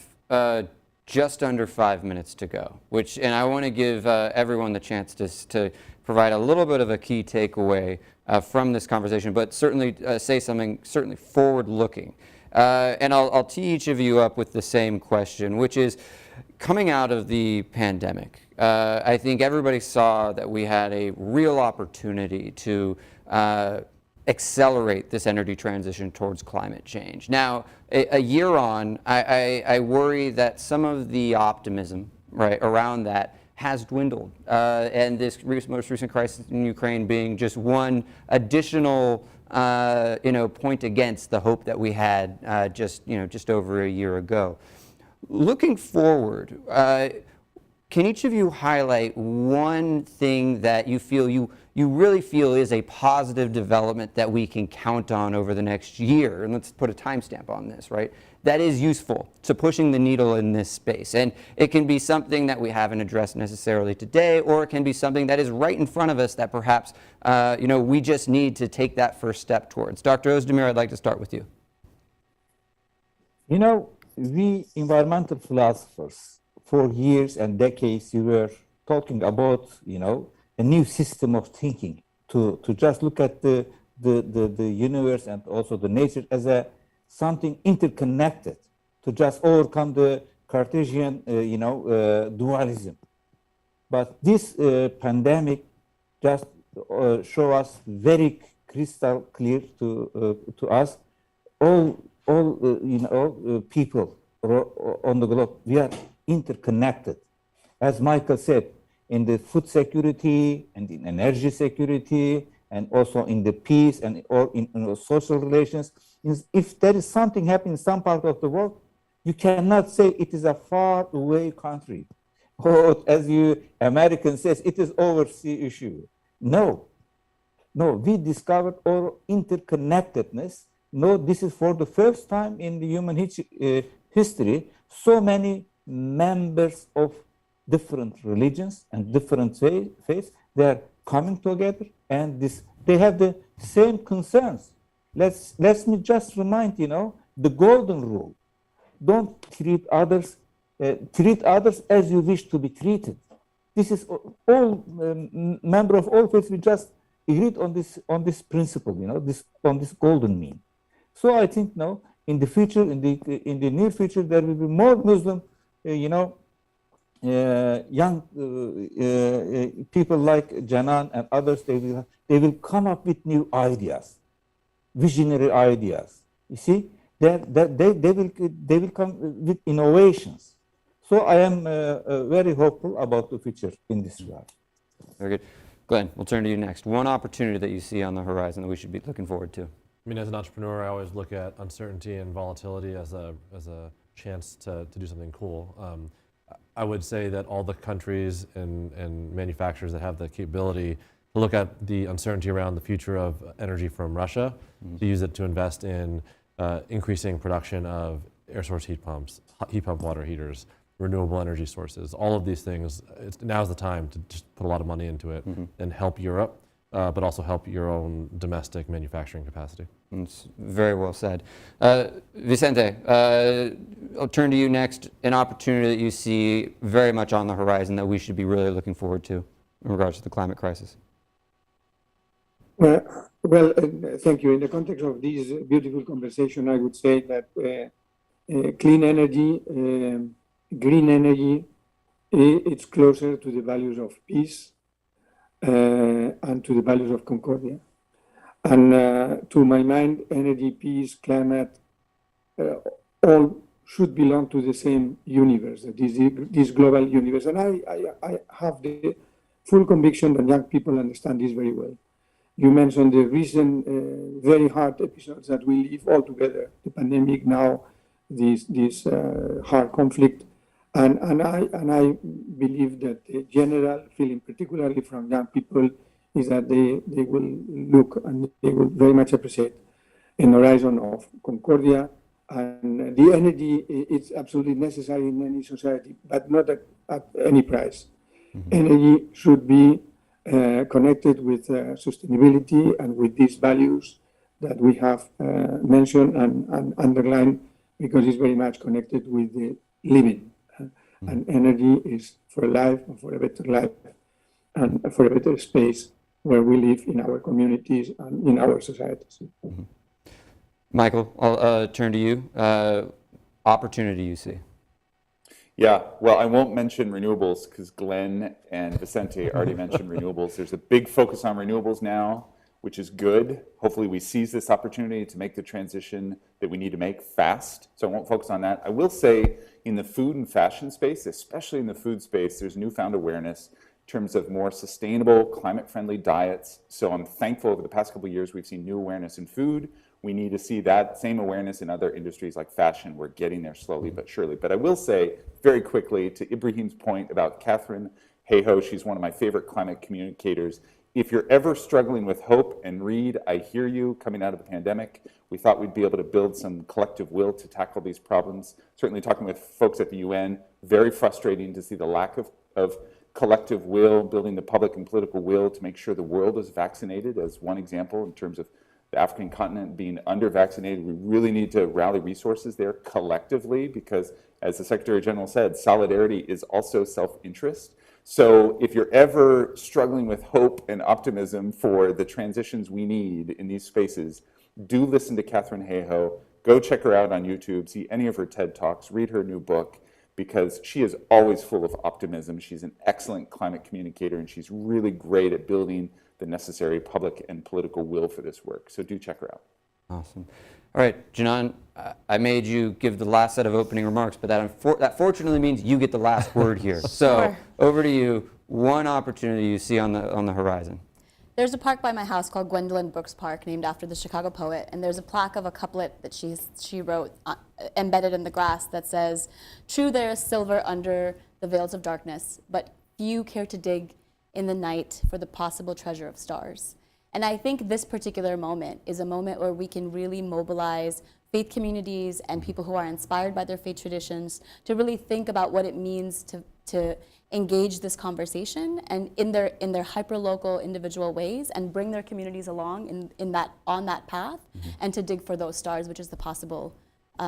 just under 5 minutes to go, and I want to give everyone the chance to provide a little bit of a key takeaway from this conversation, but certainly say something certainly forward-looking. And I'll tee each of you up with the same question, which is, coming out of the pandemic, I think everybody saw that we had a real opportunity to accelerate this energy transition towards climate change. Now, a year on, I worry that some of the optimism around that has dwindled, and this most recent crisis in Ukraine being just one additional point against the hope that we had just over a year ago. Looking forward, can each of you highlight one thing that you feel you really feel is a positive development that we can count on over the next year? And let's put a timestamp on this, right? That is useful to pushing the needle in this space. And it can be something that we haven't addressed necessarily today, or it can be something that is right in front of us that perhaps we just need to take that first step towards. Dr. Özdemir, I'd like to start with you. We environmental philosophers, for years and decades, we were talking about, a new system of thinking to just look at the universe and also the nature as something interconnected, to just overcome the Cartesian, dualism. But this pandemic just show us very crystal clear to us, all people on the globe, we are interconnected. As Michael said, in the food security and in energy security, and also in the peace and or in social relations. If there is something happening in some part of the world, you cannot say it is a far away country, or as you American says, it is overseas issue. No, we discovered our interconnectedness. No, this is for the first time in the human history, so many members of different religions and different faiths, they are coming together, and they have the same concerns. Let me just remind the golden rule: don't treat others as you wish to be treated. This is all member of all faiths. We just agreed on this principle, on this golden mean. So I think now in the future, in the near future, there will be more Muslim, young people like Janan and others. They will come up with new ideas, visionary ideas. You see, they will come with innovations. So I am very hopeful about the future in this regard. Very good. Glenn, we'll turn to you next. One opportunity that you see on the horizon that we should be looking forward to. I mean, as an entrepreneur, I always look at uncertainty and volatility as a chance to do something cool. I would say that all the countries and manufacturers that have the capability to look at the uncertainty around the future of energy from Russia, to use it to invest in increasing production of air source heat pumps, heat pump water heaters, renewable energy sources, all of these things. Now's the time to just put a lot of money into it and help Europe, but also help your own domestic manufacturing capacity. It's very well said. Vicente, I'll turn to you next. An opportunity that you see very much on the horizon that we should be really looking forward to in regards to the climate crisis. Well, thank you. In the context of this beautiful conversation, I would say that clean energy, green energy, it's closer to the values of peace and to the values of concordia. And to my mind, energy, peace, climate, all should belong to the same universe, this global universe. And I have the full conviction that young people understand this very well. You mentioned the recent very hard episodes that we live all together, the pandemic, now this hard conflict. And I believe that the general feeling, particularly from young people, is that they will look and they will very much appreciate an horizon of concordia. And the energy is absolutely necessary in any society, but not at any price. Energy should be connected with sustainability and with these values that we have mentioned and underlined, because it's very much connected with the living. And energy is for life, and for a better life, and for a better space where we live in our communities and in our societies. Michael, I'll turn to you. Opportunity you see. Yeah, well, I won't mention renewables because Glenn and Vicente already mentioned renewables. There's a big focus on renewables now, which is good. Hopefully we seize this opportunity to make the transition that we need to make fast. So I won't focus on that. I will say in the food and fashion space, especially in the food space, there's newfound awareness in terms of more sustainable, climate-friendly diets. So I'm thankful over the past couple of years we've seen new awareness in food. We need to see that same awareness in other industries like fashion. We're getting there slowly but surely. But I will say very quickly to Ibrahim's point about Catherine Hayhoe, she's one of my favorite climate communicators. If you're ever struggling with hope and read, I hear you coming out of the pandemic. We thought we'd be able to build some collective will to tackle these problems. Certainly talking with folks at the UN, very frustrating to see the lack of collective will, building the public and political will to make sure the world is vaccinated as one example in terms of the African continent being under-vaccinated. We really need to rally resources there collectively because, as the Secretary General said, solidarity is also self-interest. So if you're ever struggling with hope and optimism for the transitions we need in these spaces, do listen to Catherine Hayhoe. Go check her out on YouTube, see any of her TED Talks, read her new book, because she is always full of optimism. She's an excellent climate communicator, and she's really great at building the necessary public and political will for this work. So do check her out. Awesome. All right, Janan, I made you give the last set of opening remarks, but that fortunately means you get the last word here. So over to you. One opportunity you see on the horizon. There's a park by my house called Gwendolyn Brooks Park, named after the Chicago poet, and there's a plaque of a couplet that she wrote embedded in the grass that says, "True, there is silver under the veils of darkness, but few care to dig in the night for the possible treasure of stars." And I think this particular moment is a moment where we can really mobilize faith communities and people who are inspired by their faith traditions to really think about what it means to engage this conversation and in their hyperlocal individual ways and bring their communities along on that path and to dig for those stars, which is the possible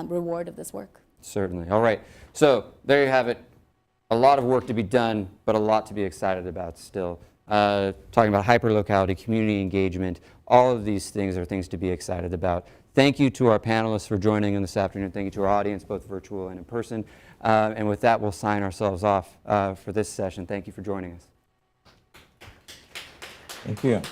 reward of this work. Certainly. All right. So there you have it. A lot of work to be done, but a lot to be excited about still. Talking about hyperlocality, community engagement, all of these things are things to be excited about. Thank you to our panelists for joining in this afternoon. Thank you to our audience, both virtual and in person. And with that, we'll sign ourselves off for this session. Thank you for joining us. Thank you.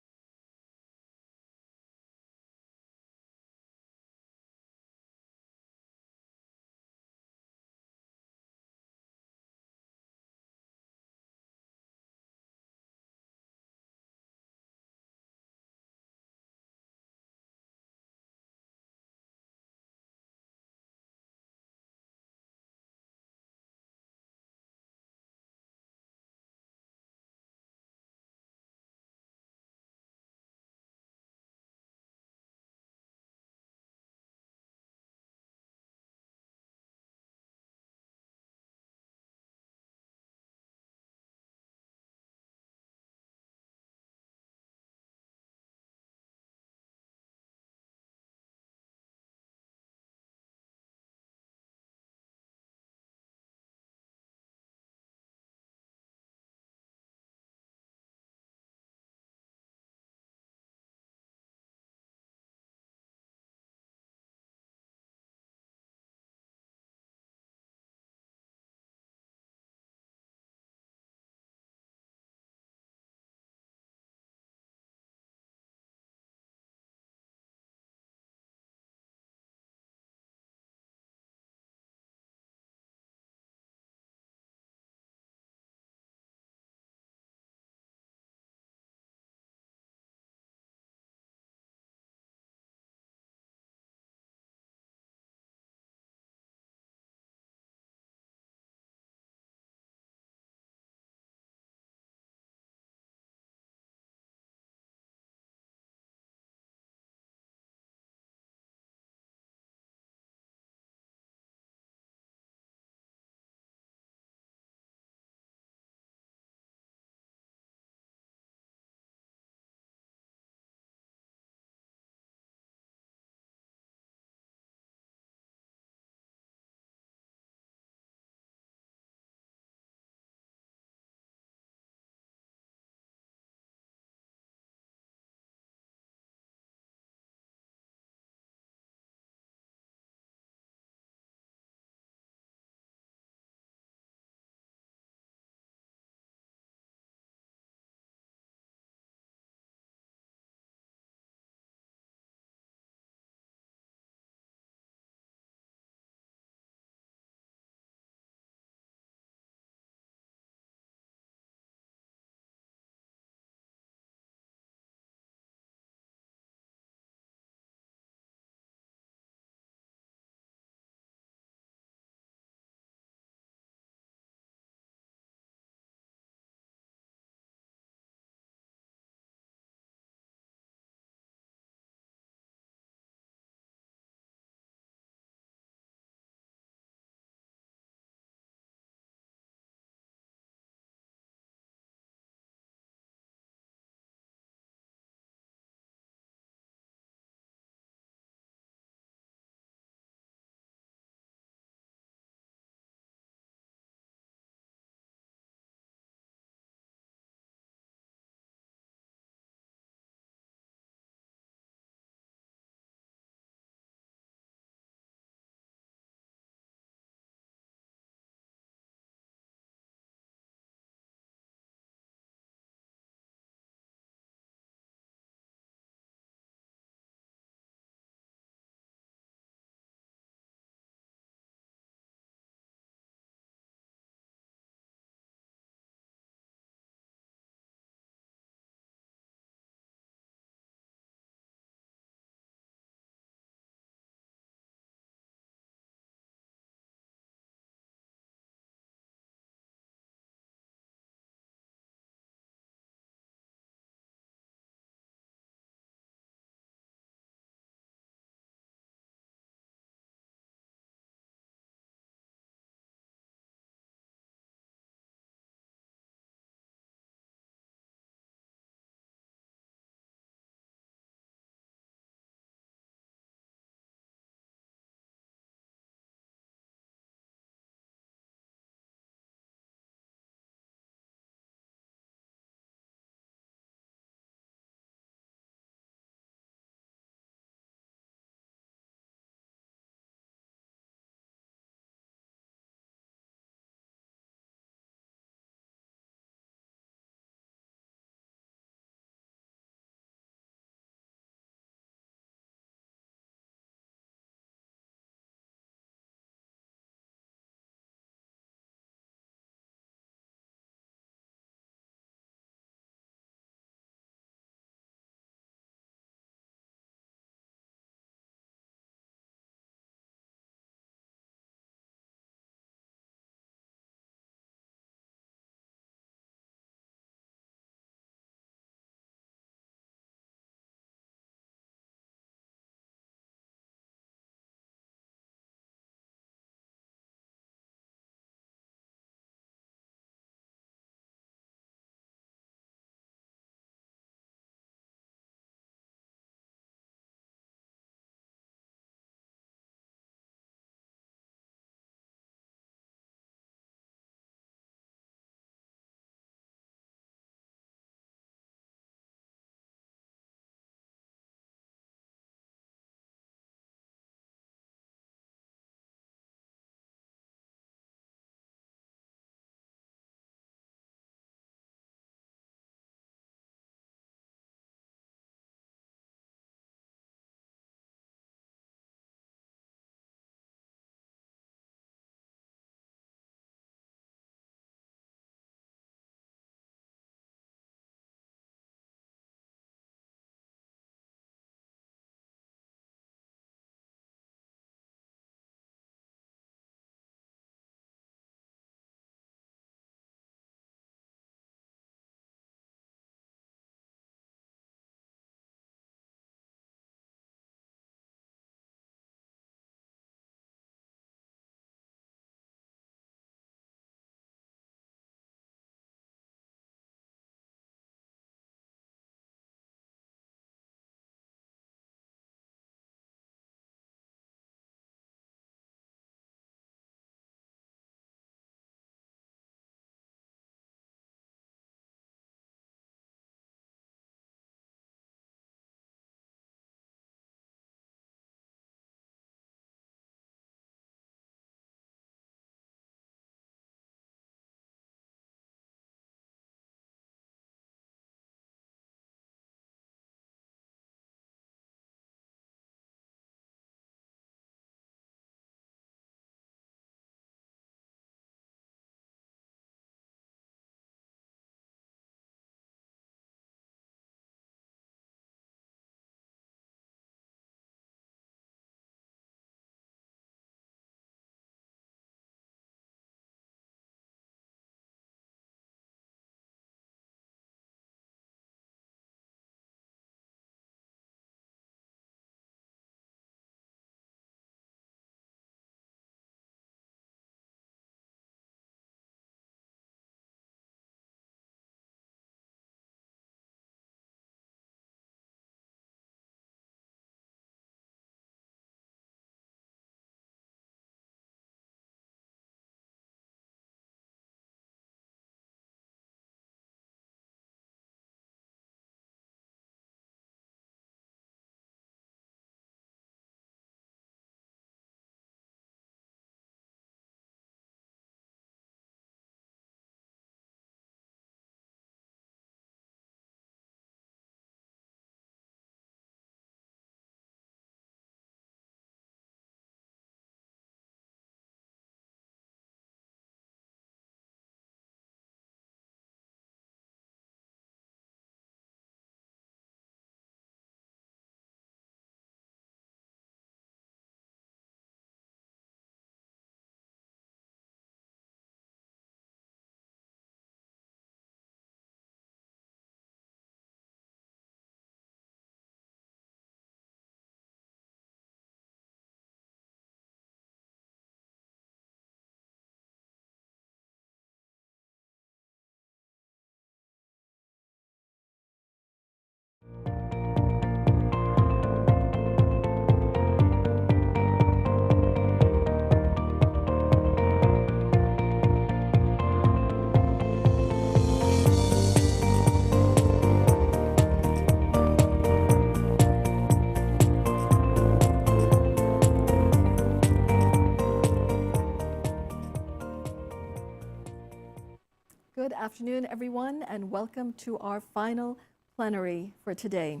afternoon, everyone, and welcome to our final plenary for today.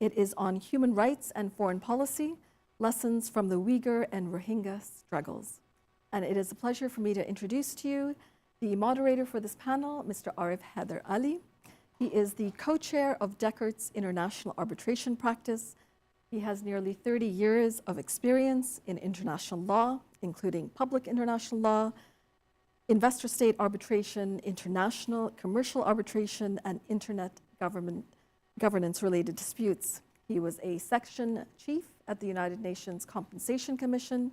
It is on human rights and foreign policy, lessons from the Uyghur and Rohingya struggles. And it is a pleasure for me to introduce to you the moderator for this panel, Mr. Arif Haider Ali. He is the co-chair of Deckert's International Arbitration Practice. He has nearly 30 years of experience in international law, including public international law, investor-state arbitration, international commercial arbitration, and internet governance-related disputes. He was a section chief at the United Nations Compensation Commission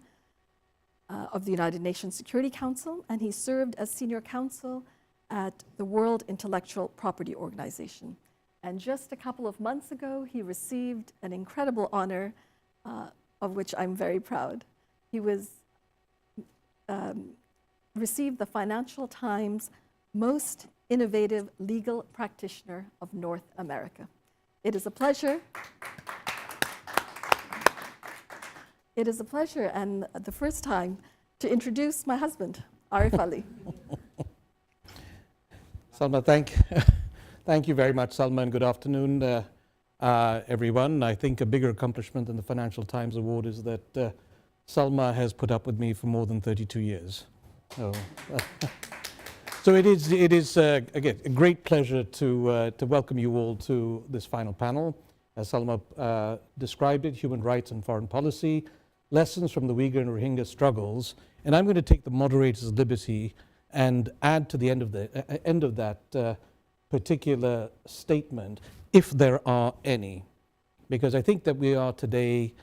of the United Nations Security Council, and he served as senior counsel at the World Intellectual Property Organization. And just a couple of months ago, he received an incredible honor of which I'm very proud. He received the Financial Times Most Innovative Legal Practitioner of North America. It is a pleasure. It is a pleasure and the first time to introduce my husband, Arif Ali. Salma, thank you very much, Salma, and good afternoon, everyone. I think a bigger accomplishment than the Financial Times Award is that Salma has put up with me for more than 32 years. So it is again, a great pleasure to welcome you all to this final panel. As Salma described it, human rights and foreign policy, lessons from the Uyghur and Rohingya struggles. And I'm going to take the moderator's liberty and add to the end of that particular statement, if there are any. Because I think that we are today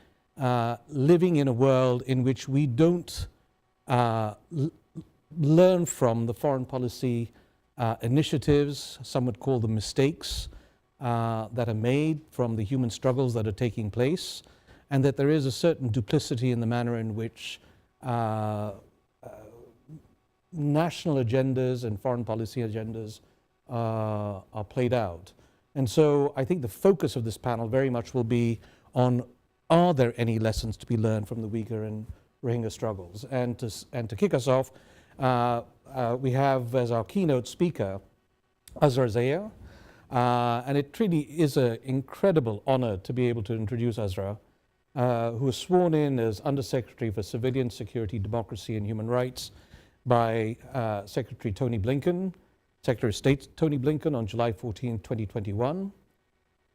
living in a world in which we don't learn from the foreign policy initiatives, some would call them mistakes, that are made from the human struggles that are taking place, and that there is a certain duplicity in the manner in which national agendas and foreign policy agendas are played out. And so I think the focus of this panel very much will be on, are there any lessons to be learned from the Uyghur and Rohingya struggles? And to kick us off, we have as our keynote speaker, Azra Zaya. And it really is an incredible honor to be able to introduce Azra, who was sworn in as Undersecretary for Civilian Security, Democracy and Human Rights by Secretary Tony Blinken, Secretary of State Tony Blinken on July 14, 2021.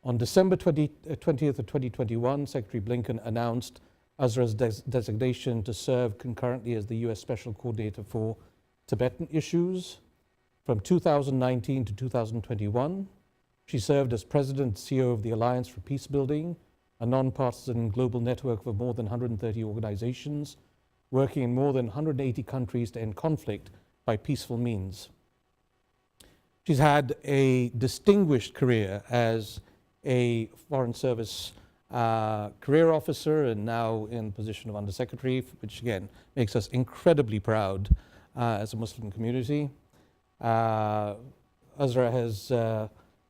On December 20th of 2021, Secretary Blinken announced Azra's designation to serve concurrently as the U.S. Special Coordinator for Tibetan Issues. From 2019 to 2021, she served as President and CEO of the Alliance for Peacebuilding, a nonpartisan global network of more than 130 organizations, working in more than 180 countries to end conflict by peaceful means. She's had a distinguished career as a Foreign Service career officer and now in the position of Undersecretary, which again makes us incredibly proud as a Muslim community. Azra has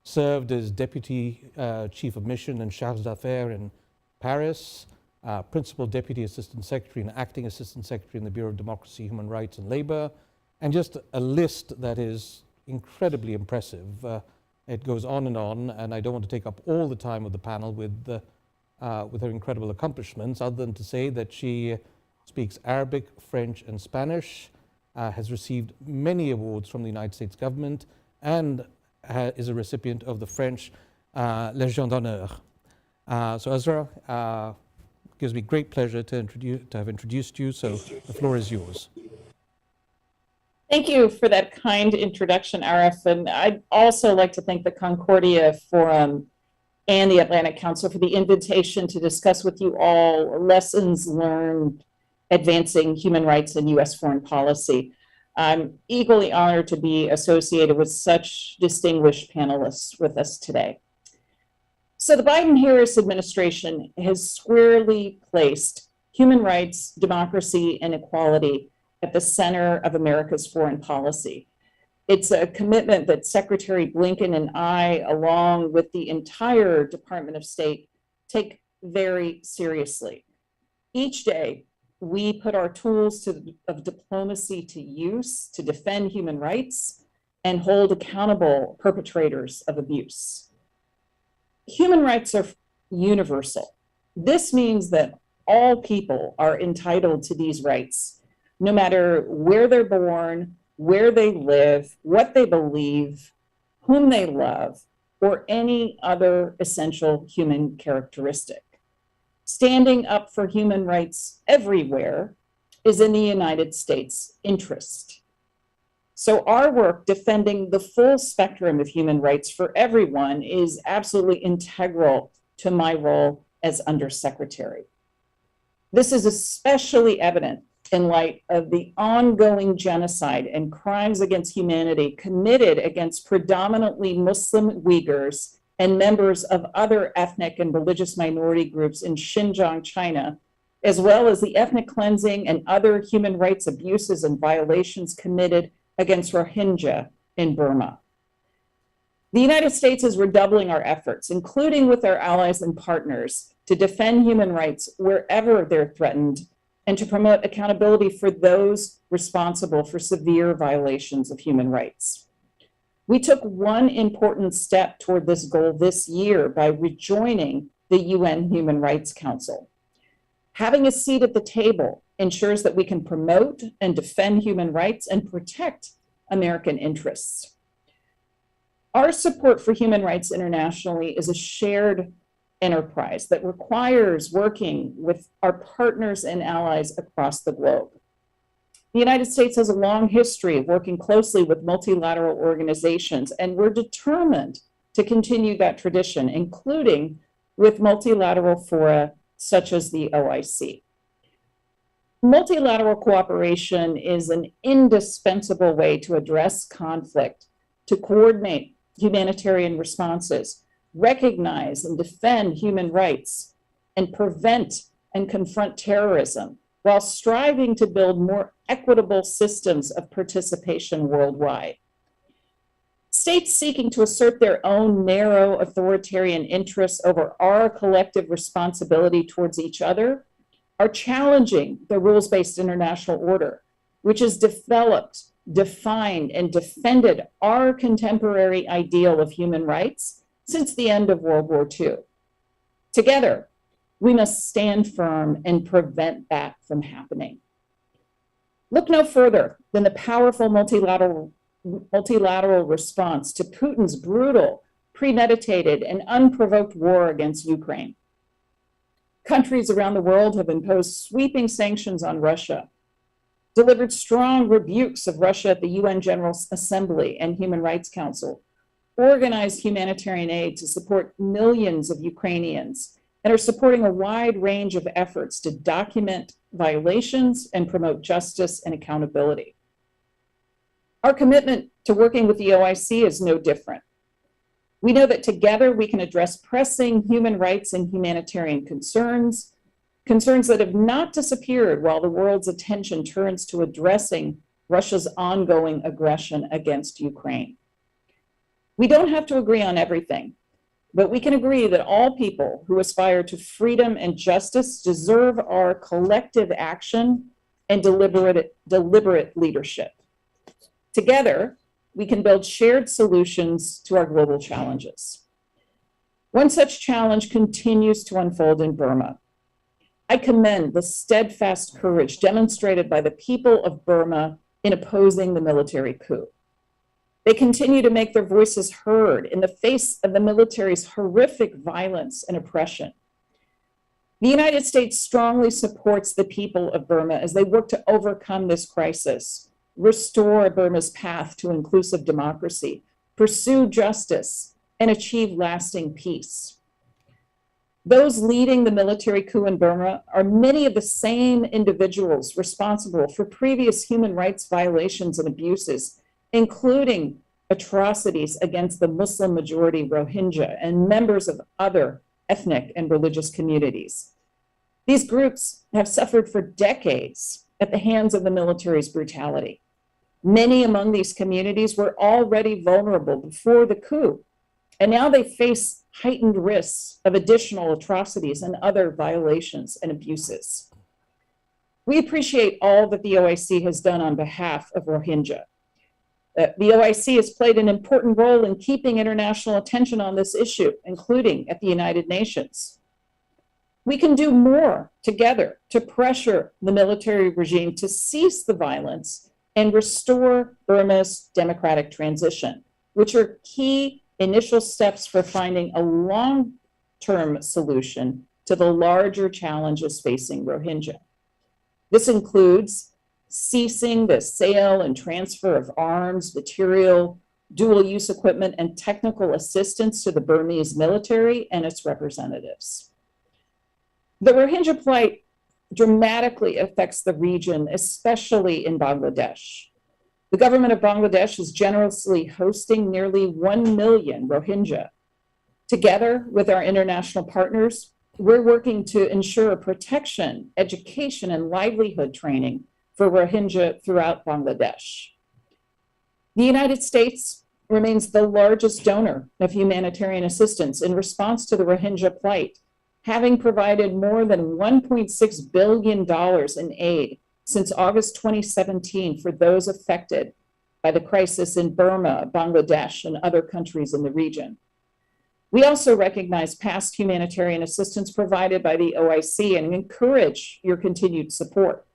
served as Deputy Chief of Mission and Charge d'Affaires in Paris, Principal Deputy Assistant Secretary and Acting Assistant Secretary in the Bureau of Democracy, Human Rights and Labor, and just a list that is incredibly impressive. It goes on, and I don't want to take up all the time of the panel with her incredible accomplishments, other than to say that she speaks Arabic, French, and Spanish, has received many awards from the United States government, and is a recipient of the French Légion d'honneur. So Azra, gives me great pleasure to have introduced you, so the floor is yours. Thank you for that kind introduction, Arif. And I'd also like to thank the Concordia Forum and the Atlantic Council for the invitation to discuss with you all lessons learned advancing human rights in U.S. foreign policy. I'm equally honored to be associated with such distinguished panelists with us today. So the Biden-Harris administration has squarely placed human rights, democracy, and equality at the center of America's foreign policy. It's a commitment that Secretary Blinken and I, along with the entire Department of State, take very seriously. Each day, we put our tools of diplomacy to use to defend human rights and hold accountable perpetrators of abuse. Human rights are universal. This means that all people are entitled to these rights, no matter where they're born, where they live, what they believe, whom they love, or any other essential human characteristic. Standing up for human rights everywhere is in the United States' interest. So our work defending the full spectrum of human rights for everyone is absolutely integral to my role as Undersecretary. This is especially evident in light of the ongoing genocide and crimes against humanity committed against predominantly Muslim Uyghurs and members of other ethnic and religious minority groups in Xinjiang, China, as well as the ethnic cleansing and other human rights abuses and violations committed against Rohingya in Burma. The United States is redoubling our efforts, including with our allies and partners, to defend human rights wherever they're threatened and to promote accountability for those responsible for severe violations of human rights. We took one important step toward this goal this year by rejoining the UN Human Rights Council. Having a seat at the table ensures that we can promote and defend human rights and protect American interests. Our support for human rights internationally is a shared enterprise that requires working with our partners and allies across the globe. The United States has a long history of working closely with multilateral organizations, and we're determined to continue that tradition, including with multilateral fora such as the OIC. Multilateral cooperation is an indispensable way to address conflict, to coordinate humanitarian responses, recognize and defend human rights, and prevent and confront terrorism, while striving to build more equitable systems of participation worldwide. States seeking to assert their own narrow authoritarian interests over our collective responsibility towards each other are challenging the rules-based international order, which has developed, defined, and defended our contemporary ideal of human rights since the end of World War II. Together, we must stand firm and prevent that from happening. Look no further than the powerful multilateral response to Putin's brutal, premeditated, and unprovoked war against Ukraine. Countries around the world have imposed sweeping sanctions on Russia, delivered strong rebukes of Russia at the UN General Assembly and Human Rights Council, organized humanitarian aid to support millions of Ukrainians, and are supporting a wide range of efforts to document violations and promote justice and accountability. Our commitment to working with the OIC is no different. We know that together we can address pressing human rights and humanitarian concerns that have not disappeared while the world's attention turns to addressing Russia's ongoing aggression against Ukraine. We don't have to agree on everything, but we can agree that all people who aspire to freedom and justice deserve our collective action and deliberate leadership. Together, we can build shared solutions to our global challenges. One such challenge continues to unfold in Burma. I commend the steadfast courage demonstrated by the people of Burma in opposing the military coup. They continue to make their voices heard in the face of the military's horrific violence and oppression. The United States strongly supports the people of Burma as they work to overcome this crisis, restore Burma's path to inclusive democracy, pursue justice, and achieve lasting peace. Those leading the military coup in Burma are many of the same individuals responsible for previous human rights violations and abuses, including atrocities against the Muslim majority Rohingya and members of other ethnic and religious communities. These groups have suffered for decades at the hands of the military's brutality. Many among these communities were already vulnerable before the coup, and now they face heightened risks of additional atrocities and other violations and abuses. We appreciate all that the OIC has done on behalf of Rohingya, The OIC has played an important role in keeping international attention on this issue, including at the United Nations. We can do more together to pressure the military regime to cease the violence and restore Burma's democratic transition, which are key initial steps for finding a long-term solution to the larger challenges facing Rohingya. This includes ceasing the sale and transfer of arms, material, dual-use equipment, and technical assistance to the Burmese military and its representatives. The Rohingya plight dramatically affects the region, especially in Bangladesh. The government of Bangladesh is generously hosting nearly 1 million Rohingya. Together with our international partners, we're working to ensure protection, education, and livelihood training for Rohingya throughout Bangladesh. The United States remains the largest donor of humanitarian assistance in response to the Rohingya plight, having provided more than $1.6 billion in aid since August 2017 for those affected by the crisis in Burma, Bangladesh, and other countries in the region. We also recognize past humanitarian assistance provided by the OIC and encourage your continued support.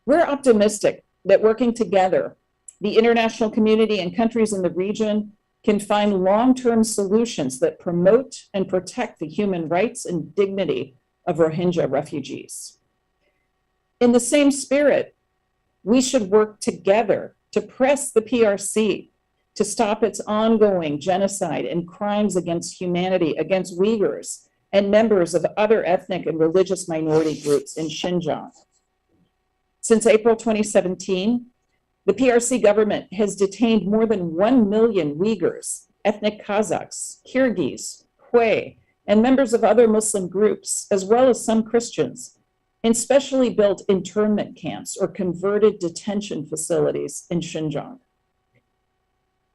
We're optimistic that working together, the international community and countries in the region can find long-term solutions that promote and protect the human rights and dignity of Rohingya refugees. In the same spirit, we should work together to press the PRC to stop its ongoing genocide and crimes against humanity against Uyghurs and members of other ethnic and religious minority groups in Xinjiang. Since April 2017, the PRC government has detained more than 1 million Uyghurs, ethnic Kazakhs, Kyrgyz, Hui, and members of other Muslim groups, as well as some Christians, in specially built internment camps or converted detention facilities in Xinjiang.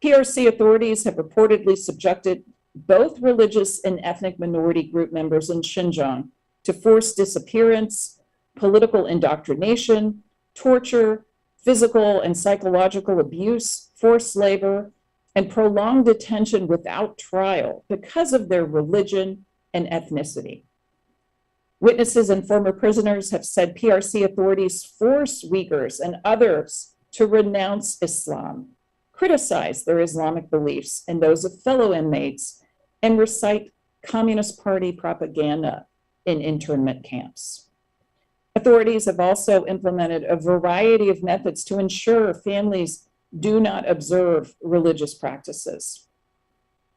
PRC authorities have reportedly subjected both religious and ethnic minority group members in Xinjiang to forced disappearance, political indoctrination, torture, physical and psychological abuse, forced labor, and prolonged detention without trial because of their religion and ethnicity. Witnesses and former prisoners have said PRC authorities force Uyghurs and others to renounce Islam, criticize their Islamic beliefs and those of fellow inmates, and recite Communist Party propaganda in internment camps. Authorities have also implemented a variety of methods to ensure families do not observe religious practices.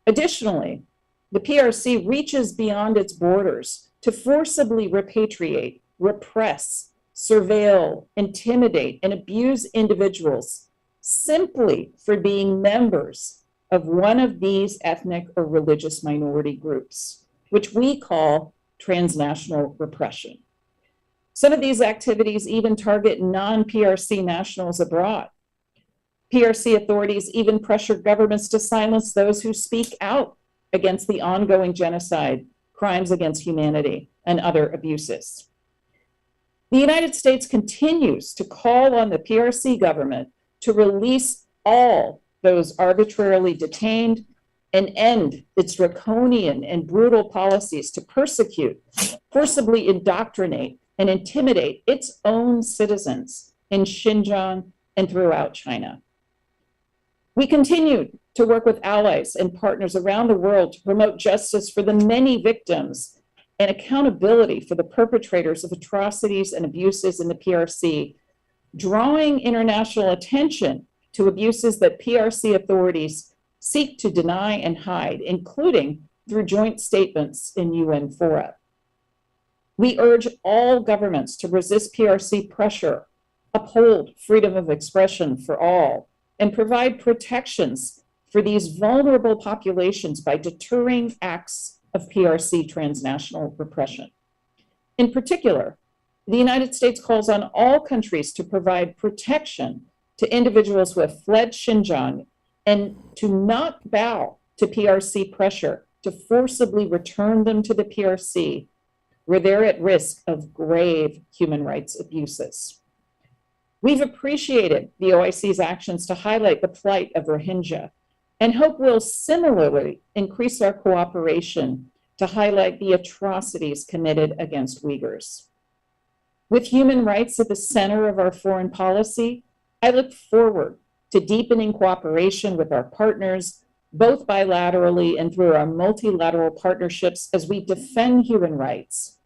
Additionally, the PRC reaches beyond its borders to forcibly repatriate, repress, surveil, intimidate, and abuse individuals simply for being members of one of these ethnic or religious minority groups, which we call transnational repression. Some of these activities even target non-PRC nationals abroad. PRC authorities even pressure governments to silence those who speak out against the ongoing genocide, crimes against humanity, and other abuses. The United States continues to call on the PRC government to release all those arbitrarily detained and end its draconian and brutal policies to persecute, forcibly indoctrinate, and intimidate its own citizens in Xinjiang and throughout China. We continue to work with allies and partners around the world to promote justice for the many victims and accountability for the perpetrators of atrocities and abuses in the PRC, drawing international attention to abuses that PRC authorities seek to deny and hide, including through joint statements in UN fora. We urge all governments to resist PRC pressure, uphold freedom of expression for all, and provide protections for these vulnerable populations by deterring acts of PRC transnational repression. In particular, the United States calls on all countries to provide protection to individuals who have fled Xinjiang and to not bow to PRC pressure to forcibly return them to the PRC, where they're at risk of grave human rights abuses. We've appreciated the OIC's actions to highlight the plight of Rohingya and hope we'll similarly increase our cooperation to highlight the atrocities committed against Uyghurs. With human rights at the center of our foreign policy, I look forward to deepening cooperation with our partners, both bilaterally and through our multilateral partnerships as we defend human rights,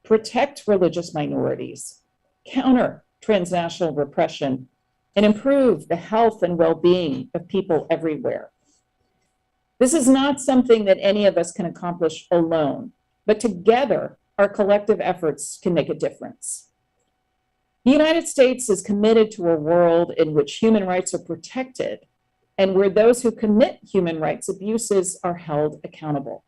protect religious minorities, counter transnational repression, and improve the health and well-being of people everywhere. This is not something that any of us can accomplish alone, but together, our collective efforts can make a difference. The United States is committed to a world in which human rights are protected and where those who commit human rights abuses are held accountable.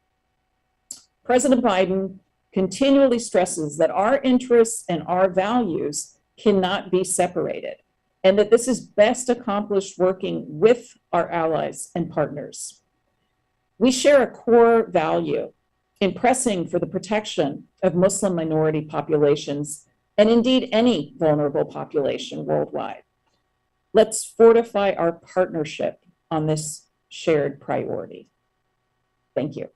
President Biden continually stresses that our interests and our values cannot be separated, and that this is best accomplished working with our allies and partners. We share a core value in pressing for the protection of Muslim minority populations and indeed any vulnerable population worldwide. Let's fortify our partnership on this shared priority. Thank you.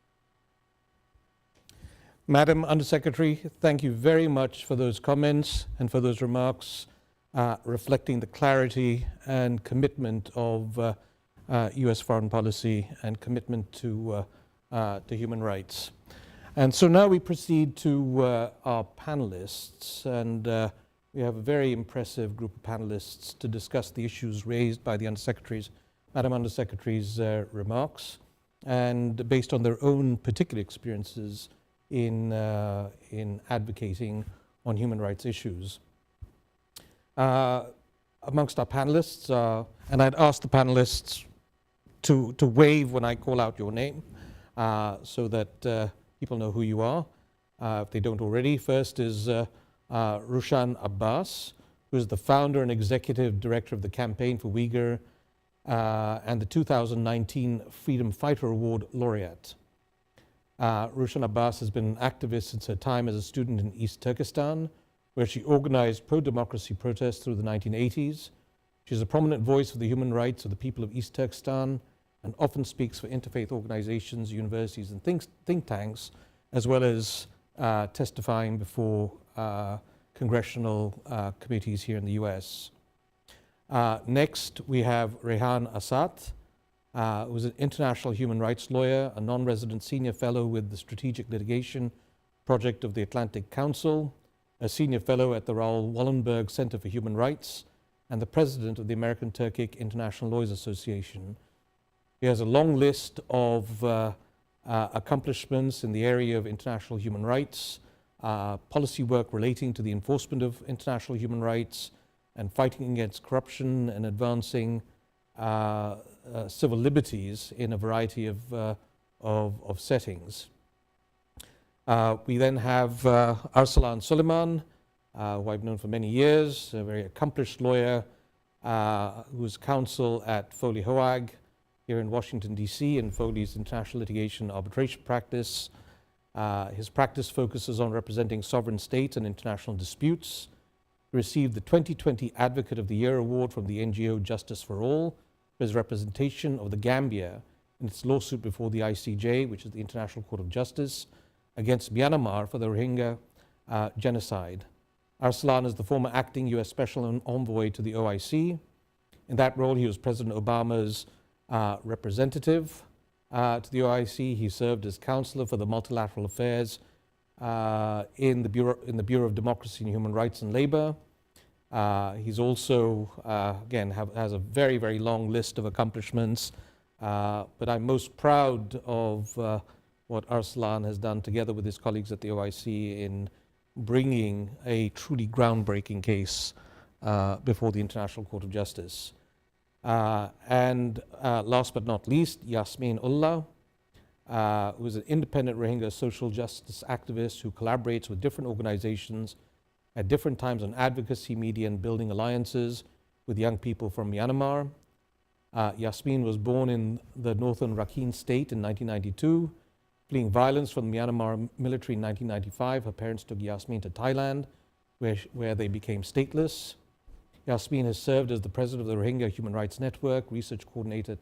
Madam Undersecretary, thank you very much for those comments and for those remarks reflecting the clarity and commitment of U.S. foreign policy and commitment to human rights. And so now we proceed to our panelists, and we have a very impressive group of panelists to discuss the issues raised by the Madam Undersecretary's remarks, and based on their own particular experiences in advocating on human rights issues. Amongst our panelists, and I'd ask the panelists to wave when I call out your name so that people know who you are, if they don't already. First is Hassan Abbas, who is the founder and executive director of the Campaign for Uyghur and the 2019 Freedom Fighter Award laureate. Hassan Abbas has been an activist since her time as a student in East Turkestan, where she organized pro-democracy protests through the 1980s. She's a prominent voice for the human rights of the people of East Turkestan and often speaks for interfaith organizations, universities, and think tanks, as well as testifying before congressional committees here in the US. Next, we have Rehan Asad, who is an international human rights lawyer, a non-resident senior fellow with the Strategic Litigation Project of the Atlantic Council, a senior fellow at the Raoul Wallenberg Center for Human Rights, and the president of the American Turkic International Lawyers Association. He has a long list of accomplishments in the area of international human rights, policy work relating to the enforcement of international human rights, and fighting against corruption and advancing civil liberties in a variety of settings. We then have Arsalan Suleiman, who I've known for many years, a very accomplished lawyer who's counsel at Foley Hoag here in Washington, D.C., and Foley's international litigation arbitration practice. His practice focuses on representing sovereign states and international disputes. He received the 2020 Advocate of the Year Award from the NGO Justice for All for his representation of the Gambia in its lawsuit before the ICJ, which is the International Court of Justice, against Myanmar for the Rohingya genocide. Arsalan is the former acting U.S. Special Envoy to the OIC. In that role, he was President Obama's representative to the OIC. He served as counselor for the multilateral affairs in the Bureau of Democracy and Human Rights and Labor. He's also, again, has a very, very long list of accomplishments, but I'm most proud of what Arsalan has done together with his colleagues at the OIC in bringing a truly groundbreaking case before the International Court of Justice. And last but not least, Yasmin Ullah, who is an independent Rohingya social justice activist who collaborates with different organizations at different times on advocacy, media, and building alliances with young people from Myanmar. Yasmin was born in the northern Rakhine state in 1992. Fleeing violence from the Myanmar military in 1995, her parents took Yasmin to Thailand, where they became stateless. Yasmin has served as the president of the Rohingya Human Rights Network, research coordinator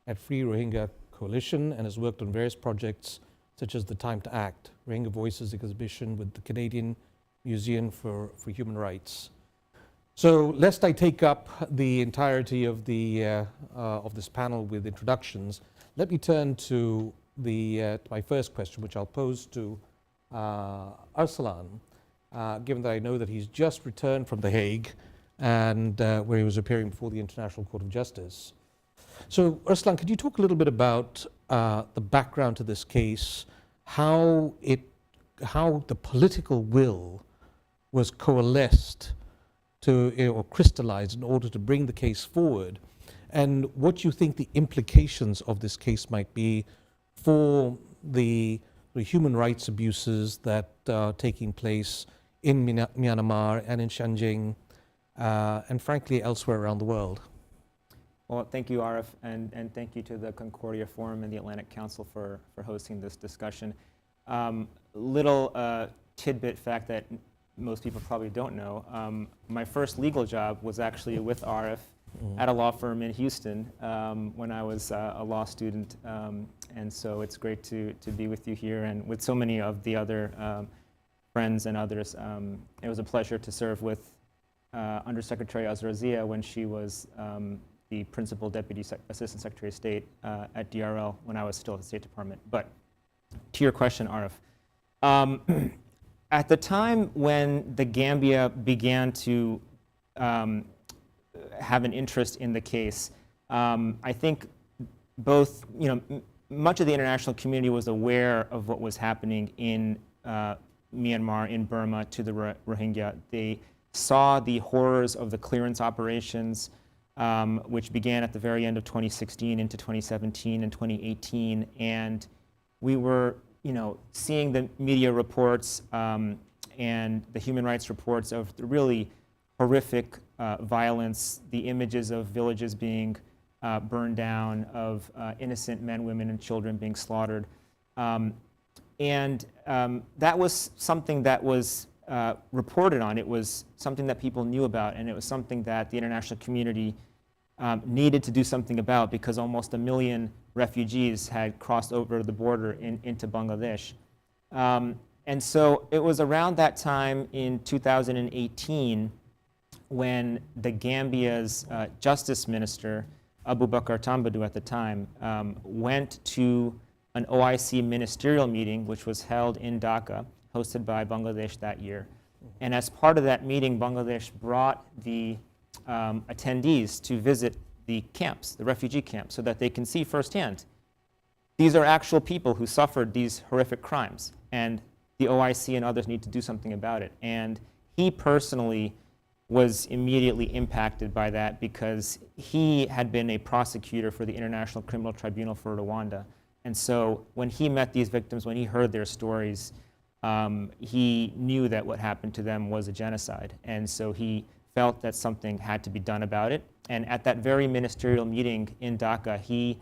at Free Rohingya Coalition, and has worked on various projects such as the Time to Act, Rohingya Voices exhibition with the Canadian Museum for Human Rights. So lest I take up the entirety of this panel with introductions, let me turn to my first question, which I'll pose to Arsalan, given that I know that he's just returned from The Hague and where he was appearing before the International Court of Justice. So Arsalan, could you talk a little bit about the background to this case, how the political will was coalesced or crystallized in order to bring the case forward, and what you think the implications of this case might be for the human rights abuses that are taking place in Myanmar and in Xinjiang, and frankly elsewhere around the world. Well, thank you, Arif, and thank you to the Concordia Forum and the Atlantic Council for hosting this discussion. Little tidbit fact that most people probably don't know, my first legal job was actually with Arif at a law firm in Houston when I was a law student, and so it's great to be with you here and with so many of the other friends and others. It was a pleasure to serve with Undersecretary Azrazia when she was the Principal Deputy Assistant Secretary of State at DRL when I was still at the State Department. But to your question, Arif, at the time when the Gambia began to have an interest in the case, I think both, much of the international community was aware of what was happening in Myanmar, in Burma, to the Rohingya. They saw the horrors of the clearance operations, which began at the very end of 2016 into 2017 and 2018, and we were seeing the media reports and the human rights reports of the really horrific violence, the images of villages being burned down, of innocent men, women, and children being slaughtered. And that was something that was reported on. It was something that people knew about, and it was something that the international community needed to do something about, because almost 1 million refugees had crossed over the border into Bangladesh. And so it was around that time in 2018 when the Gambia's Justice Minister, Abu Bakr Tambadou at the time, went to an OIC ministerial meeting, which was held in Dhaka, hosted by Bangladesh that year. And as part of that meeting, Bangladesh brought the attendees to visit the camps, the refugee camps, so that they can see firsthand. These are actual people who suffered these horrific crimes, and the OIC and others need to do something about it. And he personally was immediately impacted by that because he had been a prosecutor for the International Criminal Tribunal for Rwanda. And so when he met these victims, when he heard their stories, he knew that what happened to them was a genocide. And so he felt that something had to be done about it. And at that very ministerial meeting in Dhaka, he,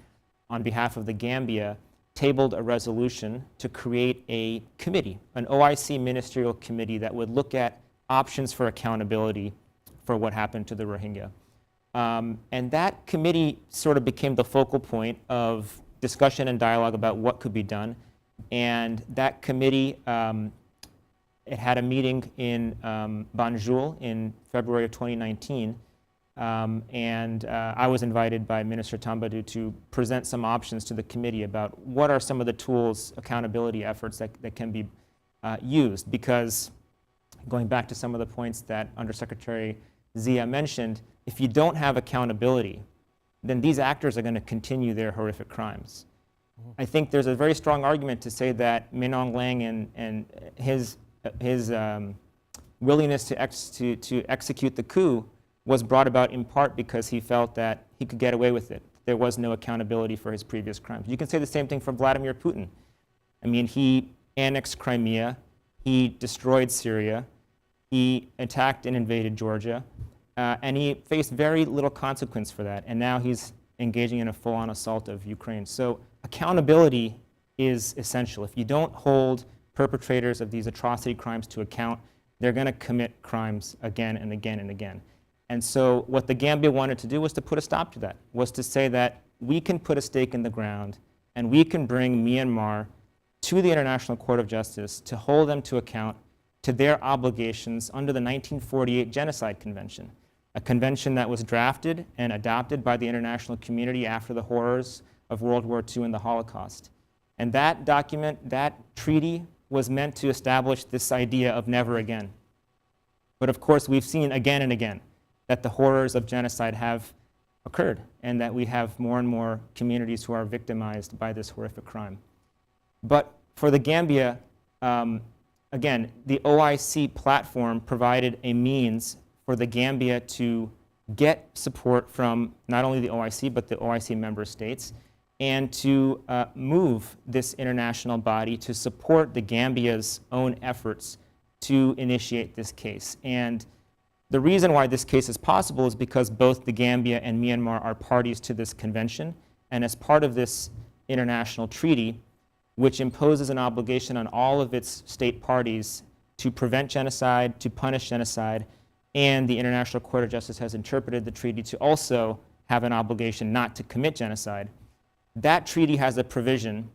on behalf of the Gambia, tabled a resolution to create a committee, an OIC ministerial committee that would look at options for accountability for what happened to the Rohingya. And that committee sort of became the focal point of discussion and dialogue about what could be done. And that committee, it had a meeting in Banjul in February of 2019. And I was invited by Minister Tambadou to present some options to the committee about what are some of the tools, accountability efforts that can be used. Because going back to some of the points that Undersecretary Zia mentioned, if you don't have accountability, then these actors are going to continue their horrific crimes. I think there's a very strong argument to say that Min Aung Hlaing and his willingness to execute the coup was brought about in part because he felt that he could get away with it. There was no accountability for his previous crimes. You can say the same thing for Vladimir Putin. I mean, he annexed Crimea, he destroyed Syria, he attacked and invaded Georgia, and he faced very little consequence for that. And now he's engaging in a full-on assault of Ukraine. So accountability is essential. If you don't hold perpetrators of these atrocity crimes to account, they're going to commit crimes again and again and again. And so what the Gambia wanted to do was to put a stop to that, was to say that we can put a stake in the ground and we can bring Myanmar to the International Court of Justice to hold them to account to their obligations under the 1948 Genocide Convention, a convention that was drafted and adopted by the international community after the horrors of World War II and the Holocaust. And that document, that treaty, was meant to establish this idea of never again. But of course, we've seen again and again that the horrors of genocide have occurred and that we have more and more communities who are victimized by this horrific crime. But for the Gambia, again, the OIC platform provided a means for the Gambia to get support from not only the OIC, but the OIC member states, and to move this international body to support the Gambia's own efforts to initiate this case. And the reason why this case is possible is because both the Gambia and Myanmar are parties to this convention, and as part of this international treaty, which imposes an obligation on all of its state parties to prevent genocide, to punish genocide, and the International Court of Justice has interpreted the treaty to also have an obligation not to commit genocide. That treaty has a provision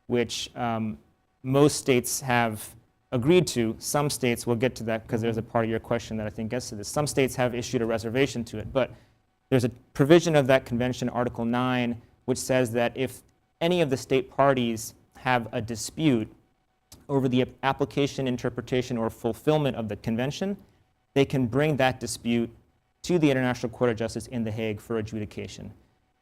which most states have agreed to. Some states, we'll get to that because there's a part of your question that I think gets to this. Some states have issued a reservation to it, but there's a provision of that convention, Article 9, which says that if any of the state parties have a dispute over the application, interpretation, or fulfillment of the convention, they can bring that dispute to the International Court of Justice in The Hague for adjudication.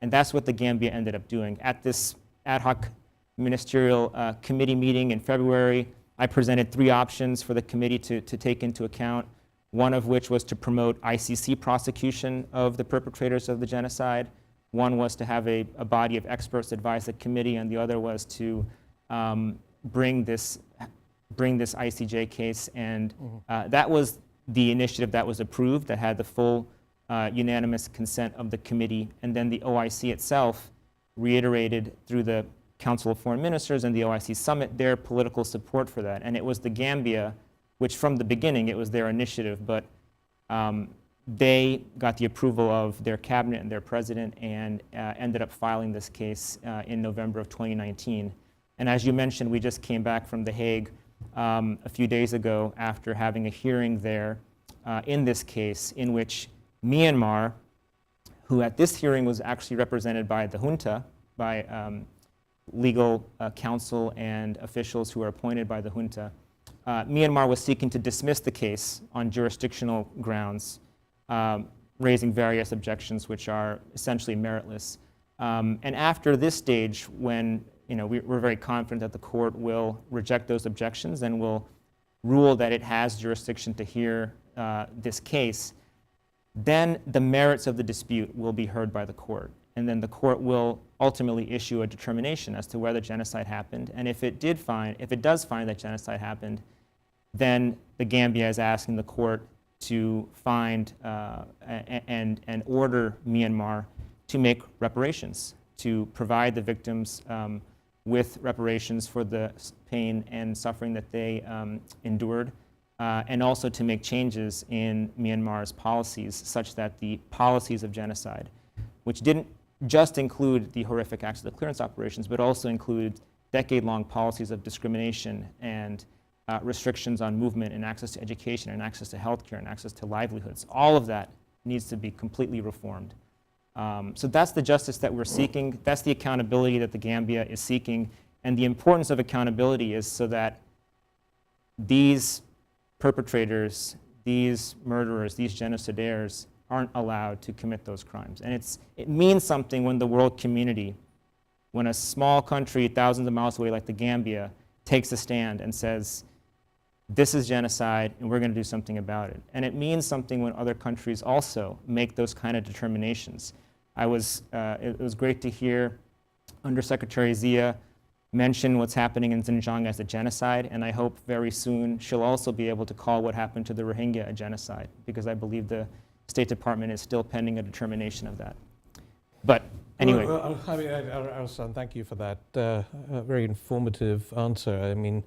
And that's what the Gambia ended up doing. At this ad hoc ministerial committee meeting in February, I presented 3 options for the committee to take into account, one of which was to promote ICC prosecution of the perpetrators of the genocide. One was to have a body of experts advise the committee, and the other was to bring this ICJ case. And that was the initiative that was approved, that had the full unanimous consent of the committee. And then the OIC itself reiterated through the Council of Foreign Ministers and the OIC Summit their political support for that. And it was the Gambia, which from the beginning, it was their initiative, but they got the approval of their cabinet and their president and ended up filing this case in November of 2019. And as you mentioned, we just came back from The Hague a few days ago after having a hearing there in this case, in which Myanmar, who at this hearing was actually represented by the junta, by legal counsel and officials who are appointed by the junta, Myanmar was seeking to dismiss the case on jurisdictional grounds, raising various objections which are essentially meritless. And after this stage, when we're very confident that the court will reject those objections and will rule that it has jurisdiction to hear this case, then the merits of the dispute will be heard by the court. And then the court will ultimately issue a determination as to whether genocide happened. And if it does find that genocide happened, then the Gambia is asking the court to find and order Myanmar to make reparations, to provide the victims with reparations for the pain and suffering that they endured, and also to make changes in Myanmar's policies such that the policies of genocide, which didn't just include the horrific acts of the clearance operations, but also include decade-long policies of discrimination and restrictions on movement and access to education and access to healthcare and access to livelihoods. All of that needs to be completely reformed. So that's the justice that we're seeking. That's the accountability that the Gambia is seeking. And the importance of accountability is so that these perpetrators, these murderers, these genocidaires aren't allowed to commit those crimes. And it means something when the world community, when a small country thousands of miles away like the Gambia takes a stand and says, this is genocide and we're going to do something about it. And it means something when other countries also make those kind of determinations. It was great to hear Undersecretary Zia mention what's happening in Xinjiang as a genocide, and I hope very soon she'll also be able to call what happened to the Rohingya a genocide, because I believe the State Department is still pending a determination of that. But anyway. Hassan, thank you for that very informative answer. I mean,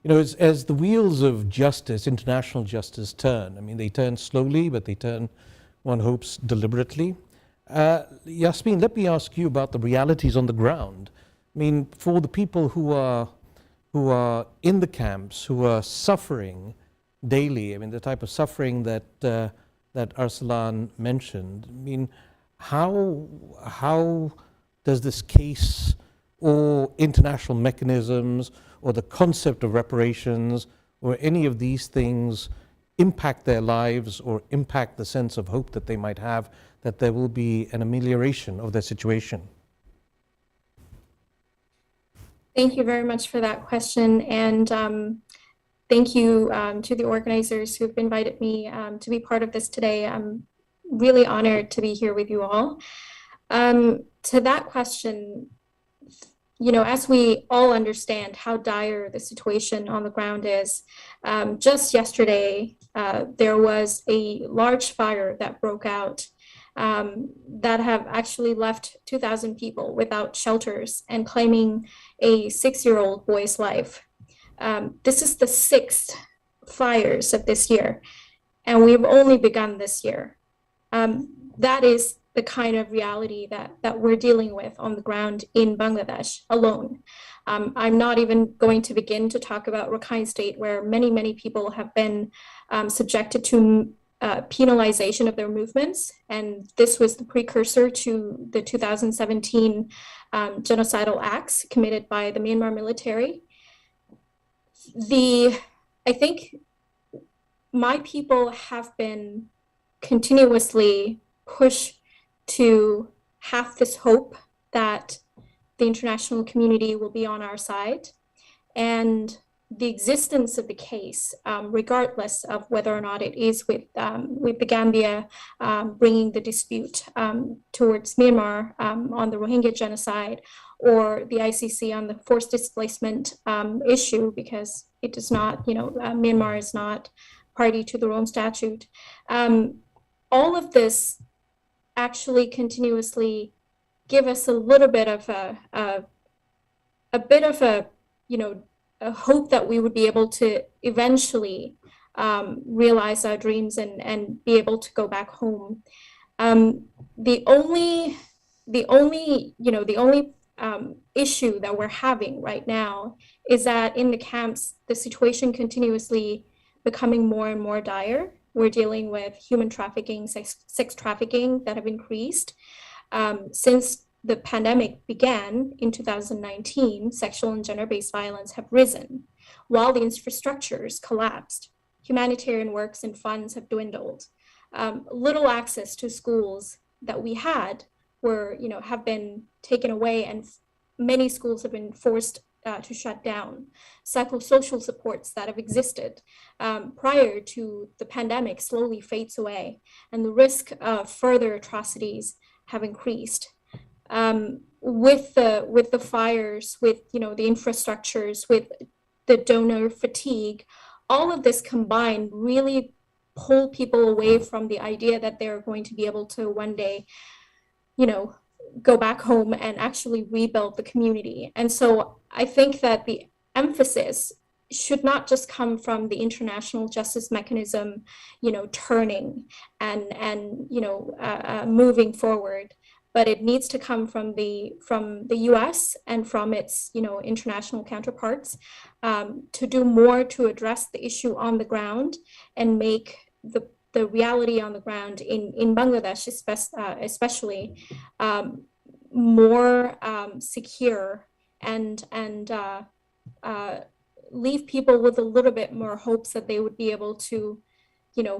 as the wheels of justice, international justice turn, I mean, they turn slowly, but they turn one hopes, deliberately. Yasmin, let me ask you about the realities on the ground. I mean, for the people who are in the camps, who are suffering daily, I mean, the type of suffering that Arsalan mentioned, I mean, how does this case or international mechanisms or the concept of reparations or any of these things impact their lives or impact the sense of hope that they might have that there will be an amelioration of their situation? Thank you very much for that question. And thank you to the organizers who've invited me to be part of this today. I'm really honored to be here with you all. To that question, you know, as we all understand how dire the situation on the ground is, just yesterday, there was a large fire that broke out that have actually left 2,000 people without shelters and claiming a 6-year-old boy's life. This is the 6th fires of this year, and we've only begun this year. That is the kind of reality that we're dealing with on the ground in Bangladesh alone. I'm not even going to begin to talk about Rakhine State, where many, many people have been subjected to penalization of their movements. And this was the precursor to the 2017 genocidal acts committed by the Myanmar military. I think my people have been continuously pushed to have this hope that the international community will be on our side. And the existence of the case, regardless of whether or not it is with the Gambia bringing the dispute towards Myanmar on the Rohingya genocide, or the ICC on the forced displacement issue, because it does not, you know, Myanmar is not party to the Rome Statute. All of this actually continuously give us a little bit of a you know, a hope that we would be able to eventually realize our dreams and be able to go back home. The only issue that we're having right now is that in the camps, the situation continuously becoming more and more dire. We're dealing with human trafficking, sex trafficking that have increased. Since the pandemic began in 2019, sexual and gender-based violence have risen, while the infrastructures collapsed. Humanitarian works and funds have dwindled. Little access to schools that we had have been taken away, and many schools have been forced to shut down. Psychosocial supports that have existed prior to the pandemic slowly fades away, and the risk of further atrocities have increased. With the fires, with the infrastructures, with the donor fatigue, all of this combined really pull people away from the idea that they're going to be able to one day, go back home and actually rebuild the community. And so I think that the emphasis should not just come from the international justice mechanism, turning and moving forward, but it needs to come from the U.S. and from its international counterparts to do more to address the issue on the ground and make the reality on the ground in Bangladesh, especially more secure and leave people with a little bit more hopes that they would be able to,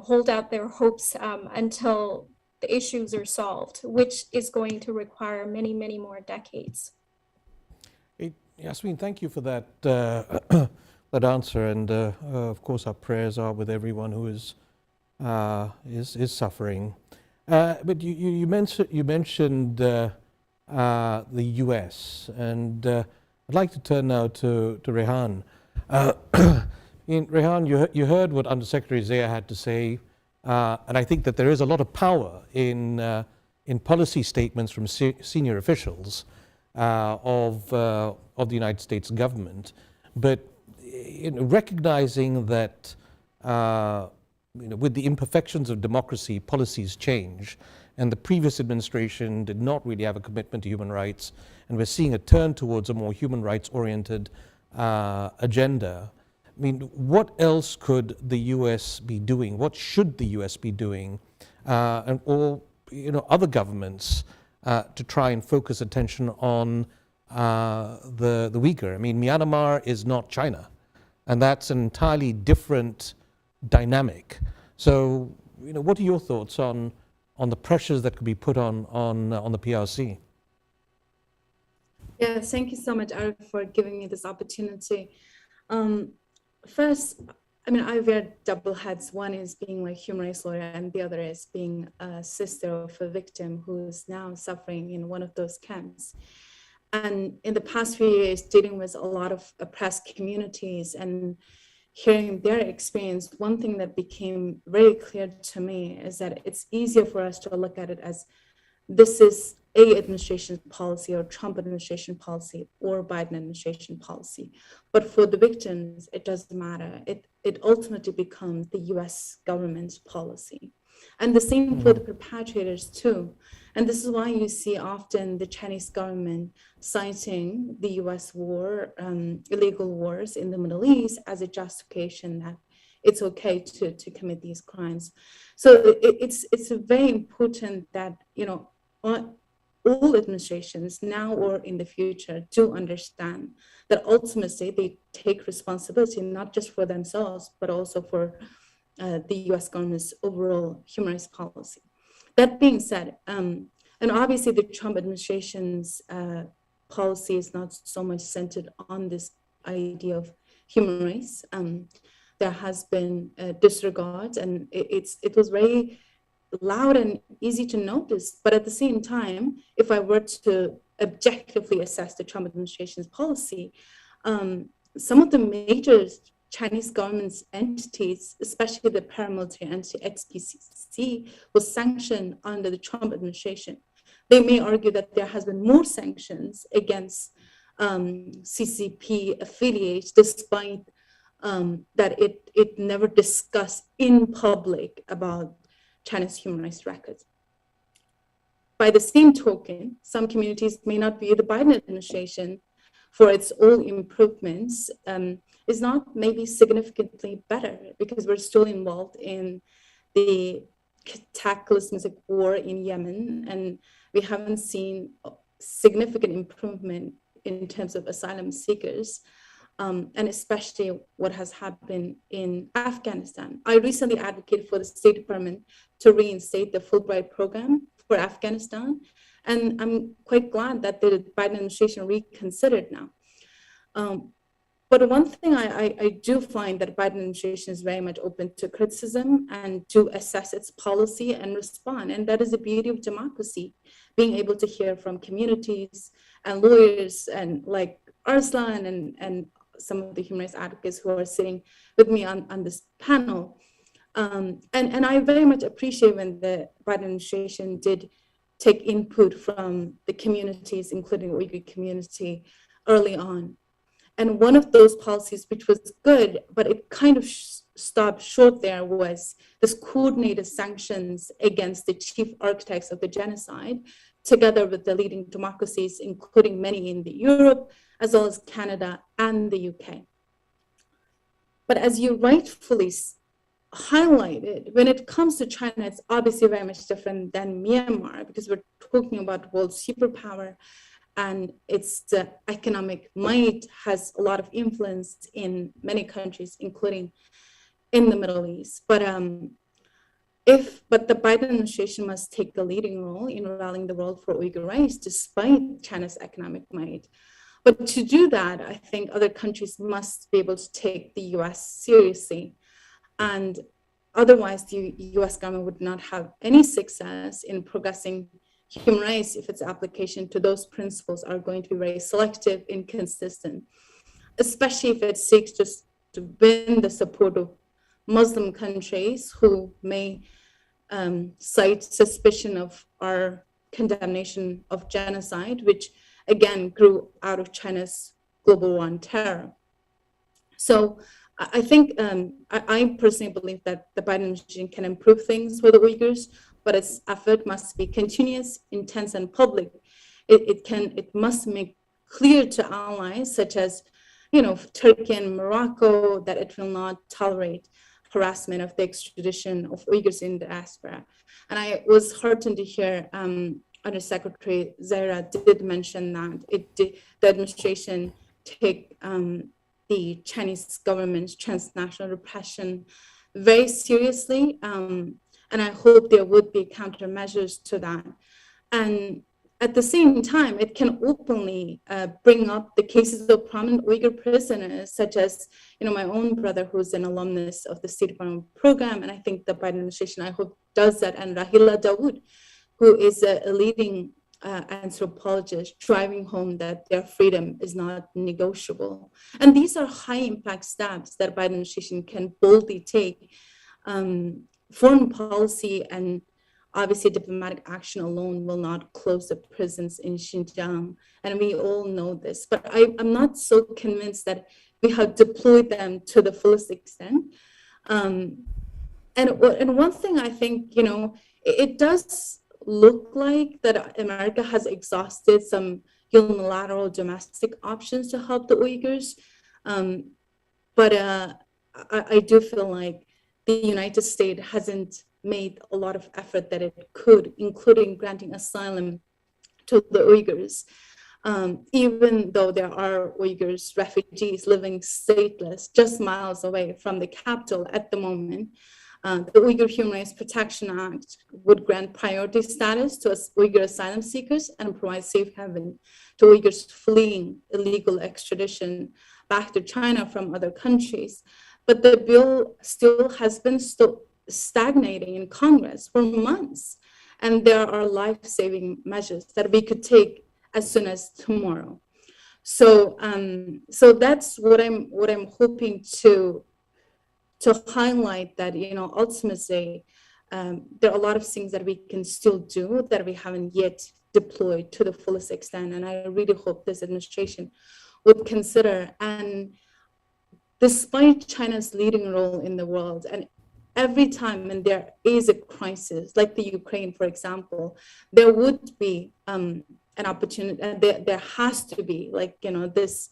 hold out their hopes until the issues are solved, which is going to require many, many more decades. Hey, Yasmin, thank you for that that answer, and of course our prayers are with everyone who is suffering. But you mentioned the U.S., and I'd like to turn now to Rehan. Rehan, you heard what Undersecretary Zia had to say, and I think that there is a lot of power in policy statements from senior officials of the United States government, but recognizing that with the imperfections of democracy, policies change, and the previous administration did not really have a commitment to human rights, and we're seeing a turn towards a more human rights-oriented agenda. I mean, what else could the U.S. be doing? What should the U.S. be doing, or other governments to try and focus attention on the Uyghur? I mean, Myanmar is not China, and that's an entirely different dynamic. So, what are your thoughts on the pressures that could be put on the PRC? Yeah, thank you so much, Arif, for giving me this opportunity. First, I mean, I wear double hats. One is being like human rights lawyer, and the other is being a sister of a victim who is now suffering in one of those camps. And in the past few years, dealing with a lot of oppressed communities and hearing their experience, one thing that became very clear to me is that it's easier for us to look at it as this is a administration policy or Trump administration policy or Biden administration policy. But for the victims, it doesn't matter. It ultimately becomes the US government's policy. And the same for the perpetrators too. And this is why you see often the Chinese government citing the US war, illegal wars in the Middle East as a justification that it's okay to commit these crimes. So it's very important that, all administrations now or in the future do understand that ultimately they take responsibility not just for themselves, but also for the US government's overall human rights policy. That being said, and obviously the Trump administration's policy is not so much centered on this idea of human rights. There has been disregard, and it was very loud and easy to notice. But at the same time, if I were to objectively assess the Trump administration's policy, some of the major Chinese government's entities, especially the paramilitary entity XPCC, was sanctioned under the Trump administration. They may argue that there has been more sanctions against CCP affiliates, despite that it never discussed in public about China's human rights records. By the same token, some communities may not view the Biden administration for its own improvements is not maybe significantly better, because we're still involved in the cataclysmic war in Yemen, and we haven't seen significant improvement in terms of asylum seekers, and especially what has happened in Afghanistan. I recently advocated for the State Department to reinstate the Fulbright program for Afghanistan, and I'm quite glad that the Biden administration reconsidered now. But one thing I do find that the Biden administration is very much open to criticism and to assess its policy and respond. And that is the beauty of democracy, being able to hear from communities and lawyers and like Arslan and some of the human rights advocates who are sitting with me on this panel. And I very much appreciate when the Biden administration did take input from the communities, including the Uyghur community, early on. And one of those policies, which was good, but it kind of stopped short there, was this coordinated sanctions against the chief architects of the genocide, together with the leading democracies, including many in Europe, as well as Canada and the UK. But as you rightfully highlighted, when it comes to China, it's obviously very much different than Myanmar, because we're talking about world superpower, and its economic might has a lot of influence in many countries, including in the Middle East. But the Biden administration must take the leading role in rallying the world for Uyghur rights, despite China's economic might. But to do that, I think other countries must be able to take the US seriously. And otherwise, the US government would not have any success in progressing human rights if its application to those principles are going to be very selective, inconsistent, especially if it seeks just to win the support of Muslim countries who may cite suspicion of our condemnation of genocide, which again grew out of China's global war on terror. So I think I personally believe that the Biden administration can improve things for the Uyghurs, but its effort must be continuous, intense, and public. It must make clear to allies such as, Turkey and Morocco that it will not tolerate harassment of the extradition of Uyghurs in the diaspora. And I was heartened to hear Undersecretary Zaira did mention that the administration take the Chinese government's transnational repression very seriously. And I hope there would be countermeasures to that. And at the same time, it can openly bring up the cases of prominent Uyghur prisoners, such as, my own brother, who's an alumnus of the State Department program. And I think the Biden administration, I hope, does that. And Rahila Dawood, who is a leading anthropologist, driving home that their freedom is not negotiable. And these are high impact steps that Biden administration can boldly take. Foreign policy and obviously diplomatic action alone will not close the prisons in Xinjiang. And we all know this, but I'm not so convinced that we have deployed them to the fullest extent. And one thing I think, it does look like that America has exhausted some unilateral domestic options to help the Uyghurs. But I do feel like the United States hasn't made a lot of effort that it could, including granting asylum to the Uyghurs. Even though there are Uyghurs, refugees living stateless just miles away from the capital at the moment, the Uyghur Human Rights Protection Act would grant priority status to Uyghur asylum seekers and provide safe haven to Uyghurs fleeing illegal extradition back to China from other countries. But the bill still has been stagnating in Congress for months. And there are life-saving measures that we could take as soon as tomorrow. So that's what I'm hoping to highlight, that ultimately there are a lot of things that we can still do that we haven't yet deployed to the fullest extent. And I really hope this administration would consider. And despite China's leading role in the world, and every time when there is a crisis, like the Ukraine, for example, there would be an opportunity, and there has to be, this,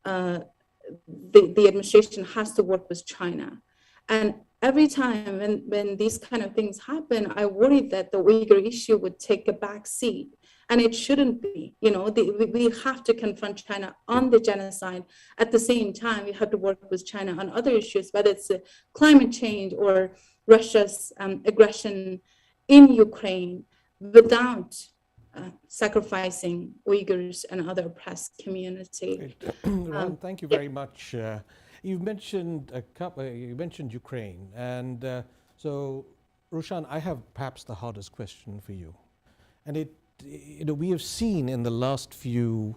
the administration has to work with China. And every time when these kind of things happen, I worry that the Uyghur issue would take a back seat. And it shouldn't be. We have to confront China on the genocide. At the same time, we have to work with China on other issues, whether it's climate change or Russia's aggression in Ukraine, without sacrificing Uyghurs and other oppressed communities. Ron, thank you very much. You mentioned Ukraine, and so Rushan, I have perhaps the hardest question for you, and we have seen in the last few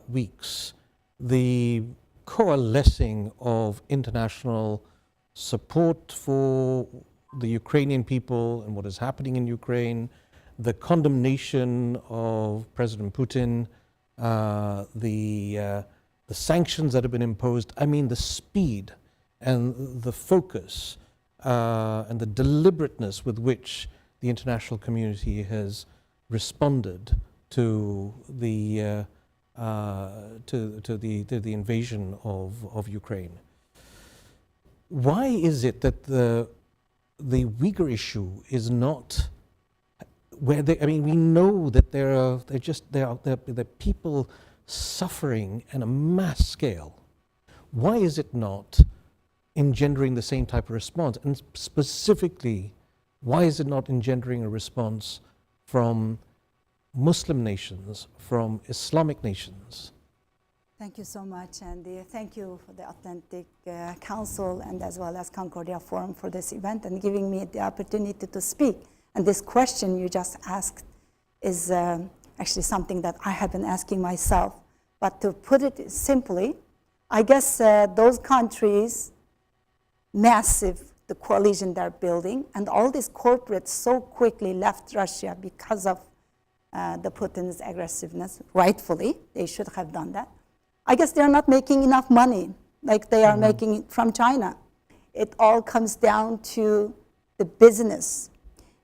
weeks the coalescing of international support for the Ukrainian people and what is happening in Ukraine, the condemnation of President Putin, the sanctions that have been imposed. I mean, the speed and the focus and the deliberateness with which the international community has responded to the invasion of Ukraine. Why is it that the Uyghur issue is not where they? I mean, we know that there are people suffering on a mass scale. Why is it not engendering the same type of response? And specifically, why is it not engendering a response from Muslim nations, from Islamic nations? Thank you so much, and thank you for the Atlantic Council and as well as Concordia Forum for this event and giving me the opportunity to speak. And this question you just asked is actually something that I have been asking myself. But to put it simply, I guess those countries, massive, the coalition they're building, and all these corporates so quickly left Russia because of the Putin's aggressiveness, rightfully, they should have done that. I guess they're not making enough money like they are making it from China. It all comes down to the business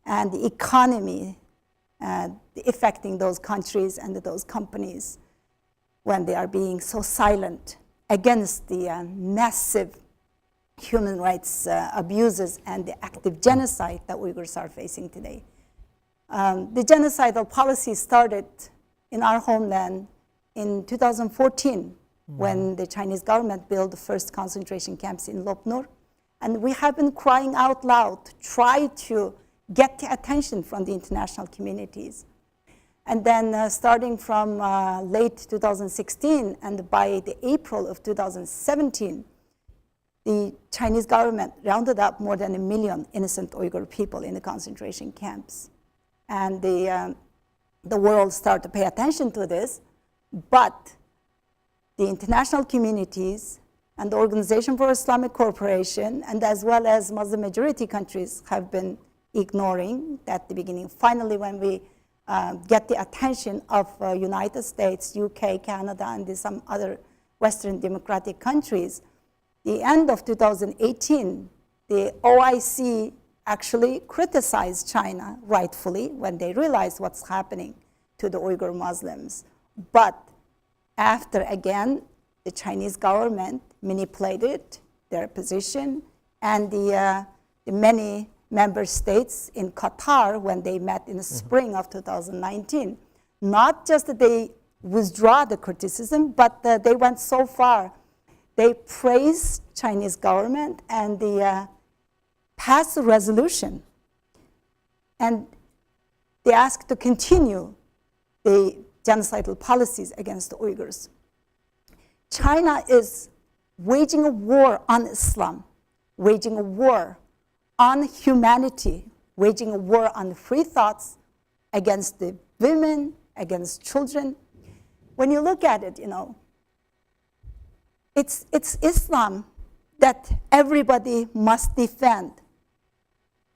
and the economy affecting those countries and those companies when they are being so silent against the massive human rights abuses and the active genocide that Uyghurs are facing today. The genocidal policy started in our homeland in 2014 when the Chinese government built the first concentration camps in Lop Nur. And we have been crying out loud, try to get the attention from the international communities. And then starting from late 2016 and by the April of 2017, the Chinese government rounded up more than 1 million innocent Uyghur people in the concentration camps. And the world started to pay attention to this, but the international communities and the Organization for Islamic Cooperation, and as well as Muslim majority countries, have been ignoring at the beginning. Finally, when we get the attention of United States, UK, Canada, and some other Western democratic countries, the end of 2018, the OIC actually criticized China, rightfully, when they realized what's happening to the Uyghur Muslims. But after, again, the Chinese government manipulated their position, and the many member states in Qatar, when they met in the spring of 2019, not just that they withdraw the criticism, but they went so far. They praised Chinese government and they passed a resolution. And they asked to continue the genocidal policies against the Uyghurs. China is waging a war on Islam, waging a war on humanity, waging a war on free thoughts against the women, against children. When you look at it, you know, it's Islam that everybody must defend.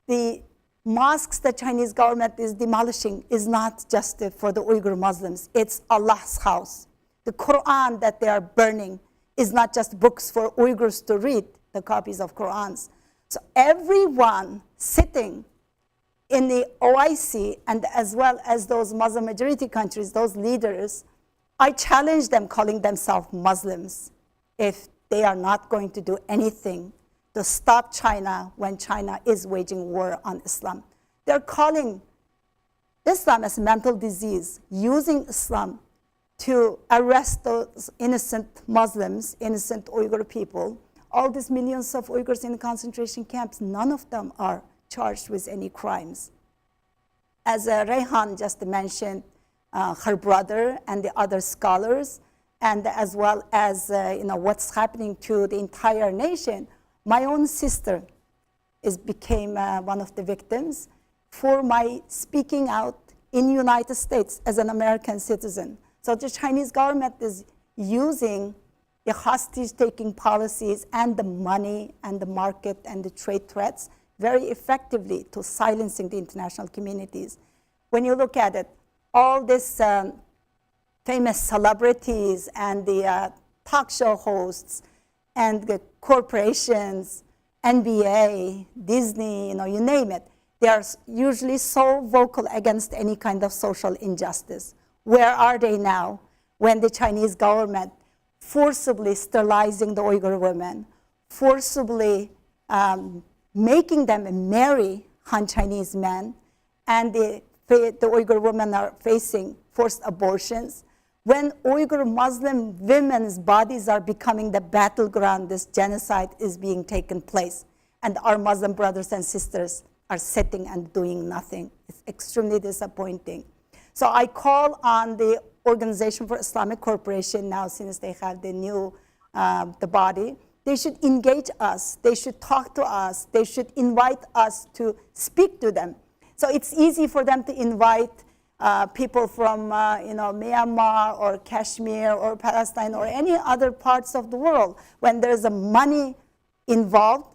The mosques the Chinese government is demolishing is not just for the Uyghur Muslims, it's Allah's house. The Quran that they are burning is not just books for Uyghurs to read, the copies of Qurans. So everyone sitting in the OIC, and as well as those Muslim majority countries, those leaders, I challenge them calling themselves Muslims if they are not going to do anything to stop China when China is waging war on Islam. They're calling Islam as a mental disease, using Islam to arrest those innocent Muslims, innocent Uyghur people. All these millions of Uyghurs in the concentration camps, none of them are charged with any crimes. As Rayhan just mentioned, her brother and the other scholars, and as well as what's happening to the entire nation, my own sister became one of the victims for my speaking out in the United States as an American citizen. So the Chinese government is using the hostage-taking policies and the money and the market and the trade threats very effectively to silencing the international communities. When you look at it, all these famous celebrities and the talk show hosts and the corporations, NBA, Disney, you name it, they are usually so vocal against any kind of social injustice. Where are they now when the Chinese government forcibly sterilizing the Uyghur women, forcibly making them marry Han Chinese men, and the Uyghur women are facing forced abortions? When Uyghur Muslim women's bodies are becoming the battleground, this genocide is being taken place, and our Muslim brothers and sisters are sitting and doing nothing. It's extremely disappointing. So I call on the Organization for Islamic Cooperation now, since they have the new the body, they should engage us, they should talk to us, they should invite us to speak to them. So it's easy for them to invite people from Myanmar or Kashmir or Palestine or any other parts of the world when there's a money involved.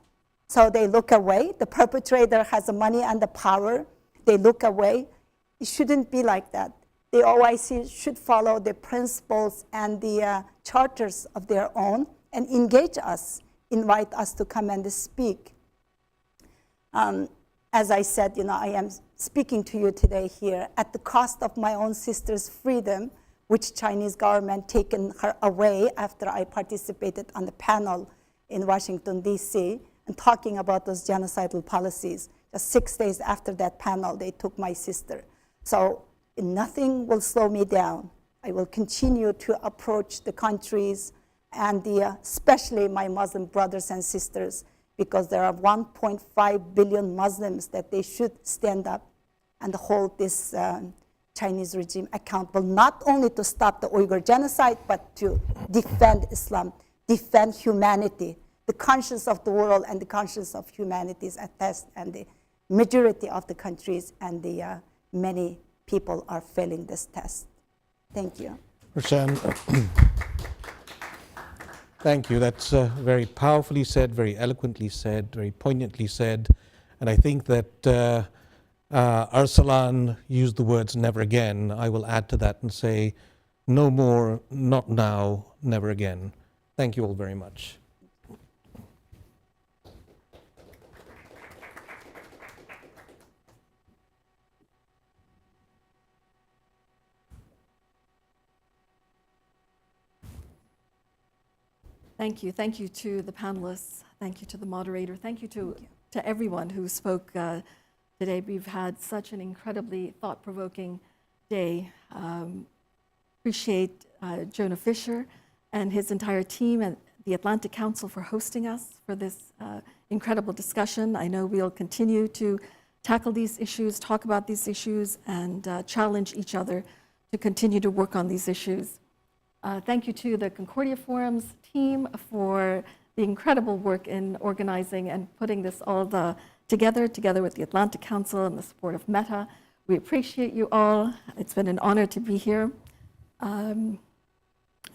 So they look away. The perpetrator has the money and the power. They look away. It shouldn't be like that. The OIC should follow the principles and the charters of their own and engage us, invite us to come and speak. As I said, I am speaking to you today here at the cost of my own sister's freedom, which Chinese government taken her away after I participated on the panel in Washington, D.C., and talking about those genocidal policies. Just 6 days after that panel, they took my sister. So nothing will slow me down. I will continue to approach the countries and especially my Muslim brothers and sisters, because there are 1.5 billion Muslims that they should stand up and hold this Chinese regime accountable, not only to stop the Uyghur genocide, but to defend Islam, defend humanity. The conscience of the world and the conscience of humanity is at test, and the majority of the countries and the many people are failing this test. Thank you. Hassan, thank you. That's very powerfully said, very eloquently said, very poignantly said. And I think that Arsalan used the words never again. I will add to that and say no more, not now, never again. Thank you all very much. Thank you. Thank you to the panelists. Thank you to the moderator. Thank you to everyone who spoke today. We've had such an incredibly thought-provoking day. Appreciate Jonah Fisher and his entire team and the Atlantic Council for hosting us for this incredible discussion. I know we'll continue to tackle these issues, talk about these issues, and challenge each other to continue to work on these issues. Thank you to the Concordia Forum's team for the incredible work in organizing and putting this all together with the Atlantic Council and the support of Meta. We appreciate you all. It's been an honor to be here. And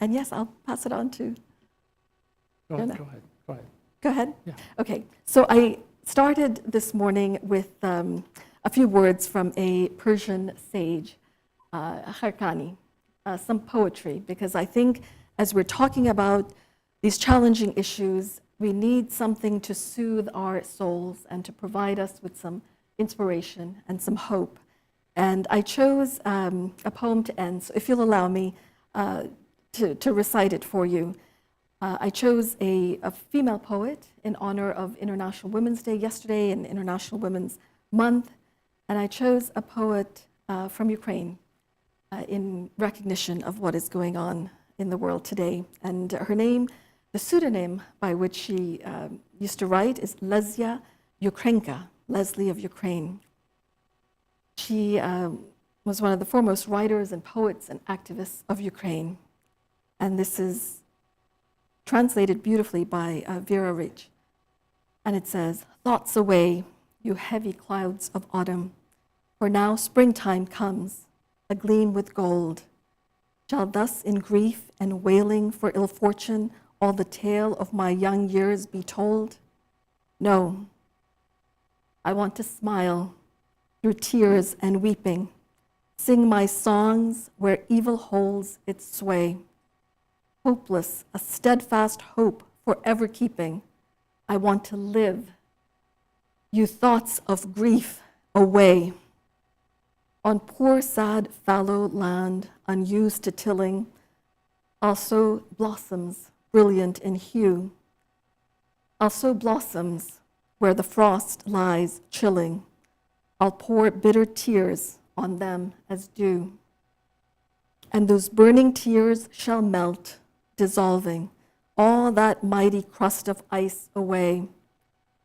yes, I'll pass it on to Jonah. Go ahead. Go ahead? Yeah. Okay, so I started this morning with a few words from a Persian sage, Kharkani. Some poetry, because I think as we're talking about these challenging issues, we need something to soothe our souls and to provide us with some inspiration and some hope. And I chose a poem to end, so if you'll allow me to recite it for you. I chose a female poet in honor of International Women's Day yesterday and International Women's Month, and I chose a poet from Ukraine, in recognition of what is going on in the world today. And her name, the pseudonym by which she used to write, is Lesya Ukrenka, Leslie of Ukraine. She was one of the foremost writers and poets and activists of Ukraine. And this is translated beautifully by Vera Rich. And it says, "Thoughts away, you heavy clouds of autumn, for now springtime comes, agleam with gold. Shall thus in grief and wailing for ill fortune all the tale of my young years be told? No. I want to smile through tears and weeping, sing my songs where evil holds its sway. Hopeless, a steadfast hope forever keeping, I want to live. You thoughts of grief away. On poor, sad, fallow land, unused to tilling, also blossoms, brilliant in hue. Also blossoms where the frost lies chilling. I'll pour bitter tears on them as dew. And those burning tears shall melt, dissolving all that mighty crust of ice away.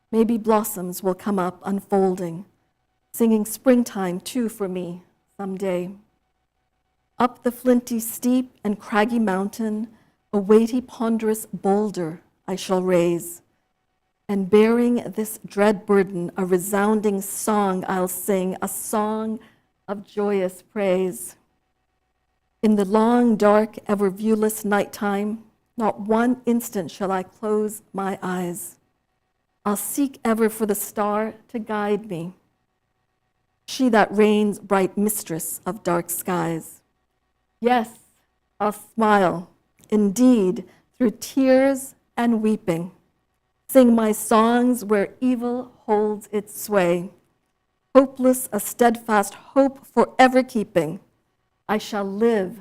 Maybe blossoms will come up unfolding, singing springtime too for me someday. Up the flinty steep and craggy mountain, a weighty ponderous boulder I shall raise, and bearing this dread burden, a resounding song I'll sing, a song of joyous praise. In the long, dark, ever viewless nighttime, not one instant shall I close my eyes. I'll seek ever for the star to guide me, she that reigns bright mistress of dark skies. Yes, I'll smile, indeed, through tears and weeping. Sing my songs where evil holds its sway. Hopeless, a steadfast hope forever keeping. I shall live,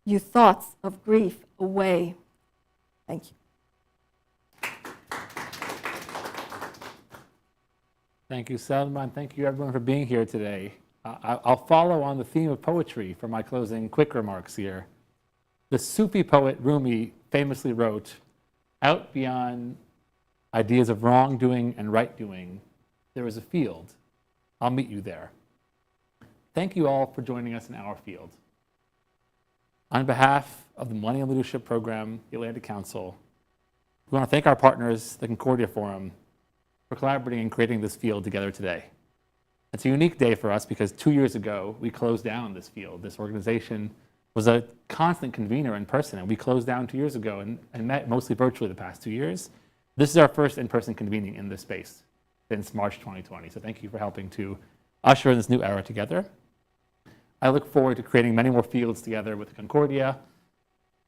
you thoughts of grief away. Thank you. Thank you, Salam, and thank you everyone for being here today. I'll follow on the theme of poetry for my closing quick remarks here. The Sufi poet Rumi famously wrote, "Out beyond ideas of wrongdoing and right doing, there is a field. I'll meet you there." Thank you all for joining us in our field. On behalf of the Millennium Leadership Program, the Atlantic Council, we want to thank our partners, the Concordia Forum, for collaborating and creating this field together today. It's a unique day for us because 2 years ago, we closed down this field. This organization was a constant convener in person, and we closed down 2 years ago and met mostly virtually the past 2 years. This is our first in-person convening in this space since March 2020. So thank you for helping to usher in this new era together. I look forward to creating many more fields together with Concordia,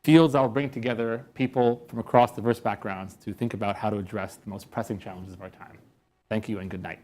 fields that will bring together people from across diverse backgrounds to think about how to address the most pressing challenges of our time. Thank you and good night.